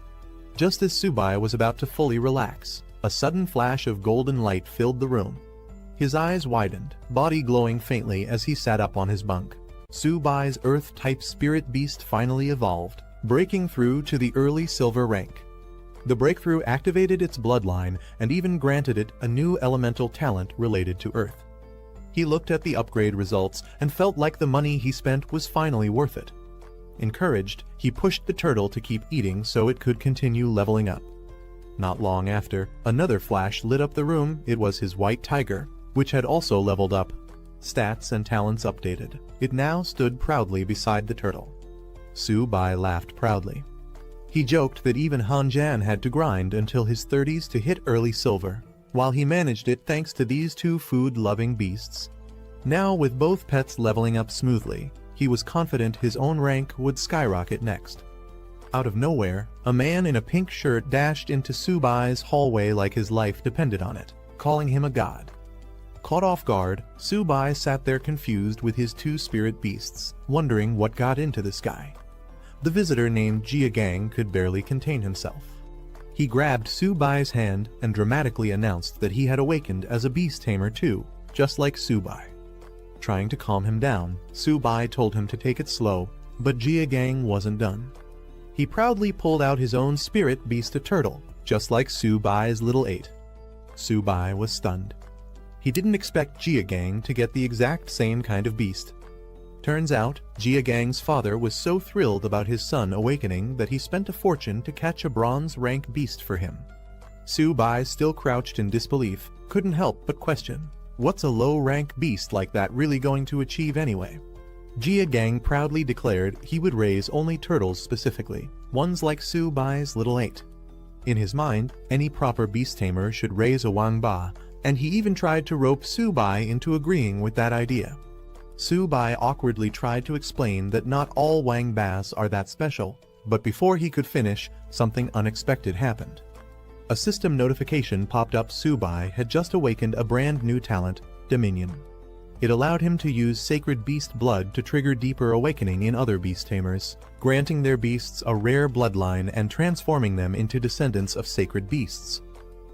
Speaker 1: Just as Su-bai was about to fully relax, a sudden flash of golden light filled the room. His eyes widened, body glowing faintly as he sat up on his bunk. Su-bai's Earth-type spirit beast finally evolved, breaking through to the early silver rank. The breakthrough activated its bloodline and even granted it a new elemental talent related to Earth. He looked at the upgrade results and felt like the money he spent was finally worth it. Encouraged, he pushed the turtle to keep eating so it could continue leveling up. Not long after, another flash lit up the room. It was his white tiger, which had also leveled up. Stats and talents updated. It now stood proudly beside the turtle. Su-bai laughed proudly. He joked that even Han-jan had to grind until his 30s to hit early silver, while he managed it thanks to these two food-loving beasts. Now, with both pets leveling up smoothly, he was confident his own rank would skyrocket next. Out of nowhere, a man in a pink shirt dashed into Su-bai's hallway like his life depended on it, calling him a god. Caught off guard, Su-bai sat there confused with his two spirit beasts, wondering what got into this guy. The visitor named Jiagang could barely contain himself. He grabbed Su-bai's hand and dramatically announced that he had awakened as a beast tamer too, just like Su-bai. Trying to calm him down, Su-bai told him to take it slow, but Jiagang wasn't done. He proudly pulled out his own spirit beast, a turtle, just like Su-bai's little 8. Su-bai was stunned. He didn't expect Jiagang to get the exact same kind of beast. Turns out, Jiagang's father was so thrilled about his son awakening that he spent a fortune to catch a bronze rank beast for him. Su-bai, still crouched in disbelief, couldn't help but question, what's a low-rank beast like that really going to achieve anyway? Jiagang proudly declared he would raise only turtles specifically, ones like Su-bai's little 8. In his mind, any proper beast tamer should raise a Wangba, and he even tried to rope Su-bai into agreeing with that idea. Su-bai awkwardly tried to explain that not all Wangbas are that special, but before he could finish, something unexpected happened. A system notification popped up. Su-bai had just awakened a brand new talent, Dominion. It allowed him to use sacred beast blood to trigger deeper awakening in other beast tamers, granting their beasts a rare bloodline and transforming them into descendants of sacred beasts.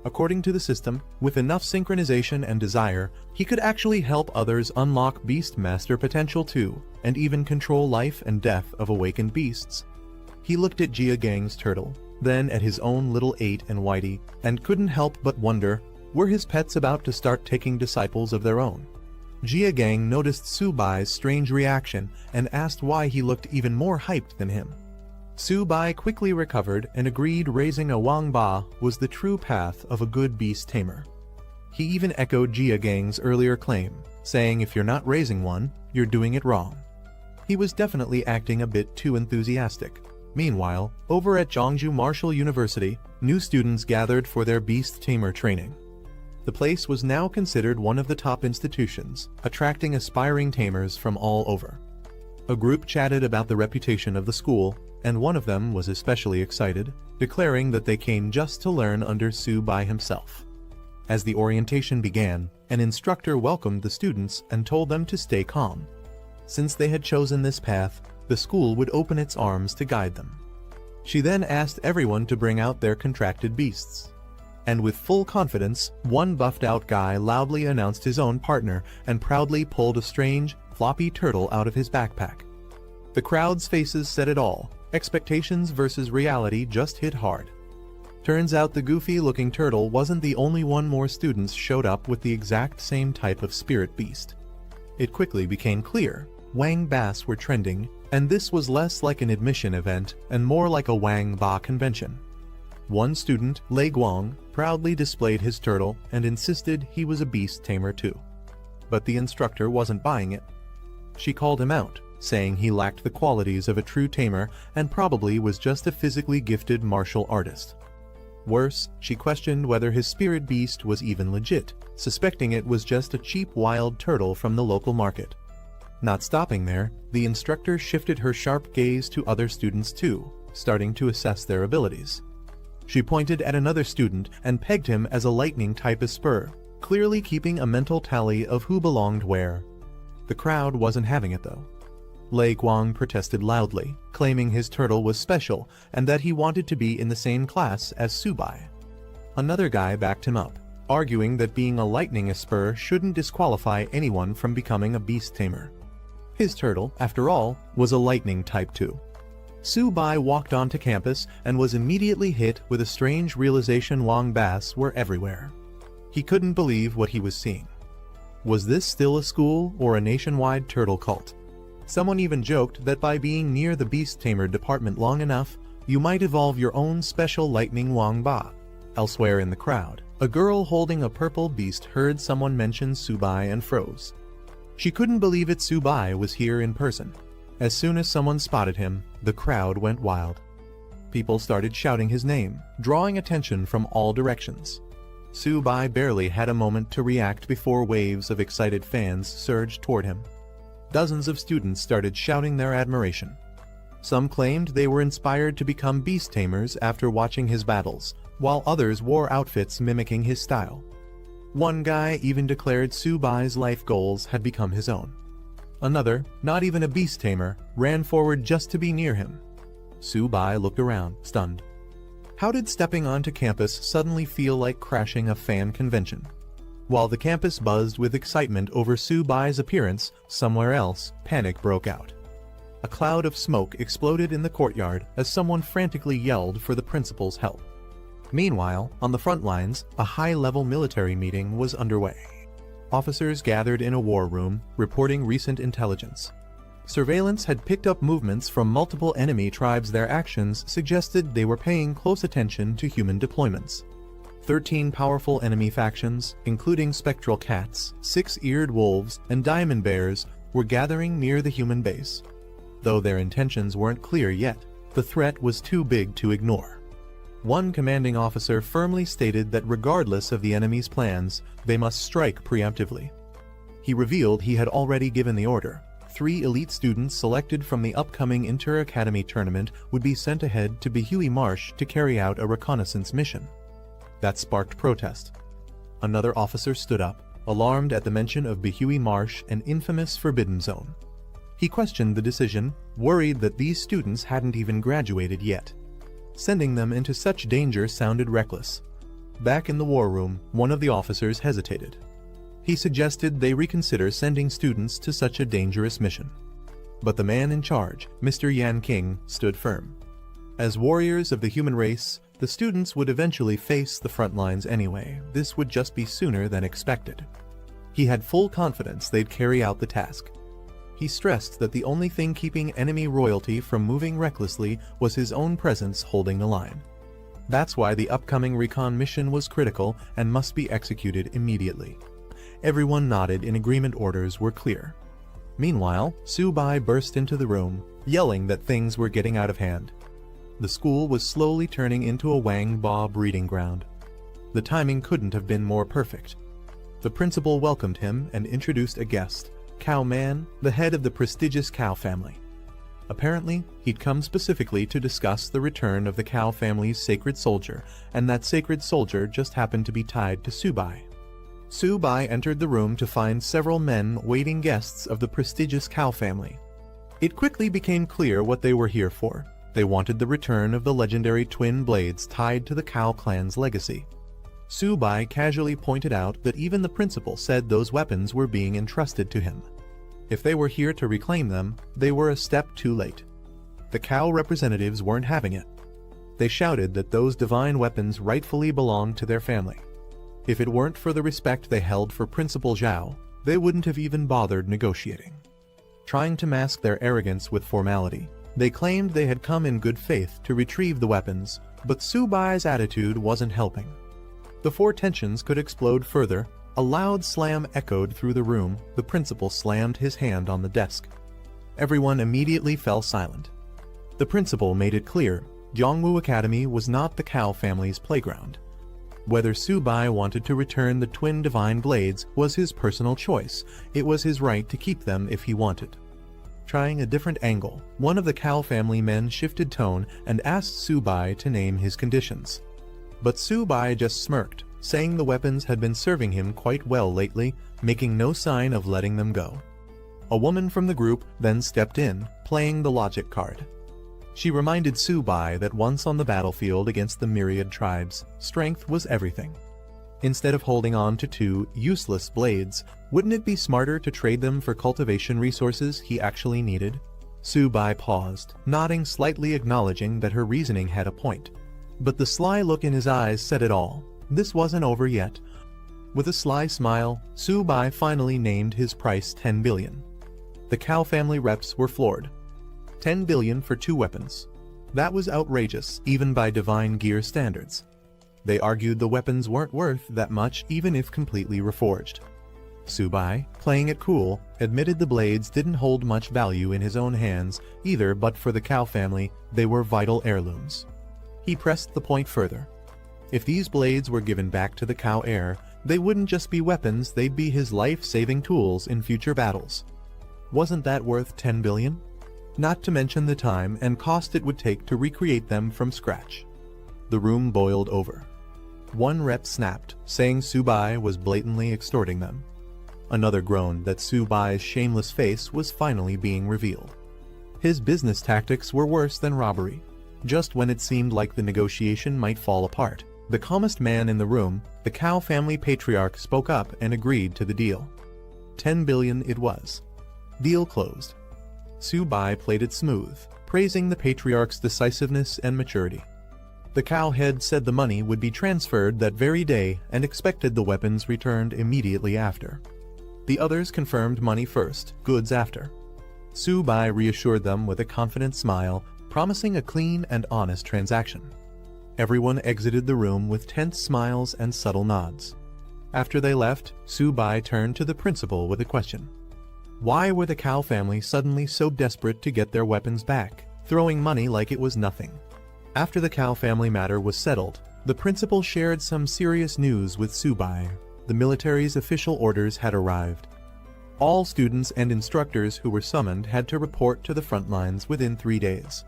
Speaker 1: According to the system, with enough synchronization and desire, he could actually help others unlock beast master potential too, and even control life and death of awakened beasts. He looked at Jiagang's turtle, then at his own little 8 and Whitey, and couldn't help but wonder, were his pets about to start taking disciples of their own? Jiagang noticed Su-bai's strange reaction and asked why he looked even more hyped than him. Su-bai quickly recovered and agreed raising a Wangba was the true path of a good beast tamer. He even echoed Jiagang's earlier claim, saying if you're not raising one, you're doing it wrong. He was definitely acting a bit too enthusiastic. Meanwhile, over at Zhongju Martial University, new students gathered for their beast tamer training. The place was now considered one of the top institutions, attracting aspiring tamers from all over. A group chatted about the reputation of the school, and one of them was especially excited, declaring that they came just to learn under Su-bai himself. As the orientation began, an instructor welcomed the students and told them to stay calm. Since they had chosen this path, the school would open its arms to guide them. She then asked everyone to bring out their contracted beasts. And with full confidence, one buffed-out guy loudly announced his own partner and proudly pulled a strange, floppy turtle out of his backpack. The crowd's faces said it all. Expectations versus reality just hit hard. Turns out the goofy-looking turtle wasn't the only one. More students showed up with the exact same type of spirit beast. It quickly became clear, Wangbas were trending, and this was less like an admission event and more like a Wangba convention. One student, Lei Guang, proudly displayed his turtle and insisted he was a beast tamer too. But the instructor wasn't buying it. She called him out, saying he lacked the qualities of a true tamer and probably was just a physically gifted martial artist. Worse, she questioned whether his spirit beast was even legit, suspecting it was just a cheap wild turtle from the local market. Not stopping there, the instructor shifted her sharp gaze to other students too, starting to assess their abilities. She pointed at another student and pegged him as a lightning type Asura, clearly keeping a mental tally of who belonged where. The crowd wasn't having it though. Lei Guang protested loudly, claiming his turtle was special and that he wanted to be in the same class as Su-bai. Another guy backed him up, arguing that being a lightning Asura shouldn't disqualify anyone from becoming a beast tamer. His turtle, after all, was a lightning type too. Su-bai walked onto campus and was immediately hit with a strange realization: Wangbas were everywhere. He couldn't believe what he was seeing. Was this still a school or a nationwide turtle cult? Someone even joked that by being near the beast tamer department long enough, you might evolve your own special lightning Wangba. Elsewhere in the crowd, a girl holding a purple beast heard someone mention Subai and froze. She couldn't believe it. Subai was here in person. As soon as someone spotted him, the crowd went wild. People started shouting his name, drawing attention from all directions. Subai barely had a moment to react before waves of excited fans surged toward him. Dozens of students started shouting their admiration. Some claimed they were inspired to become beast tamers after watching his battles, while others wore outfits mimicking his style. One guy even declared Subai's life goals had become his own. Another, not even a beast tamer, ran forward just to be near him. Subai looked around, stunned. How did stepping onto campus suddenly feel like crashing a fan convention? While the campus buzzed with excitement over Subai's appearance, somewhere else, panic broke out. A cloud of smoke exploded in the courtyard as someone frantically yelled for the principal's help. Meanwhile, on the front lines, a high-level military meeting was underway. Officers gathered in a war room, reporting recent intelligence. Surveillance had picked up movements from multiple enemy tribes. Their actions suggested they were paying close attention to human deployments. 13 powerful enemy factions, including spectral cats, six-eared wolves, and diamond bears, were gathering near the human base. Though their intentions weren't clear yet, the threat was too big to ignore. One commanding officer firmly stated that regardless of the enemy's plans, they must strike preemptively. He revealed he had already given the order. 3 elite students selected from the upcoming inter-academy tournament would be sent ahead to Bihui Marsh to carry out a reconnaissance mission. That sparked protest. Another officer stood up, alarmed at the mention of Bihui Marsh, an infamous forbidden zone. He questioned the decision, worried that these students hadn't even graduated yet. Sending them into such danger sounded reckless. Back in the war room, one of the officers hesitated. He suggested they reconsider sending students to such a dangerous mission. But the man in charge, Mr. Yan King, stood firm. As warriors of the human race, the students would eventually face the front lines anyway. This would just be sooner than expected. He had full confidence they'd carry out the task. He stressed that the only thing keeping enemy royalty from moving recklessly was his own presence holding the line. That's why the upcoming recon mission was critical and must be executed immediately. Everyone nodded in agreement. Orders were clear. Meanwhile, Subai burst into the room, yelling that things were getting out of hand. The school was slowly turning into a Wang Ba breeding ground. The timing couldn't have been more perfect. The principal welcomed him and introduced a guest, Cow Man, the head of the prestigious Cow family. Apparently, he'd come specifically to discuss the return of the Cow family's sacred soldier, and that sacred soldier just happened to be tied to Subai. Subai entered the room to find several men waiting guests of the prestigious Cow family. It quickly became clear what they were here for. They wanted the return of the legendary twin blades tied to the Cow clan's legacy. Subai casually pointed out that even the principal said those weapons were being entrusted to him. If they were here to reclaim them, they were a step too late. The Cow representatives weren't having it. They shouted that those divine weapons rightfully belonged to their family. If it weren't for the respect they held for Principal Zhao, they wouldn't have even bothered negotiating. Trying to mask their arrogance with formality, they claimed they had come in good faith to retrieve the weapons, but Subai's attitude wasn't helping. Before tensions could explode further, a loud slam echoed through the room. The principal slammed his hand on the desk. Everyone immediately fell silent. The principal made it clear, Yongwu Academy was not the Cow family's playground. Whether Subai wanted to return the twin divine blades was his personal choice. It was his right to keep them if he wanted. Trying a different angle, one of the Cow family men shifted tone and asked Subai to name his conditions. But Subai just smirked, saying the weapons had been serving him quite well lately, making no sign of letting them go. A woman from the group then stepped in, playing the logic card. She reminded Subai that once on the battlefield against the myriad tribes, strength was everything. Instead of holding on to 2 useless blades, wouldn't it be smarter to trade them for cultivation resources he actually needed? Subai paused, nodding slightly, acknowledging that her reasoning had a point. But the sly look in his eyes said it all. This wasn't over yet. With a sly smile, Subai finally named his price 10 billion. The Cow family reps were floored. 10 billion for 2 weapons. That was outrageous, even by divine gear standards. They argued the weapons weren't worth that much even if completely reforged. Subai, playing it cool, admitted the blades didn't hold much value in his own hands either, but for the Cow family, they were vital heirlooms. He pressed the point further. If these blades were given back to the Cow heir, they wouldn't just be weapons, they'd be his life-saving tools in future battles. Wasn't that worth 10 billion? Not to mention the time and cost it would take to recreate them from scratch. The room boiled over. One rep snapped, saying Subai was blatantly extorting them. Another groaned that Subai's shameless face was finally being revealed. His business tactics were worse than robbery. Just when it seemed like the negotiation might fall apart, the calmest man in the room, the Cow family patriarch, spoke up and agreed to the deal. 10 billion it was. Deal closed. Subai played it smooth, praising the patriarch's decisiveness and maturity. The Cow head said the money would be transferred that very day and expected the weapons returned immediately after. The others confirmed money first, goods after. Subai reassured them with a confident smile, promising a clean and honest transaction. Everyone exited the room with tense smiles and subtle nods. After they left, Subai turned to the principal with a question. Why were the Cow family suddenly so desperate to get their weapons back, throwing money like it was nothing? After the Cow family matter was settled, the principal shared some serious news with Subai. The military's official orders had arrived. All students and instructors who were summoned had to report to the front lines within 3 days.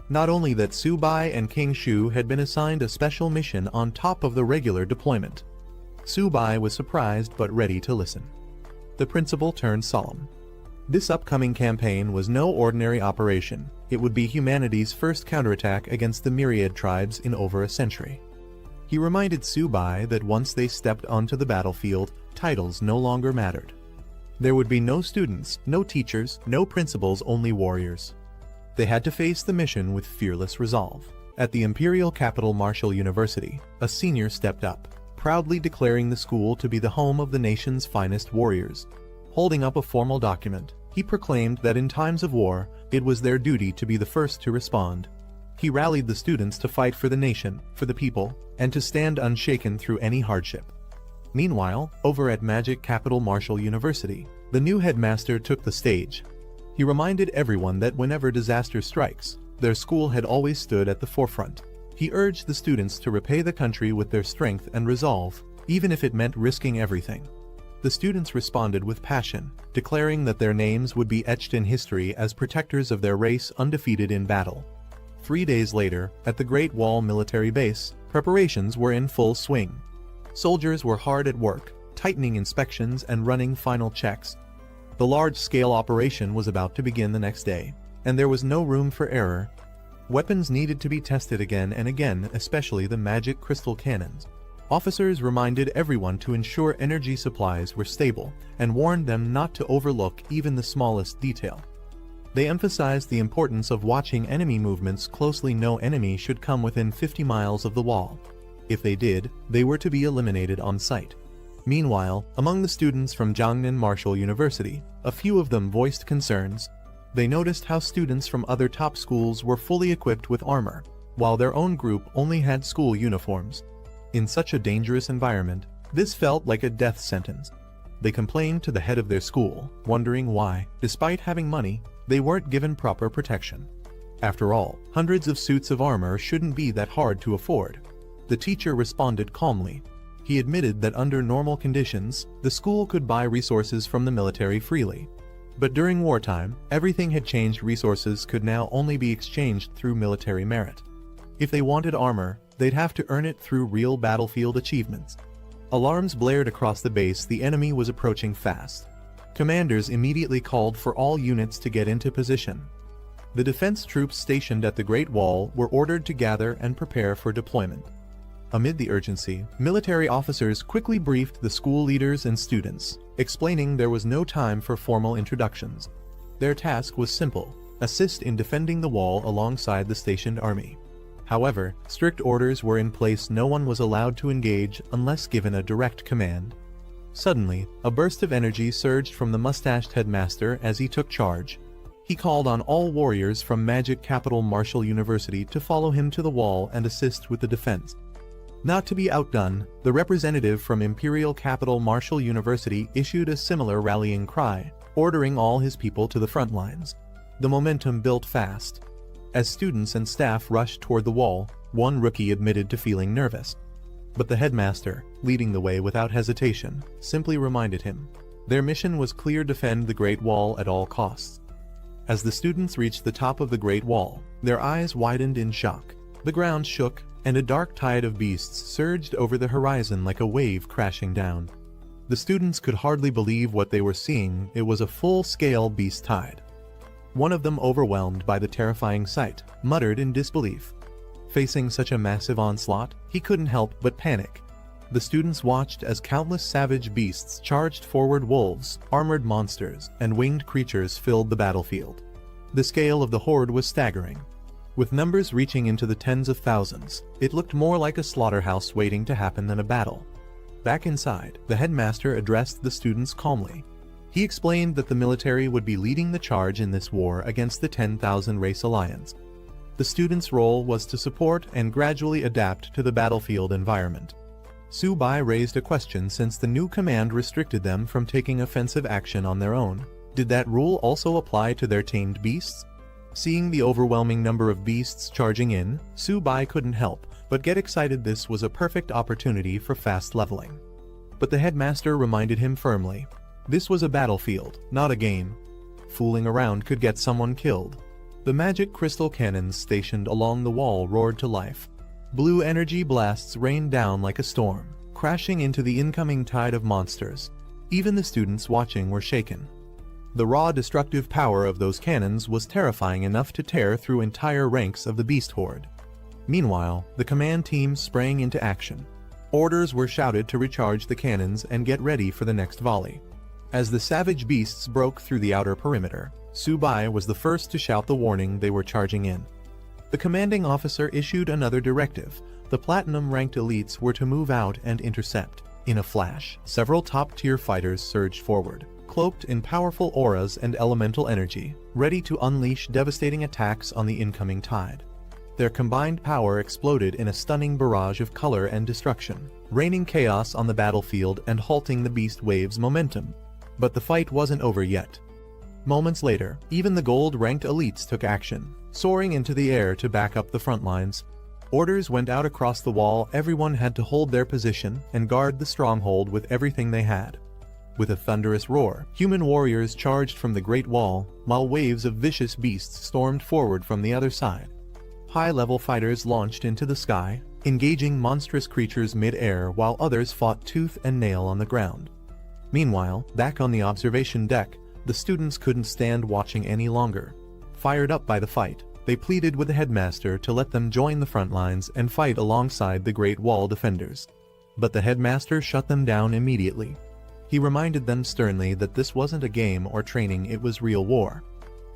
Speaker 1: Not only that, Subai and King Shu had been assigned a special mission on top of the regular deployment. Subai was surprised but ready to listen. The principal turned solemn. This upcoming campaign was no ordinary operation. It would be humanity's first counterattack against the myriad tribes in over a century. He reminded Subai that once they stepped onto the battlefield, titles no longer mattered. There would be no students, no teachers, no principals, only warriors. They had to face the mission with fearless resolve. At the imperial capital Martial University, a senior stepped up, proudly declaring the school to be the home of the nation's finest warriors. Holding up a formal document, he proclaimed that in times of war, it was their duty to be the first to respond. He rallied the students to fight for the nation, for the people, and to stand unshaken through any hardship. Meanwhile, over at Magic Capital Martial University, the new headmaster took the stage. He reminded everyone that whenever disaster strikes, their school had always stood at the forefront. He urged the students to repay the country with their strength and resolve, even if it meant risking everything. The students responded with passion, declaring that their names would be etched in history as protectors of their race, undefeated in battle. 3 days later, at the Great Wall military base, preparations were in full swing. Soldiers were hard at work, tightening inspections and running final checks. The large-scale operation was about to begin the next day, and there was no room for error. Weapons needed to be tested again and again, especially the magic crystal cannons. Officers reminded everyone to ensure energy supplies were stable, and warned them not to overlook even the smallest detail. They emphasized the importance of watching enemy movements closely. No enemy should come within 50 miles of the wall. If they did, they were to be eliminated on sight. Meanwhile, among the students from Jiangnan Martial University, a few of them voiced concerns. They noticed how students from other top schools were fully equipped with armor, while their own group only had school uniforms. In such a dangerous environment, this felt like a death sentence. They complained to the head of their school, wondering why, despite having money, they weren't given proper protection. After all, hundreds of suits of armor shouldn't be that hard to afford. The teacher responded calmly. He admitted that under normal conditions, the school could buy resources from the military freely. But during wartime, everything had changed. Resources could now only be exchanged through military merit. If they wanted armor, they'd have to earn it through real battlefield achievements. Alarms blared across the base. The enemy was approaching fast. Commanders immediately called for all units to get into position. The defense troops stationed at the Great Wall were ordered to gather and prepare for deployment. Amid the urgency, military officers quickly briefed the school leaders and students, explaining there was no time for formal introductions. Their task was simple: assist in defending the wall alongside the stationed army. However, strict orders were in place. No one was allowed to engage unless given a direct command. Suddenly, a burst of energy surged from the mustached headmaster as he took charge. He called on all warriors from Magic Capital Martial University to follow him to the wall and assist with the defense. Not to be outdone, the representative from Imperial Capital Martial University issued a similar rallying cry, ordering all his people to the front lines. The momentum built fast. As students and staff rushed toward the wall, one rookie admitted to feeling nervous. But the headmaster, leading the way without hesitation, simply reminded him. Their mission was clear: defend the Great Wall at all costs. As the students reached the top of the Great Wall, their eyes widened in shock. The ground shook, and a dark tide of beasts surged over the horizon like a wave crashing down. The students could hardly believe what they were seeing. It was a full-scale beast tide. One of them, overwhelmed by the terrifying sight, muttered in disbelief. Facing such a massive onslaught, he couldn't help but panic. The students watched as countless savage beasts charged forward. Wolves, armored monsters, and winged creatures filled the battlefield. The scale of the horde was staggering. With numbers reaching into the tens of thousands, it looked more like a slaughterhouse waiting to happen than a battle. Back inside, the headmaster addressed the students calmly. He explained that the military would be leading the charge in this war against the 10,000 Race Alliance. The students' role was to support and gradually adapt to the battlefield environment. Su-bai raised a question, since the new command restricted them from taking offensive action on their own. Did that rule also apply to their tamed beasts? Seeing the overwhelming number of beasts charging in, Su-bai couldn't help but get excited. This was a perfect opportunity for fast leveling. But the headmaster reminded him firmly. This was a battlefield, not a game. Fooling around could get someone killed. The magic crystal cannons stationed along the wall roared to life. Blue energy blasts rained down like a storm, crashing into the incoming tide of monsters. Even the students watching were shaken. The raw destructive power of those cannons was terrifying enough to tear through entire ranks of the beast horde. Meanwhile, the command team sprang into action. Orders were shouted to recharge the cannons and get ready for the next volley. As the savage beasts broke through the outer perimeter, Su-bai was the first to shout the warning they were charging in. The commanding officer issued another directive. The platinum-ranked elites were to move out and intercept. In a flash, several top-tier fighters surged forward, cloaked in powerful auras and elemental energy, ready to unleash devastating attacks on the incoming tide. Their combined power exploded in a stunning barrage of color and destruction, raining chaos on the battlefield and halting the beast wave's momentum. But the fight wasn't over yet. Moments later, even the gold-ranked elites took action, soaring into the air to back up the front lines. Orders went out across the wall. Everyone had to hold their position and guard the stronghold with everything they had. With a thunderous roar, human warriors charged from the Great Wall, while waves of vicious beasts stormed forward from the other side. High-level fighters launched into the sky, engaging monstrous creatures mid-air, while others fought tooth and nail on the ground. Meanwhile, back on the observation deck, the students couldn't stand watching any longer. Fired up by the fight, they pleaded with the headmaster to let them join the front lines and fight alongside the Great Wall defenders. But the headmaster shut them down immediately. He reminded them sternly that this wasn't a game or training, it was real war.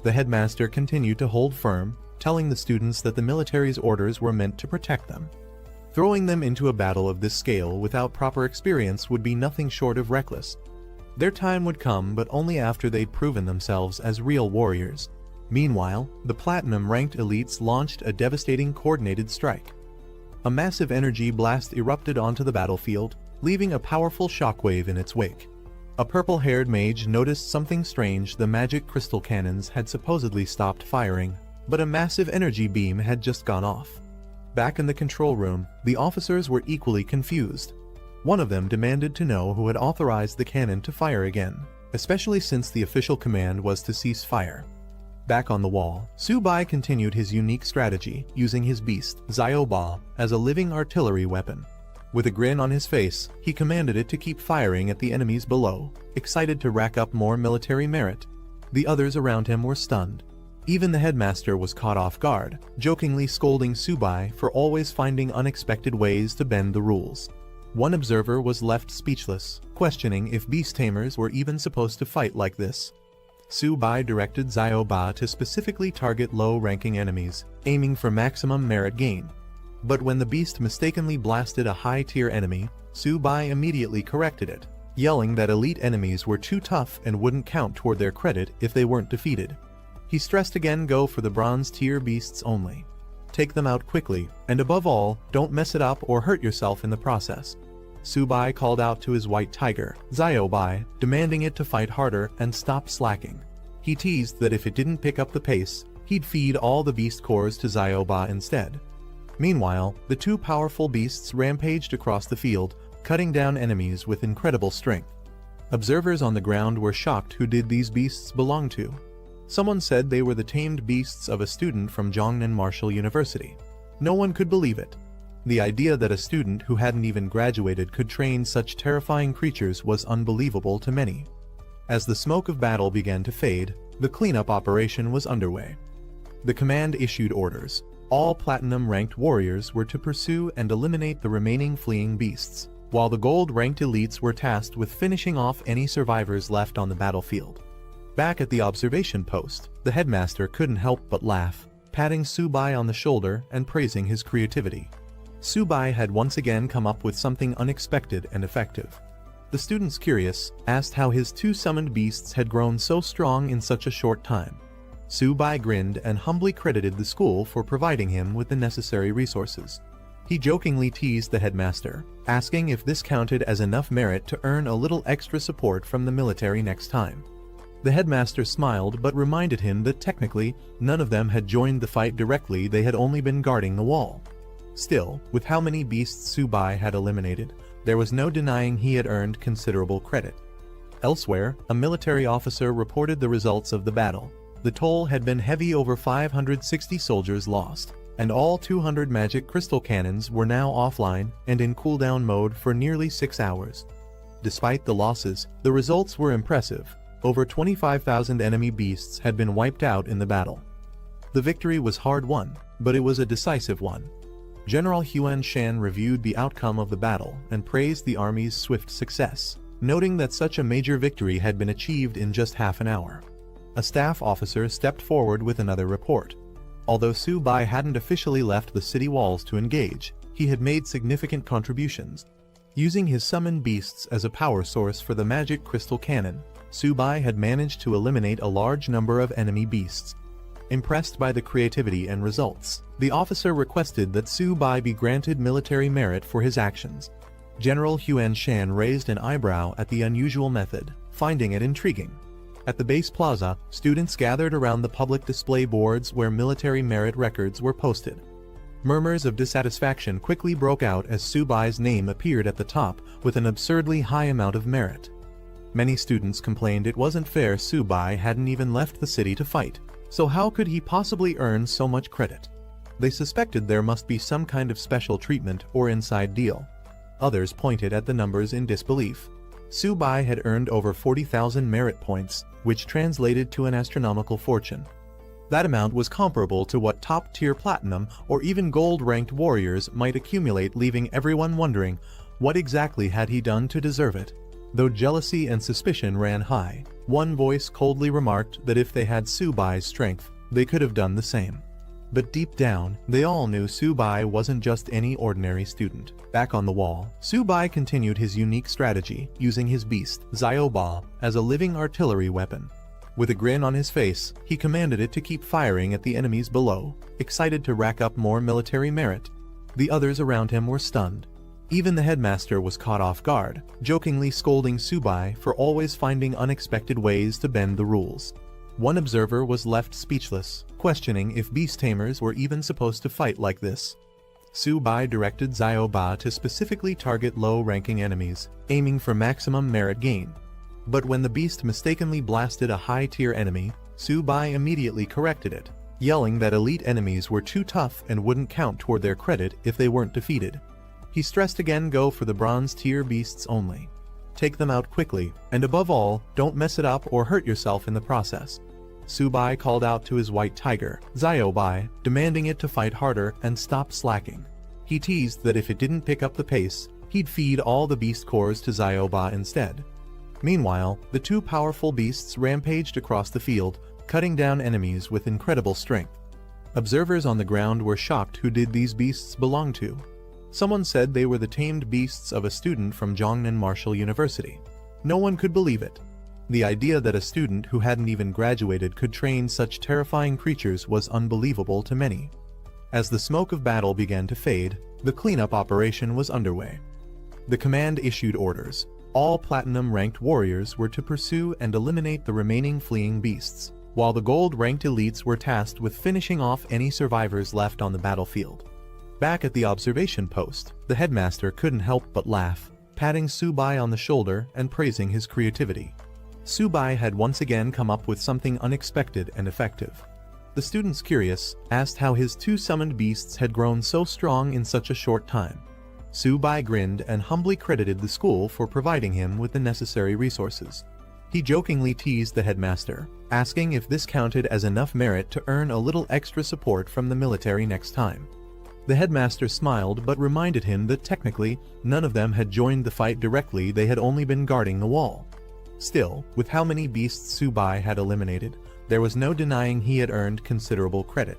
Speaker 1: The headmaster continued to hold firm, telling the students that the military's orders were meant to protect them. Throwing them into a battle of this scale without proper experience would be nothing short of reckless. Their time would come, but only after they'd proven themselves as real warriors. Meanwhile, the platinum-ranked elites launched a devastating coordinated strike. A massive energy blast erupted onto the battlefield, leaving a powerful shockwave in its wake. A purple-haired mage noticed something strange. The magic crystal cannons had supposedly stopped firing, but a massive energy beam had just gone off. Back in the control room, the officers were equally confused. One of them demanded to know who had authorized the cannon to fire again, especially since the official command was to cease fire. Back on the wall, Su-bai continued his unique strategy, using his beast, Zio-ba, as a living artillery weapon. With a grin on his face, he commanded it to keep firing at the enemies below, excited to rack up more military merit. The others around him were stunned. Even the headmaster was caught off guard, jokingly scolding Su-bai for always finding unexpected ways to bend the rules. One observer was left speechless, questioning if beast tamers were even supposed to fight like this. Su-bai directed Zio-ba to specifically target low-ranking enemies, aiming for maximum merit gain. But when the beast mistakenly blasted a high-tier enemy, Su-bai immediately corrected it, yelling that elite enemies were too tough and wouldn't count toward their credit if they weren't defeated. He stressed again, go for the bronze-tier beasts only. Take them out quickly, and above all, don't mess it up or hurt yourself in the process. Subai called out to his white tiger, Ziobai, demanding it to fight harder and stop slacking. He teased that if it didn't pick up the pace, he'd feed all the beast cores to Zioba instead. Meanwhile, the two powerful beasts rampaged across the field, cutting down enemies with incredible strength. Observers on the ground were shocked. Who did these beasts belong to? Someone said they were the tamed beasts of a student from Jongnan Martial University. No one could believe it. The idea that a student who hadn't even graduated could train such terrifying creatures was unbelievable to many. As the smoke of battle began to fade, the cleanup operation was underway. The command issued orders. All platinum-ranked warriors were to pursue and eliminate the remaining fleeing beasts, while the gold-ranked elites were tasked with finishing off any survivors left on the battlefield. Back at the observation post, the headmaster couldn't help but laugh, patting Subai on the shoulder and praising his creativity. Subai had once again come up with something unexpected and effective. The students, curious, asked how his two summoned beasts had grown so strong in such a short time. Subai grinned and humbly credited the school for providing him with the necessary resources. He jokingly teased the headmaster, asking if this counted as enough merit to earn a little extra support from the military next time. The headmaster smiled but reminded him that technically, none of them had joined the fight directly. They had only been guarding the wall. Still, with how many beasts Subai had eliminated, there was no denying he had earned considerable credit. Elsewhere, a military officer reported the results of the battle. The toll had been heavy. Over 560 soldiers lost, and all 200 magic crystal cannons were now offline and in cooldown mode for nearly 6 hours. Despite the losses, the results were impressive. Over 25,000 enemy beasts had been wiped out in the battle. The victory was hard-won, but it was a decisive one. General Huan Shan reviewed the outcome of the battle and praised the army's swift success, noting that such a major victory had been achieved in just half an hour. A staff officer stepped forward with another report. Although Subai hadn't officially left the city walls to engage, he had made significant contributions. Using his summoned beasts as a power source for the magic crystal cannon, Subai had managed to eliminate a large number of enemy beasts. Impressed by the creativity and results, the officer requested that Subai be granted military merit for his actions. General Huan Shan raised an eyebrow at the unusual method, finding it intriguing. At the base plaza, students gathered around the public display boards where military merit records were posted. Murmurs of dissatisfaction quickly broke out as Subai's name appeared at the top with an absurdly high amount of merit. Many students complained it wasn't fair. Subai hadn't even left the city to fight, so how could he possibly earn so much credit? They suspected there must be some kind of special treatment or inside deal. Others pointed at the numbers in disbelief. Subai had earned over 40,000 merit points, which translated to an astronomical fortune. That amount was comparable to what top-tier platinum or even gold-ranked warriors might accumulate, leaving everyone wondering, what exactly had he done to deserve it? Though jealousy and suspicion ran high, one voice coldly remarked that if they had Subai's strength, they could have done the same. But deep down, they all knew Subai wasn't just any ordinary student. Back on the wall, Subai continued his unique strategy, using his beast, Zioba, as a living artillery weapon. With a grin on his face, he commanded it to keep firing at the enemies below, excited to rack up more military merit. The others around him were stunned. Even the headmaster was caught off guard, jokingly scolding Subai for always finding unexpected ways to bend the rules. One observer was left speechless, questioning if beast tamers were even supposed to fight like this. Subai directed Zioba to specifically target low-ranking enemies, aiming for maximum merit gain. But when the beast mistakenly blasted a high-tier enemy, Subai immediately corrected it, yelling that elite enemies were too tough and wouldn't count toward their credit if they weren't defeated. He stressed again, go for the bronze-tier beasts only. Take them out quickly, and above all, don't mess it up or hurt yourself in the process. Subai called out to his white tiger, Ziobai, demanding it to fight harder and stop slacking. He teased that if it didn't pick up the pace, he'd feed all the beast cores to Zioba instead. Meanwhile, the two powerful beasts rampaged across the field, cutting down enemies with incredible strength. Observers on the ground were shocked. Who did these beasts belong to? Someone said they were the tamed beasts of a student from Jongnan Martial University. No one could believe it. The idea that a student who hadn't even graduated could train such terrifying creatures was unbelievable to many. As the smoke of battle began to fade, the cleanup operation was underway. The command issued orders. All platinum-ranked warriors were to pursue and eliminate the remaining fleeing beasts, while the gold-ranked elites were tasked with finishing off any survivors left on the battlefield. Back at the observation post, the headmaster couldn't help but laugh, patting Subai on the shoulder and praising his creativity. Subai had once again come up with something unexpected and effective. The students, curious, asked how his 2 summoned beasts had grown so strong in such a short time. Subai grinned and humbly credited the school for providing him with the necessary resources. He jokingly teased the headmaster, asking if this counted as enough merit to earn a little extra support from the military next time. The headmaster smiled but reminded him that technically, none of them had joined the fight directly, they had only been guarding the wall. Still, with how many beasts Subai had eliminated, there was no denying he had earned considerable credit.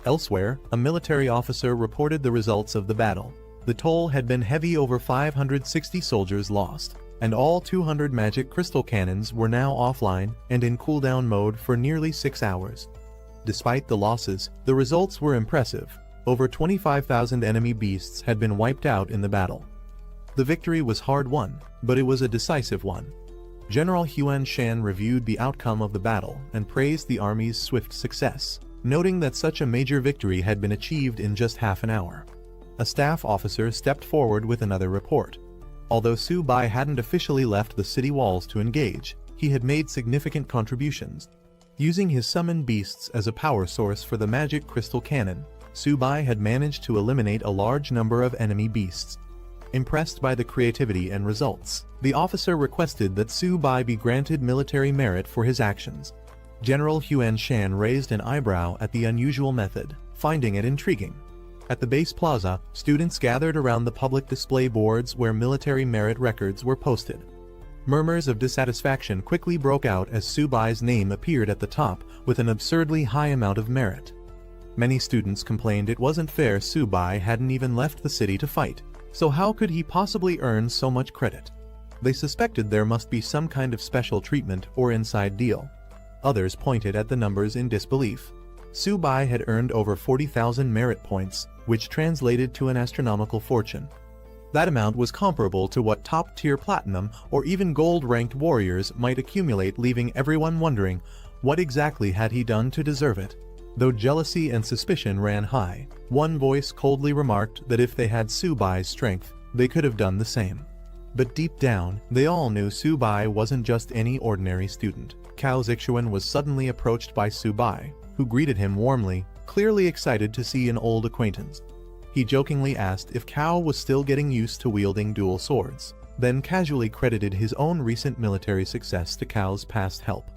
Speaker 1: Elsewhere, a military officer reported the results of the battle. The toll had been heavy, over 560 soldiers lost, and all 200 magic crystal cannons were now offline and in cooldown mode for nearly 6 hours. Despite the losses, the results were impressive. Over 25,000 enemy beasts had been wiped out in the battle. The victory was hard-won, but it was a decisive one. General Huan Shan reviewed the outcome of the battle and praised the army's swift success, noting that such a major victory had been achieved in just half an hour. A staff officer stepped forward with another report. Although Subai hadn't officially left the city walls to engage, he had made significant contributions. Using his summoned beasts as a power source for the magic crystal cannon, Subai had managed to eliminate a large number of enemy beasts. Impressed by the creativity and results, the officer requested that Subai be granted military merit for his actions. General Huan Shan raised an eyebrow at the unusual method, finding it intriguing. At the base plaza, students gathered around the public display boards where military merit records were posted. Murmurs of dissatisfaction quickly broke out as Subai's name appeared at the top with an absurdly high amount of merit. Many students complained it wasn't fair. Subai hadn't even left the city to fight, so how could he possibly earn so much credit? They suspected there must be some kind of special treatment or inside deal. Others pointed at the numbers in disbelief. Subai had earned over 40,000 merit points, which translated to an astronomical fortune. That amount was comparable to what top-tier platinum or even gold-ranked warriors might accumulate, leaving everyone wondering, what exactly had he done to deserve it? Though jealousy and suspicion ran high, one voice coldly remarked that if they had Subai's strength, they could have done the same. But deep down, they all knew Subai wasn't just any ordinary student. Cao Zixuan was suddenly approached by Subai, who greeted him warmly, clearly excited to see an old acquaintance. He jokingly asked if Cao was still getting used to wielding dual swords, then casually credited his own recent military success to Cao's past help.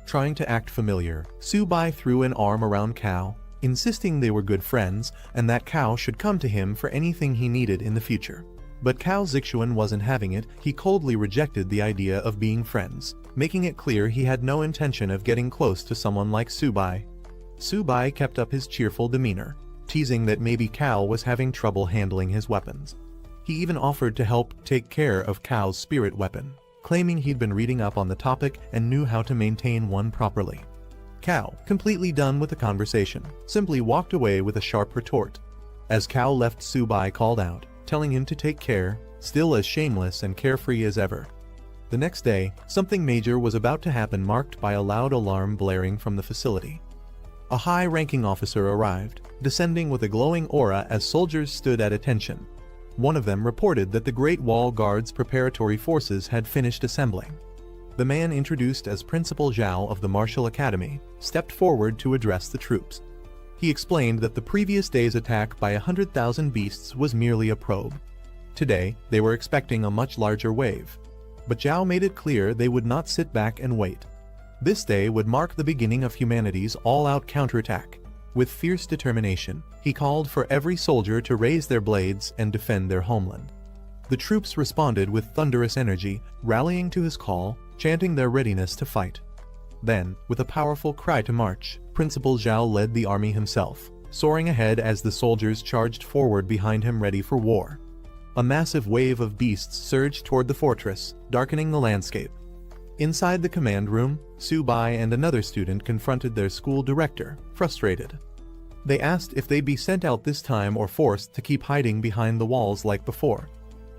Speaker 1: Trying to act familiar, Subai threw an arm around Cao, insisting they were good friends and that Cao should come to him for anything he needed in the future. But Cao Zixuan wasn't having it. He coldly rejected the idea of being friends, making it clear he had no intention of getting close to someone like Subai. Subai kept up his cheerful demeanor, teasing that maybe Cao was having trouble handling his weapons. He even offered to help take care of Cao's spirit weapon, claiming he'd been reading up on the topic and knew how to maintain one properly. Cao, completely done with the conversation, simply walked away with a sharp retort. As Cao left, Subai called out, telling him to take care, still as shameless and carefree as ever. The next day, something major was about to happen, marked by a loud alarm blaring from the facility. A high-ranking officer arrived, descending with a glowing aura as soldiers stood at attention. One of them reported that the Great Wall Guard's preparatory forces had finished assembling. The man, introduced as Principal Zhao of the Martial Academy, stepped forward to address the troops. He explained that the previous day's attack by 100,000 beasts was merely a probe. Today, they were expecting a much larger wave. But Zhao made it clear they would not sit back and wait. This day would mark the beginning of humanity's all-out counterattack. With fierce determination, he called for every soldier to raise their blades and defend their homeland. The troops responded with thunderous energy, rallying to his call, chanting their readiness to fight. Then, with a powerful cry to march, Principal Zhao led the army himself, soaring ahead as the soldiers charged forward behind him, ready for war. A massive wave of beasts surged toward the fortress, darkening the landscape. Inside the command room, Subai and another student confronted their school director, frustrated. They asked if they'd be sent out this time or forced to keep hiding behind the walls like before.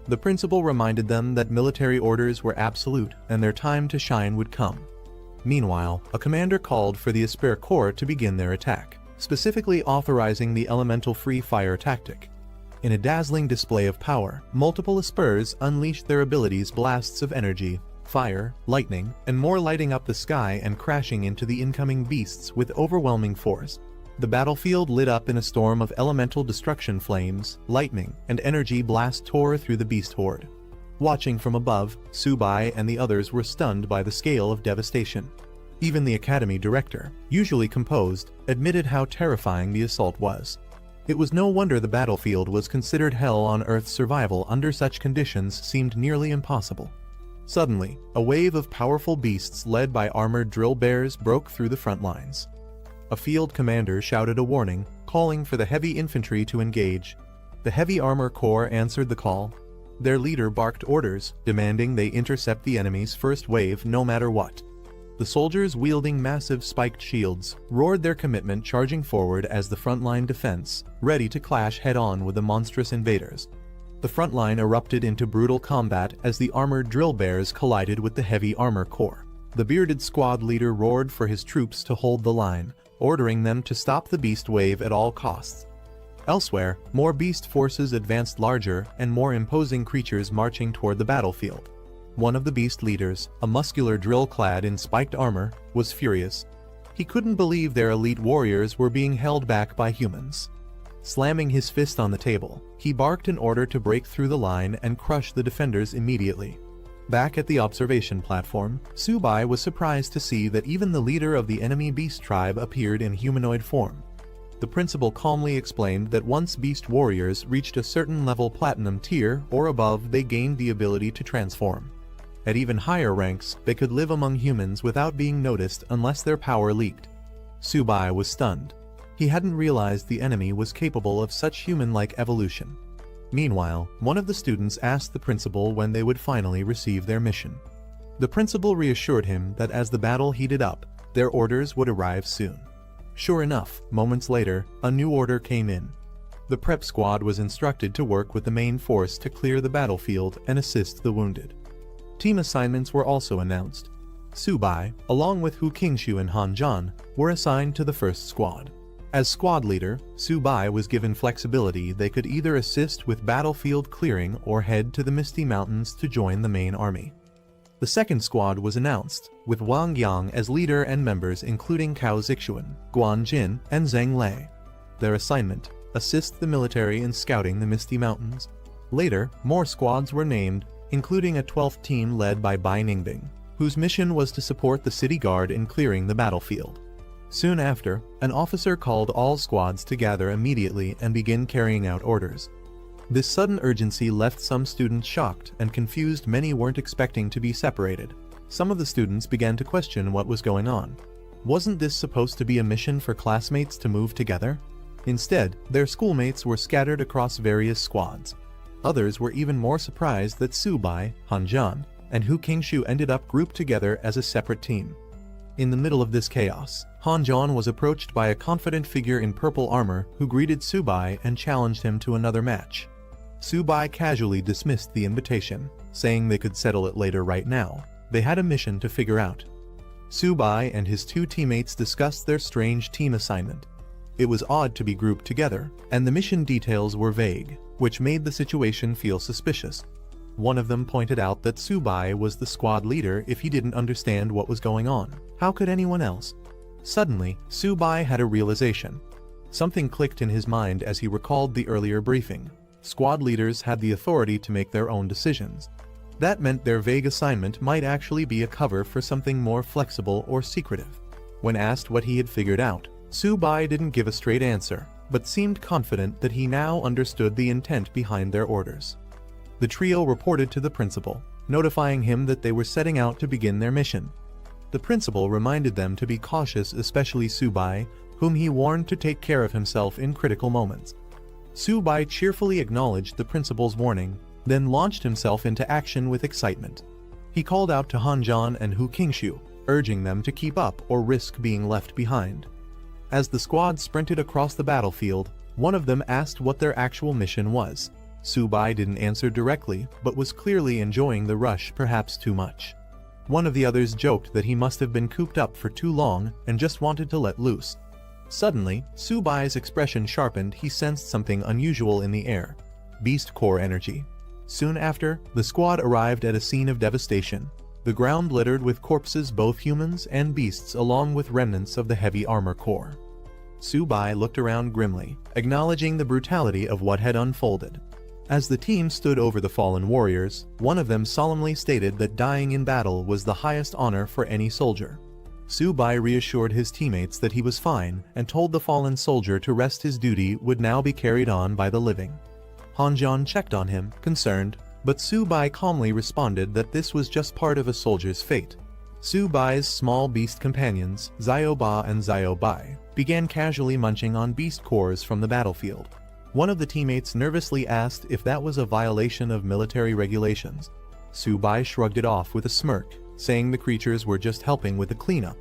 Speaker 1: The principal reminded them that military orders were absolute and their time to shine would come. Meanwhile, a commander called for the Asura Corps to begin their attack, specifically authorizing the elemental free fire tactic. In a dazzling display of power, multiple Asuras unleashed their abilities, blasts of energy, fire, lightning, and more, lighting up the sky and crashing into the incoming beasts with overwhelming force. The battlefield lit up in a storm of elemental destruction. Flames, lightning, and energy blast tore through the beast horde. Watching from above, Subai and the others were stunned by the scale of devastation. Even the academy director, usually composed, admitted how terrifying the assault was. It was no wonder the battlefield was considered hell on earth. Survival under such conditions seemed nearly impossible. Suddenly, a wave of powerful beasts led by armored drill bears broke through the front lines. A field commander shouted a warning, calling for the heavy infantry to engage. The heavy armor corps answered the call. Their leader barked orders, demanding they intercept the enemy's first wave no matter what. The soldiers, wielding massive spiked shields, roared their commitment, charging forward as the frontline defense, ready to clash head-on with the monstrous invaders. The front line erupted into brutal combat as the armored drill bears collided with the heavy armor corps. The bearded squad leader roared for his troops to hold the line, ordering them to stop the beast wave at all costs. Elsewhere, more beast forces advanced, larger and more imposing creatures marching toward the battlefield. One of the beast leaders, a muscular drill clad in spiked armor, was furious. He couldn't believe their elite warriors were being held back by humans. Slamming his fist on the table, he barked in order to break through the line and crush the defenders immediately. Back at the observation platform, Subai was surprised to see that even the leader of the enemy beast tribe appeared in humanoid form. The principal calmly explained that once beast warriors reached a certain level, platinum tier or above, they gained the ability to transform. At even higher ranks, they could live among humans without being noticed unless their power leaked. Subai was stunned. He hadn't realized the enemy was capable of such human-like evolution. Meanwhile, one of the students asked the principal when they would finally receive their mission. The principal reassured him that as the battle heated up, their orders would arrive soon. Sure enough, moments later, a new order came in. The prep squad was instructed to work with the main force to clear the battlefield and assist the wounded. Team assignments were also announced. Subai, along with Hu Qingshu and Han Zhan, were assigned to the first squad. As squad leader, Subai was given flexibility. They could either assist with battlefield clearing or head to the Misty Mountains to join the main army. The second squad was announced, with Wang Yang as leader and members including Cao Zixuan, Guan Jin, and Zheng Lei. Their assignment: assist the military in scouting the Misty Mountains. Later, more squads were named, including a 12th team led by Bai Ningbing, whose mission was to support the city guard in clearing the battlefield. Soon after, an officer called all squads to gather immediately and begin carrying out orders. This sudden urgency left some students shocked and confused. Many weren't expecting to be separated. Some of the students began to question what was going on. Wasn't this supposed to be a mission for classmates to move together? Instead, their schoolmates were scattered across various squads. Others were even more surprised that Subai, Han Zhan, and Hu Qingshu ended up grouped together as a separate team. In the middle of this chaos, Han Zhan was approached by a confident figure in purple armor who greeted Subai and challenged him to another match. Subai casually dismissed the invitation, saying they could settle it later. Right now, they had a mission to figure out. Subai and his two teammates discussed their strange team assignment. It was odd to be grouped together, and the mission details were vague, which made the situation feel suspicious. One of them pointed out that Subai was the squad leader. If he didn't understand what was going on, how could anyone else? Suddenly, Subai had a realization. Something clicked in his mind as he recalled the earlier briefing. Squad leaders had the authority to make their own decisions. That meant their vague assignment might actually be a cover for something more flexible or secretive. When asked what he had figured out, Subai didn't give a straight answer, but seemed confident that he now understood the intent behind their orders. The trio reported to the principal, notifying him that they were setting out to begin their mission. The principal reminded them to be cautious, especially Subai, whom he warned to take care of himself in critical moments. Subai cheerfully acknowledged the principal's warning, then launched himself into action with excitement. He called out to Han Zhan and Hu Qingshu, urging them to keep up or risk being left behind. As the squad sprinted across the battlefield, one of them asked what their actual mission was. Subai didn't answer directly, but was clearly enjoying the rush perhaps too much. One of the others joked that he must have been cooped up for too long and just wanted to let loose. Suddenly, Subai's expression sharpened. He sensed something unusual in the air. Beast core energy. Soon after, the squad arrived at a scene of devastation. The ground littered with corpses, both humans and beasts, along with remnants of the heavy armor core. Subai looked around grimly, acknowledging the brutality of what had unfolded. As the team stood over the fallen warriors, one of them solemnly stated that dying in battle was the highest honor for any soldier. Subai reassured his teammates that he was fine and told the fallen soldier to rest. His duty would now be carried on by the living. Hanjan checked on him, concerned, but Subai calmly responded that this was just part of a soldier's fate. Subai's small beast companions, Zioba and Ziobai, began casually munching on beast cores from the battlefield. One of the teammates nervously asked if that was a violation of military regulations. Subai shrugged it off with a smirk, saying the creatures were just helping with the cleanup.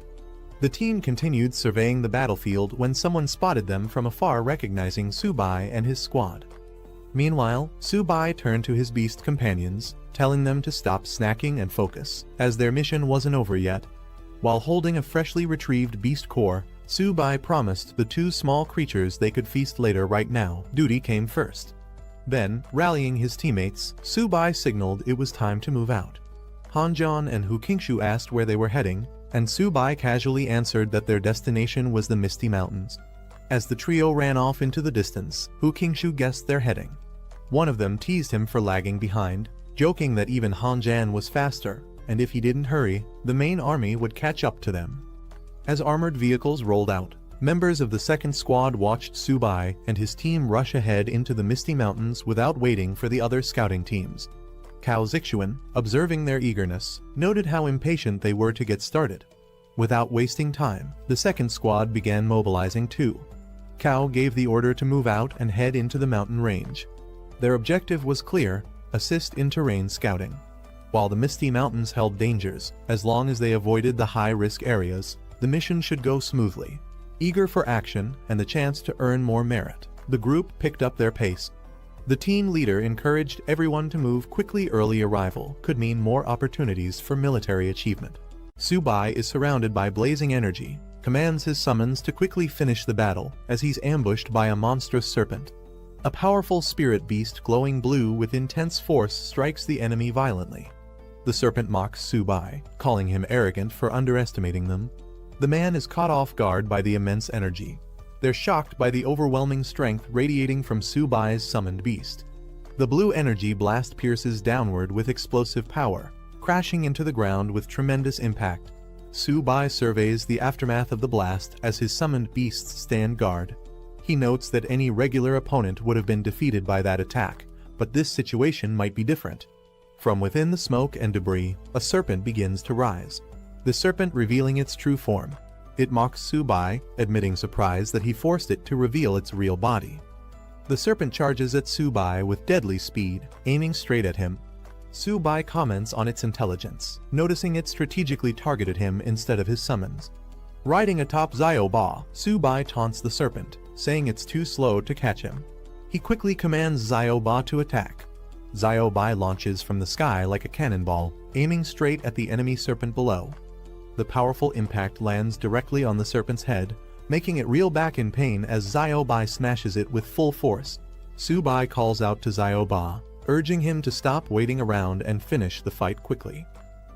Speaker 1: The team continued surveying the battlefield when someone spotted them from afar, recognizing Subai and his squad. Meanwhile, Subai turned to his beast companions, telling them to stop snacking and focus, as their mission wasn't over yet. While holding a freshly retrieved beast core, Subai promised the two small creatures they could feast later. Right now, duty came first. Then, rallying his teammates, Subai signaled it was time to move out. Hanjan and Hu Qingshu asked where they were heading, and Subai casually answered that their destination was the Misty Mountains. As the trio ran off into the distance, Hu Qingshu guessed their heading. One of them teased him for lagging behind, joking that even Hanjan was faster, and if he didn't hurry, the main army would catch up to them. As armored vehicles rolled out, members of the second squad watched Subai and his team rush ahead into the Misty Mountains without waiting for the other scouting teams. Cao Zixuan, observing their eagerness, noted how impatient they were to get started. Without wasting time, the second squad began mobilizing too. Cao gave the order to move out and head into the mountain range. Their objective was clear: assist in terrain scouting. While the Misty Mountains held dangers, as long as they avoided the high-risk areas, the mission should go smoothly. Eager for action and the chance to earn more merit, the group picked up their pace. The team leader encouraged everyone to move quickly. Early arrival could mean more opportunities for military achievement. Subai is surrounded by blazing energy, commands his summons to quickly finish the battle as he's ambushed by a monstrous serpent. A powerful spirit beast glowing blue with intense force strikes the enemy violently. The serpent mocks Subai, calling him arrogant for underestimating them. The man is caught off guard by the immense energy. They're shocked by the overwhelming strength radiating from Subai's summoned beast. The blue energy blast pierces downward with explosive power, crashing into the ground with tremendous impact. Subai surveys the aftermath of the blast as his summoned beasts stand guard. He notes that any regular opponent would have been defeated by that attack, but this situation might be different. From within the smoke and debris, a serpent begins to rise. The serpent revealing its true form. It mocks Subai, admitting surprise that he forced it to reveal its real body. The serpent charges at Subai with deadly speed, aiming straight at him. Subai comments on its intelligence, noticing it strategically targeted him instead of his summons. Riding atop Zioba, Subai taunts the serpent, saying it's too slow to catch him. He quickly commands Zioba to attack. Ziobai launches from the sky like a cannonball, aiming straight at the enemy serpent below. The powerful impact lands directly on the serpent's head, making it reel back in pain as Ziobai smashes it with full force. Subai calls out to Zioba, urging him to stop waiting around and finish the fight quickly.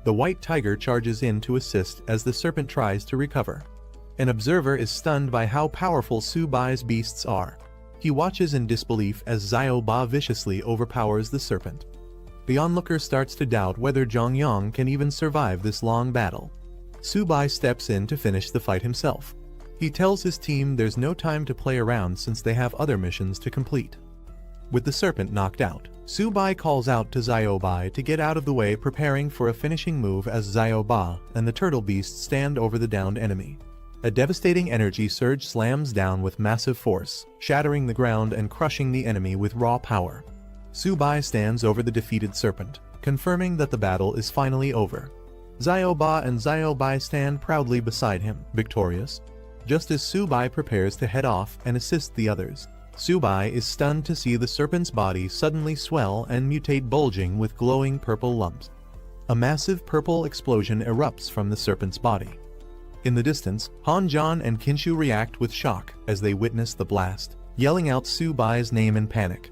Speaker 1: The white tiger charges in to assist as the serpent tries to recover. An observer is stunned by how powerful Subai's beasts are. He watches in disbelief as Zioba viciously overpowers the serpent. The onlooker starts to doubt whether Zhongyang can even survive this long battle. Subai steps in to finish the fight himself. He tells his team there's no time to play around since they have other missions to complete. With the serpent knocked out, Subai calls out to Ziobai to get out of the way, preparing for a finishing move as Zioba and the turtle beast stand over the downed enemy. A devastating energy surge slams down with massive force, shattering the ground and crushing the enemy with raw power. Subai stands over the defeated serpent, confirming that the battle is finally over. Zioba and Ziobai stand proudly beside him, victorious. just as Su-bai prepares to head off and assist the others. Su-bai is stunned to see the serpent's body suddenly swell and mutate, bulging with glowing purple lumps. A massive purple explosion erupts from the serpent's body. In the distance, Han-jan and Kinshu react with shock as they witness the blast, yelling out Su-bai's name in panic.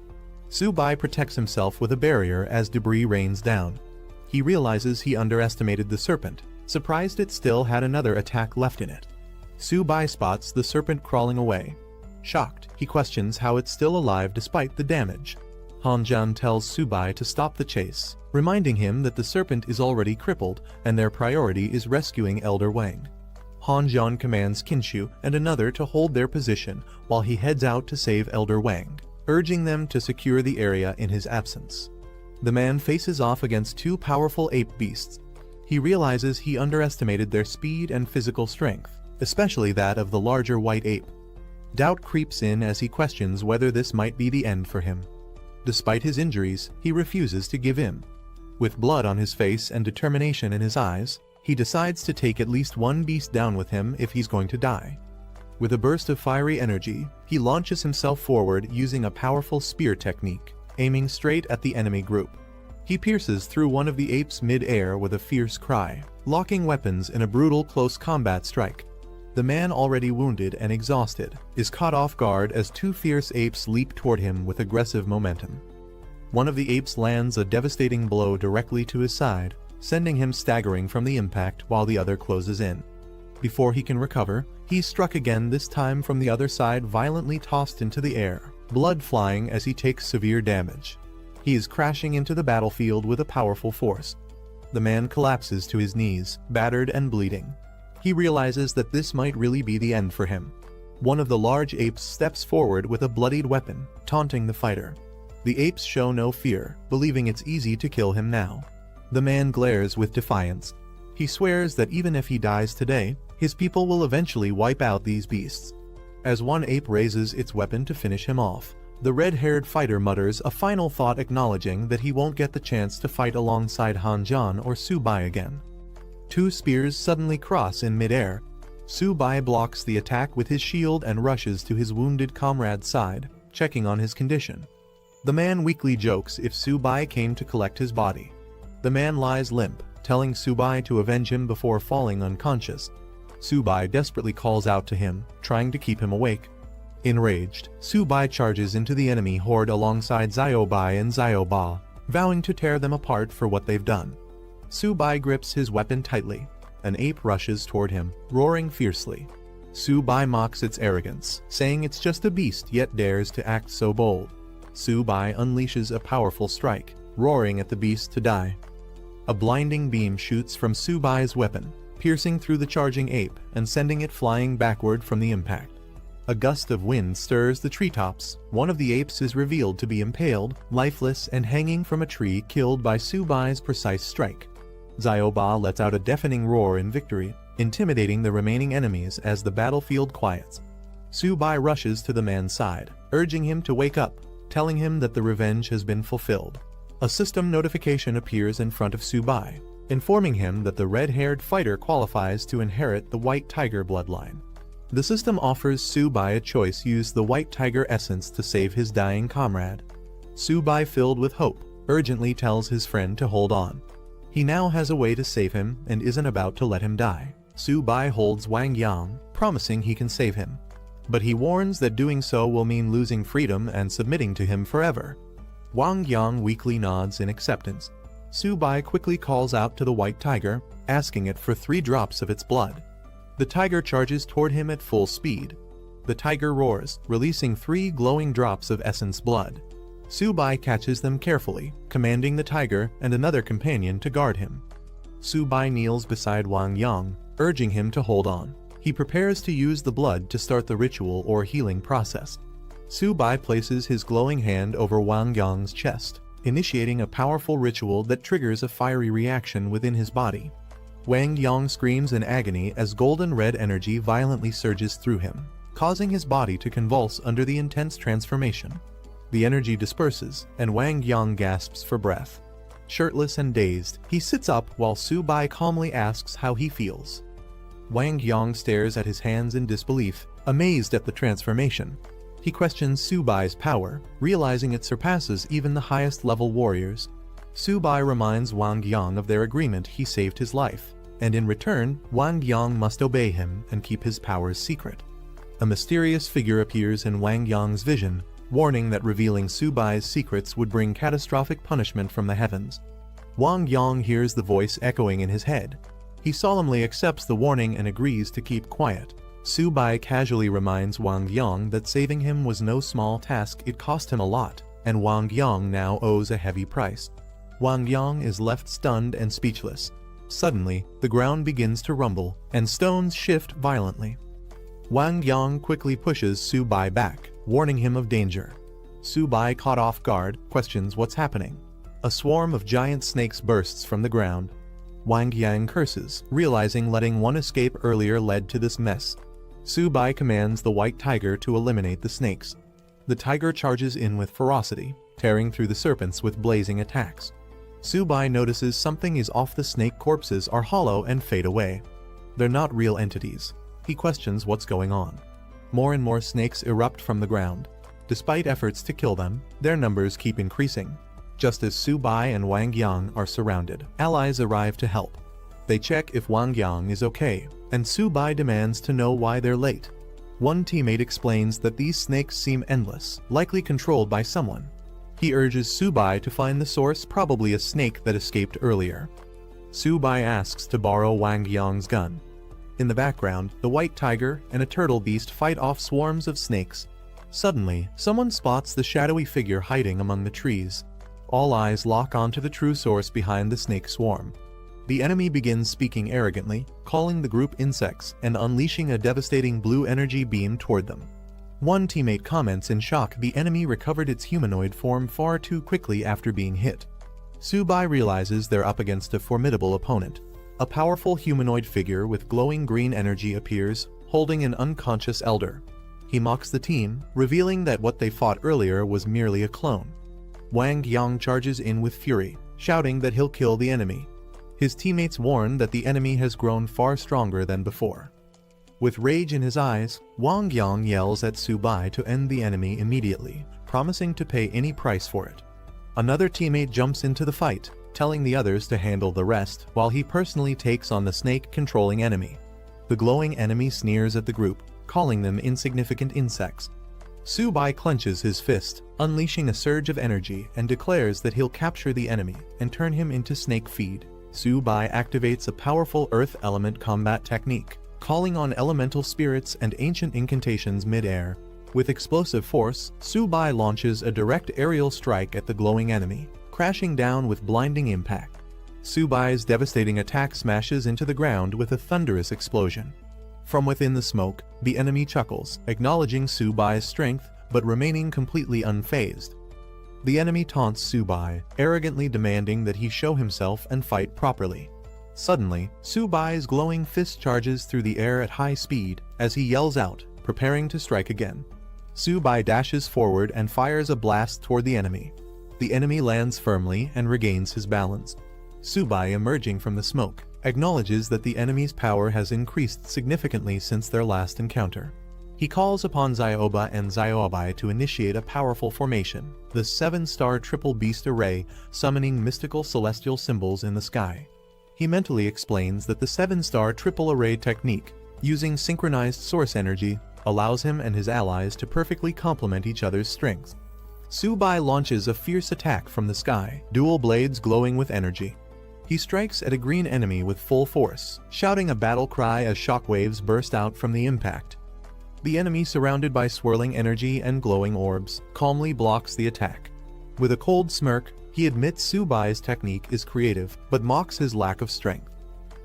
Speaker 1: Su-bai protects himself with a barrier as debris rains down. He realizes he underestimated the serpent, surprised it still had another attack left in it. Su-bai spots the serpent crawling away. Shocked, he questions how it's still alive despite the damage. Han-jan tells Su-bai to stop the chase, reminding him that the serpent is already crippled and their priority is rescuing Elder Wang. Han-jan commands Kinshu and another to hold their position while he heads out to save Elder Wang, urging them to secure the area in his absence. The man faces off against two powerful ape beasts. He realizes he underestimated their speed and physical strength, especially that of the larger white ape. Doubt creeps in as he questions whether this might be the end for him. Despite his injuries, he refuses to give in. With blood on his face and determination in his eyes, he decides to take at least one beast down with him if he's going to die. With a burst of fiery energy, he launches himself forward using a powerful spear technique, aiming straight at the enemy group. He pierces through one of the apes mid-air with a fierce cry, locking weapons in a brutal close combat strike. The man, already wounded and exhausted, is caught off guard as two fierce apes leap toward him with aggressive momentum. One of the apes lands a devastating blow directly to his side, sending him staggering from the impact while the other closes in. Before he can recover, he's struck again, this time from the other side, violently tossed into the air, blood flying as he takes severe damage. He is crashing into the battlefield with a powerful force. The man collapses to his knees, battered and bleeding. He realizes that this might really be the end for him. One of the large apes steps forward with a bloodied weapon, taunting the fighter. The apes show no fear, believing it's easy to kill him now. The man glares with defiance. He swears that even if he dies today, his people will eventually wipe out these beasts. As one ape raises its weapon to finish him off, the red-haired fighter mutters a final thought, acknowledging that he won't get the chance to fight alongside Han-jan or Su-bai again. Two spears suddenly cross in mid-air. Su-bai blocks the attack with his shield and rushes to his wounded comrade's side, checking on his condition. The man weakly jokes if Su-bai came to collect his body. The man lies limp, telling Su-bai to avenge him before falling unconscious. Su-bai desperately calls out to him, trying to keep him awake. Enraged, Su-bai charges into the enemy horde alongside Xiaobai and Xiaoba, vowing to tear them apart for what they've done. Su-bai grips his weapon tightly. An ape rushes toward him, roaring fiercely. Su-bai mocks its arrogance, saying it's just a beast yet dares to act so bold. Su-bai unleashes a powerful strike, roaring at the beast to die. A blinding beam shoots from Su-bai's weapon, piercing through the charging ape and sending it flying backward from the impact. A gust of wind stirs the treetops. One of the apes is revealed to be impaled, lifeless and hanging from a tree, killed by Su-bai's precise strike. Xiaoba lets out a deafening roar in victory, intimidating the remaining enemies as the battlefield quiets. Su-bai rushes to the man's side, urging him to wake up, telling him that the revenge has been fulfilled. A system notification appears in front of Su-bai, informing him that the red-haired fighter qualifies to inherit the White Tiger bloodline. The system offers Su-bai a choice: use the White Tiger essence to save his dying comrade. Su-bai, filled with hope, urgently tells his friend to hold on. He now has a way to save him and isn't about to let him die. Su-bai holds Wang Yang, promising he can save him. But he warns that doing so will mean losing freedom and submitting to him forever. Wang Yang weakly nods in acceptance. Su-bai quickly calls out to the White Tiger, asking it for 3 drops of its blood. The tiger charges toward him at full speed. The tiger roars, releasing 3 glowing drops of essence blood. Su-bai catches them carefully, commanding the tiger and another companion to guard him. Su-bai kneels beside Wang Yang, urging him to hold on. He prepares to use the blood to start the ritual or healing process. Su-bai places his glowing hand over Wang Yang's chest, initiating a powerful ritual that triggers a fiery reaction within his body. Wang Yang screams in agony as golden red energy violently surges through him, causing his body to convulse under the intense transformation. The energy disperses, and Wang Yang gasps for breath. Shirtless and dazed, he sits up while Su-bai calmly asks how he feels. Wang Yang stares at his hands in disbelief, amazed at the transformation. He questions Subai's power, realizing it surpasses even the highest level warriors. Subai reminds Wang Yang of their agreement he saved his life, and in return, Wang Yang must obey him and keep his powers secret. A mysterious figure appears in Wang Yang's vision, warning that revealing Subai's secrets would bring catastrophic punishment from the heavens. Wang Yang hears the voice echoing in his head. He solemnly accepts the warning and agrees to keep quiet. Subai casually reminds Wang Yang that saving him was no small task, it cost him a lot, and Wang Yang now owes a heavy price. Wang Yang is left stunned and speechless. Suddenly, the ground begins to rumble, and stones shift violently. Wang Yang quickly pushes Subai back, warning him of danger. Subai, caught off guard, questions what's happening. A swarm of giant snakes bursts from the ground. Wang Yang curses, realizing letting one escape earlier led to this mess. Subai commands the white tiger to eliminate the snakes. The tiger charges in with ferocity, tearing through the serpents with blazing attacks. Subai notices something is off. The snake corpses are hollow and fade away. They're not real entities. He questions what's going on. More and more snakes erupt from the ground. Despite efforts to kill them, their numbers keep increasing. Just as Subai and Wang Yang are surrounded, allies arrive to help. They check if Wang Yang is okay, and Subai demands to know why they're late. One teammate explains that these snakes seem endless, likely controlled by someone. He urges Subai to find the source, probably a snake that escaped earlier. Subai asks to borrow Wang Yang's gun. In the background, the white tiger and a turtle beast fight off swarms of snakes. Suddenly, someone spots the shadowy figure hiding among the trees. All eyes lock onto the true source behind the snake swarm. The enemy begins speaking arrogantly, calling the group insects and unleashing a devastating blue energy beam toward them. One teammate comments in shock the enemy recovered its humanoid form far too quickly after being hit. Subai realizes they're up against a formidable opponent. A powerful humanoid figure with glowing green energy appears, holding an unconscious elder. He mocks the team, revealing that what they fought earlier was merely a clone. Wang Yang charges in with fury, shouting that he'll kill the enemy. His teammates warn that the enemy has grown far stronger than before. With rage in his eyes, Wang Yang yells at Subai to end the enemy immediately, promising to pay any price for it. Another teammate jumps into the fight, telling the others to handle the rest, while he personally takes on the snake-controlling enemy. The glowing enemy sneers at the group, calling them insignificant insects. Subai clenches his fist, unleashing a surge of energy, and declares that he'll capture the enemy and turn him into snake feed. Subai activates a powerful earth element combat technique, calling on elemental spirits and ancient incantations mid-air. With explosive force, Subai launches a direct aerial strike at the glowing enemy, crashing down with blinding impact. Subai's devastating attack smashes into the ground with a thunderous explosion. From within the smoke, the enemy chuckles, acknowledging Subai's strength but remaining completely unfazed. The enemy taunts Subai, arrogantly demanding that he show himself and fight properly. Suddenly, Subai's glowing fist charges through the air at high speed as he yells out, preparing to strike again. Subai dashes forward and fires a blast toward the enemy. The enemy lands firmly and regains his balance. Subai, emerging from the smoke, acknowledges that the enemy's power has increased significantly since their last encounter. He calls upon Zioba and Ziobai to initiate a powerful formation, the 7-star triple beast array, summoning mystical celestial symbols in the sky. He mentally explains that the 7-star triple array technique, using synchronized source energy, allows him and his allies to perfectly complement each other's strengths. Subai launches a fierce attack from the sky, dual blades glowing with energy. He strikes at a green enemy with full force, shouting a battle cry as shockwaves burst out from the impact. The enemy, surrounded by swirling energy and glowing orbs, calmly blocks the attack. With a cold smirk, he admits Subai's technique is creative, but mocks his lack of strength.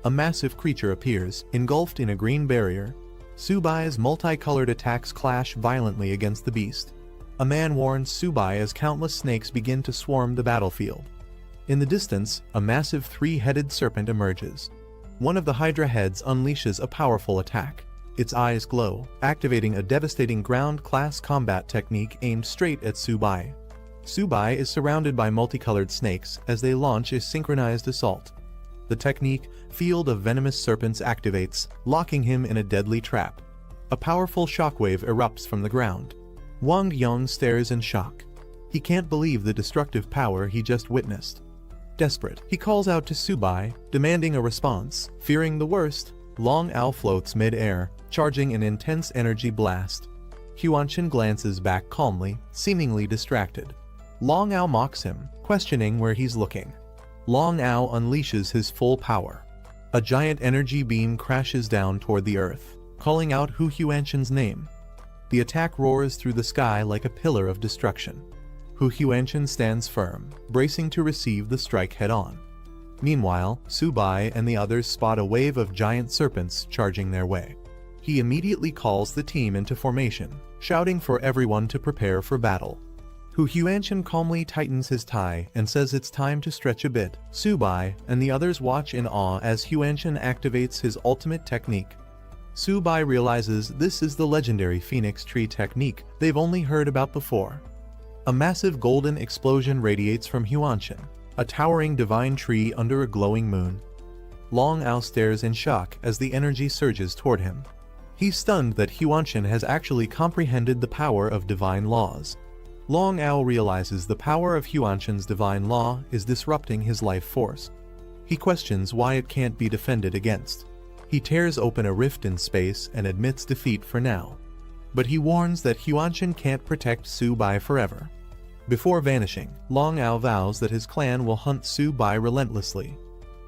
Speaker 1: A massive creature appears, engulfed in a green barrier. Subai's multicolored attacks clash violently against the beast. A man warns Subai as countless snakes begin to swarm the battlefield. In the distance, a massive 3-headed serpent emerges. One of the Hydra heads unleashes a powerful attack. Its eyes glow, activating a devastating ground-class combat technique aimed straight at Subai. Subai is surrounded by multicolored snakes as they launch a synchronized assault. The technique, Field of Venomous Serpents, activates, locking him in a deadly trap. A powerful shockwave erupts from the ground. Wang Yong stares in shock. He can't believe the destructive power he just witnessed. Desperate, he calls out to Subai, demanding a response. Fearing the worst, Long Ao floats mid-air, charging an intense energy blast. Huanshan glances back calmly, seemingly distracted. Long Ao mocks him, questioning where he's looking. Long Ao unleashes his full power. A giant energy beam crashes down toward the earth, calling out Hu Huanshan's name. The attack roars through the sky like a pillar of destruction. Hu Huanshan stands firm, bracing to receive the strike head-on. Meanwhile, Subai and the others spot a wave of giant serpents charging their way. He immediately calls the team into formation, shouting for everyone to prepare for battle. Hu Huanshan calmly tightens his tie and says it's time to stretch a bit. Subai and the others watch in awe as Huanshan activates his ultimate technique. Subai realizes this is the legendary Phoenix Tree technique they've only heard about before. A massive golden explosion radiates from Huanshan, a towering divine tree under a glowing moon. Long Ao stares in shock as the energy surges toward him. He's stunned that Huanshan has actually comprehended the power of divine laws. Long Ao realizes the power of Huanshan's divine law is disrupting his life force. He questions why it can't be defended against. He tears open a rift in space and admits defeat for now. But he warns that Huanshan can't protect Subai forever. Before vanishing, Long Ao vows that his clan will hunt Subai relentlessly.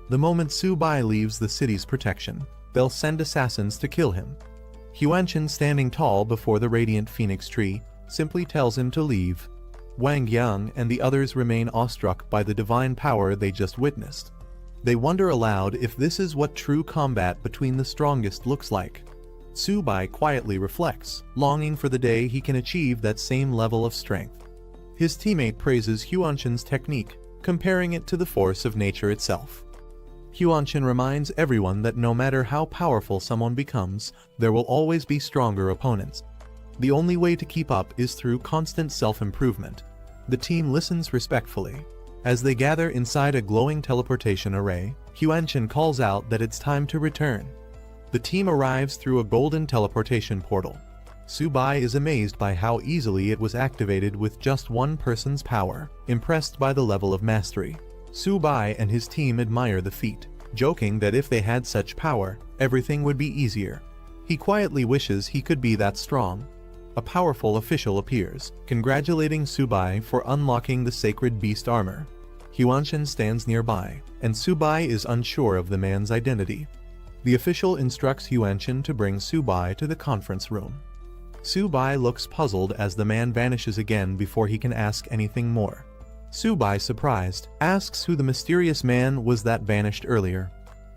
Speaker 1: The moment Subai leaves the city's protection, they'll send assassins to kill him. Huanshan, standing tall before the radiant phoenix tree, simply tells him to leave. Wang Yang and the others remain awestruck by the divine power they just witnessed. They wonder aloud if this is what true combat between the strongest looks like. Subai quietly reflects, longing for the day he can achieve that same level of strength. His teammate praises Huanshan's technique, comparing it to the force of nature itself. Huanshan reminds everyone that no matter how powerful someone becomes, there will always be stronger opponents. The only way to keep up is through constant self-improvement. The team listens respectfully. As they gather inside a glowing teleportation array, Huanshan calls out that it's time to return. The team arrives through a golden teleportation portal. Subai is amazed by how easily it was activated with just one person's power, impressed by the level of mastery. Subai and his team admire the feat, joking that if they had such power, everything would be easier. He quietly wishes he could be that strong. A powerful official appears, congratulating Subai for unlocking the sacred beast armor. Huanshan stands nearby, and Subai is unsure of the man's identity. The official instructs Huanshan to bring Subai to the conference room. Subai looks puzzled as the man vanishes again before he can ask anything more. Subai, surprised, asks who the mysterious man was that vanished earlier.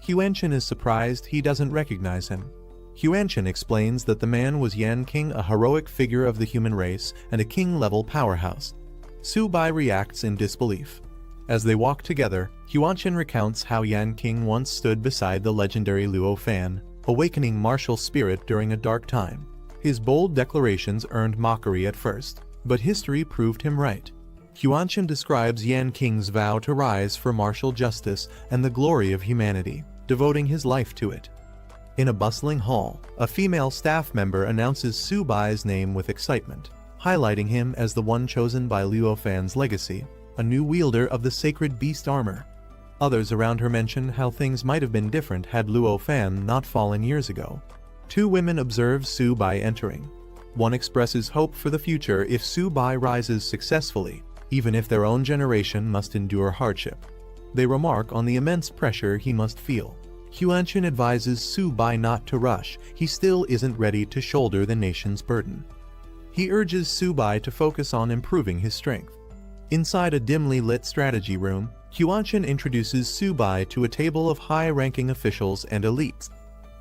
Speaker 1: Huanshan is surprised he doesn't recognize him. Huanshan explains that the man was Yan King, a heroic figure of the human race and a king-level powerhouse. Subai reacts in disbelief. As they walk together, Huanshan recounts how Yan King once stood beside the legendary Luo Fan, awakening martial spirit during a dark time. His bold declarations earned mockery at first, but history proved him right. Huanshan describes Yan King's vow to rise for martial justice and the glory of humanity, devoting his life to it. In a bustling hall, a female staff member announces Subai's name with excitement, highlighting him as the one chosen by Luo Fan's legacy, a new wielder of the sacred beast armor. Others around her mention how things might have been different had Luo Fan not fallen years ago. Two women observe Subai entering. One expresses hope for the future if Subai rises successfully, even if their own generation must endure hardship. They remark on the immense pressure he must feel. Huanshan advises Subai not to rush, he still isn't ready to shoulder the nation's burden. He urges Subai to focus on improving his strength. Inside a dimly lit strategy room, Huanshan introduces Subai to a table of high-ranking officials and elites.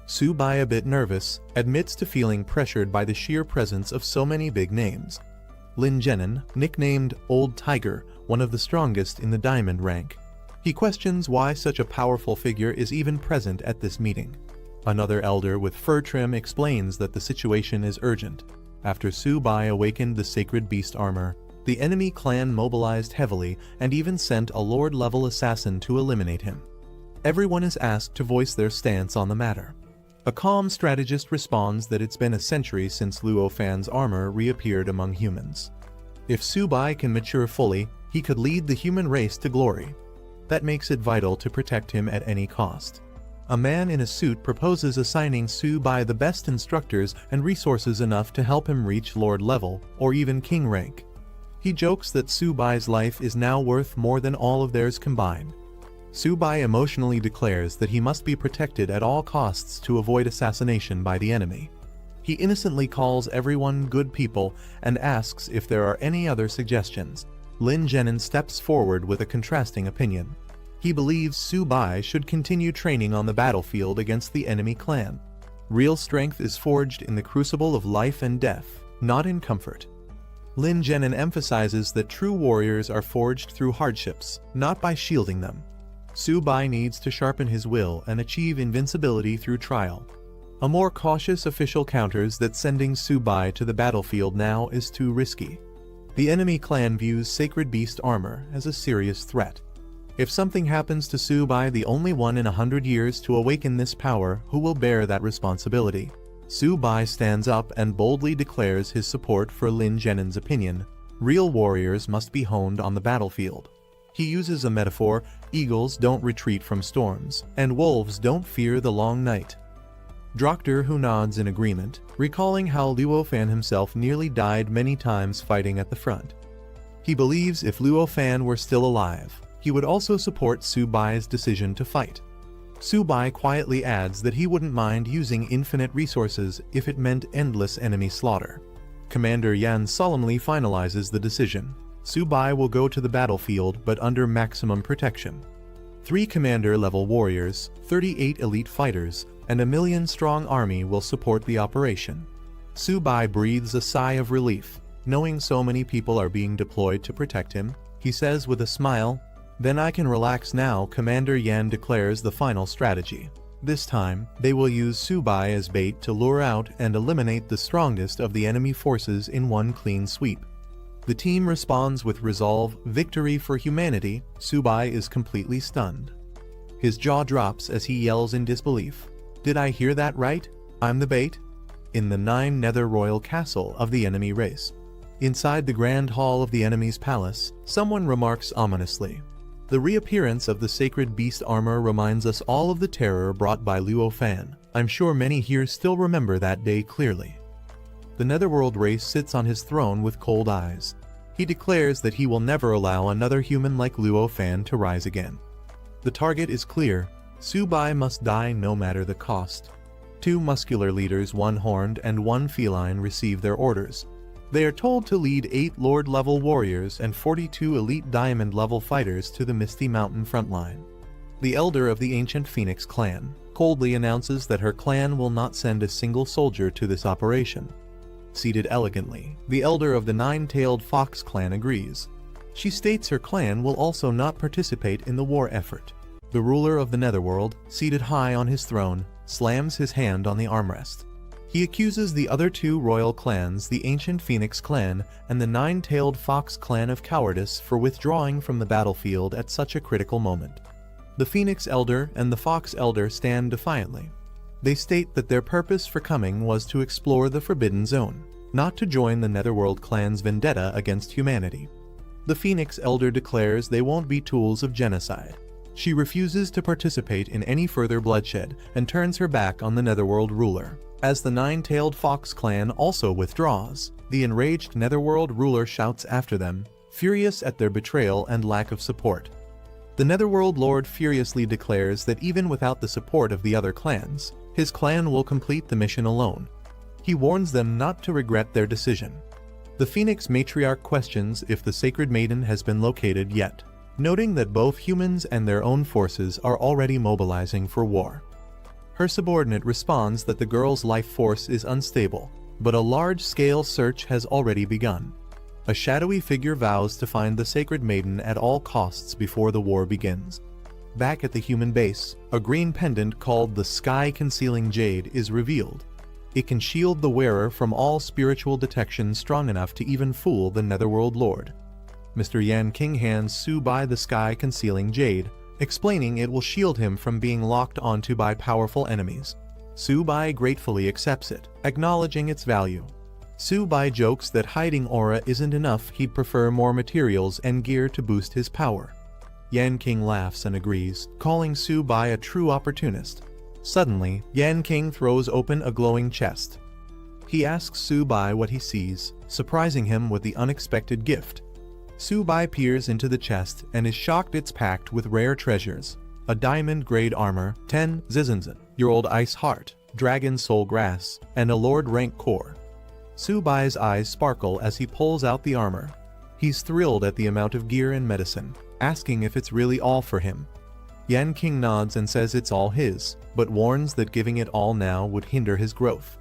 Speaker 1: Subai, a bit nervous, admits to feeling pressured by the sheer presence of so many big names. Lin Zhenan, nicknamed Old Tiger, one of the strongest in the diamond rank. He questions why such a powerful figure is even present at this meeting. Another elder with fur trim explains that the situation is urgent. After Subai awakened the sacred beast armor, the enemy clan mobilized heavily and even sent a lord-level assassin to eliminate him. Everyone is asked to voice their stance on the matter. A calm strategist responds that it's been a century since Luo Fan's armor reappeared among humans. If Su Bai can mature fully, he could lead the human race to glory. That makes it vital to protect him at any cost. A man in a suit proposes assigning Su Bai the best instructors and resources enough to help him reach Lord level, or even King rank. He jokes that Su Bai's life is now worth more than all of theirs combined. Su Bai emotionally declares that he must be protected at all costs to avoid assassination by the enemy. He innocently calls everyone good people and asks if there are any other suggestions. Lin Zhenin steps forward with a contrasting opinion. He believes Su Bai should continue training on the battlefield against the enemy clan. Real strength is forged in the crucible of life and death, not in comfort. Lin Zhenin emphasizes that true warriors are forged through hardships, not by shielding them. Su Bai needs to sharpen his will and achieve invincibility through trial. A more cautious official counters that sending Su Bai to the battlefield now is too risky. The enemy clan views Sacred Beast armor as a serious threat. If something happens to Su Bai, the only one in 100 years to awaken this power, who will bear that responsibility? Su Bai stands up and boldly declares his support for Lin Zhenin's opinion. Real warriors must be honed on the battlefield. He uses a metaphor: eagles don't retreat from storms, and wolves don't fear the long night. Dronzer, who nods in agreement, recalling how Luo Fan himself nearly died many times fighting at the front. He believes if Luo Fan were still alive, he would also support Su Bai's decision to fight. Su Bai quietly adds that he wouldn't mind using infinite resources if it meant endless enemy slaughter. Commander Yan solemnly finalizes the decision. Su Bai will go to the battlefield, but under maximum protection. 3 commander-level warriors, 38 elite fighters, and a 1,000,000-strong army will support the operation. Su Bai breathes a sigh of relief, knowing so many people are being deployed to protect him. He says with a smile, "Then I can relax now." Commander Yan declares the final strategy. This time, they will use Su Bai as bait to lure out and eliminate the strongest of the enemy forces in one clean sweep. The team responds with resolve, victory for humanity. Su Bai is completely stunned. His jaw drops as he yells in disbelief, "Did I hear that right? I'm the bait?" In the 9 Nether Royal Castle of the enemy race. Inside the grand hall of the enemy's palace, someone remarks ominously, "The reappearance of the Sacred Beast armor reminds us all of the terror brought by Luo Fan. I'm sure many here still remember that day clearly." The Netherworld race sits on his throne with cold eyes. He declares that he will never allow another human like Luo Fan to rise again. The target is clear. Su Bai must die no matter the cost. 2 muscular leaders, 1 horned and 1 feline, receive their orders. They are told to lead 8 Lord-level warriors and 42 elite Diamond-level fighters to the Misty Mountain frontline. The elder of the ancient Phoenix clan coldly announces that her clan will not send a single soldier to this operation. Seated elegantly, the elder of the 9-tailed Fox clan agrees. She states her clan will also not participate in the war effort. The ruler of the Netherworld, seated high on his throne, slams his hand on the armrest. He accuses the other 2 royal clans, the ancient Phoenix clan and the 9-tailed Fox clan, of cowardice for withdrawing from the battlefield at such a critical moment. The Phoenix elder and the Fox elder stand defiantly. They state that their purpose for coming was to explore the Forbidden Zone, not to join the Netherworld clan's vendetta against humanity. The Phoenix elder declares they won't be tools of genocide. She refuses to participate in any further bloodshed and turns her back on the Netherworld ruler. As the 9-tailed Fox clan also withdraws, the enraged Netherworld ruler shouts after them, furious at their betrayal and lack of support. The Netherworld Lord furiously declares that even without the support of the other clans, his clan will complete the mission alone. He warns them not to regret their decision. The Phoenix matriarch questions if the Sacred Maiden has been located yet, noting that both humans and their own forces are already mobilizing for war. Her subordinate responds that the girl's life force is unstable, but a large-scale search has already begun. A shadowy figure vows to find the Sacred Maiden at all costs before the war begins. Back at the human base, a green pendant called the Sky-Concealing Jade is revealed. It can shield the wearer from all spiritual detection strong enough to even fool the Netherworld Lord. Mr. Yan King hands Su Bai the Sky-Concealing Jade, explaining it will shield him from being locked onto by powerful enemies. Su-bai gratefully accepts it, acknowledging its value. Su-bai jokes that hiding aura isn't enough, he'd prefer more materials and gear to boost his power. Yan King laughs and agrees, calling Su-bai a true opportunist. Suddenly, Yan King throws open a glowing chest. He asks Su-bai what he sees, surprising him with the unexpected gift. Su-bai peers into the chest and is shocked it's packed with rare treasures. A diamond-grade armor, 10 Zizanzen-year-old ice heart, dragon soul grass, and a lord rank core. Su-bai's eyes sparkle as he pulls out the armor. He's thrilled at the amount of gear and medicine, asking if it's really all for him. Yan King nods and says it's all his, but warns that giving it all now would hinder his growth.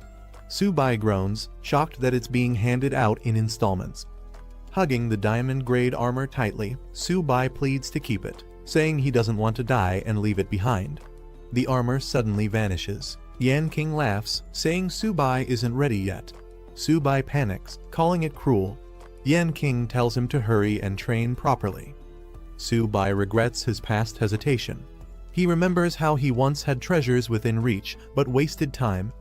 Speaker 1: Su-bai groans, shocked that it's being handed out in installments. Hugging the diamond-grade armor tightly, Su-bai pleads to keep it, saying he doesn't want to die and leave it behind. The armor suddenly vanishes. Yan King laughs, saying Su-bai isn't ready yet. Su-bai panics, calling it cruel. Yan King tells him to hurry and train properly. Su-bai regrets his past hesitation. He remembers how he once had treasures within reach, but wasted time.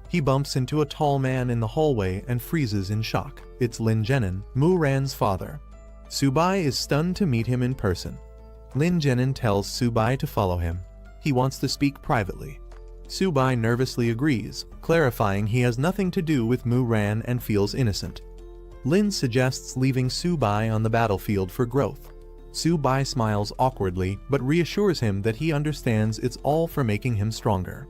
Speaker 1: He bumps into a tall man in the hallway and freezes in shock. It's Lin Jenin, Mu Ran's father. Su-bai is stunned to meet him in person. Lin Jenin tells Su-bai to follow him. He wants to speak privately. Su-bai nervously agrees, clarifying he has nothing to do with Mu Ran and feels innocent. Lin suggests leaving Su-bai on the battlefield for growth. Su-bai smiles awkwardly but reassures him that he understands it's all for making him stronger.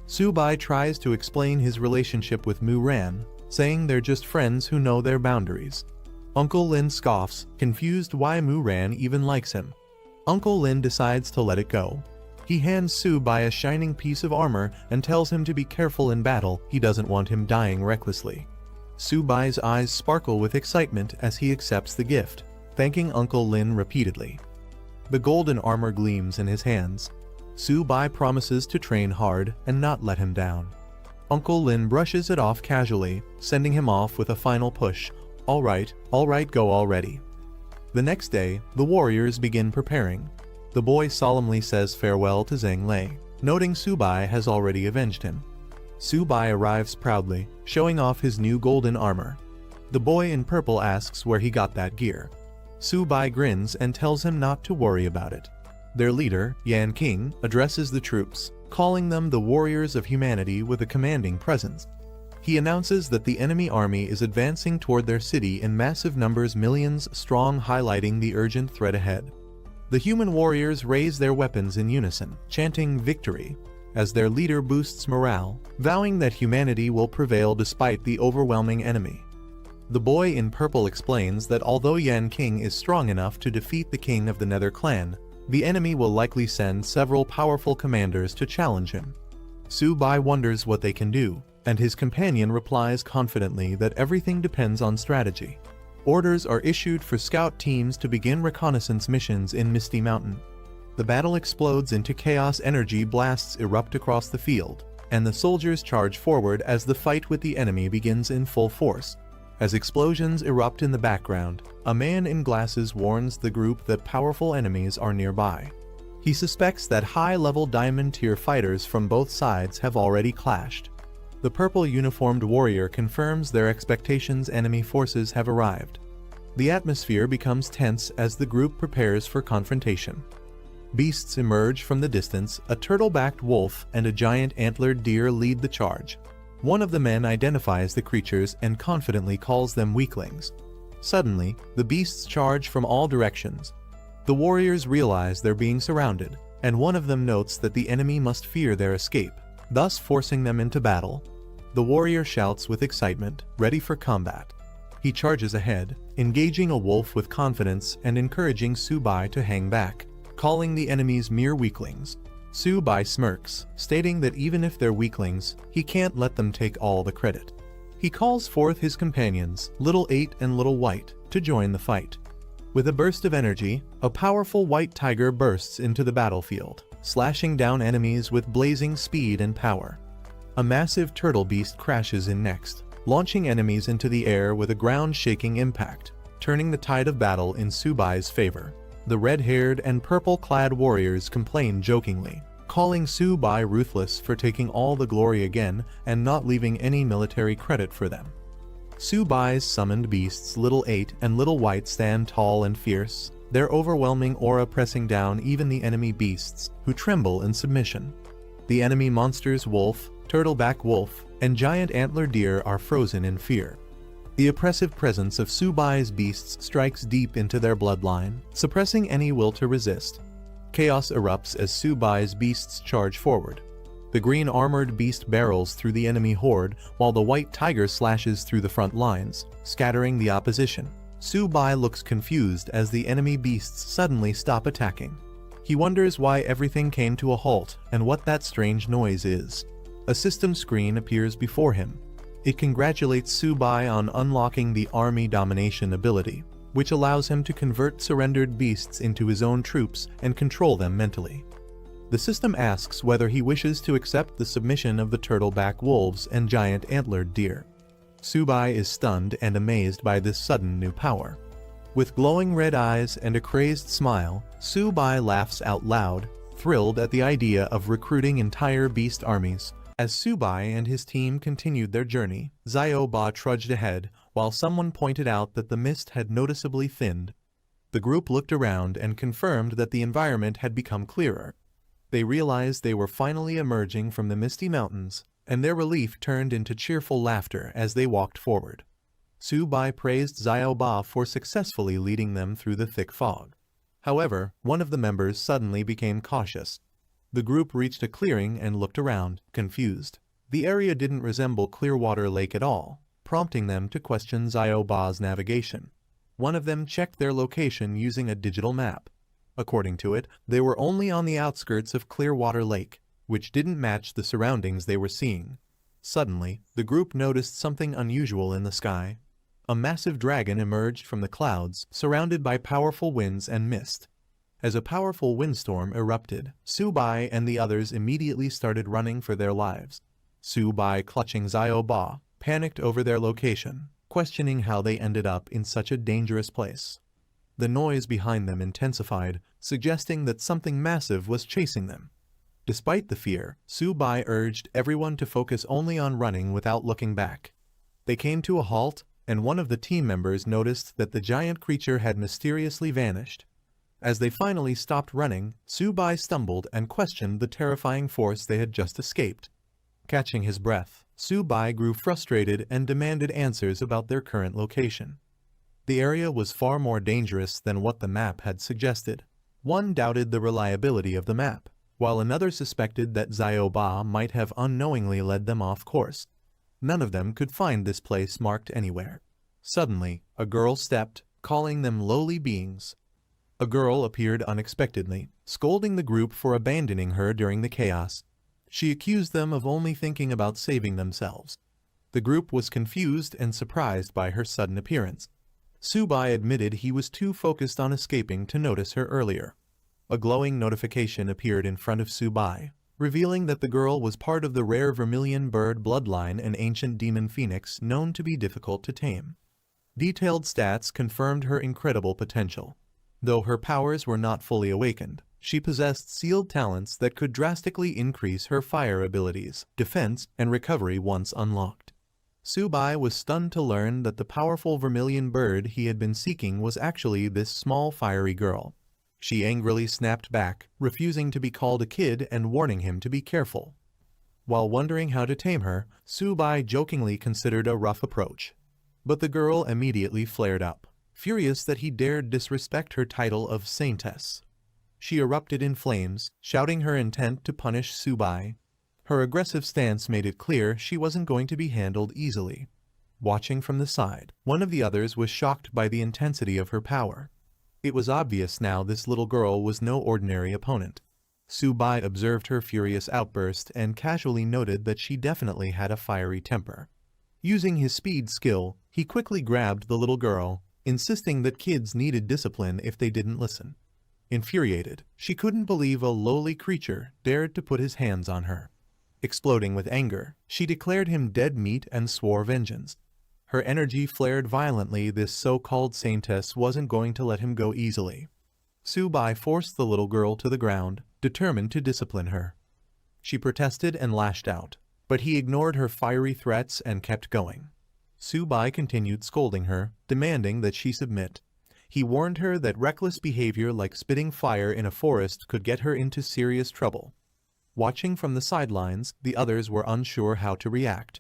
Speaker 1: Su-bai tries to explain his relationship with Mu Ran, saying they're just friends who know their boundaries. Uncle Lin scoffs, confused why Mu Ran even likes him. Uncle Lin decides to let it go. He hands Su-bai a shining piece of armor and tells him to be careful in battle, he doesn't want him dying recklessly. Su-bai's eyes sparkle with excitement as he accepts the gift, thanking Uncle Lin repeatedly. The golden armor gleams in his hands. Su-bai promises to train hard and not let him down. Uncle Lin brushes it off casually, sending him off with a final push. All right, go already. The next day, the warriors begin preparing. The boy solemnly says farewell to Zhang Lei, noting Su-bai has already avenged him. Su-bai arrives proudly, showing off his new golden armor. The boy in purple asks where he got that gear. Su-bai grins and tells him not to worry about it. Their leader, Yan King, addresses the troops, calling them the warriors of humanity with a commanding presence. He announces that the enemy army is advancing toward their city in massive numbers, millions strong, highlighting the urgent threat ahead. The human warriors raise their weapons in unison, chanting victory, as their leader boosts morale, vowing that humanity will prevail despite the overwhelming enemy. The boy in purple explains that although Yan King is strong enough to defeat the king of the Nether clan, the enemy will likely send several powerful commanders to challenge him. Su-bai wonders what they can do, and his companion replies confidently that everything depends on strategy. Orders are issued for scout teams to begin reconnaissance missions in Misty Mountain. The battle explodes into chaos, energy blasts erupt across the field, and the soldiers charge forward as the fight with the enemy begins in full force. As explosions erupt in the background, a man in glasses warns the group that powerful enemies are nearby. He suspects that high-level diamond-tier fighters from both sides have already clashed. The purple-uniformed warrior confirms their expectations: enemy forces have arrived. The atmosphere becomes tense as the group prepares for confrontation. Beasts emerge from the distance, a turtle-backed wolf and a giant antlered deer lead the charge. One of the men identifies the creatures and confidently calls them weaklings. Suddenly, the beasts charge from all directions. The warriors realize they're being surrounded, and one of them notes that the enemy must fear their escape, thus forcing them into battle. The warrior shouts with excitement, ready for combat. He charges ahead, engaging a wolf with confidence and encouraging Su-bai to hang back, calling the enemies mere weaklings. Su-bai smirks, stating that even if they're weaklings, he can't let them take all the credit. He calls forth his companions, Little 8 and Little White, to join the fight. With a burst of energy, a powerful white tiger bursts into the battlefield, slashing down enemies with blazing speed and power. A massive turtle beast crashes in next, launching enemies into the air with a ground-shaking impact, turning the tide of battle in Su-bai's favor. The red-haired and purple-clad warriors complain jokingly, calling Su-bai ruthless for taking all the glory again and not leaving any military credit for them. Su-bai's summoned beasts Little 8 and Little White stand tall and fierce, their overwhelming aura pressing down even the enemy beasts, who tremble in submission. The enemy monsters Wolf, Turtleback Wolf, and Giant Antler Deer are frozen in fear. The oppressive presence of Su-bai's beasts strikes deep into their bloodline, suppressing any will to resist. Chaos erupts as Su-bai's beasts charge forward. The green armored beast barrels through the enemy horde, while the white tiger slashes through the front lines, scattering the opposition. Su-bai looks confused as the enemy beasts suddenly stop attacking. He wonders why everything came to a halt and what that strange noise is. A system screen appears before him. It congratulates Su-bai on unlocking the army domination ability, which allows him to convert surrendered beasts into his own troops and control them mentally. The system asks whether he wishes to accept the submission of the turtleback wolves and giant antlered deer. Su-bai is stunned and amazed by this sudden new power. With glowing red eyes and a crazed smile, Su-bai laughs out loud, thrilled at the idea of recruiting entire beast armies. As Su-bai and his team continued their journey, Xiao-ba trudged ahead, while someone pointed out that the mist had noticeably thinned. The group looked around and confirmed that the environment had become clearer. They realized they were finally emerging from the misty mountains, and their relief turned into cheerful laughter as they walked forward. Su-bai praised Xiao-ba for successfully leading them through the thick fog. However, one of the members suddenly became cautious. The group reached a clearing and looked around, confused. The area didn't resemble Clearwater Lake at all, prompting them to question Xiao-ba's navigation. One of them checked their location using a digital map. According to it, they were only on the outskirts of Clearwater Lake, which didn't match the surroundings they were seeing. Suddenly, the group noticed something unusual in the sky. A massive dragon emerged from the clouds, surrounded by powerful winds and mist. As a powerful windstorm erupted, Su-bai and the others immediately started running for their lives. Su-bai, clutching Xiao-ba, panicked over their location, questioning how they ended up in such a dangerous place. The noise behind them intensified, suggesting that something massive was chasing them. Despite the fear, Su-bai urged everyone to focus only on running without looking back. They came to a halt, and one of the team members noticed that the giant creature had mysteriously vanished. As they finally stopped running, Su-bai stumbled and questioned the terrifying force they had just escaped. Catching his breath, Su-bai grew frustrated and demanded answers about their current location. The area was far more dangerous than what the map had suggested. One doubted the reliability of the map, while another suspected that Xiao-ba might have unknowingly led them off course. None of them could find this place marked anywhere. Suddenly, a girl stepped, calling them lowly beings. A girl appeared unexpectedly, scolding the group for abandoning her during the chaos. She accused them of only thinking about saving themselves. The group was confused and surprised by her sudden appearance. Su-bai admitted he was too focused on escaping to notice her earlier. A glowing notification appeared in front of Su-bai, revealing that the girl was part of the rare vermilion bird bloodline, an ancient demon phoenix known to be difficult to tame. Detailed stats confirmed her incredible potential. Though her powers were not fully awakened, she possessed sealed talents that could drastically increase her fire abilities, defense, and recovery once unlocked. Su-bai was stunned to learn that the powerful vermilion bird he had been seeking was actually this small fiery girl. She angrily snapped back, refusing to be called a kid and warning him to be careful. While wondering how to tame her, Su-bai jokingly considered a rough approach. But the girl immediately flared up, furious that he dared disrespect her title of saintess. She erupted in flames, shouting her intent to punish Su-bai. Her aggressive stance made it clear she wasn't going to be handled easily. Watching from the side, one of the others was shocked by the intensity of her power. It was obvious now this little girl was no ordinary opponent. Su-bai observed her furious outburst and casually noted that she definitely had a fiery temper. Using his speed skill, he quickly grabbed the little girl, insisting that kids needed discipline if they didn't listen. Infuriated, she couldn't believe a lowly creature dared to put his hands on her. Exploding with anger, she declared him dead meat and swore vengeance. Her energy flared violently. This so-called saintess wasn't going to let him go easily. Su-bai forced the little girl to the ground, determined to discipline her. She protested and lashed out, but he ignored her fiery threats and kept going. Su-bai continued scolding her, demanding that she submit. He warned her that reckless behavior like spitting fire in a forest could get her into serious trouble. Watching from the sidelines, the others were unsure how to react.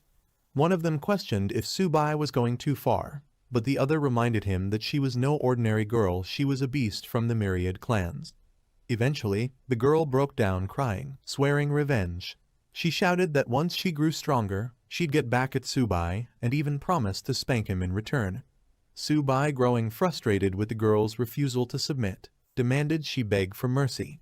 Speaker 1: One of them questioned if Su-bai was going too far, but the other reminded him that she was no ordinary girl, she was a beast from the myriad clans. Eventually, the girl broke down crying, swearing revenge. She shouted that once she grew stronger, she'd get back at Su-bai, and even promised to spank him in return. Su-bai, growing frustrated with the girl's refusal to submit, demanded she beg for mercy.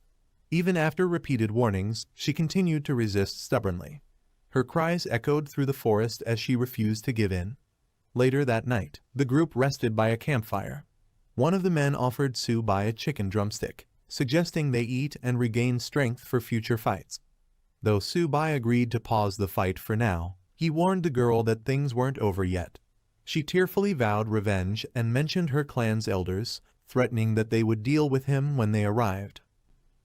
Speaker 1: Even after repeated warnings, she continued to resist stubbornly. Her cries echoed through the forest as she refused to give in. Later that night, the group rested by a campfire. One of the men offered Su-bai a chicken drumstick, suggesting they eat and regain strength for future fights. Though Su-bai agreed to pause the fight for now, he warned the girl that things weren't over yet. She tearfully vowed revenge and mentioned her clan's elders, threatening that they would deal with him when they arrived.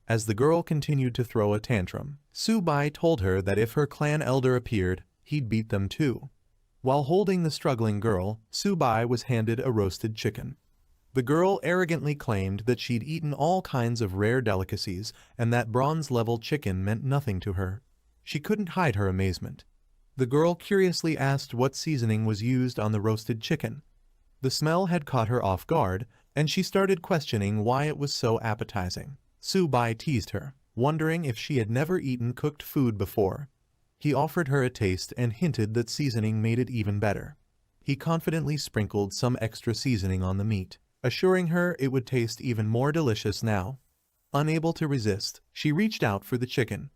Speaker 1: As the girl continued to throw a tantrum, Su-bai told her that if her clan elder appeared, he'd beat them too. While holding the struggling girl, Su-bai was handed a roasted chicken. The girl arrogantly claimed that she'd eaten all kinds of rare delicacies and that bronze-level chicken meant nothing to her. She couldn't hide her amazement. The girl curiously asked what seasoning was used on the roasted chicken. The smell had caught her off guard, and she started questioning why it was so appetizing. Su-bai teased her, wondering if she had never eaten cooked food before. He offered her a taste and hinted that seasoning made it even better. He confidently sprinkled some extra seasoning on the meat, assuring her it would taste even more delicious now. Unable to resist, she reached out for the chicken.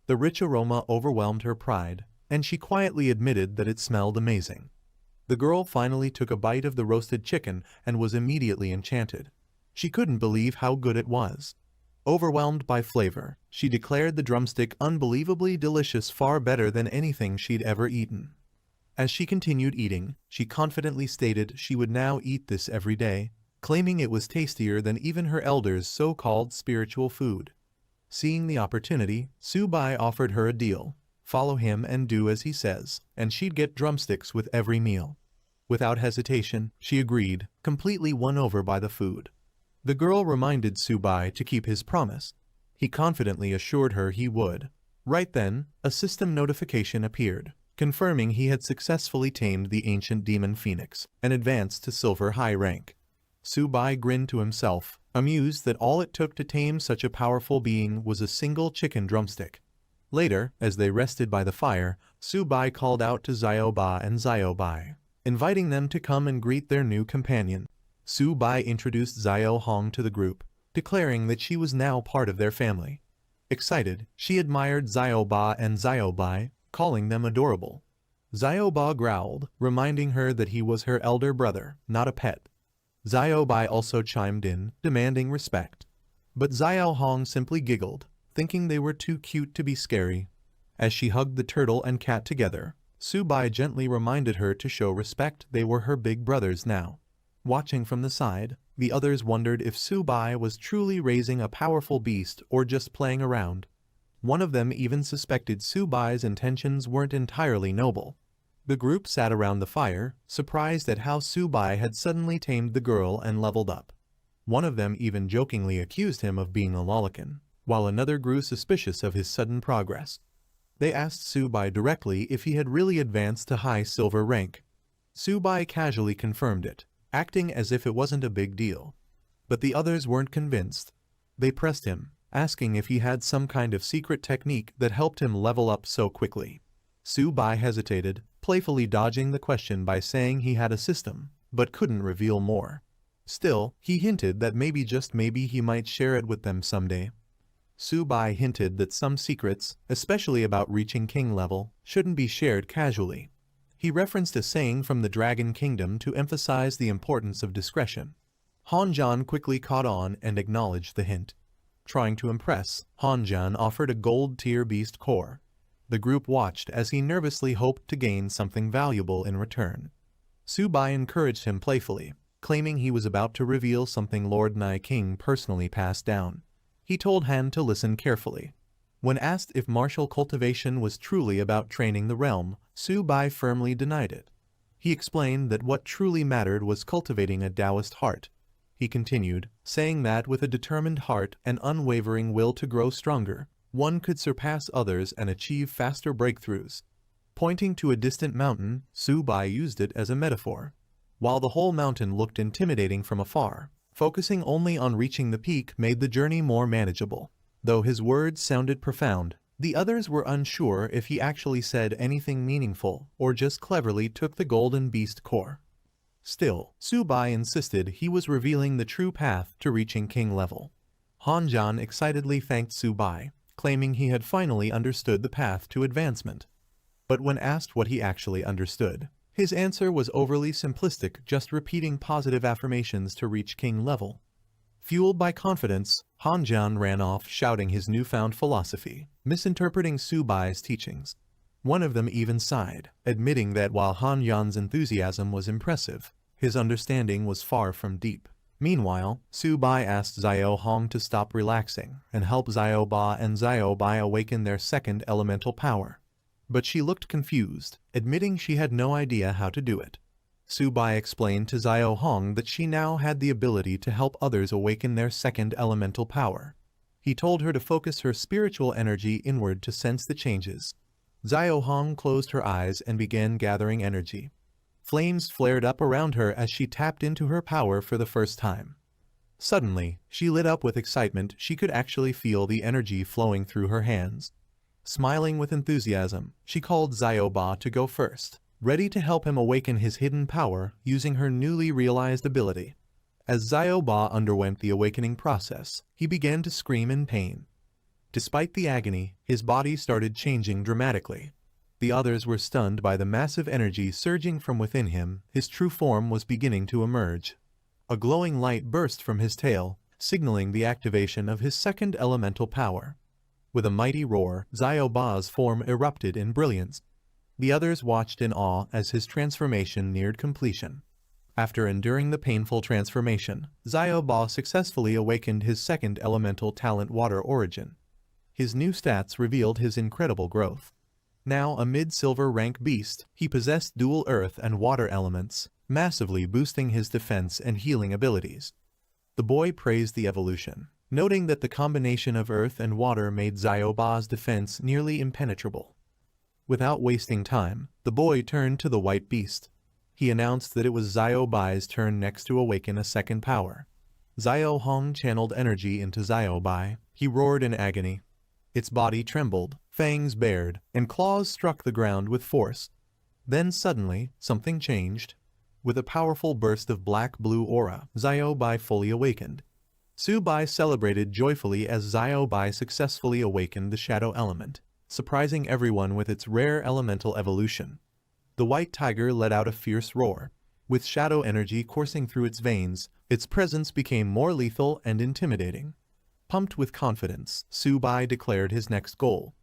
Speaker 1: The rich aroma overwhelmed her pride, and she quietly admitted that it smelled amazing. The girl finally took a bite of the roasted chicken and was immediately enchanted. She couldn't believe how good it was. Overwhelmed by flavor, she declared the drumstick unbelievably delicious, far better than anything she'd ever eaten. As she continued eating, she confidently stated she would now eat this every day, claiming it was tastier than even her elders' so-called spiritual food. Seeing the opportunity, Su-bai offered her a deal. Follow him and do as he says, and she'd get drumsticks with every meal. Without hesitation, she agreed, completely won over by the food. The girl reminded Su-bai to keep his promise. He confidently assured her he would. Right then, a system notification appeared, confirming he had successfully tamed the ancient demon phoenix and advanced to silver high rank. Su-bai grinned to himself, amused that all it took to tame such a powerful being was a single chicken drumstick. Later, as they rested by the fire, Su-bai called out to Xiaoba and Xiaobai, inviting them to come and greet their new companion. Su-bai introduced Xiao Hong to the group, declaring that she was now part of their family. Excited, she admired Xiaoba and Xiaobai, calling them adorable. Xiaoba growled, reminding her that he was her elder brother, not a pet. Xiaobai also chimed in, demanding respect. But Xiao Hong simply giggled, thinking they were too cute to be scary. As she hugged the turtle and cat together, Su-bai gently reminded her to show respect. They were her big brothers now. Watching from the side, the others wondered if Su-bai was truly raising a powerful beast or just playing around. One of them even suspected Su-bai's intentions weren't entirely noble. The group sat around the fire, surprised at how Su-bai had suddenly tamed the girl and leveled up. One of them even jokingly accused him of being a lolicon, while another grew suspicious of his sudden progress. They asked Su-bai directly if he had really advanced to high silver rank. Su-bai casually confirmed it, acting as if it wasn't a big deal. But the others weren't convinced. They pressed him, asking if he had some kind of secret technique that helped him level up so quickly. Su-bai hesitated, playfully dodging the question by saying he had a system, but couldn't reveal more. Still, he hinted that maybe, just maybe, he might share it with them someday. Su-bai hinted that some secrets, especially about reaching king level, shouldn't be shared casually. He referenced a saying from the Dragon Kingdom to emphasize the importance of discretion. Hanjan quickly caught on and acknowledged the hint. Trying to impress, Hanjan offered a gold-tier beast core. The group watched as he nervously hoped to gain something valuable in return. Su-bai encouraged him playfully, claiming he was about to reveal something Lord Nai King personally passed down. He told Han to listen carefully. When asked if martial cultivation was truly about training the realm, Su Bai firmly denied it. He explained that what truly mattered was cultivating a Taoist heart. He continued, saying that with a determined heart and unwavering will to grow stronger, one could surpass others and achieve faster breakthroughs. Pointing to a distant mountain, Su Bai used it as a metaphor. While the whole mountain looked intimidating from afar, focusing only on reaching the peak made the journey more manageable. Though his words sounded profound, the others were unsure if he actually said anything meaningful or just cleverly took the golden beast core. Still, Su Bai insisted he was revealing the true path to reaching king level. Han Zhan excitedly thanked Su Bai, claiming he had finally understood the path to advancement. But when asked what he actually understood, his answer was overly simplistic, just repeating positive affirmations to reach king level. Fueled by confidence, Han Zhan ran off shouting his newfound philosophy, misinterpreting Su Bai's teachings. One of them even sighed, admitting that while Han Zhan's enthusiasm was impressive, his understanding was far from deep. Meanwhile, Su Bai asked Xiao Hong to stop relaxing and help Xiao Ba and Xiao Bai awaken their second elemental power. But she looked confused, admitting she had no idea how to do it. Su Bai explained to Xiao Hong that she now had the ability to help others awaken their second elemental power. He told her to focus her spiritual energy inward to sense the changes. Xiao Hong closed her eyes and began gathering energy. Flames flared up around her as she tapped into her power for the first time. Suddenly, she lit up with excitement. She could actually feel the energy flowing through her hands. Smiling with enthusiasm, she called Xiao Ba to go first, ready to help him awaken his hidden power using her newly realized ability. As Xiao Ba underwent the awakening process, he began to scream in pain. Despite the agony, his body started changing dramatically. The others were stunned by the massive energy surging from within him. His true form was beginning to emerge. A glowing light burst from his tail, signaling the activation of his second elemental power. With a mighty roar, Xiao Ba's form erupted in brilliance. The others watched in awe as his transformation neared completion. After enduring the painful transformation, Xiao Ba successfully awakened his second elemental talent, Water Origin. His new stats revealed his incredible growth. Now a mid-silver rank beast, he possessed dual earth and water elements, massively boosting his defense and healing abilities. The boy praised the evolution, noting that the combination of earth and water made Xiao Ba's defense nearly impenetrable. Without wasting time, the boy turned to the white beast. He announced that it was Xiao Bai's turn next to awaken a second power. Xiao Hong channeled energy into Xiao Bai. He roared in agony. Its body trembled, fangs bared, and claws struck the ground with force. Then suddenly, something changed. With a powerful burst of black-blue aura, Xiao Bai fully awakened. Su Bai celebrated joyfully as Xiao Bai successfully awakened the shadow element, surprising everyone with its rare elemental evolution. The white tiger let out a fierce roar. With shadow energy coursing through its veins, its presence became more lethal and intimidating. Pumped with confidence, Su Bai declared his next goal.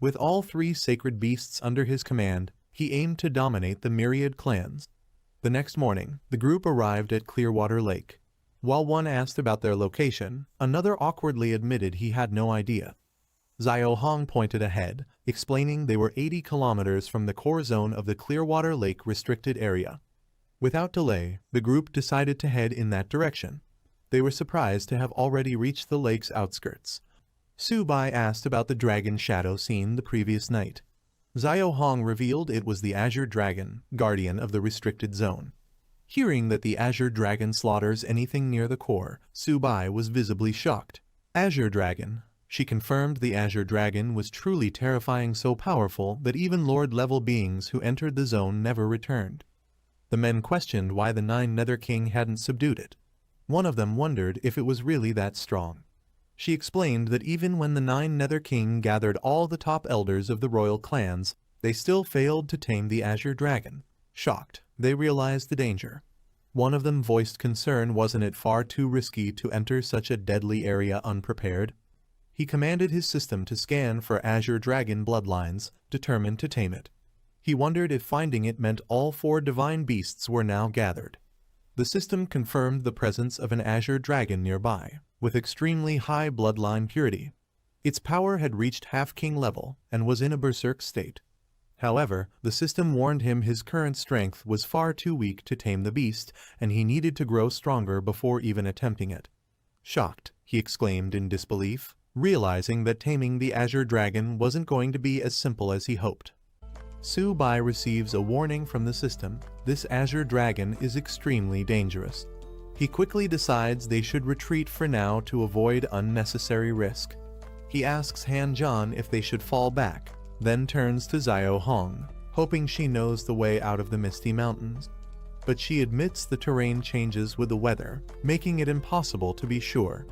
Speaker 1: With all three sacred beasts under his command, he aimed to dominate the myriad clans. The next morning, the group arrived at Clearwater Lake. While one asked about their location, another awkwardly admitted he had no idea. Xiao Hong pointed ahead, explaining they were 80 kilometers from the core zone of the Clearwater Lake restricted area. Without delay, the group decided to head in that direction. They were surprised to have already reached the lake's outskirts. Su Bai asked about the dragon shadow seen the previous night. Xiao Hong revealed it was the Azure Dragon, guardian of the restricted zone. Hearing that the Azure Dragon slaughters anything near the core, Su Bai was visibly shocked. Azure Dragon. She confirmed the Azure Dragon was truly terrifying, so powerful that even Lord-level beings who entered the zone never returned. The men questioned why the 9 Nether King hadn't subdued it. One of them wondered if it was really that strong. She explained that even when the 9 Nether King gathered all the top elders of the royal clans, they still failed to tame the Azure Dragon. Shocked, they realized the danger. One of them voiced concern, wasn't it far too risky to enter such a deadly area unprepared? He commanded his system to scan for Azure Dragon bloodlines, determined to tame it. He wondered if finding it meant all 4 divine beasts were now gathered. The system confirmed the presence of an azure dragon nearby, with extremely high bloodline purity. Its power had reached half-king level and was in a berserk state. However, the system warned him his current strength was far too weak to tame the beast, and he needed to grow stronger before even attempting it. Shocked, he exclaimed in disbelief, realizing that taming the azure dragon wasn't going to be as simple as he hoped. Su-bai receives a warning from the system. This azure dragon is extremely dangerous. He quickly decides they should retreat for now to avoid unnecessary risk. He asks Han-jan if they should fall back, then turns to Xiao Hong, hoping she knows the way out of the Misty Mountains. But she admits the terrain changes with the weather, making it impossible to be sure.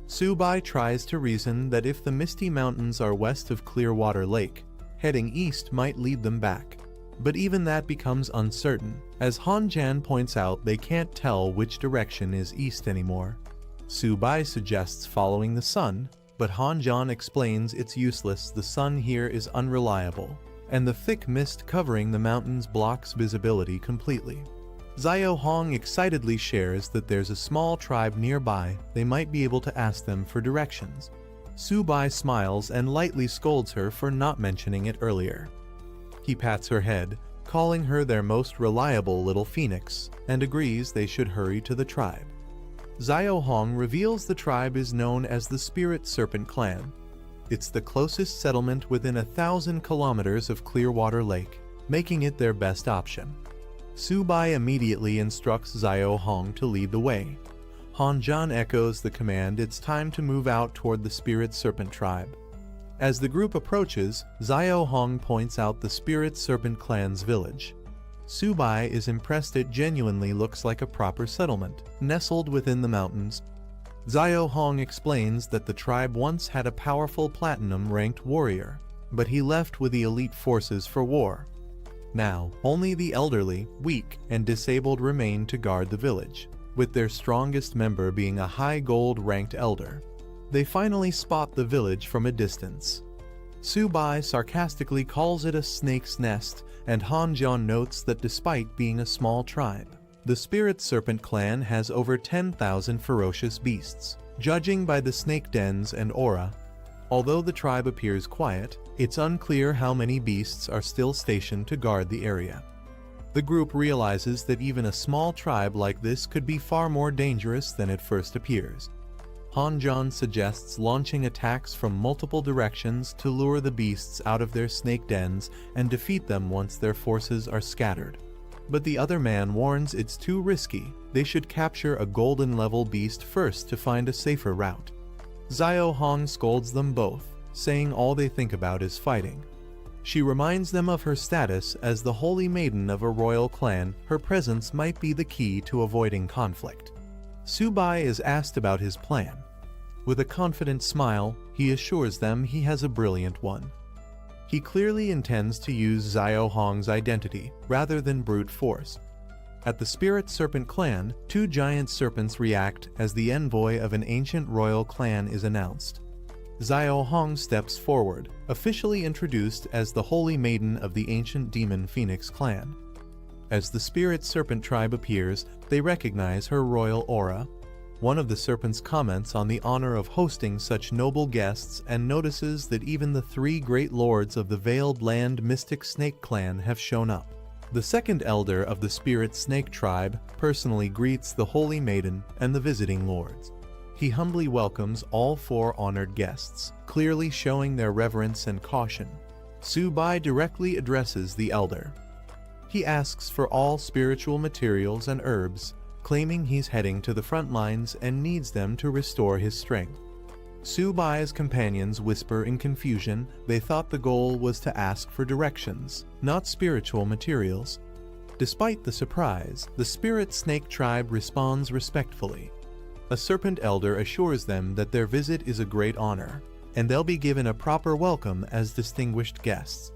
Speaker 1: Su-bai tries to reason that if the Misty Mountains are west of Clearwater Lake, heading east might lead them back. But even that becomes uncertain, as Han-jan points out they can't tell which direction is east anymore. Su-bai suggests following the sun, but Han-jan explains it's useless. The sun here is unreliable, and the thick mist covering the mountains blocks visibility completely. Xiao Hong excitedly shares that there's a small tribe nearby. They might be able to ask them for directions. Su-bai smiles and lightly scolds her for not mentioning it earlier. He pats her head, calling her their most reliable little phoenix, and agrees they should hurry to the tribe. Xiao Hong reveals the tribe is known as the Spirit Serpent Clan. It's the closest settlement within 1,000 kilometers of Clearwater Lake, making it their best option. Su-bai immediately instructs Xiao Hong to lead the way. Han-jan echoes the command. It's time to move out toward the Spirit Serpent tribe. As the group approaches, Xiao Hong points out the Spirit Serpent clan's village. Su-bai is impressed. It genuinely looks like a proper settlement, nestled within the mountains. Xiao Hong explains that the tribe once had a powerful platinum-ranked warrior, but he left with the elite forces for war. Now, only the elderly, weak, and disabled remain to guard the village, with their strongest member being a high gold-ranked elder. They finally spot the village from a distance. Su-bai sarcastically calls it a snake's nest, and Han-jan notes that despite being a small tribe, the Spirit Serpent clan has over 10,000 ferocious beasts, judging by the snake dens and aura. Although the tribe appears quiet, it's unclear how many beasts are still stationed to guard the area. The group realizes that even a small tribe like this could be far more dangerous than it first appears. Han-jan suggests launching attacks from multiple directions to lure the beasts out of their snake dens and defeat them once their forces are scattered. But the other man warns it's too risky. They should capture a golden-level beast first to find a safer route. Xiao Hong scolds them both, saying all they think about is fighting. She reminds them of her status as the holy maiden of a royal clan. Her presence might be the key to avoiding conflict. Su-bai is asked about his plan. With a confident smile, he assures them he has a brilliant one. He clearly intends to use Xiao Hong's identity rather than brute force. At the Spirit Serpent clan, 2 giant serpents react as the envoy of an ancient royal clan is announced. Xiao Hong steps forward, officially introduced as the Holy Maiden of the ancient demon Phoenix clan. As the Spirit Serpent tribe appears, they recognize her royal aura. One of the serpents comments on the honor of hosting such noble guests and notices that even the 3 great lords of the Veiled Land Mystic Snake clan have shown up. The second elder of the Spirit Snake tribe personally greets the Holy Maiden and the visiting lords. He humbly welcomes all 4 honored guests, clearly showing their reverence and caution. Su-bai directly addresses the elder. He asks for all spiritual materials and herbs, claiming he's heading to the front lines and needs them to restore his strength. Su-bai's companions whisper in confusion. They thought the goal was to ask for directions, not spiritual materials. Despite the surprise, the Spirit Snake tribe responds respectfully. A serpent elder assures them that their visit is a great honor, and they'll be given a proper welcome as distinguished guests.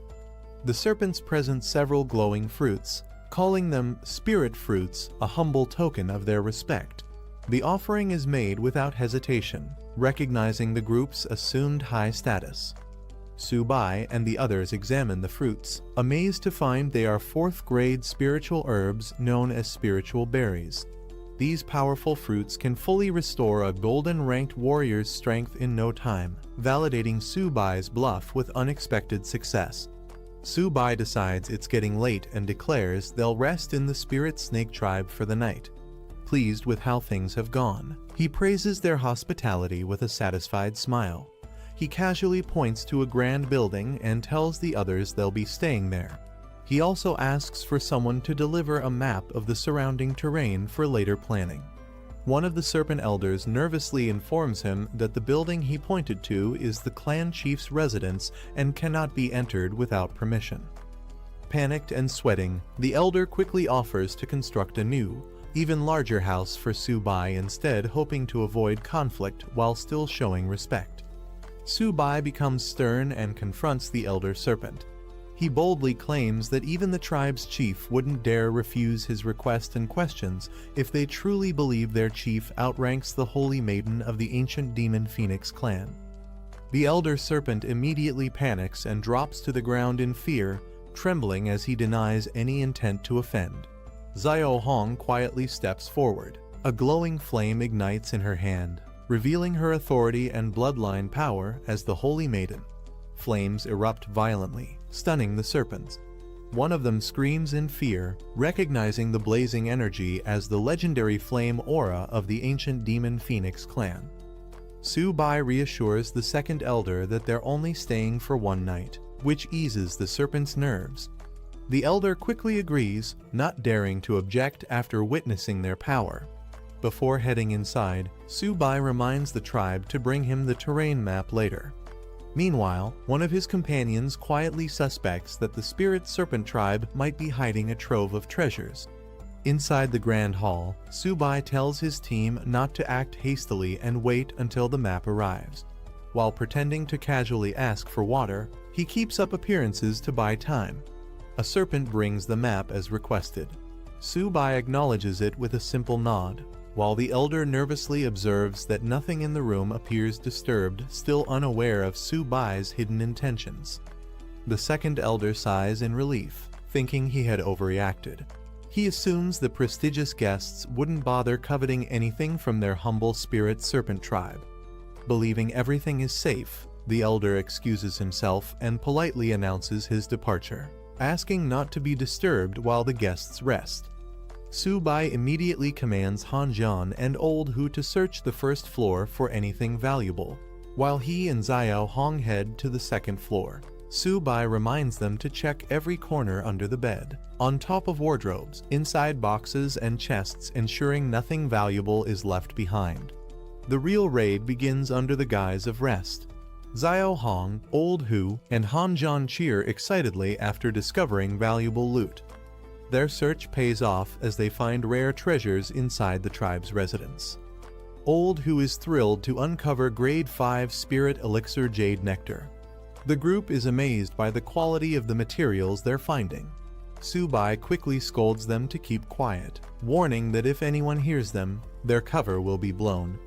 Speaker 1: The serpents present several glowing fruits, calling them spirit fruits, a humble token of their respect. The offering is made without hesitation, recognizing the group's assumed high status. Su-bai and the others examine the fruits, amazed to find they are 4th-grade spiritual herbs known as spiritual berries. these powerful fruits can fully restore a golden-ranked warrior's strength in no time, validating Su-bai's bluff with unexpected success. Su-bai decides it's getting late and declares they'll rest in the spirit snake tribe for the night. Pleased with how things have gone, he praises their hospitality with a satisfied smile. He casually points to a grand building and tells the others they'll be staying there. He also asks for someone to deliver a map of the surrounding terrain for later planning. One of the serpent elders nervously informs him that the building he pointed to is the clan chief's residence and cannot be entered without permission. Panicked and sweating, the elder quickly offers to construct a new, even larger house for Su-bai instead, hoping to avoid conflict while still showing respect. Su-bai becomes stern and confronts the elder serpent. He boldly claims that even the tribe's chief wouldn't dare refuse his request and questions if they truly believe their chief outranks the holy maiden of the ancient demon phoenix clan. The elder serpent immediately panics and drops to the ground in fear, trembling as he denies any intent to offend. Xiao Hong quietly steps forward. A glowing flame ignites in her hand, revealing her authority and bloodline power as the Holy Maiden. Flames erupt violently, stunning the serpents. One of them screams in fear, recognizing the blazing energy as the legendary flame aura of the ancient demon phoenix clan. Su-bai reassures the second elder that they're only staying for one night, which eases the serpent's nerves. The elder quickly agrees, not daring to object after witnessing their power. Before heading inside, Su-bai reminds the tribe to bring him the terrain map later. Meanwhile, one of his companions quietly suspects that the spirit serpent tribe might be hiding a trove of treasures. Inside the grand hall, Su-bai tells his team not to act hastily and wait until the map arrives. While pretending to casually ask for water, he keeps up appearances to buy time. A serpent brings the map as requested. Su-bai acknowledges it with a simple nod, while the elder nervously observes that nothing in the room appears disturbed, still unaware of Su-bai's hidden intentions. The second elder sighs in relief, thinking he had overreacted. He assumes the prestigious guests wouldn't bother coveting anything from their humble spirit serpent tribe. Believing everything is safe, the elder excuses himself and politely announces his departure, asking not to be disturbed while the guests rest. Su-bai immediately commands Han Jian and Old Hu to search the first floor for anything valuable, while he and Xiao Hong head to the second floor. Su-bai reminds them to check every corner under the bed, on top of wardrobes, inside boxes and chests, ensuring nothing valuable is left behind. The real raid begins under the guise of rest. Xiao Hong, Old Hu, and Han Jian cheer excitedly after discovering valuable loot. Their search pays off as they find rare treasures inside the tribe's residence. Old Hu is thrilled to uncover Grade 5 Spirit Elixir Jade Nectar. The group is amazed by the quality of the materials they're finding. Su-bai quickly scolds them to keep quiet, warning that if anyone hears them, their cover will be blown.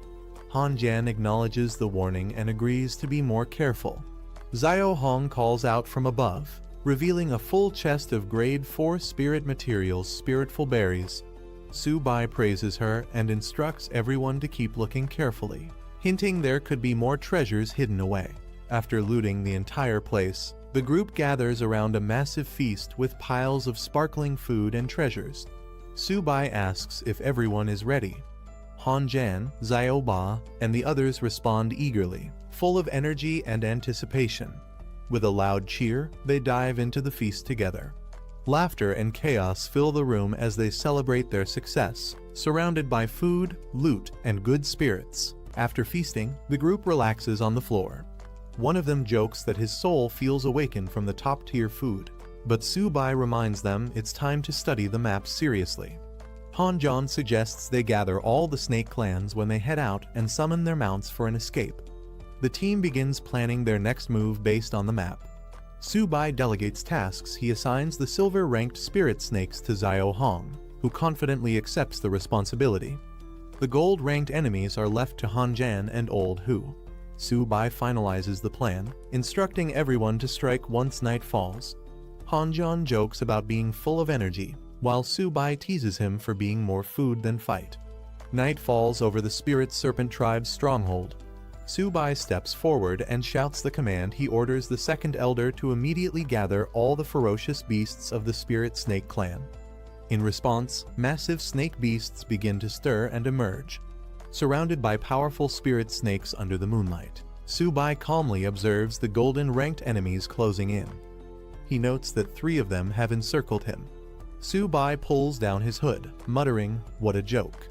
Speaker 1: Han Jian acknowledges the warning and agrees to be more careful. Xiao Hong calls out from above, revealing a full chest of Grade 4 spirit materials, spiritful berries. Su-bai praises her and instructs everyone to keep looking carefully, hinting there could be more treasures hidden away. After looting the entire place, the group gathers around a massive feast with piles of sparkling food and treasures. Su-bai asks if everyone is ready. Han Jian, Xiao Ba, and the others respond eagerly, full of energy and anticipation. With a loud cheer, they dive into the feast together. Laughter and chaos fill the room as they celebrate their success, surrounded by food, loot, and good spirits. After feasting, the group relaxes on the floor. One of them jokes that his soul feels awakened from the top-tier food, but Su-bai reminds them it's time to study the map seriously. Han Jian suggests they gather all the snake clans when they head out and summon their mounts for an escape. The team begins planning their next move based on the map. Su-bai delegates tasks. He assigns the silver-ranked spirit snakes to Xiao Hong, who confidently accepts the responsibility. The gold-ranked enemies are left to Han Jian and Old Hu. Su-bai finalizes the plan, instructing everyone to strike once night falls. Han Jian jokes about being full of energy, while Su-bai teases him for being more food than fight. Night falls over the spirit serpent tribe's stronghold. Subai steps forward and shouts the command. He orders the second elder to immediately gather all the ferocious beasts of the spirit snake clan. In response, massive snake beasts begin to stir and emerge. Surrounded by powerful spirit snakes under the moonlight, Subai calmly observes the golden-ranked enemies closing in. He notes that 3 of them have encircled him. Subai pulls down his hood, muttering, "What a joke."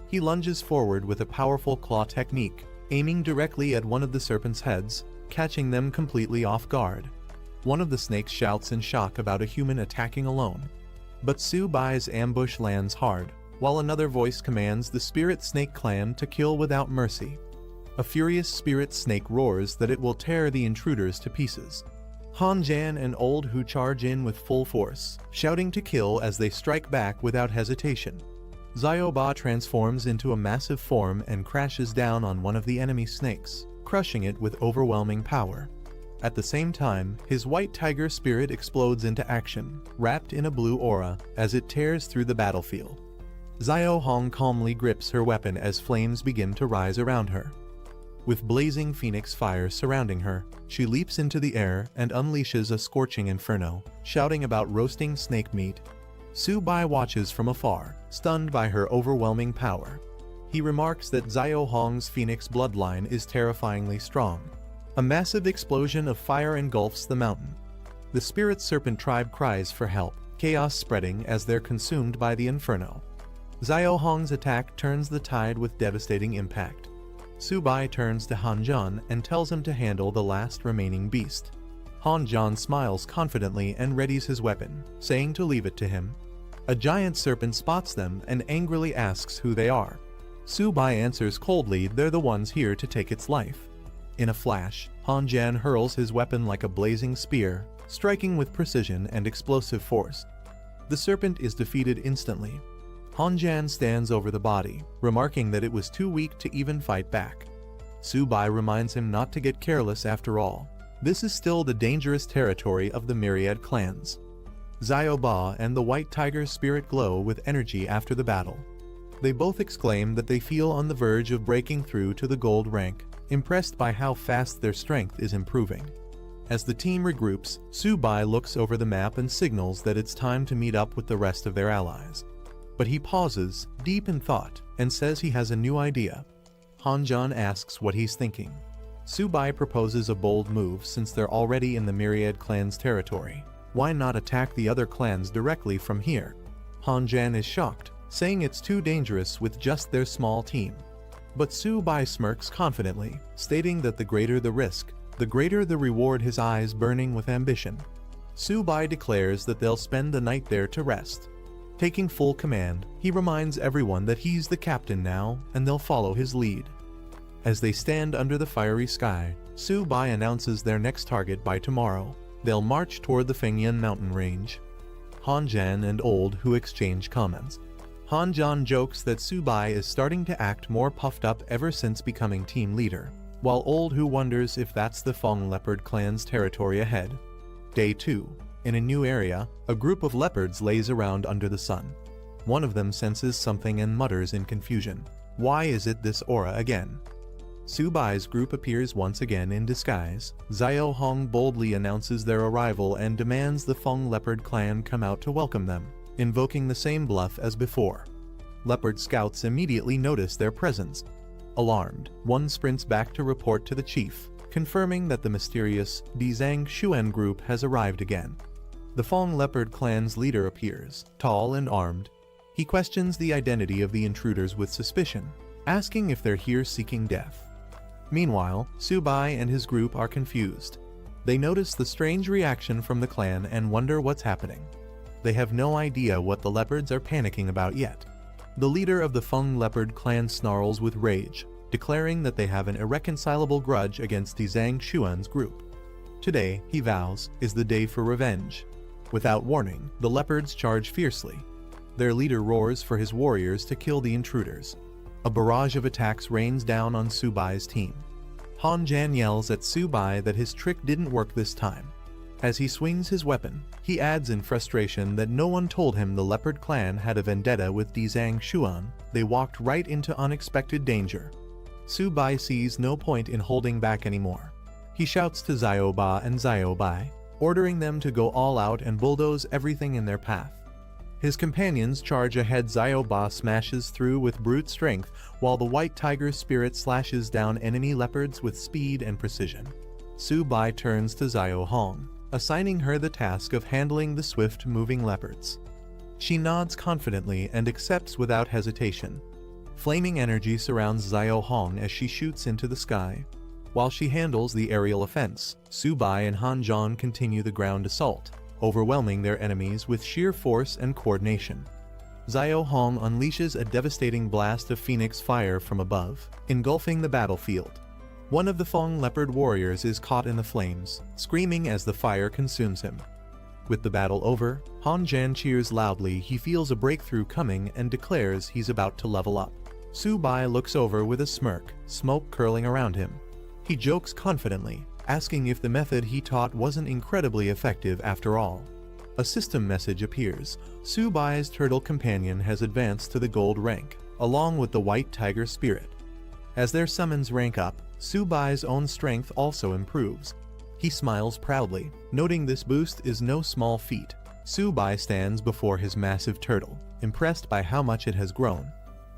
Speaker 1: He lunges forward with a powerful claw technique, aiming directly at one of the serpent's heads, catching them completely off guard. One of the snakes shouts in shock about a human attacking alone. But Subai's ambush lands hard, while another voice commands the spirit snake clan to kill without mercy. A furious spirit snake roars that it will tear the intruders to pieces. Hanjan and Old Hu charge in with full force, shouting to kill as they strike back without hesitation. Zioba transforms into a massive form and crashes down on one of the enemy snakes, crushing it with overwhelming power. At the same time, his white tiger spirit explodes into action, wrapped in a blue aura, as it tears through the battlefield. Zio Hong calmly grips her weapon as flames begin to rise around her. With blazing phoenix fire surrounding her, she leaps into the air and unleashes a scorching inferno, shouting about roasting snake meat. Subai watches from afar, stunned by her overwhelming power. He remarks that Zio Hong's phoenix bloodline is terrifyingly strong. A massive explosion of fire engulfs the mountain. The spirit serpent tribe cries for help, chaos spreading as they're consumed by the inferno. Zio Hong's attack turns the tide with devastating impact. Subai turns to Hanjan and tells him to handle the last remaining beast. Hanjan smiles confidently and readies his weapon, saying to leave it to him. A giant serpent spots them and angrily asks who they are. Subai answers coldly they're the ones here to take its life. In a flash, Hanjan hurls his weapon like a blazing spear, striking with precision and explosive force. The serpent is defeated instantly. Hanjan stands over the body, remarking that it was too weak to even fight back. Subai reminds him not to get careless after all. This is still the dangerous territory of the myriad clans. Zioba and the White Tiger spirit glow with energy after the battle. They both exclaim that they feel on the verge of breaking through to the gold rank, impressed by how fast their strength is improving. As the team regroups, Subai looks over the map and signals that it's time to meet up with the rest of their allies. But he pauses, deep in thought, and says he has a new idea. Hanjan asks what he's thinking. Subai proposes a bold move since they're already in the Myriad clan's territory. Why not attack the other clans directly from here? Hanjan is shocked, saying it's too dangerous with just their small team. But Subai smirks confidently, stating that the greater the risk, the greater the reward, his eyes burning with ambition. Subai declares that they'll spend the night there to rest. Taking full command, he reminds everyone that he's the captain now and they'll follow his lead. As they stand under the fiery sky, Subai announces their next target by tomorrow. They'll march toward the Fengyan mountain range. Hanjan and Old Hu exchange comments. Hanjan jokes that Subai is starting to act more puffed up ever since becoming team leader, while Old Hu wonders if that's the Feng Leopard clan's territory ahead. Day 2. In a new area, a group of leopards lays around under the sun. One of them senses something and mutters in confusion. Why is it this aura again? Subai's group appears once again in disguise. Zio Hong boldly announces their arrival and demands the Feng Leopard clan come out to welcome them, invoking the same bluff as before. Leopard scouts immediately notice their presence. Alarmed, one sprints back to report to the chief, confirming that the mysterious Dizang Xuan group has arrived again. The Feng Leopard clan's leader appears, tall and armed. He questions the identity of the intruders with suspicion, asking if they're here seeking death. Meanwhile, Subai and his group are confused. They notice the strange reaction from the clan and wonder what's happening. They have no idea what the leopards are panicking about yet. The leader of the Feng Leopard clan snarls with rage, declaring that they have an irreconcilable grudge against Dizang Xuan's group. Today, he vows, is the day for revenge. Without warning, the leopards charge fiercely. Their leader roars for his warriors to kill the intruders. A barrage of attacks rains down on Subai's team. Hanjan yells at Subai that his trick didn't work this time. As he swings his weapon, he adds in frustration that no one told him the Leopard clan had a vendetta with Dizang Xuan. They walked right into unexpected danger. Su Bai sees no point in holding back anymore. He shouts to Xiao Ba and Xiao Bai, ordering them to go all out and bulldoze everything in their path. His companions charge ahead. Xiao Ba smashes through with brute strength, while the white tiger's spirit slashes down enemy leopards with speed and precision. Su Bai turns to Xiao Hong, assigning her the task of handling the swift-moving leopards. She nods confidently and accepts without hesitation. Flaming energy surrounds Xiao Hong as she shoots into the sky. While she handles the aerial offense, Su Bai and Han Zhan continue the ground assault, overwhelming their enemies with sheer force and coordination. Xiao Hong unleashes a devastating blast of phoenix fire from above, engulfing the battlefield. One of the Fong leopard warriors is caught in the flames, screaming as the fire consumes him. With the battle over, Han Zhan cheers loudly. He feels a breakthrough coming and declares he's about to level up. Su Bai looks over with a smirk, smoke curling around him. He jokes confidently, asking if the method he taught wasn't incredibly effective after all. A system message appears. Su Bai's turtle companion has advanced to the gold rank, along with the white tiger spirit. As their summons rank up, Su Bai's own strength also improves. He smiles proudly, noting this boost is no small feat. Su Bai stands before his massive turtle, impressed by how much it has grown.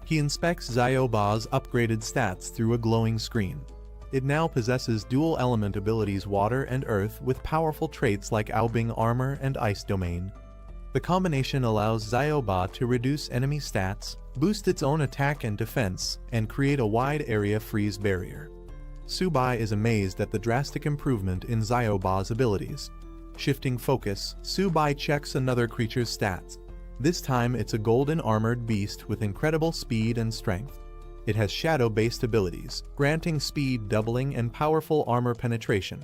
Speaker 1: He inspects Xiao Ba's upgraded stats through a glowing screen. It now possesses dual element abilities water and earth with powerful traits like Aobing armor and ice domain. The combination allows Xiao Ba to reduce enemy stats, boost its own attack and defense, and create a wide area freeze barrier. Su Bai is amazed at the drastic improvement in Xiao Ba's abilities. Shifting focus, Su Bai checks another creature's stats. This time it's a golden armored beast with incredible speed and strength. It has shadow-based abilities, granting speed doubling and powerful armor penetration.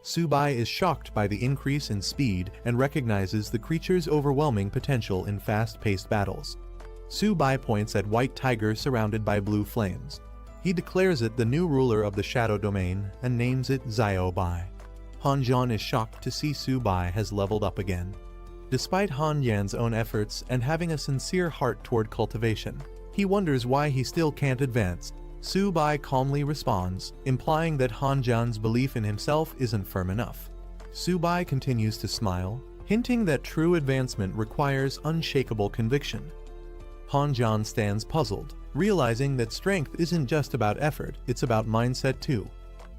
Speaker 1: Su Bai is shocked by the increase in speed and recognizes the creature's overwhelming potential in fast-paced battles. Su Bai points at White Tiger surrounded by blue flames. He declares it the new ruler of the Shadow Domain and names it Xiao Bai. Han Zhan is shocked to see Su Bai has leveled up again. Despite Han Yan's own efforts and having a sincere heart toward cultivation, he wonders why he still can't advance. Su Bai calmly responds, implying that Han Zhan's belief in himself isn't firm enough. Su Bai continues to smile, hinting that true advancement requires unshakable conviction. Han Zhan stands puzzled, realizing that strength isn't just about effort, it's about mindset too.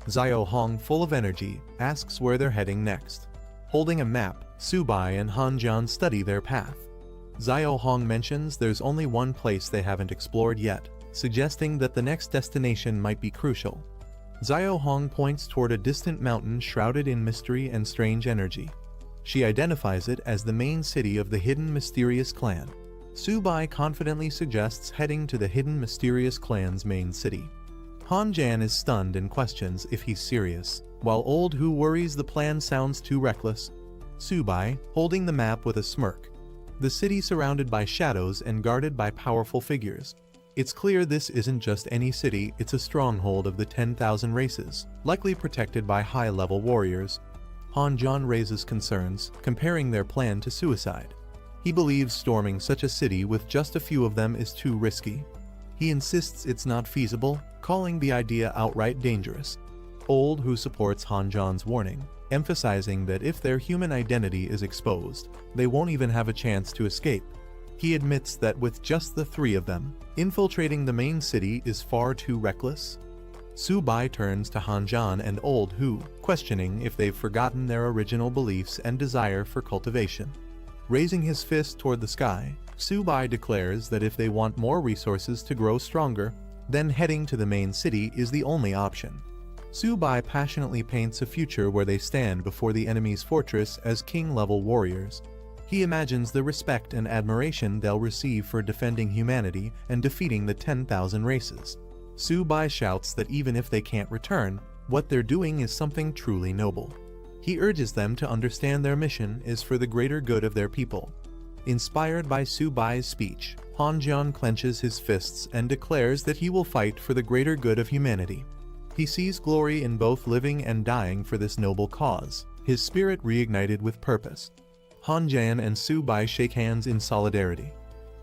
Speaker 1: Xiao Hong, full of energy, asks where they're heading next. Holding a map, Su Bai and Han Zhan study their path. Xiao Hong mentions there's only one place they haven't explored yet, suggesting that the next destination might be crucial. Xiao Hong points toward a distant mountain shrouded in mystery and strange energy. She identifies it as the main city of the hidden mysterious clan. Su Bai confidently suggests heading to the hidden mysterious clan's main city. Han Zhan is stunned and questions if he's serious, while Old Hu worries the plan sounds too reckless. Su Bai, holding the map with a smirk. The city surrounded by shadows and guarded by powerful figures. It's clear this isn't just any city, it's a stronghold of the 10,000 races, likely protected by high-level warriors. Han Zhan raises concerns, comparing their plan to suicide. He believes storming such a city with just a few of them is too risky. He insists it's not feasible, calling the idea outright dangerous. Old Hu supports Han Zhan's warning, emphasizing that if their human identity is exposed, they won't even have a chance to escape. He admits that with just the three of them, infiltrating the main city is far too reckless. Su Bai turns to Han Zhan and Old Hu, questioning if they've forgotten their original beliefs and desire for cultivation. Raising his fist toward the sky, Su Bai declares that if they want more resources to grow stronger, then heading to the main city is the only option. Su Bai passionately paints a future where they stand before the enemy's fortress as king-level warriors. He imagines the respect and admiration they'll receive for defending humanity and defeating the 10,000 races. Su Bai shouts that even if they can't return, what they're doing is something truly noble. He urges them to understand their mission is for the greater good of their people. Inspired by Su Bai's speech, Han Zhan clenches his fists and declares that he will fight for the greater good of humanity. He sees glory in both living and dying for this noble cause, his spirit reignited with purpose. Han-jan and Su-bai shake hands in solidarity.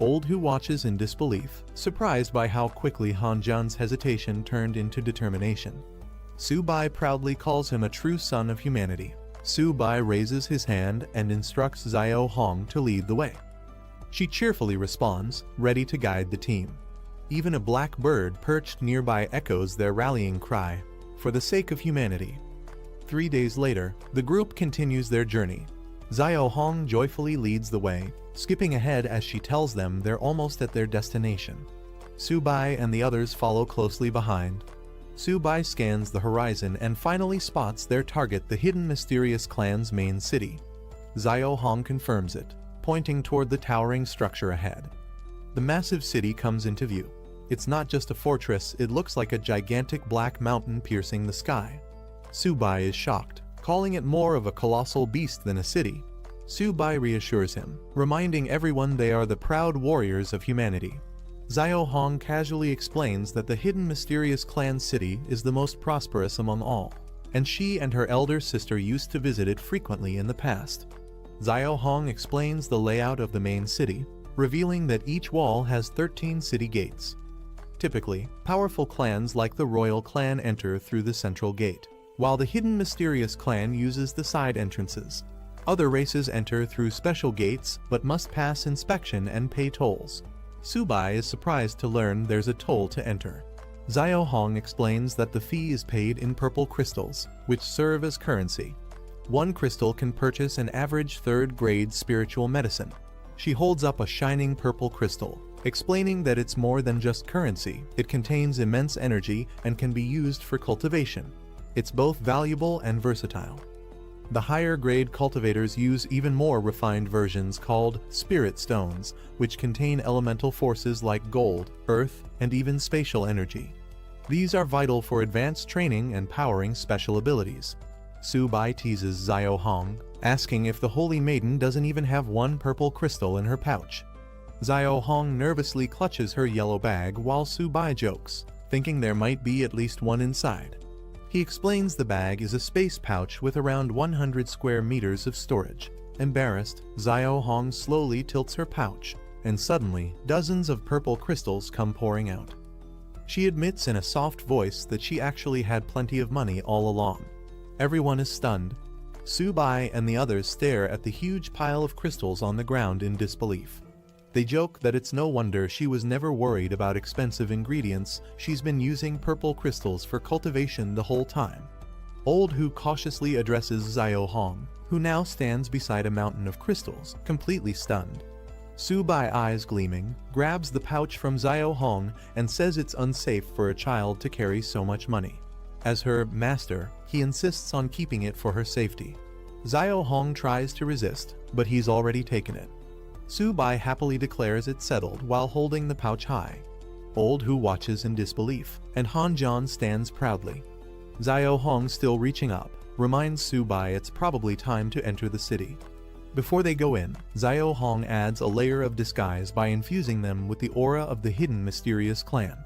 Speaker 1: Old Who watches in disbelief, surprised by how quickly Han-jan's hesitation turned into determination. Su-bai proudly calls him a true son of humanity. Su-bai raises his hand and instructs Xiao Hong to lead the way. She cheerfully responds, ready to guide the team. Even a black bird perched nearby echoes their rallying cry, "For the sake of humanity." 3 days later, the group continues their journey. Xiao Hong joyfully leads the way, skipping ahead as she tells them they're almost at their destination. Su-bai and the others follow closely behind. Su-bai scans the horizon and finally spots their target, the hidden mysterious clan's main city. Xiao Hong confirms it, pointing toward the towering structure ahead. The massive city comes into view. It's not just a fortress, it looks like a gigantic black mountain piercing the sky. Su-bai is shocked, calling it more of a colossal beast than a city. Su-bai reassures him, reminding everyone they are the proud warriors of humanity. Xiao Hong casually explains that the hidden mysterious clan city is the most prosperous among all, and she and her elder sister used to visit it frequently in the past. Xiao Hong explains the layout of the main city, revealing that each wall has 13 city gates. Typically, powerful clans like the royal clan enter through the central gate, while the hidden mysterious clan uses the side entrances. Other races enter through special gates but must pass inspection and pay tolls. Su-bai is surprised to learn there's a toll to enter. Xiao Hong explains that the fee is paid in purple crystals, which serve as currency. One crystal can purchase an average third-grade spiritual medicine. She holds up a shining purple crystal, explaining that it's more than just currency. It contains immense energy and can be used for cultivation. It's both valuable and versatile. The higher-grade cultivators use even more refined versions called spirit stones, which contain elemental forces like gold, earth, and even spatial energy. These are vital for advanced training and powering special abilities. Su-bai teases Xiao Hong, asking if the Holy Maiden doesn't even have one purple crystal in her pouch. Xiao Hong nervously clutches her yellow bag while Su-bai jokes, thinking there might be at least one inside. He explains the bag is a space pouch with around 100 square meters of storage. Embarrassed, Xiao Hong slowly tilts her pouch, and suddenly, dozens of purple crystals come pouring out. She admits in a soft voice that she actually had plenty of money all along. Everyone is stunned. Su-bai and the others stare at the huge pile of crystals on the ground in disbelief. They joke that it's no wonder she was never worried about expensive ingredients, she's been using purple crystals for cultivation the whole time. Old Who cautiously addresses Xiao Hong, who now stands beside a mountain of crystals, completely stunned. Su-bai, eyes gleaming, grabs the pouch from Xiao Hong and says it's unsafe for a child to carry so much money. As her master, he insists on keeping it for her safety. Xiao Hong tries to resist, but he's already taken it. Su-bai happily declares it settled while holding the pouch high. Old Who watches in disbelief, and Han-jan stands proudly. Xiao Hong, still reaching up, reminds Su-bai it's probably time to enter the city. Before they go in, Xiao Hong adds a layer of disguise by infusing them with the aura of the hidden mysterious clan.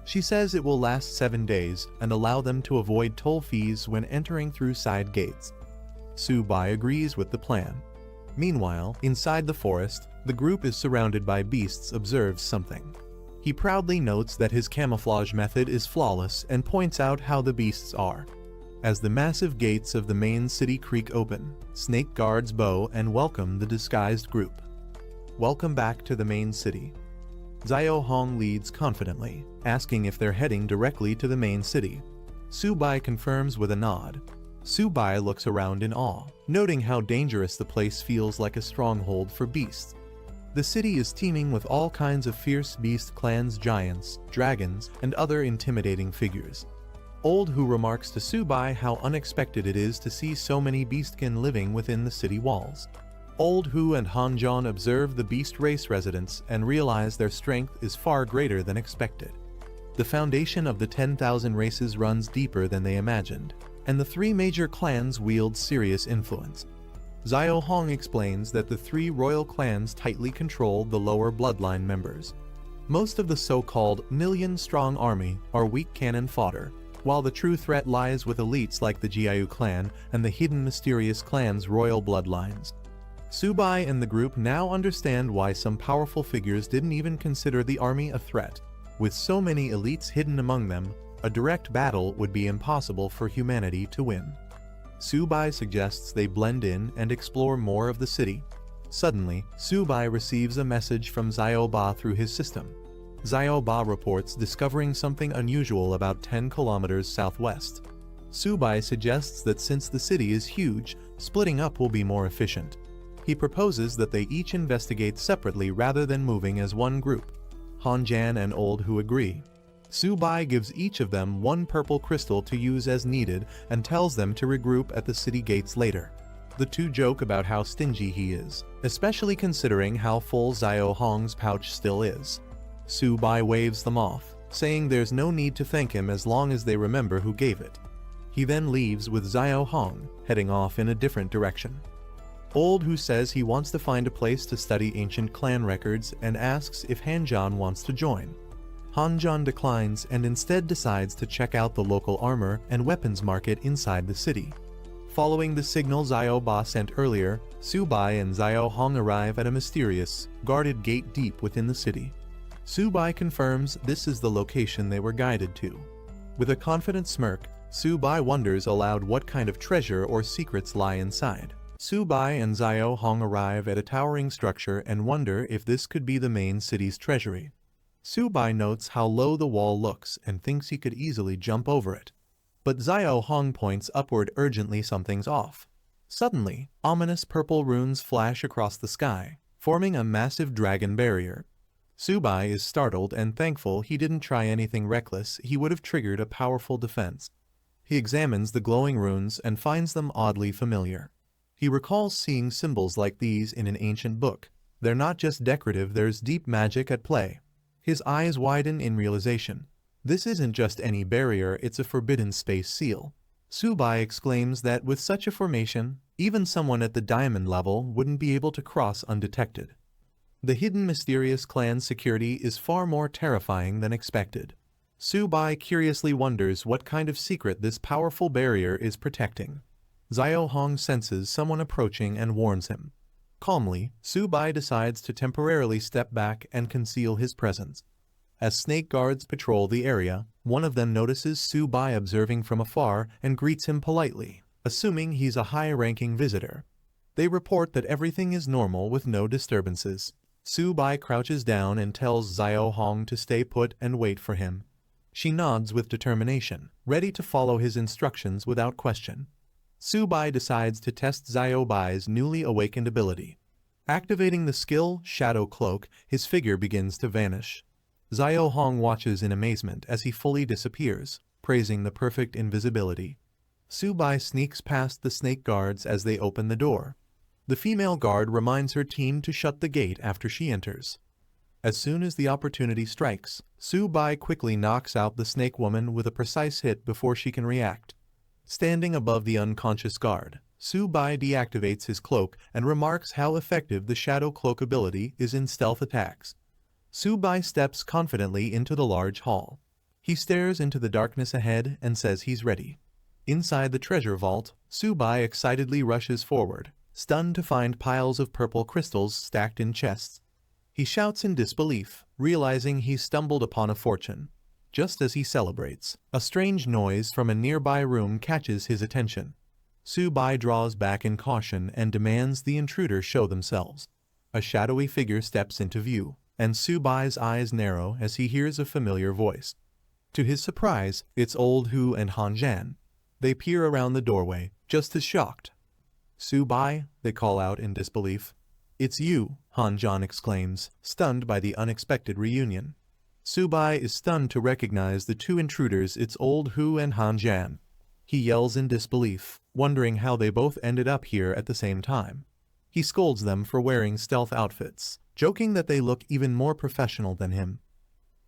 Speaker 1: She says it will last 7 days and allow them to avoid toll fees when entering through side gates. Su-bai agrees with the plan. Meanwhile, inside the forest, the group is surrounded by beasts. Observes something. He proudly notes that his camouflage method is flawless and points out how the beasts are. As the massive gates of the main city creak open, Snake guards bow and welcome the disguised group. Welcome back to the main city. Xiao Hong leads confidently, asking if they're heading directly to the main city. Su-bai confirms with a nod. Su-bai looks around in awe, noting how dangerous the place feels, like a stronghold for beasts. The city is teeming with all kinds of fierce beast clans, giants, dragons, and other intimidating figures. Old Who remarks to Su-bai how unexpected it is to see so many beastkin living within the city walls. Old Who and Han-jan observe the beast race residents and realize their strength is far greater than expected. The foundation of the 10,000 races runs deeper than they imagined, and the 3 major clans wield serious influence. Xiao Hong explains that the 3 royal clans tightly control the lower bloodline members. Most of the so-called million-strong army are weak cannon fodder, while the true threat lies with elites like the Jiayu clan and the hidden mysterious clan's royal bloodlines. Subai and the group now understand why some powerful figures didn't even consider the army a threat. With so many elites hidden among them, a direct battle would be impossible for humanity to win. Subai suggests they blend in and explore more of the city. Suddenly, Subai receives a message from Xiaoba through his system. Xiaoba reports discovering something unusual about 10 kilometers southwest. Subai suggests that since the city is huge, splitting up will be more efficient. He proposes that they each investigate separately rather than moving as one group. Hanjan and Old Hu agree. Subai gives each of them one purple crystal to use as needed and tells them to regroup at the city gates later. The two joke about how stingy he is, especially considering how full Xiao Hong's pouch still is. Subai waves them off, saying there's no need to thank him as long as they remember who gave it. He then leaves with Xiao Hong, heading off in a different direction. Old Hu says he wants to find a place to study ancient clan records and asks if Hanjan wants to join. Hanjan declines and instead decides to check out the local armor and weapons market inside the city. Following the signal Xiaoba sent earlier, Subai and Xiao Hong arrive at a mysterious, guarded gate deep within the city. Subai confirms this is the location they were guided to. With a confident smirk, Subai wonders aloud what kind of treasure or secrets lie inside. Subai and Xiao Hong arrive at a towering structure and wonder if this could be the main city's treasury. Subai notes how low the wall looks and thinks he could easily jump over it. But Xiao Hong points upward urgently something's off. Suddenly, ominous purple runes flash across the sky, forming a massive dragon barrier. Subai is startled and thankful he didn't try anything reckless. He would have triggered a powerful defense. He examines the glowing runes and finds them oddly familiar. He recalls seeing symbols like these in an ancient book. They're not just decorative, there's deep magic at play. His eyes widen in realization. This isn't just any barrier, it's a forbidden space seal. Subai exclaims that with such a formation, even someone at the diamond level wouldn't be able to cross undetected. The hidden mysterious clan security is far more terrifying than expected. Subai curiously wonders what kind of secret this powerful barrier is protecting. Xiao Hong senses someone approaching and warns him. Calmly, Subai decides to temporarily step back and conceal his presence. As snake guards patrol the area, one of them notices Subai observing from afar and greets him politely, assuming he's a high-ranking visitor. They report that everything is normal with no disturbances. Subai crouches down and tells Xiao Hong to stay put and wait for him. She nods with determination, ready to follow his instructions without question. Subai decides to test Xiaobai's newly awakened ability. Activating the skill Shadow Cloak, his figure begins to vanish. Xiao Hong watches in amazement as he fully disappears, praising the perfect invisibility. Subai sneaks past the snake guards as they open the door. The female guard reminds her team to shut the gate after she enters. As soon as the opportunity strikes, Subai quickly knocks out the snake woman with a precise hit before she can react. Standing above the unconscious guard, Subai deactivates his cloak and remarks how effective the Shadow Cloak ability is in stealth attacks. Subai steps confidently into the large hall. He stares into the darkness ahead and says he's ready. Inside the treasure vault, Subai excitedly rushes forward, stunned to find piles of purple crystals stacked in chests. He shouts in disbelief, realizing he's stumbled upon a fortune. Just as he celebrates, a strange noise from a nearby room catches his attention. Subai draws back in caution and demands the intruder show themselves. A shadowy figure steps into view, and Subai's eyes narrow as he hears a familiar voice. To his surprise, it's Old Hu and Hanjan. They peer around the doorway, just as shocked. "Subai," they call out in disbelief. "It's you," Hanjan exclaims, stunned by the unexpected reunion. Subai is stunned to recognize the two intruders. It's Old Hu and Hanjan. He yells in disbelief, wondering how they both ended up here at the same time. He scolds them for wearing stealth outfits, joking that they look even more professional than him.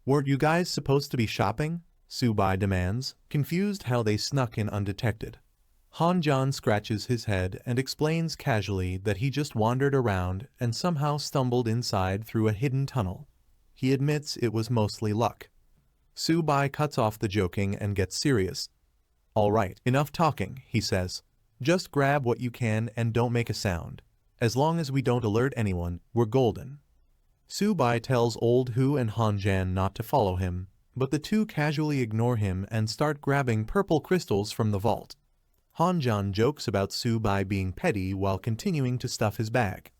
Speaker 1: "Weren't you guys supposed to be shopping?" Subai demands, confused how they snuck in undetected. Hanjan scratches his head and explains casually that he just wandered around and somehow stumbled inside through a hidden tunnel. He admits it was mostly luck. Su-bai cuts off the joking and gets serious. "All right, enough talking," he says. "Just grab what you can and don't make a sound. As long as we don't alert anyone, we're golden." Su-bai tells Old Hu and Han-jan not to follow him, but the two casually ignore him and start grabbing purple crystals from the vault. Han-jan jokes about Su-bai being petty while continuing to stuff his bag.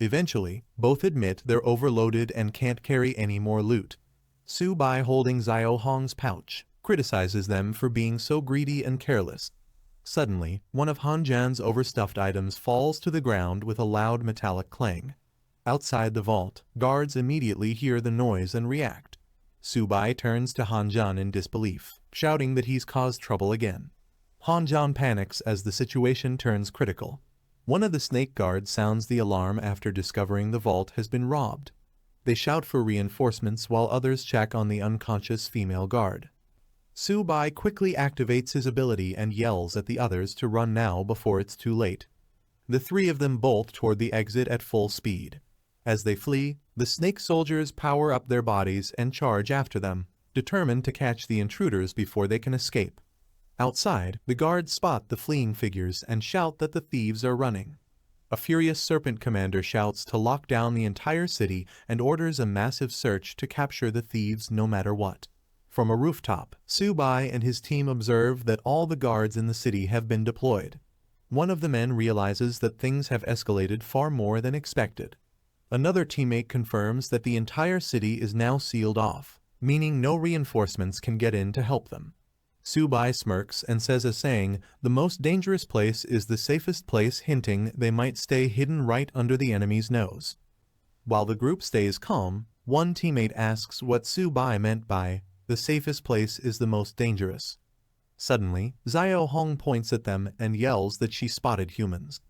Speaker 1: Eventually, both admit they're overloaded and can't carry any more loot. Su-bai, holding Xiao Hong's pouch, criticizes them for being so greedy and careless. Suddenly, one of Han-jan's overstuffed items falls to the ground with a loud metallic clang. Outside the vault, guards immediately hear the noise and react. Su-bai turns to Han-jan in disbelief, shouting that he's caused trouble again. Han-jan panics as the situation turns critical. One of the snake guards sounds the alarm after discovering the vault has been robbed. They shout for reinforcements while others check on the unconscious female guard. Su-bai quickly activates his ability and yells at the others to run now before it's too late. The three of them bolt toward the exit at full speed. As they flee, the snake soldiers power up their bodies and charge after them, determined to catch the intruders before they can escape. Outside, the guards spot the fleeing figures and shout that the thieves are running. A furious serpent commander shouts to lock down the entire city and orders a massive search to capture the thieves no matter what. From a rooftop, Su-bai and his team observe that all the guards in the city have been deployed. One of the men realizes that things have escalated far more than expected. Another teammate confirms that the entire city is now sealed off, meaning no reinforcements can get in to help them. Su-bai smirks and says a saying, "The most dangerous place is the safest place," hinting they might stay hidden right under the enemy's nose. While the group stays calm, one teammate asks what Su-bai meant by, "The safest place is the most dangerous." Suddenly, Xiao Hong points at them and yells that she spotted humans.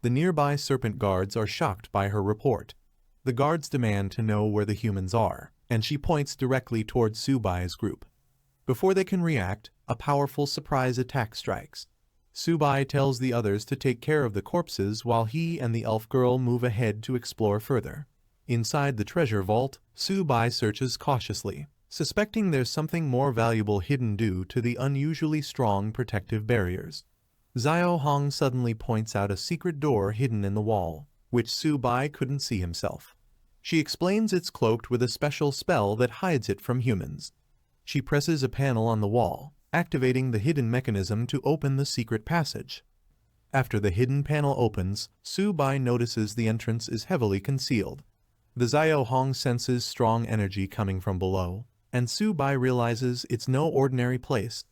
Speaker 1: The nearby serpent guards are shocked by her report. The guards demand to know where the humans are, and she points directly towards Su-bai's group. Before they can react, a powerful surprise attack strikes. Su-bai tells the others to take care of the corpses while he and the elf girl move ahead to explore further. Inside the treasure vault, Su-bai searches cautiously, suspecting there's something more valuable hidden due to the unusually strong protective barriers. Xiao Hong suddenly points out a secret door hidden in the wall, which Su-bai couldn't see himself. She explains it's cloaked with a special spell that hides it from humans. She presses a panel on the wall, activating the hidden mechanism to open the secret passage. After the hidden panel opens, Su-bai notices the entrance is heavily concealed. The Xiao Hong senses strong energy coming from below, and Su-bai realizes it's no ordinary place.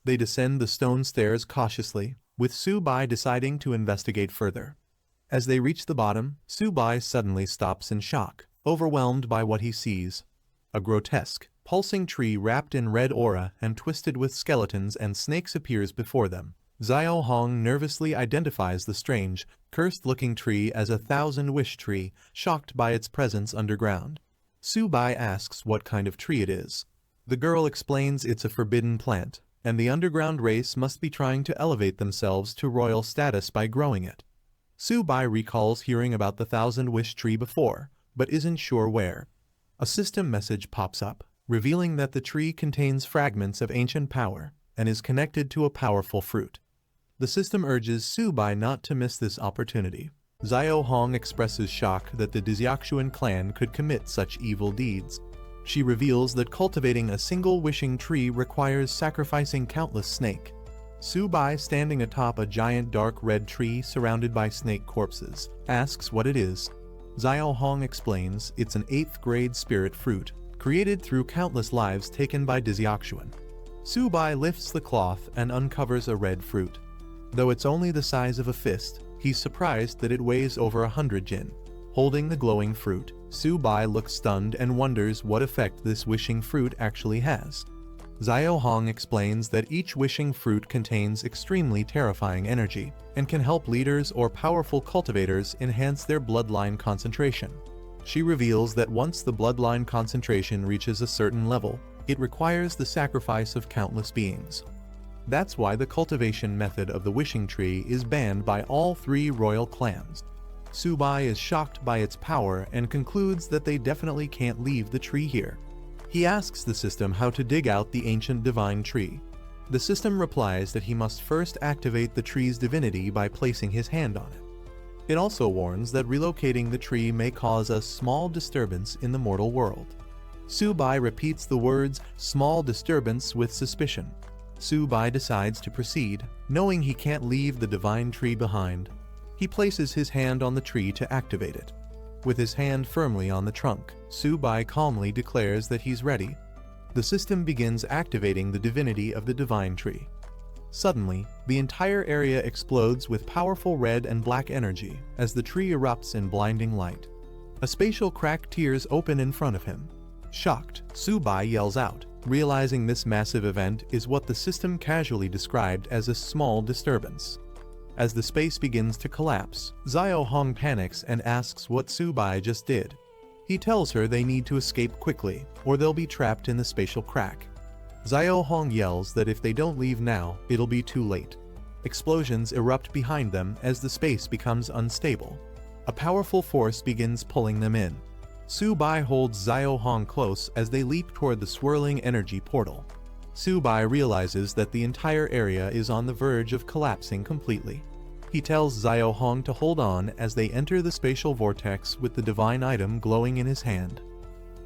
Speaker 1: They descend the stone stairs cautiously, with Su-bai deciding to investigate further. As they reach the bottom, Su-bai suddenly stops in shock, overwhelmed by what he sees. A grotesque, pulsing tree wrapped in red aura and twisted with skeletons and snakes appears before them. Xiao Hong nervously identifies the strange, cursed-looking tree as a thousand-wish tree, shocked by its presence underground. Su-bai asks what kind of tree it is. The girl explains it's a forbidden plant, and the underground race must be trying to elevate themselves to royal status by growing it. Su-bai recalls hearing about the thousand-wish tree before, but isn't sure where. A system message pops up, revealing that the tree contains fragments of ancient power and is connected to a powerful fruit. The system urges Su-bai not to miss this opportunity. Xiao Hong expresses shock that the Dixiaoxuan clan could commit such evil deeds. She reveals that cultivating a single wishing tree requires sacrificing countless snake. Su-bai, standing atop a giant dark red tree surrounded by snake corpses, asks what it is. Xiao Hong explains it's an 8th grade spirit fruit, created through countless lives taken by Dixiaoxuan. Su-bai lifts the cloth and uncovers a red fruit. Though it's only the size of a fist, he's surprised that it weighs over 100 jin. Holding the glowing fruit, Su-bai looks stunned and wonders what effect this wishing fruit actually has. Xiao Hong explains that each wishing fruit contains extremely terrifying energy, and can help leaders or powerful cultivators enhance their bloodline concentration. She reveals that once the bloodline concentration reaches a certain level, it requires the sacrifice of countless beings. That's why the cultivation method of the wishing tree is banned by all 3 royal clans. Su-bai is shocked by its power and concludes that they definitely can't leave the tree here. He asks the system how to dig out the ancient divine tree. The system replies that he must first activate the tree's divinity by placing his hand on it. It also warns that relocating the tree may cause a small disturbance in the mortal world. Su-bai repeats the words small disturbance with suspicion. Su-bai decides to proceed, knowing he can't leave the divine tree behind. He places his hand on the tree to activate it. With his hand firmly on the trunk, Su-bai calmly declares that he's ready. The system begins activating the divinity of the divine tree. Suddenly, the entire area explodes with powerful red and black energy as the tree erupts in blinding light. A spatial crack tears open in front of him. Shocked, Su-bai yells out, realizing this massive event is what the system casually described as a small disturbance. As the space begins to collapse, Xiao Hong panics and asks what Su-bai just did. He tells her they need to escape quickly, or they'll be trapped in the spatial crack. Xiao Hong yells that if they don't leave now, it'll be too late. Explosions erupt behind them as the space becomes unstable. A powerful force begins pulling them in. Su-bai holds Xiao Hong close as they leap toward the swirling energy portal. Su-bai realizes that the entire area is on the verge of collapsing completely. He tells Xiao Hong to hold on as they enter the spatial vortex with the divine item glowing in his hand.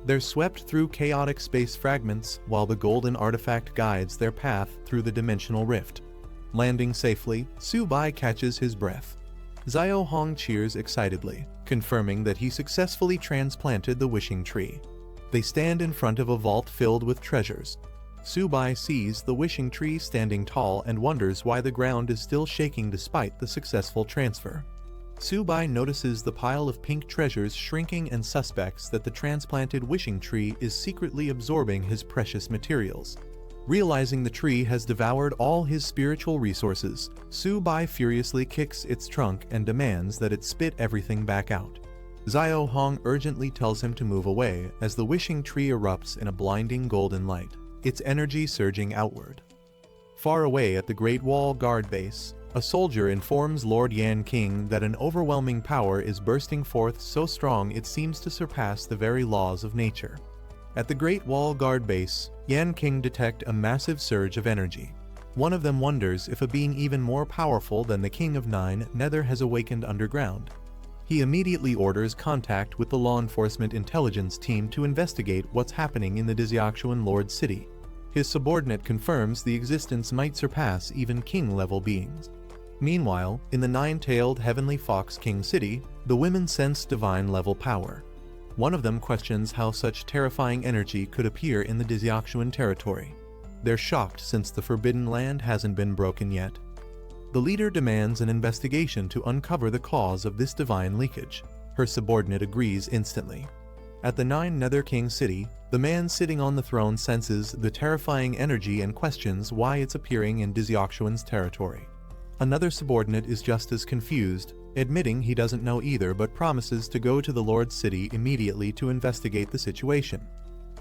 Speaker 1: They're swept through chaotic space fragments while the golden artifact guides their path through the dimensional rift. Landing safely, Su-bai catches his breath. Xiao Hong cheers excitedly, confirming that he successfully transplanted the wishing tree. They stand in front of a vault filled with treasures. Su-bai sees the wishing tree standing tall and wonders why the ground is still shaking despite the successful transfer. Su-bai notices the pile of pink treasures shrinking and suspects that the transplanted wishing tree is secretly absorbing his precious materials. Realizing the tree has devoured all his spiritual resources, Su-bai furiously kicks its trunk and demands that it spit everything back out. Xiao Hong urgently tells him to move away as the wishing tree erupts in a blinding golden light, its energy surging outward. Far away at the Great Wall Guard base, a soldier informs Lord Yan King that an overwhelming power is bursting forth so strong it seems to surpass the very laws of nature. At the Great Wall Guard base, Yan King detect a massive surge of energy. One of them wonders if a being even more powerful than the King of Nine Nether has awakened underground. He immediately orders contact with the law enforcement intelligence team to investigate what's happening in the Diziakshuan Lord City. His subordinate confirms the existence might surpass even king-level beings. Meanwhile, in the nine-tailed Heavenly Fox King City, the women sense divine-level power. One of them questions how such terrifying energy could appear in the Diziakshuan territory. They're shocked since the Forbidden Land hasn't been broken yet. The leader demands an investigation to uncover the cause of this divine leakage. Her subordinate agrees instantly. At the Nine Nether King City, the man sitting on the throne senses the terrifying energy and questions why it's appearing in Diziakshuan's territory. Another subordinate is just as confused, admitting he doesn't know either but promises to go to the Lord's City immediately to investigate the situation.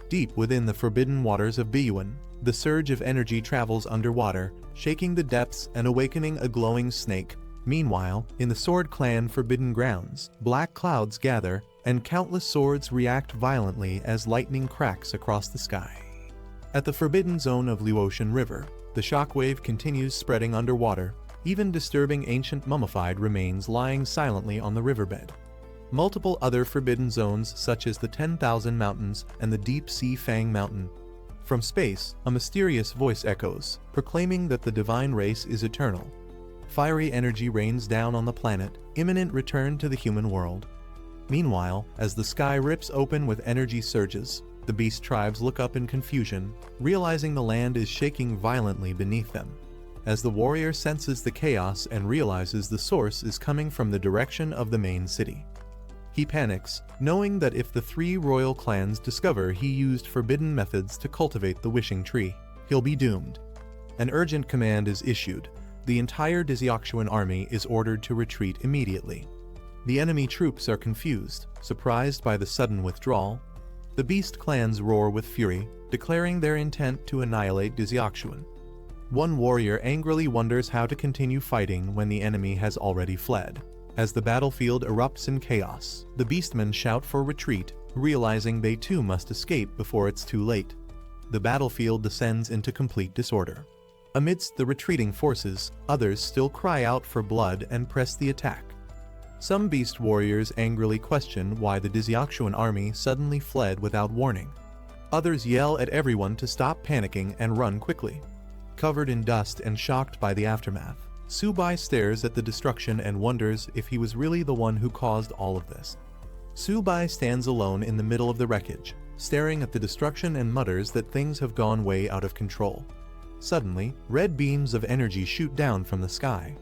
Speaker 1: Deep within the forbidden waters of Biyuan, the surge of energy travels underwater, shaking the depths and awakening a glowing snake. Meanwhile, in the Sword Clan Forbidden Grounds, black clouds gather, and countless swords react violently as lightning cracks across the sky. At the Forbidden Zone of Luotian River, the shockwave continues spreading underwater, even disturbing ancient mummified remains lying silently on the riverbed. Multiple other forbidden zones such as the 10,000 Mountains and the Deep Sea Fang Mountain. From space, a mysterious voice echoes, proclaiming that the divine race is eternal. Fiery energy rains down on the planet, imminent return to the human world. Meanwhile, as the sky rips open with energy surges, the beast tribes look up in confusion, realizing the land is shaking violently beneath them. As the warrior senses the chaos and realizes the source is coming from the direction of the main city. He panics, knowing that if the three royal clans discover he used forbidden methods to cultivate the wishing tree, he'll be doomed. An urgent command is issued. The entire Diziakshuan army is ordered to retreat immediately. The enemy troops are confused, surprised by the sudden withdrawal. The beast clans roar with fury, declaring their intent to annihilate Diziakshuan. One warrior angrily wonders how to continue fighting when the enemy has already fled. As the battlefield erupts in chaos, the beastmen shout for retreat, realizing they too must escape before it's too late. The battlefield descends into complete disorder. Amidst the retreating forces, others still cry out for blood and press the attack. Some beast warriors angrily question why the Dizyakshuan army suddenly fled without warning. Others yell at everyone to stop panicking and run quickly. Covered in dust and shocked by the aftermath, Subai stares at the destruction and wonders if he was really the one who caused all of this. Subai stands alone in the middle of the wreckage, staring at the destruction and mutters that things have gone way out of control. Suddenly, red beams of energy shoot down from the sky.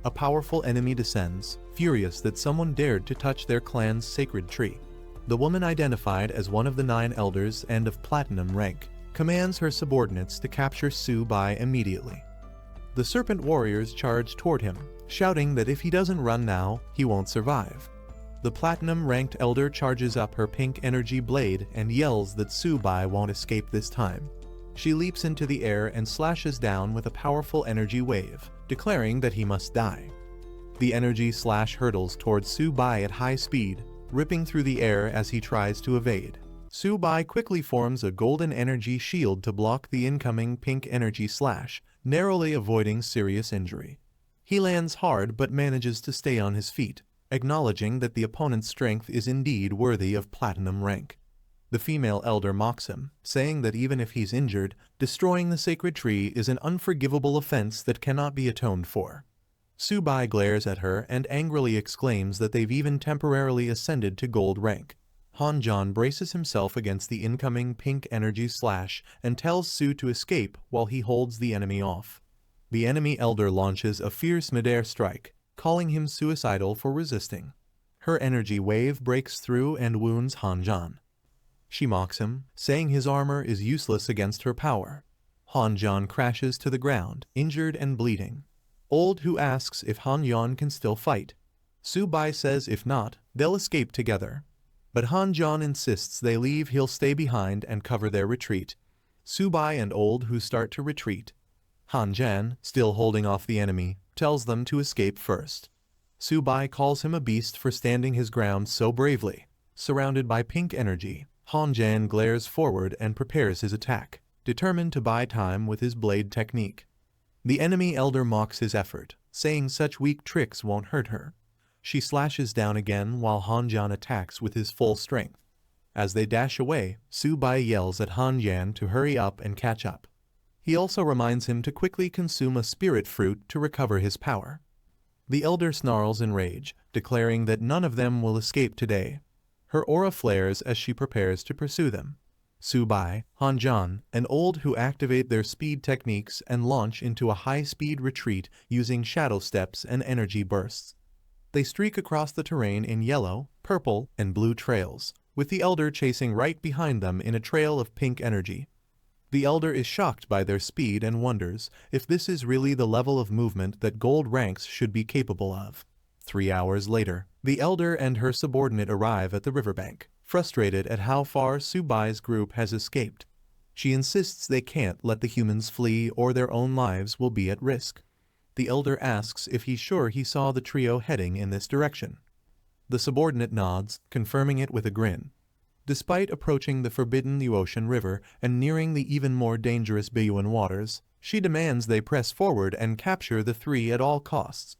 Speaker 1: A powerful enemy descends, furious that someone dared to touch their clan's sacred tree. The woman, identified as one of the 9 elders and of platinum rank, commands her subordinates to capture Subai immediately. The serpent warriors charge toward him, shouting that if he doesn't run now, he won't survive. The platinum-ranked elder charges up her pink energy blade and yells that Subai won't escape this time. She leaps into the air and slashes down with a powerful energy wave, declaring that he must die. The energy slash hurtles towards Subai at high speed, ripping through the air as he tries to evade. Subai quickly forms a golden energy shield to block the incoming pink energy slash, narrowly avoiding serious injury. He lands hard but manages to stay on his feet, acknowledging that the opponent's strength is indeed worthy of platinum rank. The female elder mocks him, saying that even if he's injured, destroying the sacred tree is an unforgivable offense that cannot be atoned for. Subai glares at her and angrily exclaims that they've even temporarily ascended to gold rank. Hanjan braces himself against the incoming pink energy slash and tells Su to escape while he holds the enemy off. The enemy elder launches a fierce mid-air strike, calling him suicidal for resisting. Her energy wave breaks through and wounds Hanjan. She mocks him, saying his armor is useless against her power. Hanjan crashes to the ground, injured and bleeding. Old Hu asks if Hanjan can still fight. Subai says if not, they'll escape together. But Hanjan insists they leave, he'll stay behind and cover their retreat. Subai and Old Hu start to retreat. Hanjan, still holding off the enemy, tells them to escape first. Subai calls him a beast for standing his ground so bravely. Surrounded by pink energy, Hanjan glares forward and prepares his attack, determined to buy time with his blade technique. The enemy elder mocks his effort, saying such weak tricks won't hurt her. She slashes down again while Hanjan attacks with his full strength. As they dash away, Subai yells at Hanjan to hurry up and catch up. He also reminds him to quickly consume a spirit fruit to recover his power. The elder snarls in rage, declaring that none of them will escape today. Her aura flares as she prepares to pursue them. Subai, Hanjan, and Old Hu activate their speed techniques and launch into a high-speed retreat using shadow steps and energy bursts. They streak across the terrain in yellow, purple, and blue trails, with the elder chasing right behind them in a trail of pink energy. The elder is shocked by their speed and wonders if this is really the level of movement that gold ranks should be capable of. 3 hours later, the elder and her subordinate arrive at the riverbank, frustrated at how far Subai's group has escaped. She insists they can't let the humans flee or their own lives will be at risk. The elder asks if he's sure he saw the trio heading in this direction. The subordinate nods, confirming it with a grin. Despite approaching the forbidden Luotian River and nearing the even more dangerous Beyuan waters, she demands they press forward and capture the 3 at all costs.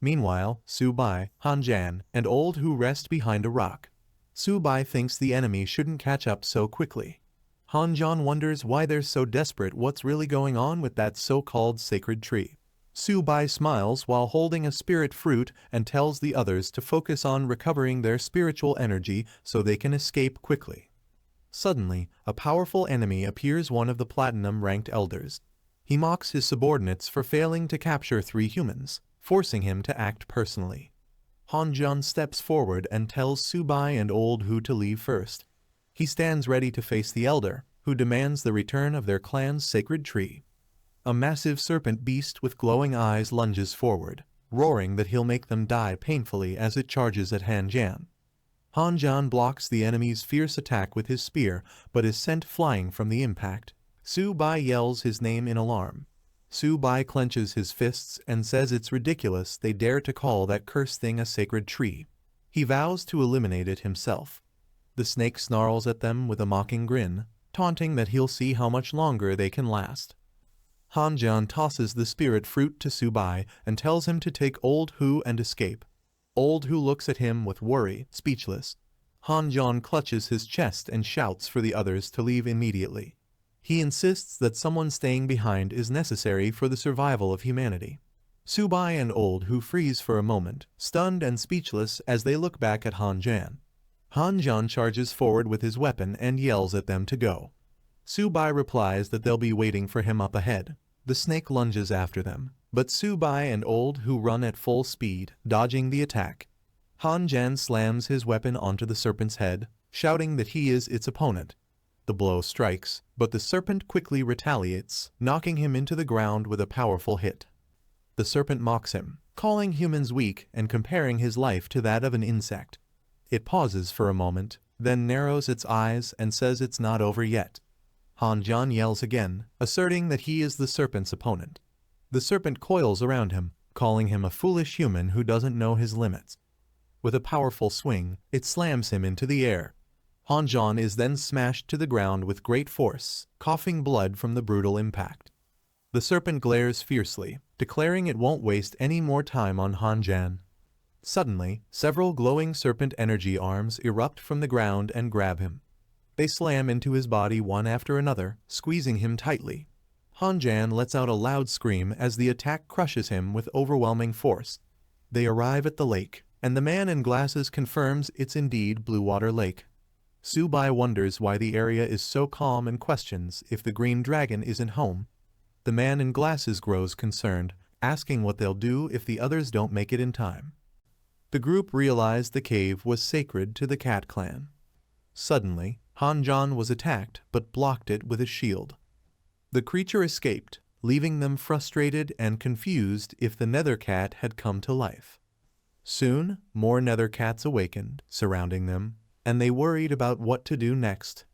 Speaker 1: Meanwhile, Subai, Hanjan, and Old Hu rest behind a rock. Subai thinks the enemy shouldn't catch up so quickly. Hanjan wonders why they're so desperate, what's really going on with that so-called sacred tree. Subai smiles while holding a spirit fruit and tells the others to focus on recovering their spiritual energy so they can escape quickly. Suddenly, a powerful enemy appears, one of the platinum-ranked elders. He mocks his subordinates for failing to capture 3 humans, forcing him to act personally. Hanjan steps forward and tells Subai and Old Hu to leave first. He stands ready to face the elder, who demands the return of their clan's sacred tree. A massive serpent beast with glowing eyes lunges forward, roaring that he'll make them die painfully as it charges at Hanjan. Hanjan blocks the enemy's fierce attack with his spear, but is sent flying from the impact. Subai yells his name in alarm. Su-bai clenches his fists and says it's ridiculous they dare to call that cursed thing a sacred tree. He vows to eliminate it himself. The snake snarls at them with a mocking grin, taunting that he'll see how much longer they can last. Hanjan tosses the spirit fruit to Su-bai and tells him to take Old Hu and escape. Old Hu looks at him with worry, speechless. Hanjan clutches his chest and shouts for the others to leave immediately. He insists that someone staying behind is necessary for the survival of humanity. Su-bai and Old Hu freeze for a moment, stunned and speechless as they look back at Hanjan. Hanjan charges forward with his weapon and yells at them to go. Su-bai replies that they'll be waiting for him up ahead. The snake lunges after them, but Su-bai and Old Hu run at full speed, dodging the attack. Hanjan slams his weapon onto the serpent's head, shouting that he is its opponent. The blow strikes, but the serpent quickly retaliates, knocking him into the ground with a powerful hit. The serpent mocks him, calling humans weak and comparing his life to that of an insect. It pauses for a moment, then narrows its eyes and says it's not over yet. Hanjan yells again, asserting that he is the serpent's opponent. The serpent coils around him, calling him a foolish human who doesn't know his limits. With a powerful swing, it slams him into the air. Hanjan is then smashed to the ground with great force, coughing blood from the brutal impact. The serpent glares fiercely, declaring it won't waste any more time on Hanjan. Suddenly, several glowing serpent energy arms erupt from the ground and grab him. They slam into his body one after another, squeezing him tightly. Hanjan lets out a loud scream as the attack crushes him with overwhelming force. They arrive at the lake, and the man in glasses confirms it's indeed Blue Water Lake. Su-bai wonders why the area is so calm and questions if the green dragon isn't home. The man in glasses grows concerned, asking what they'll do if the others don't make it in time. The group realized the cave was sacred to the cat clan. Suddenly, Hanjan was attacked but blocked it with his shield. The creature escaped, leaving them frustrated and confused if the nether cat had come to life. Soon, more nether cats awakened, surrounding them, and they worried about what to do next.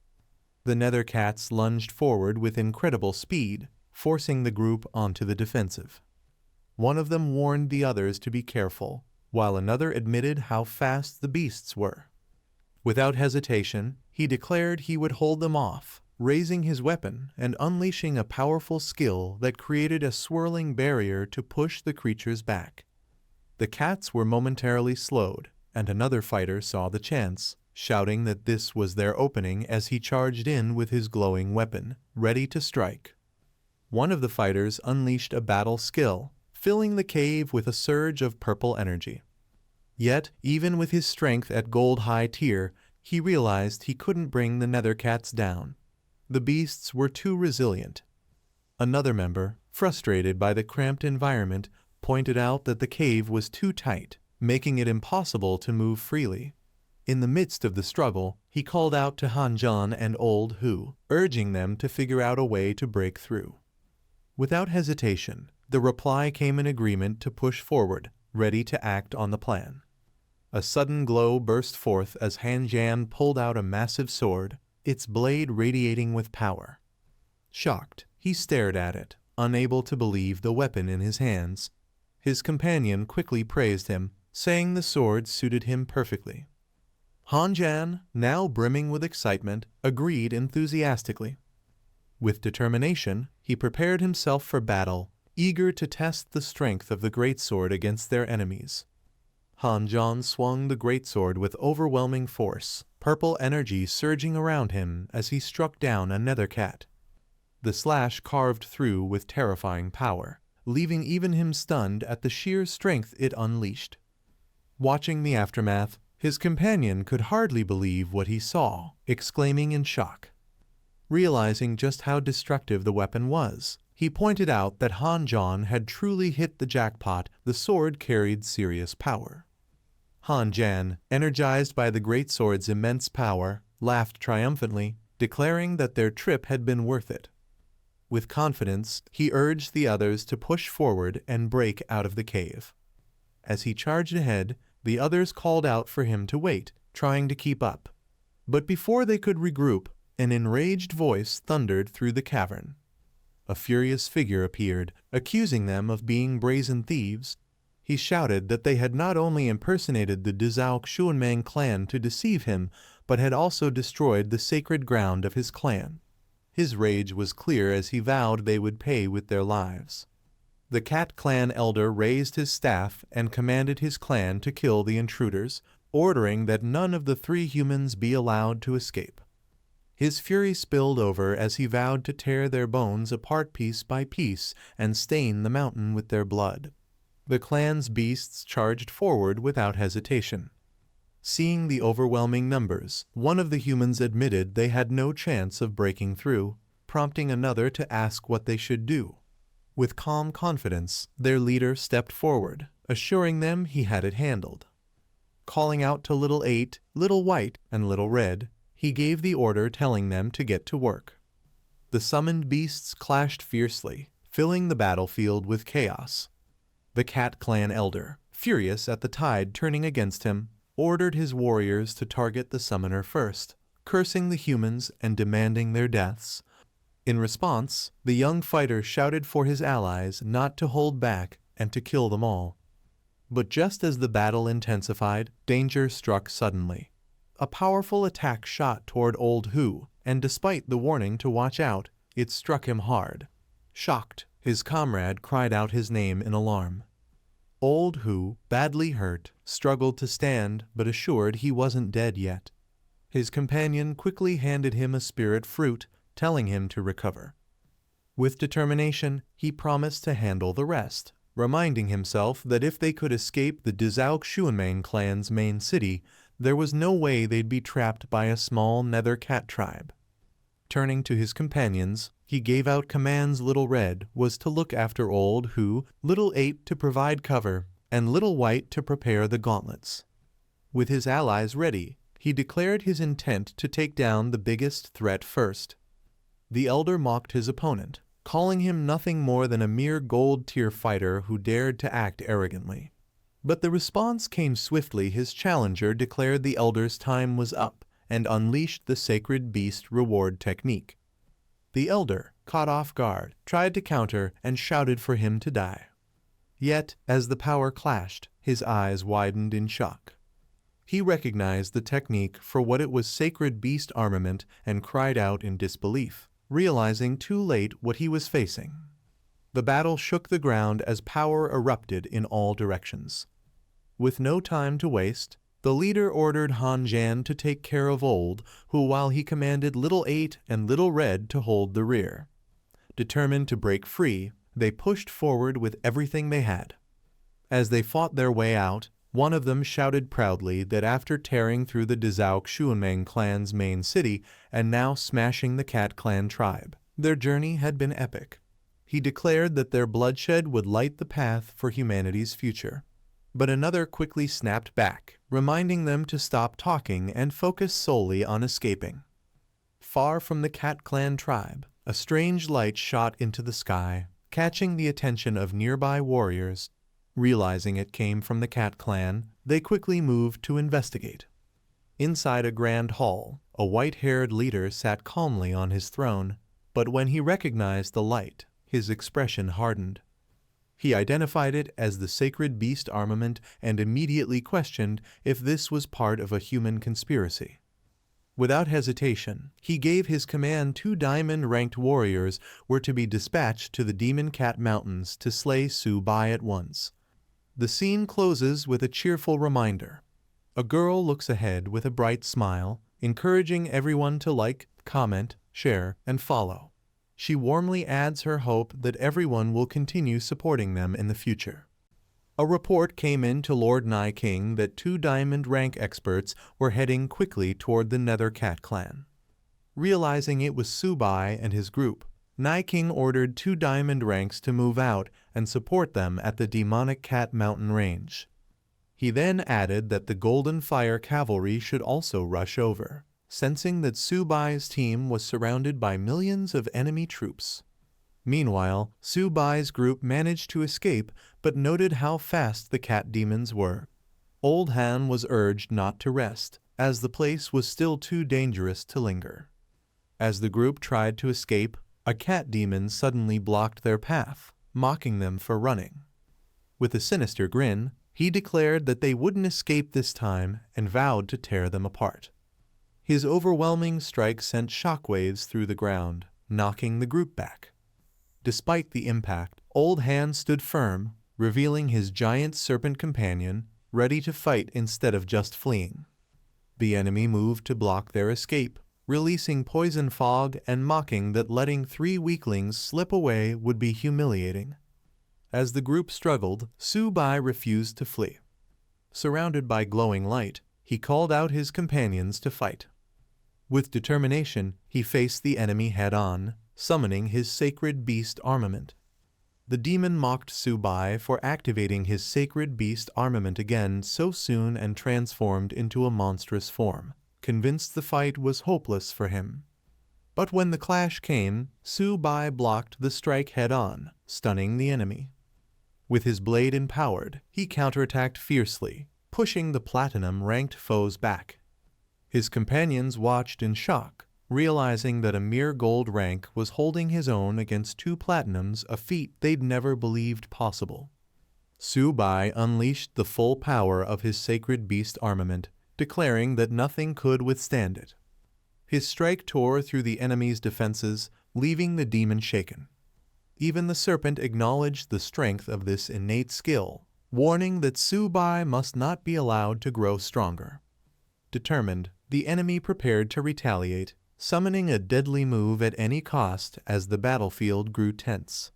Speaker 1: The nether cats lunged forward with incredible speed, forcing the group onto the defensive. One of them warned the others to be careful, while another admitted how fast the beasts were. Without hesitation, he declared he would hold them off, raising his weapon and unleashing a powerful skill that created a swirling barrier to push the creatures back. The cats were momentarily slowed, and another fighter saw the chance, shouting that this was their opening as he charged in with his glowing weapon, ready to strike. One of the fighters unleashed a battle skill, filling the cave with a surge of purple energy. Yet, even with his strength at gold high tier, he realized he couldn't bring the nether cats down. The beasts were too resilient. Another member, frustrated by the cramped environment, pointed out that the cave was too tight, making it impossible to move freely. In the midst of the struggle, he called out to Hanjan and Old Hu, urging them to figure out a way to break through. Without hesitation, the reply came in agreement to push forward, ready to act on the plan. A sudden glow burst forth as Hanjan pulled out a massive sword, its blade radiating with power. Shocked, he stared at it, unable to believe the weapon in his hands. His companion quickly praised him, saying the sword suited him perfectly. Hanjan, now brimming with excitement, agreed enthusiastically. With determination, he prepared himself for battle, eager to test the strength of the greatsword against their enemies. Hanjan swung the greatsword with overwhelming force, purple energy surging around him as he struck down a nether cat. The slash carved through with terrifying power, leaving even him stunned at the sheer strength it unleashed. Watching the aftermath, his companion could hardly believe what he saw, exclaiming in shock. Realizing just how destructive the weapon was, he pointed out that Hanjan had truly hit the jackpot. The sword carried serious power. Hanjan, energized by the greatsword's immense power, laughed triumphantly, declaring that their trip had been worth it. With confidence, he urged the others to push forward and break out of the cave. As he charged ahead, the others called out for him to wait, trying to keep up. But before they could regroup, an enraged voice thundered through the cavern. a furious figure appeared, accusing them of being brazen thieves. He shouted that they had not only impersonated the Dazao clan to deceive him, but had also destroyed the sacred ground of his clan. His rage was clear as he vowed they would pay with their lives. The Cat Clan elder raised his staff and commanded his clan to kill the intruders, ordering that none of the 3 humans be allowed to escape. His fury spilled over as he vowed to tear their bones apart piece by piece and stain the mountain with their blood. The clan's beasts charged forward without hesitation. Seeing the overwhelming numbers, one of the humans admitted they had no chance of breaking through, prompting another to ask what they should do. With calm confidence, their leader stepped forward, assuring them he had it handled. Calling out to Little 8, Little White, and Little Red, he gave the order telling them to get to work. The summoned beasts clashed fiercely, filling the battlefield with chaos. The Cat Clan elder, furious at the tide turning against him, ordered his warriors to target the summoner first, cursing the humans and demanding their deaths. In response, the young fighter shouted for his allies not to hold back and to kill them all. But just as the battle intensified, danger struck suddenly. A powerful attack shot toward Old Hu, and despite the warning to watch out, it struck him hard. Shocked, his comrade cried out his name in alarm. Old Hu, badly hurt, struggled to stand but assured he wasn't dead yet. His companion quickly handed him a spirit fruit, telling him to recover. With determination, he promised to handle the rest, reminding himself that if they could escape the Dazao clan's main city, there was no way they'd be trapped by a small nether cat tribe. Turning to his companions, he gave out commands. Little Red was to look after Old Hu, Little 8 to provide cover, and Little White to prepare the gauntlets. With his allies ready, he declared his intent to take down the biggest threat first. The elder mocked his opponent, calling him nothing more than a mere gold-tier fighter who dared to act arrogantly. But the response came swiftly. His challenger declared the elder's time was up and unleashed the sacred beast reward technique. The elder, caught off guard, tried to counter and shouted for him to die. Yet, as the power clashed, his eyes widened in shock. He recognized the technique for what it was, sacred beast armament, and cried out in disbelief, realizing too late what he was facing. The battle shook the ground as power erupted in all directions. With no time to waste, the leader ordered Han Jan to take care of Old Hu while he commanded Little 8 and Little Red to hold the rear. Determined to break free, they pushed forward with everything they had. As they fought their way out, one of them shouted proudly that after tearing through the Dazao clan's main city and now smashing the Cat Clan tribe, their journey had been epic. He declared that their bloodshed would light the path for humanity's future. But another quickly snapped back, reminding them to stop talking and focus solely on escaping. Far from the Cat Clan tribe, a strange light shot into the sky, catching the attention of nearby warriors. Realizing it came from the Cat Clan, they quickly moved to investigate. Inside a grand hall, a white-haired leader sat calmly on his throne, but when he recognized the light, his expression hardened. He identified it as the sacred beast armament and immediately questioned if this was part of a human conspiracy. Without hesitation, he gave his command. 2 diamond-ranked warriors were to be dispatched to the Demon Cat Mountains to slay Su Bai at once. The scene closes with a cheerful reminder. A girl looks ahead with a bright smile, encouraging everyone to like, comment, share, and follow. She warmly adds her hope that everyone will continue supporting them in the future. A report came in to Lord Nai King that 2 diamond rank experts were heading quickly toward the Nether Cat Clan. Realizing it was Su Bai and his group, Nai King ordered 2 diamond ranks to move out and support them at the Demonic Cat Mountain range. He then added that the Golden Fire Cavalry should also rush over, sensing that Su Bai's team was surrounded by millions of enemy troops. Meanwhile, Su Bai's group managed to escape but noted how fast the cat demons were. Old Han was urged not to rest, as the place was still too dangerous to linger. As the group tried to escape, A cat demon suddenly blocked their path, mocking them for running. With a sinister grin, he declared that they wouldn't escape this time and vowed to tear them apart. His overwhelming strike sent shockwaves through the ground, knocking the group back. Despite the impact, Old Hand stood firm, revealing his giant serpent companion, ready to fight instead of just fleeing. The enemy moved to block their escape, releasing poison fog and mocking that letting 3 weaklings slip away would be humiliating. As the group struggled, Su-bai refused to flee. Surrounded by glowing light, he called out his companions to fight. With determination, he faced the enemy head-on, summoning his sacred beast armament. The demon mocked Su-bai for activating his sacred beast armament again so soon and transformed into a monstrous form, convinced the fight was hopeless for him. But when the clash came, Su-bai blocked the strike head-on, stunning the enemy. With his blade empowered, he counterattacked fiercely, pushing the platinum-ranked foes back. His companions watched in shock, realizing that a mere gold rank was holding his own against 2 platinums, a feat they'd never believed possible. Su-bai unleashed the full power of his sacred beast armament, declaring that nothing could withstand it. His strike tore through the enemy's defenses, leaving the demon shaken. Even the serpent acknowledged the strength of this innate skill, warning that Su-bai must not be allowed to grow stronger. Determined, the enemy prepared to retaliate, summoning a deadly move at any cost as the battlefield grew tense.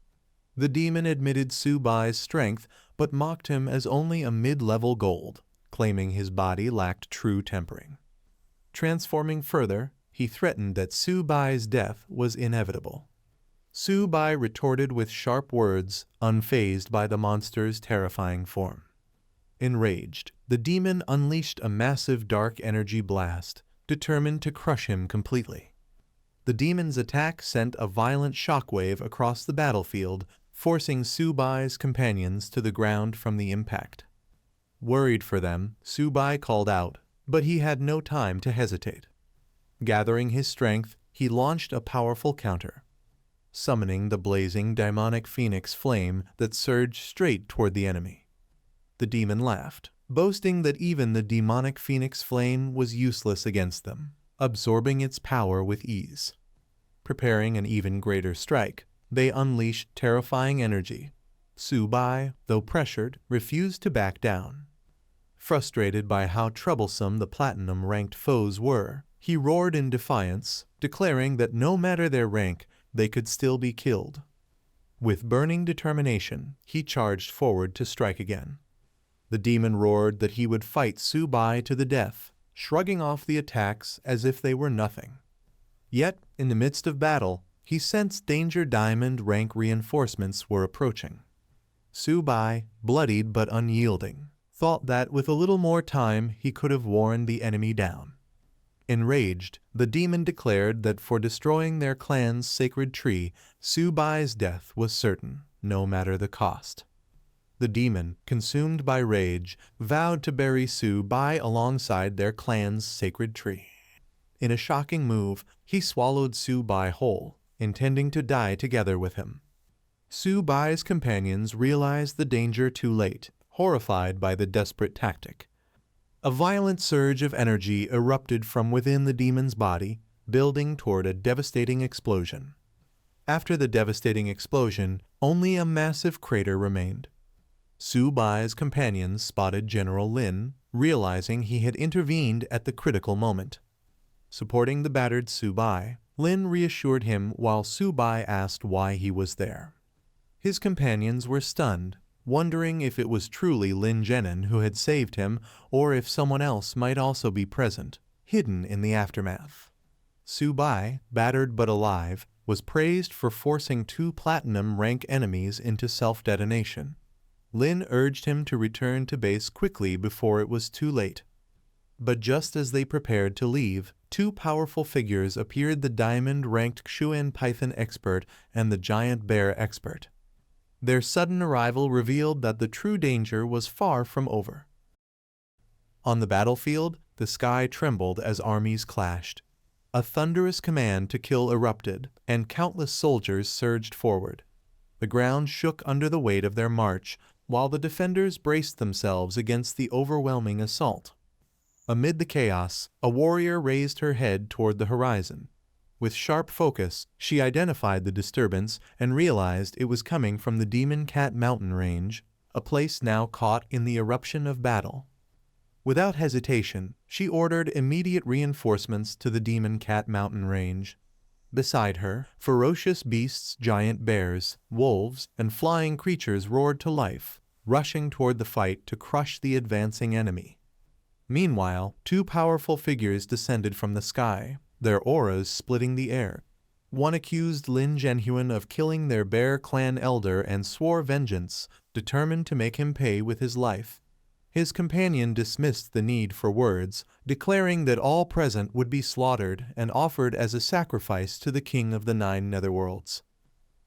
Speaker 1: The demon admitted Su-bai's strength, but mocked him as only a mid-level gold, claiming his body lacked true tempering. Transforming further, he threatened that Su-bai's death was inevitable. Su-bai retorted with sharp words, unfazed by the monster's terrifying form. Enraged, the demon unleashed a massive dark energy blast, determined to crush him completely. The demon's attack sent a violent shockwave across the battlefield, forcing Su-bai's companions to the ground from the impact. Worried for them, Su-bai called out, but he had no time to hesitate. Gathering his strength, he launched a powerful counter, summoning the blazing demonic phoenix flame that surged straight toward the enemy. The demon laughed, boasting that even the demonic phoenix flame was useless against them, absorbing its power with ease. Preparing an even greater strike, they unleashed terrifying energy. Su-bai, though pressured, refused to back down. Frustrated by how troublesome the platinum-ranked foes were, he roared in defiance, declaring that no matter their rank, they could still be killed. With burning determination, he charged forward to strike again. The demon roared that he would fight Su-bai to the death, shrugging off the attacks as if they were nothing. Yet, in the midst of battle, he sensed danger diamond rank reinforcements were approaching. Su-bai, bloodied but unyielding, thought that with a little more time he could have worn the enemy down. Enraged, the demon declared that for destroying their clan's sacred tree, Su-bai's death was certain, no matter the cost. The demon, consumed by rage, vowed to bury Su-bai alongside their clan's sacred tree. In a shocking move, he swallowed Su-bai whole, intending to die together with him. Su-bai's companions realized the danger too late, horrified by the desperate tactic. A violent surge of energy erupted from within the demon's body, building toward a devastating explosion. After the devastating explosion, only a massive crater remained. Su-bai's companions spotted General Lin, realizing he had intervened at the critical moment. Supporting the battered Su-bai, Lin reassured him while Su-bai asked why he was there. His companions were stunned, wondering if it was truly Lin Zhenin who had saved him or if someone else might also be present, hidden in the aftermath. Su-bai, battered but alive, was praised for forcing 2 platinum-rank enemies into self-detonation. Lin urged him to return to base quickly before it was too late. But just as they prepared to leave, 2 powerful figures appeared: the diamond-ranked Xuan Python expert and the giant bear expert. Their sudden arrival revealed that the true danger was far from over. On the battlefield, the sky trembled as armies clashed. a thunderous command to kill erupted, and countless soldiers surged forward. The ground shook under the weight of their march, while the defenders braced themselves against the overwhelming assault. Amid the chaos, a warrior raised her head toward the horizon. With sharp focus, she identified the disturbance and realized it was coming from the Demon Cat mountain range, a place now caught in the eruption of battle. Without hesitation, she ordered immediate reinforcements to the Demon Cat mountain range. Beside her, ferocious beasts, giant bears, wolves, and flying creatures roared to life, rushing toward the fight to crush the advancing enemy. Meanwhile, two powerful figures descended from the sky, their auras splitting the air. One accused Lin Zhenhuan of killing their Bear clan elder and swore vengeance, determined to make him pay with his life. His companion dismissed the need for words, declaring that all present would be slaughtered and offered as a sacrifice to the king of the 9 netherworlds.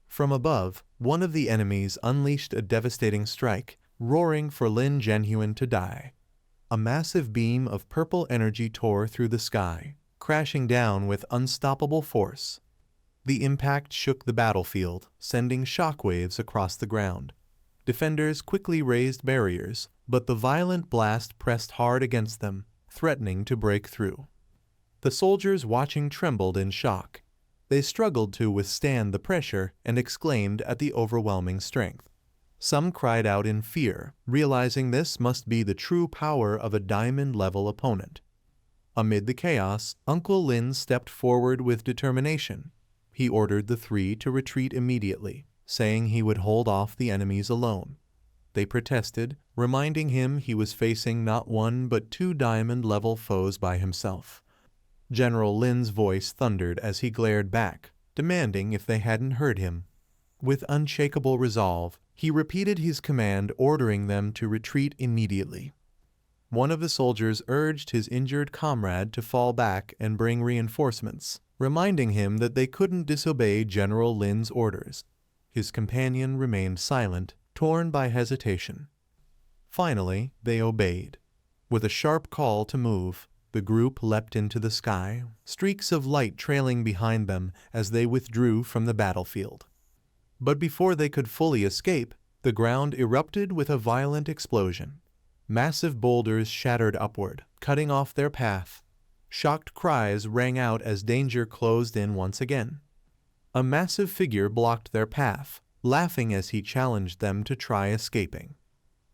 Speaker 1: From above, one of the enemies unleashed a devastating strike, roaring for Lin Zhenhuan to die. A massive beam of purple energy tore through the sky, crashing down with unstoppable force. The impact shook the battlefield, sending shockwaves across the ground. Defenders quickly raised barriers, but the violent blast pressed hard against them, threatening to break through. The soldiers watching trembled in shock. They struggled to withstand the pressure and exclaimed at the overwhelming strength. Some cried out in fear, realizing this must be the true power of a diamond-level opponent. Amid the chaos, Uncle Lin stepped forward with determination. He ordered the 3 to retreat immediately, saying he would hold off the enemies alone. They protested, reminding him he was facing not 1 but 2 diamond-level foes by himself. General Lin's voice thundered as he glared back, demanding if they hadn't heard him. With unshakable resolve, he repeated his command, ordering them to retreat immediately. One of the soldiers urged his injured comrade to fall back and bring reinforcements, reminding him that they couldn't disobey General Lin's orders. His companion remained silent, torn by hesitation. Finally, they obeyed. With a sharp call to move, the group leapt into the sky, streaks of light trailing behind them as they withdrew from the battlefield. But before they could fully escape, the ground erupted with a violent explosion. Massive boulders shattered upward, cutting off their path. Shocked cries rang out as danger closed in once again. A massive figure blocked their path, laughing as he challenged them to try escaping.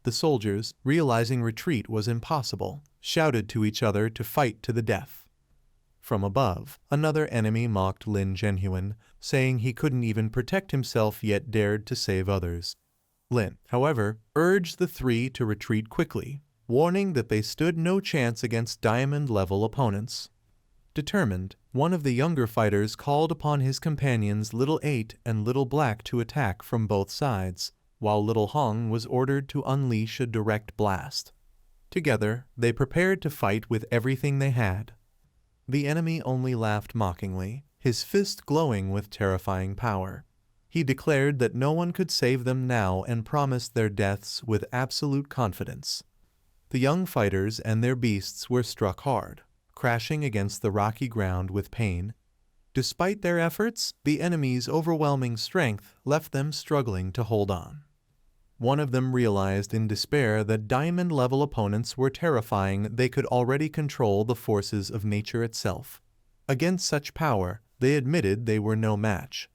Speaker 1: The soldiers, realizing retreat was impossible, shouted to each other to fight to the death. From above, another enemy mocked Lin Zhenhuan, saying he couldn't even protect himself yet dared to save others. Lin, however, urged the 3 to retreat quickly, warning that they stood no chance against diamond-level opponents. Determined, one of the younger fighters called upon his companions Little 8 and Little Black to attack from both sides, while Little Hong was ordered to unleash a direct blast. Together, they prepared to fight with everything they had. The enemy only laughed mockingly, his fist glowing with terrifying power. He declared that no one could save them now and promised their deaths with absolute confidence. The young fighters and their beasts were struck hard, crashing against the rocky ground with pain. Despite their efforts, the enemy's overwhelming strength left them struggling to hold on. One of them realized in despair that diamond-level opponents were terrifying. They could already control the forces of nature itself. Against such power, they admitted they were no match.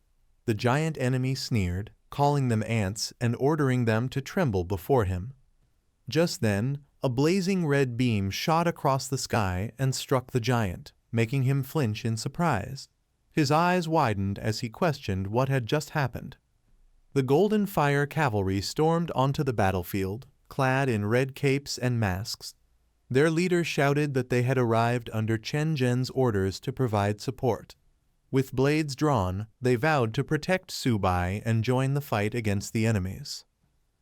Speaker 1: The giant enemy sneered, calling them ants and ordering them to tremble before him. Just then, a blazing red beam shot across the sky and struck the giant, making him flinch in surprise. His eyes widened as he questioned what had just happened. The Golden Fire cavalry stormed onto the battlefield, clad in red capes and masks. Their leader shouted that they had arrived under Chen Zhen's orders to provide support. With blades drawn, they vowed to protect Subai and join the fight against the enemies.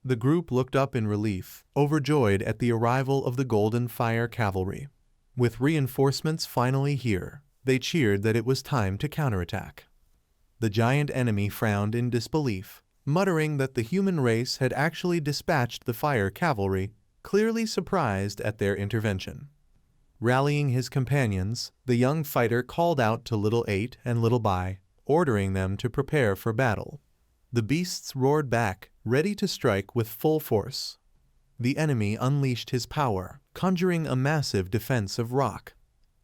Speaker 1: The group looked up in relief, overjoyed at the arrival of the Golden Fire cavalry. With reinforcements finally here, they cheered that it was time to counterattack. The giant enemy frowned in disbelief, muttering that the human race had actually dispatched the fire cavalry, clearly surprised at their intervention. Rallying his companions, the young fighter called out to Little 8 and Little Bai, ordering them to prepare for battle. The beasts roared back, ready to strike with full force. The enemy unleashed his power, conjuring a massive defense of rock.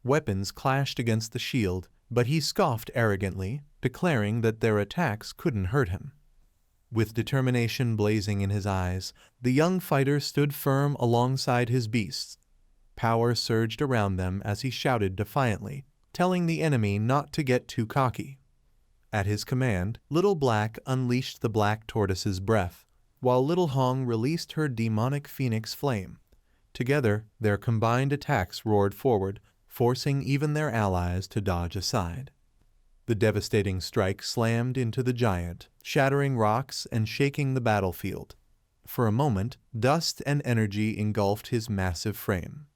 Speaker 1: Weapons clashed against the shield, but he scoffed arrogantly, declaring that their attacks couldn't hurt him. With determination blazing in his eyes, the young fighter stood firm alongside his beasts. Power surged around them as he shouted defiantly, telling the enemy not to get too cocky. At his command, Little Black unleashed the black tortoise's breath, while Little Hong released her demonic phoenix flame. Together, their combined attacks roared forward, forcing even their allies to dodge aside. The devastating strike slammed into the giant, shattering rocks and shaking the battlefield. For a moment, dust and energy engulfed his massive frame.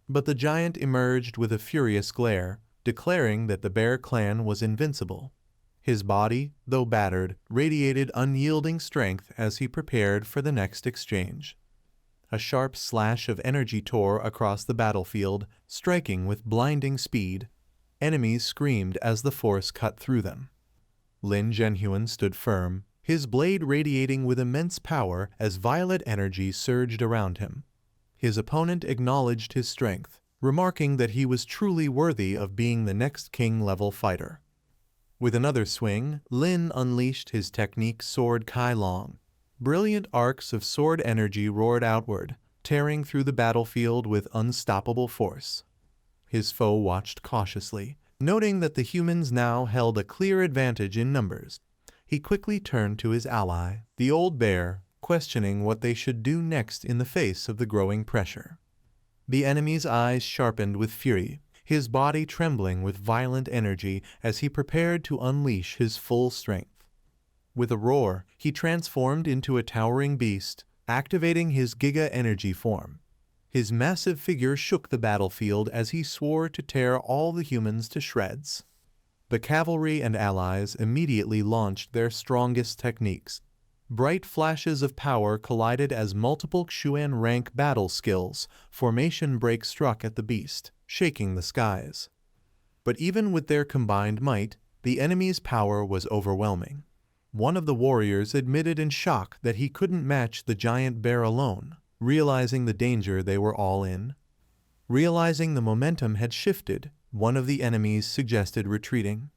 Speaker 1: But the giant emerged with a furious glare, declaring that the Bear Clan was invincible. His body, though battered, radiated unyielding strength as he prepared for the next exchange. A sharp slash of energy tore across the battlefield, striking with blinding speed. Enemies screamed as the force cut through them. Lin Zhenhuan stood firm, his blade radiating with immense power as violet energy surged around him. His opponent acknowledged his strength, remarking that he was truly worthy of being the next king-level fighter. With another swing, Lin unleashed his technique Sword Kai Long. Brilliant arcs of sword energy roared outward, tearing through the battlefield with unstoppable force. His foe watched cautiously, noting that the humans now held a clear advantage in numbers. He quickly turned to his ally, the old bear, questioning what they should do next in the face of the growing pressure. The enemy's eyes sharpened with fury, his body trembling with violent energy as he prepared to unleash his full strength. With a roar, he transformed into a towering beast, activating his Giga energy form. His massive figure shook the battlefield as he swore to tear all the humans to shreds. The cavalry and allies immediately launched their strongest techniques. Bright flashes of power collided as multiple Xuan rank battle skills, formation break struck at the beast, shaking the skies. But even with their combined might, the enemy's power was overwhelming. One of the warriors admitted in shock that he couldn't match the giant bear alone, realizing the danger they were all in. Realizing the momentum had shifted, one of the enemies suggested retreating.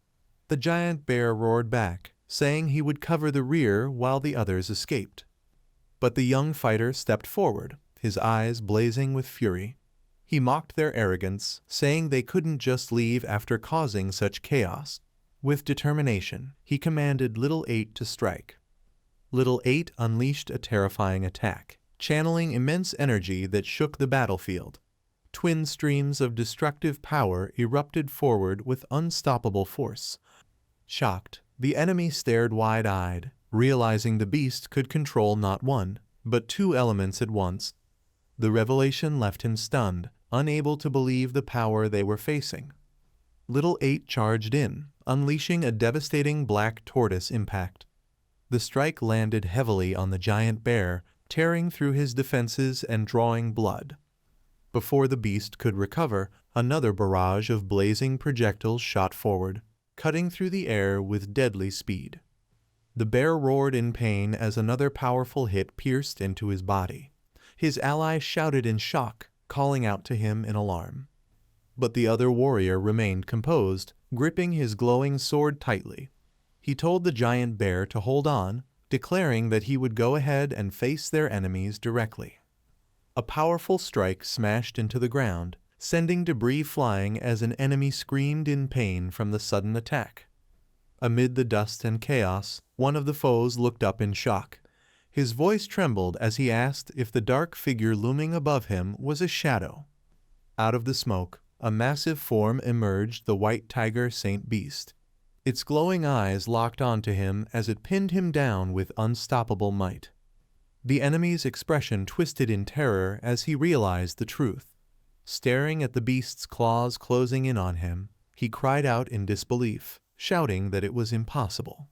Speaker 1: The giant bear roared back, saying he would cover the rear while the others escaped. But the young fighter stepped forward, his eyes blazing with fury. He mocked their arrogance, saying they couldn't just leave after causing such chaos. With determination, he commanded Little 8 to strike. Little 8 unleashed a terrifying attack, channeling immense energy that shook the battlefield. Twin streams of destructive power erupted forward with unstoppable force. Shocked, the enemy stared wide-eyed, realizing the beast could control not one, but two elements at once. The revelation left him stunned, unable to believe the power they were facing. Little 8 charged in, unleashing a devastating black tortoise impact. The strike landed heavily on the giant bear, tearing through his defenses and drawing blood. Before the beast could recover, another barrage of blazing projectiles shot forward, cutting through the air with deadly speed. The bear roared in pain as another powerful hit pierced into his body. His ally shouted in shock, calling out to him in alarm. But the other warrior remained composed, gripping his glowing sword tightly. He told the giant bear to hold on, declaring that he would go ahead and face their enemies directly. A powerful strike smashed into the ground, sending debris flying as an enemy screamed in pain from the sudden attack. Amid the dust and chaos, one of the foes looked up in shock. His voice trembled as he asked if the dark figure looming above him was a shadow. Out of the smoke, a massive form emerged, the white tiger Saint Beast. Its glowing eyes locked onto him as it pinned him down with unstoppable might. The enemy's expression twisted in terror as he realized the truth. Staring at the beast's claws closing in on him, he cried out in disbelief, shouting that it was impossible.